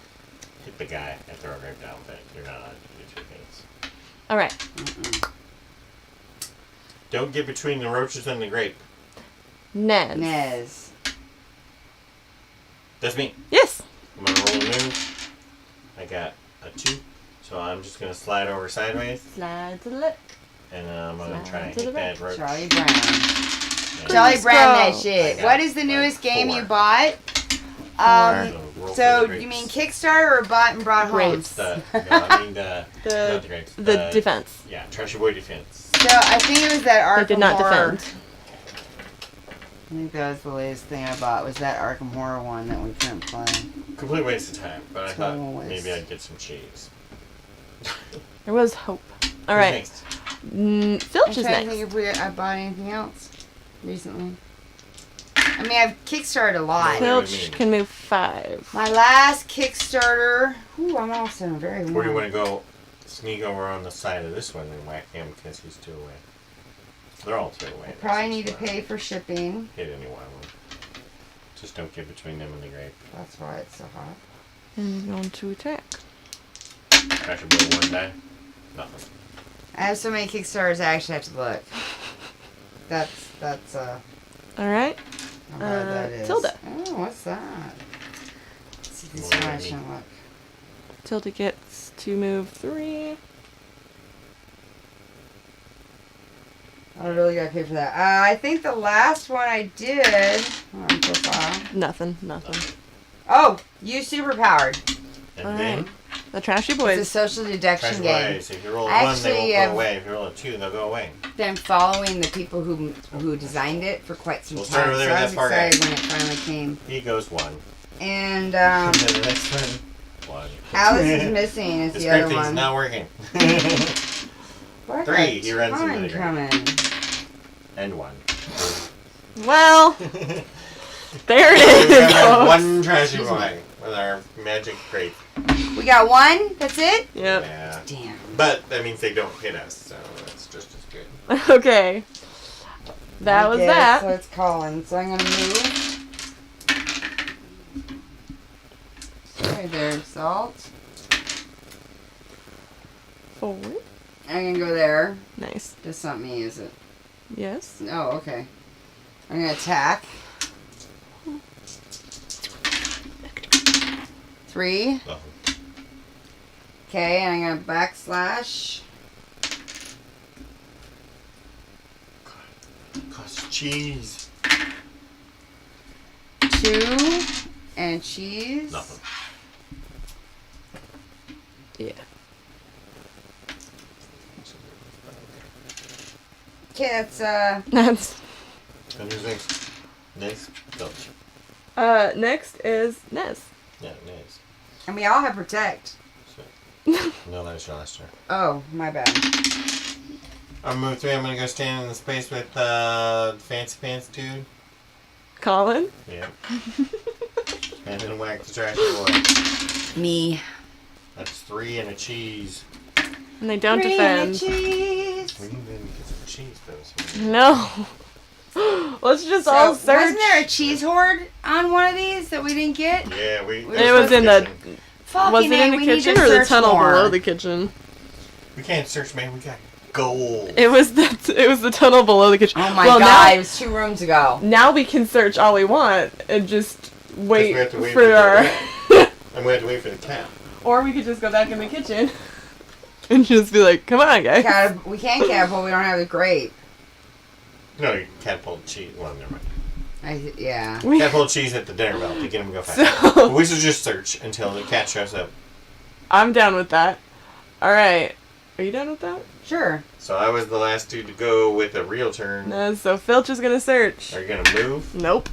hit the guy, and throw a grape down, but you're not allowed to do 2 things. Alright. Don't get between the roaches and the grape. Nez. Nez. That's me. Yes. I'm gonna roll a move. I got a 2, so I'm just gonna slide over sideways, Slide to the left. and I'm gonna Slide try and to the hit that roach. Charlie Brown. And Charlie Let's Brown go. that shit. I got What is the like newest game 4. you bought? Roll So for the you mean grapes. Kickstarter or bought and brought home? Grapes. No, I mean not the grapes. The defense. Yeah, Trashy Boy defense. So I think it was that Arkham They did not Horror. defend. I think that was the latest thing I bought. Was that Arkham Horror one that we couldn't play? Complete waste of time, but I thought Total waste. maybe I'd get some cheese. There was hope. Alright. Next. Filch I'm is trying to think next. if I bought anything else recently. I mean, I've Kickstarted a lot. Phil- what do you Filch mean? can move 5. My last Kickstarter. Ooh, I'm also very Where do you warm. want to go? Sneak over on the side of this one and whack him because he's 2 away. They're all thrown away. Probably need to pay for shipping. Hit any wild one. Just don't get between them and the grape. That's why it's so hot. And he's going to attack. I should roll 1 die. Nothing. I have so many Kickstarters, I actually have to look. That's Alright. how bad that is. Tilda. Oh, what's that? Let's see this More one. I than shouldn't look. Tilda gets to move 3. I really gotta pay for that. I think the last one I did. Hold on, profile. Nothing. Oh, use superpowered. And All then, right. The Trashy It's a Boys. social deduction trash game. away. So if you roll a I 1, they actually, won't go away. If you roll a 2, they'll go away. Been following the people who designed it for quite some We'll time. start over there So with I was that far guy. excited when it finally came. He goes 1. And And then the next one, 1. Alice is missing. Is This the grape other thing's one. not working. What 3, a he runs into ton the grape. coming. And 1. Well, there it We is. got folks. 1 trashy boy with our magic grape. We got one. That's it. Yep. Yeah. Damn. But that means they don't hit us, so that's just as good. Okay. That was Okay, that. So it's Colin. So I'm gonna move. Sorry there, Salt. 4. I'm gonna go there. Nice. That's not me, is it? Yes. Oh, okay. I'm gonna attack. 3. Oh. Okay, and I'm gonna backslash. Cost cheese. 2 and cheese. Nothing. Yeah. Okay, that's That's. And who's next? Next? Filch. Next is Nez. Yeah, next. and we all have protect. No, that was your last turn. Oh, my bad. On move 3, I'm gonna go stand in the space with Fancy Pants dude. Colin. Yeah. And then whack the trashy boy. Me. That's 3 and a cheese. And they don't 3 and defend. cheese. We need to get some cheese first. No. Let's just So, all search. wasn't there a cheese horde on one of these that we didn't get? Yeah, we. It was in the. Fucking Was it in A, the we need kitchen to or the search tunnel more. below the kitchen? We can't search, man. We got gold. It was the tunnel below the kitchen. Oh my well, god, it was 2 rooms ago. Now we can search all we want and just wait, we have to wait for for our. And we have to wait for the cat. Or we could just go back in the kitchen and just be like, "Come on, guys." We can't catapult, we don't have the grape. No, you catapult cheese. Well, never mind. Yeah. Catapult cheese at the dinner bell to get him to go fast. So We should just search until the cat shows up. I'm down with that. All right, are you down with that? Sure. So I was the last dude to go with a real turn. No. So Filch is gonna search. Are you gonna move? Nope.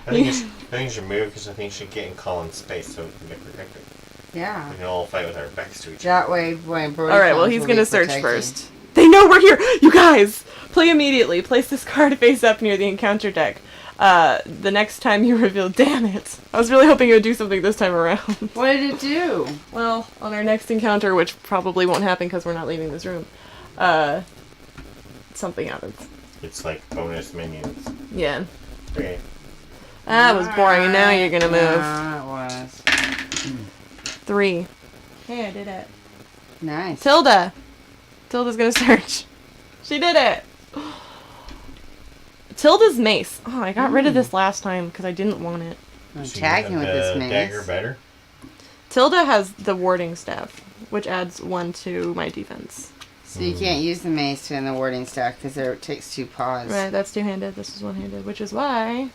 I think you should move because I think you should get in Colin's space so we can get protected. Yeah. We can all fight with our backs to each other. That way, when Brody All right. Well, comes, he's we'll gonna be search protected. first. They know we're here. You guys, play immediately. Place this card face up near the encounter deck. The next time you reveal, damn it. I was really hoping it would do something this time around. What did it do? Well, on our next encounter, which probably won't happen because we're not leaving this room, something happens. It's like bonus minions. Yeah. Okay. That was boring, and now you're gonna move. Yeah, it was. 3. Hey, I did it. Nice. Tilda. Tilda's gonna search. She did it. Tilda's mace. Oh, I got rid of this last time because I didn't want it. I'm So you attacking have with this the mace. dagger better. Tilda has the warding staff, which adds 1 to my defense. So you can't use the mace in the warding stack because it takes 2 paws. Right, that's 2-handed. This is 1-handed, which is why.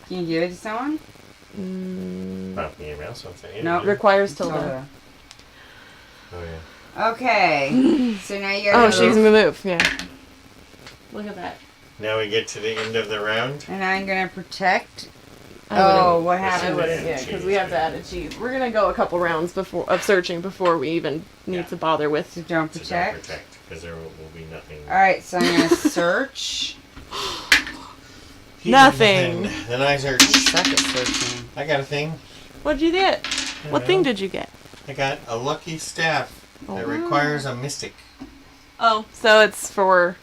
Can you give it to someone? Not anybody else wants it. No. Requires Tilda. Oh yeah. Okay. So now you gotta Oh, she's gonna move. Yeah. Look at that. Now we get to the end of the round. And I'm gonna protect. I wouldn't- Oh, what I happened? wouldn't, yeah, because we have to add a cheese. We're gonna go a couple rounds of searching before we even need to bother with. So don't So don't protect. protect, because there will be nothing. Alright, so I'm gonna search. He did Nothing. Then I search. I suck at searching. I got a thing. What'd you get? I What don't thing know. did you get? I got a lucky staff that Oh. requires a mystic. Oh, so it's for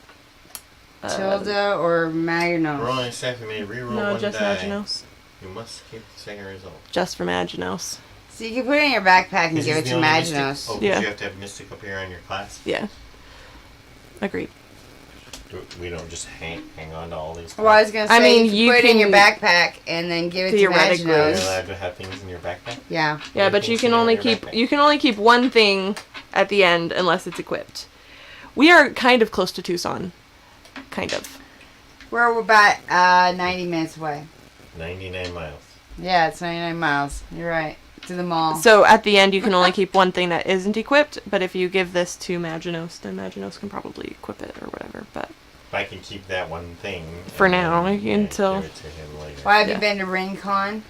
Tilda or Magnos? Rolling stuff, you may reroll No, one just die. Maginos. You must keep the same result. Just for Maginos. So you can put it in your backpack and Is give this it the to only Mystic? Magnos. Oh, 'cause Yeah. you have to have Mystic appear on your class? Yeah. Agreed. We don't just hang on to all these. Well, I was gonna say, I mean, you you can put it in your can- backpack and then give it to Theoretically. Are you Magnos. allowed to have things in your backpack? Yeah. Yeah, but you can only keep one thing at the end unless it's equipped. We are kind of close to Tucson. Kind of. We're about 90 minutes away. 99 miles. Yeah, it's 99 miles. You're right. To the mall. So at the end you can only keep one thing that isn't equipped, but if you give this to Maginos, then Maginos can probably equip it or whatever, but I can keep that one thing. For and now, then, until- give it to him later. Why have Yeah. you been to RingCon?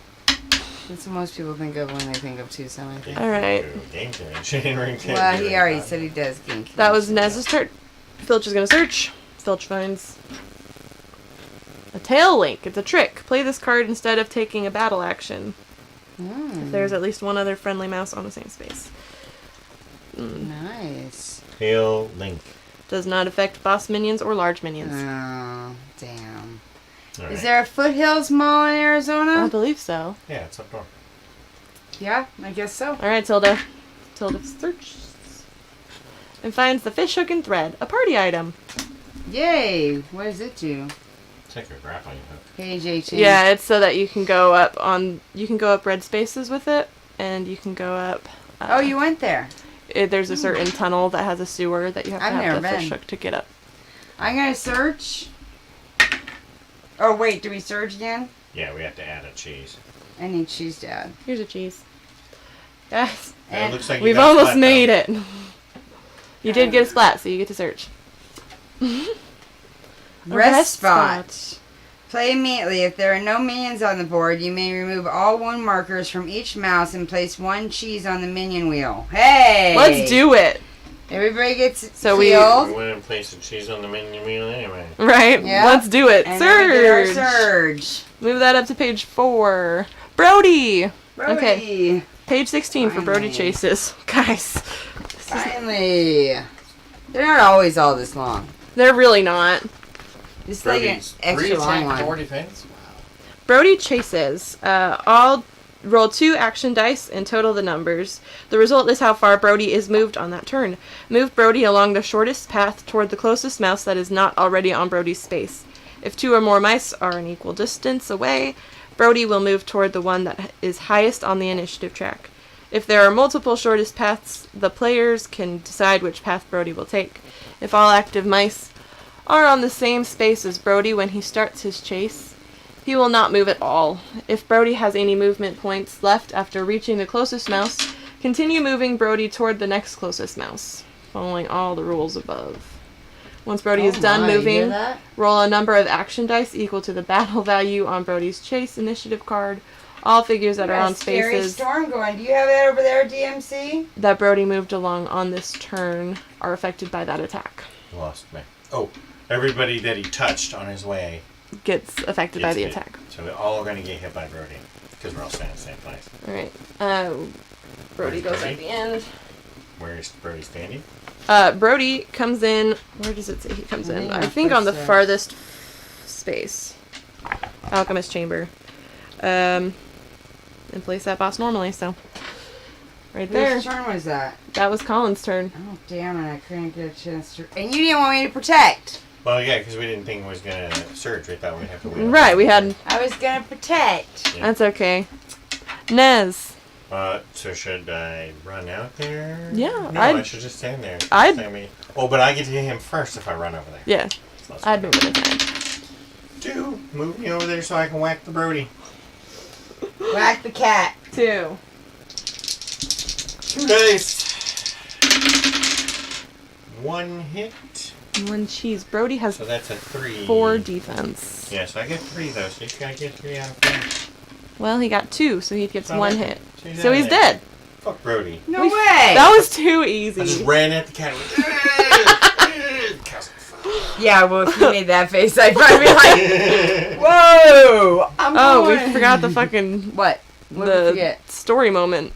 That's what most people think of when they think of Tucson, I think. Alright. Game convention. Well, he already said he does game. that was Nez's turn. Filch is gonna search. Filch finds a tail link. It's a trick. Play this card instead of taking a battle action. If there's at least one other friendly mouse on the same space. Nice. Tail link. Does not affect boss minions or large minions. Oh, damn. All right. Is there a Foothills Mall in I Arizona? believe so. Yeah, it's up north. Yeah, I guess so. Alright, Tilda. Tilda searches. And finds the fish hook and thread, a party item. Yay! What does it do? It's like a grappling hook. Page 18. Yeah, it's so that you can go up red spaces with it, and you can go up. Oh, you went there. There's a certain tunnel that has a sewer that you have to I've have never the fish been. hook to get up. I'm gonna search. Oh, wait, do we search again? Yeah, we have to add a cheese. I need cheese, Dad. Here's a cheese. Yes, It looks like you we've got almost flat, made though. it. You did get a splat, so you get to search. Rest spot. Play immediately. If there are no minions on the board, you may remove all 1 markers from each mouse and place 1 cheese on the minion wheel. Hey! Let's do it. Everybody gets So we- We healed. went and placed the cheese on the menu wheel anyway. Right? Yeah. Let's do it. And then we get our Surge. surge. Move that up to page 4. Brody. Brody. Okay. Page 16 for Brody Finally. chases. Guys, Finally. They're not always all this long. they're really not. Just like an Brody's extra 3 long attack, 4 one. defense. Wow. Brody chases. All roll 2 action dice and total the numbers. The result is how far Brody is moved on that turn. Move Brody along the shortest path toward the closest mouse that is not already on Brody's space. If 2 or more mice are an equal distance away, Brody will move toward the one that is highest on the initiative track. If there are multiple shortest paths, the players can decide which path Brody will take. If all active mice are on the same space as Brody when he starts his chase, he will not move at all. If Brody has any movement points left after reaching the closest mouse, continue moving Brody toward the next closest mouse, following all the rules above. Once Brody is done my, you hear moving, that? roll a number of action dice equal to the battle value on Brody's chase initiative card. All figures that We are got on a scary spaces storm going. Do you have that over there, DMC? that Brody moved along on this turn are affected by that attack. Lost me. Oh, everybody that he touched on his way Gets affected by gets the hit. attack. So we're all going to get hit by Brody because we're all standing in the same place. Alright. Brody Where's goes Brody? at the end. Where is Brody standing? Brody comes in. Where does it say he comes in? Yeah, I think on the first, farthest space. Alchemist chamber. And place that boss normally, so. Right there. Whose turn was that? That was Colin's turn. Oh, damn it. I couldn't get a chance to... And you didn't want me to protect. Well, yeah, because we didn't think it was going to surge. We thought we'd have to wait. Right, we had. I was going to protect. Yeah. That's okay. Nez. So should I run out there? Yeah, No, I should just stand there. I'd- Stand me. Oh, but I get to hit him first if I run over there. Yeah, So let's I'd go. move it aside. 2. Move me over there so I can whack the Brody. Whack the cat. 2. 2 dice. 1 hit. 1 cheese. Brody has So that's a 3. 4 defense. Yeah, so I get 3 though. So you gotta get 3 out of 4. Well, he got 2, so he gets So 1 I'm- hit. she's So out he's there. dead. Fuck Brody. No We- way. That was too I just easy. ran at the cat. Yeah, well, if you made that face, I'd probably be like, whoa. I'm Oh, we going. forgot the fucking What? What did we the forget? story moment.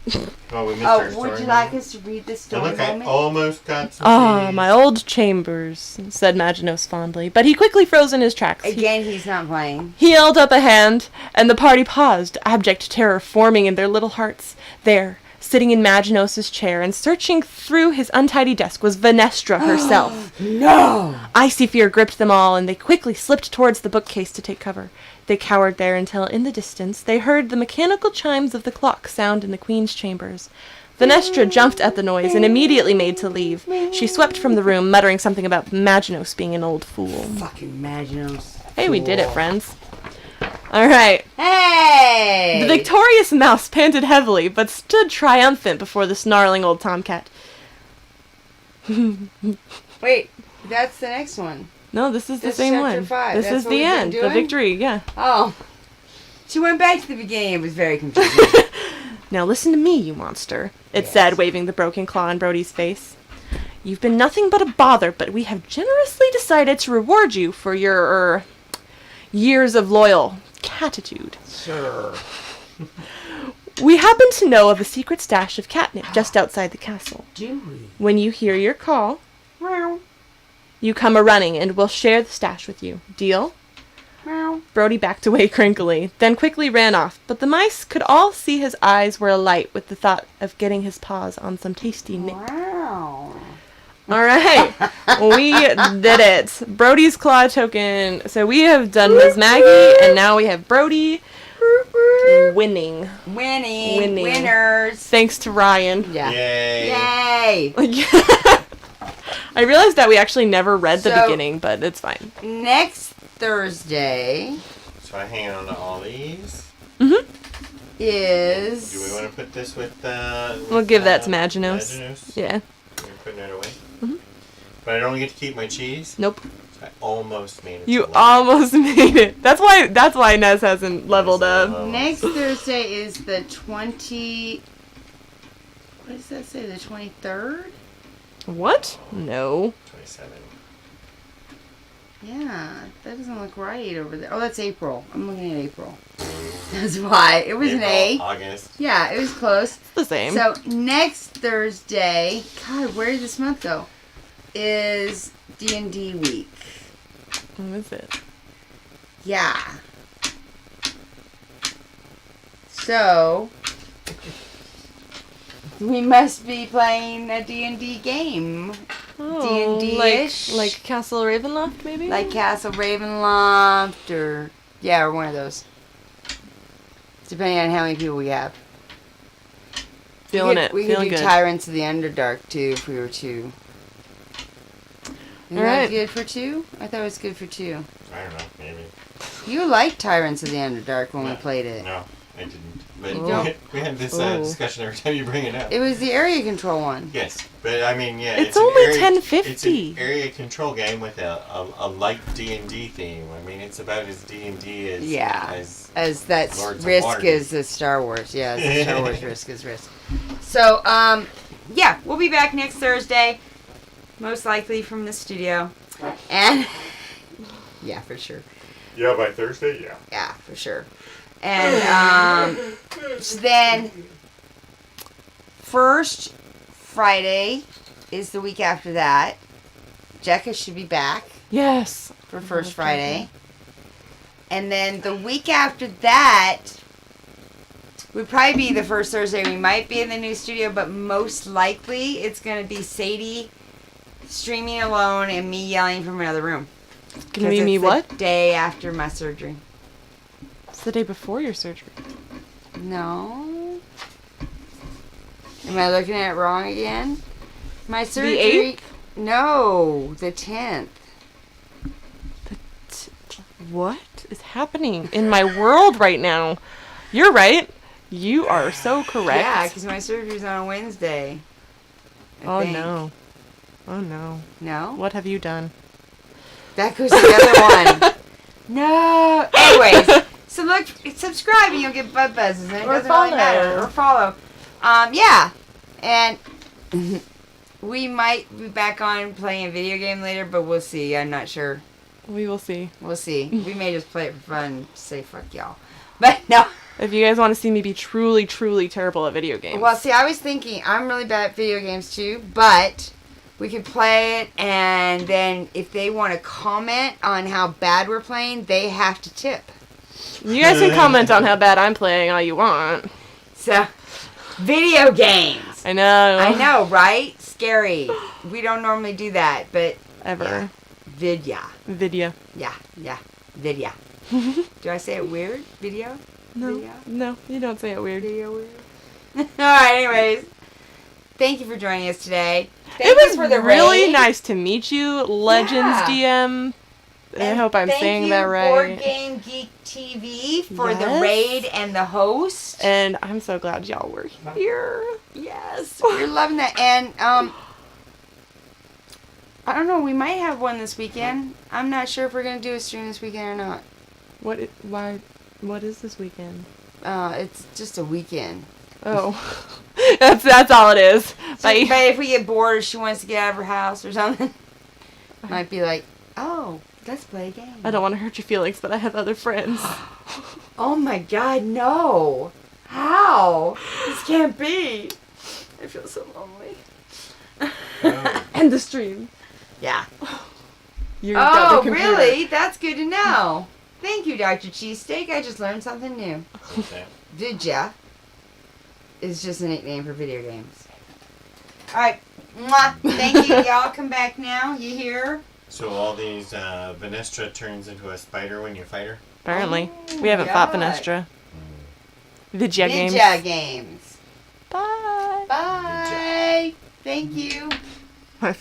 Oh, we missed our story. Would you like us to read the And story look, I moment? almost got some Ah, cheese. my old chambers, said Maginot fondly, but he quickly froze in his tracks. Again, he's not playing. He held up a hand, and the party paused, abject terror forming in their little hearts. There, sitting in Maginot's chair and searching through his untidy desk, was Venestra herself. No! Icy fear gripped them all, and they quickly slipped towards the bookcase to take cover. They cowered there until, in the distance, they heard the mechanical chimes of the clock sound in the queen's chambers. Venestra jumped at the noise and immediately made to leave. She swept from the room, muttering something about Maginot being an old fool. Fucking Maginot. Hey, we did it, friends. All right. Hey! The victorious mouse panted heavily, but stood triumphant before the snarling old tomcat. Wait, that's the next one. No, this is the This is same chapter one. 5. This That's is what the we've been end, the doing? victory, yeah. Oh. She went back to the beginning. It was very confusing. Now listen to me, you monster, it Yes. said, waving the broken claw in Brody's face. You've been nothing but a bother, but we have generously decided to reward you for your, years of loyal catitude. Sure. We happen to know of a secret stash of catnip just outside the castle. Do we? When you hear your call, Meow. you come a-running, and we'll share the stash with you. Deal? Meow. Brody backed away crinkly, then quickly ran off, but the mice could all see his eyes were alight with the thought of getting his paws on some tasty nip. Wow. All right, we did it. Brody's claw token. So we have done Ms. Maggie, and now we have Brody winning. Winning. Winners. Thanks to Ryan. Yeah. Yay. Yay. I realized that we actually never read the So- beginning, but it's fine. Next Thursday So I hang on to all these. is... Do we want to put this with We'll give that to Maginot. Maginot? Yeah. You're putting it away? But I don't get to keep my cheese? Nope. I almost made it. You to level. almost made it. That's why Nez hasn't leveled up. Next Thursday is the 20... What does that say? The 23rd? What? No. 27. Yeah, that doesn't look right over there. Oh, that's April. I'm looking at April. That's why. It was an A. April, August. Yeah, it was close. It's the same. So next Thursday, God, where did this month go? Is D&D week. What is it? Yeah. So we must be playing a D&D game. Oh, D&D-ish? like Castle Ravenloft, maybe? Like Castle Ravenloft or one of those. Depending on how many people we have. Feeling it. We Feeling could do good. Tyrants of the Underdark too if we were two. Isn't that Alright. good for two? I thought it was good for two. I don't know, maybe. You liked Tyrants of the Underdark when we No. played it. No, I didn't. But You don't? we had this Oh. discussion every time you bring it up. It was the area control one. Yes, but I mean, yeah. It's an only area- $10.50. It's an area control game with a light D&D theme. I mean, it's about as D&D as Yeah. as That Lords of risk Waterdeep. is the Star Wars. Yeah, the Star Wars risk is risk. So, yeah, we'll be back next Thursday. Most likely from the studio. And, yeah, for sure. Yeah, by Thursday, yeah. Yeah, for sure. And so then first Friday is the week after that. Jekka should be back Yes. for first Friday. And then the week after that would probably be the first Thursday. We might be in the new studio, but most likely it's going to be Sadie streaming alone and me yelling from another room. Gonna be me it's the what? day after my surgery. It's the day before your surgery. No. Am I looking at it wrong again? My surgery. 8th? No, the 10th. What is happening in my world right now? You're right. You are so correct. Yeah, because my surgery's on a Wednesday. I Oh think. no. Oh no. No? What have you done? That goes to the other one. No. Anyways, so look, subscribe and you'll get butt buzzes. And it Or doesn't really matter. follow. Or follow. Yeah. And we might be back on playing a video game later, but we'll see. I'm not sure. We will see. We'll see. We may just play it for fun and say fuck y'all. But no. If you guys want to see me be truly, truly terrible at video games. Well, see, I was thinking I'm really bad at video games too, but we could play it, and then if they want to comment on how bad we're playing, they have to tip. You guys can comment on how bad I'm playing all you want. So, video games. I know. I know, right? Scary. We don't normally do that, but Ever. Vidya. Video. Yeah. Vidya. Do I say it weird? Video? No. Video? No, you don't say it weird. Video weird. Alright, anyways. Thank you for joining us today. Thank It was you for the really raid. nice to meet you, Legends DM. I hope I'm saying that right. Board Game Geek TV for the Yes. raid and the host. And I'm so glad y'all were here. Yes, we're loving that. And I don't know, we might have one this weekend. I'm not sure if we're gonna do a stream this weekend or not. What is this weekend? It's just a weekend. Oh. that's all it is. So, Bye. but if we get bored or she wants to get out of her house or something, might be like, oh, let's play a game. I don't want to hurt your feelings, but I have other friends. Oh my god, no. How? This can't be. I feel so lonely. End the stream. Yeah. You've got Oh, the computer. really? That's good to know. Thank you, Dr. Cheesesteak. I just learned something new. Okay. Vidya is just a nickname for video games. Alright. Mwah. Thank you. Y'all come back now. You hear? So all these Venestra turns into a spider when you fight her? Apparently. Oh, We haven't fought God. Venestra. Vidya games. Vidya games. Bye. Bye. Thank you.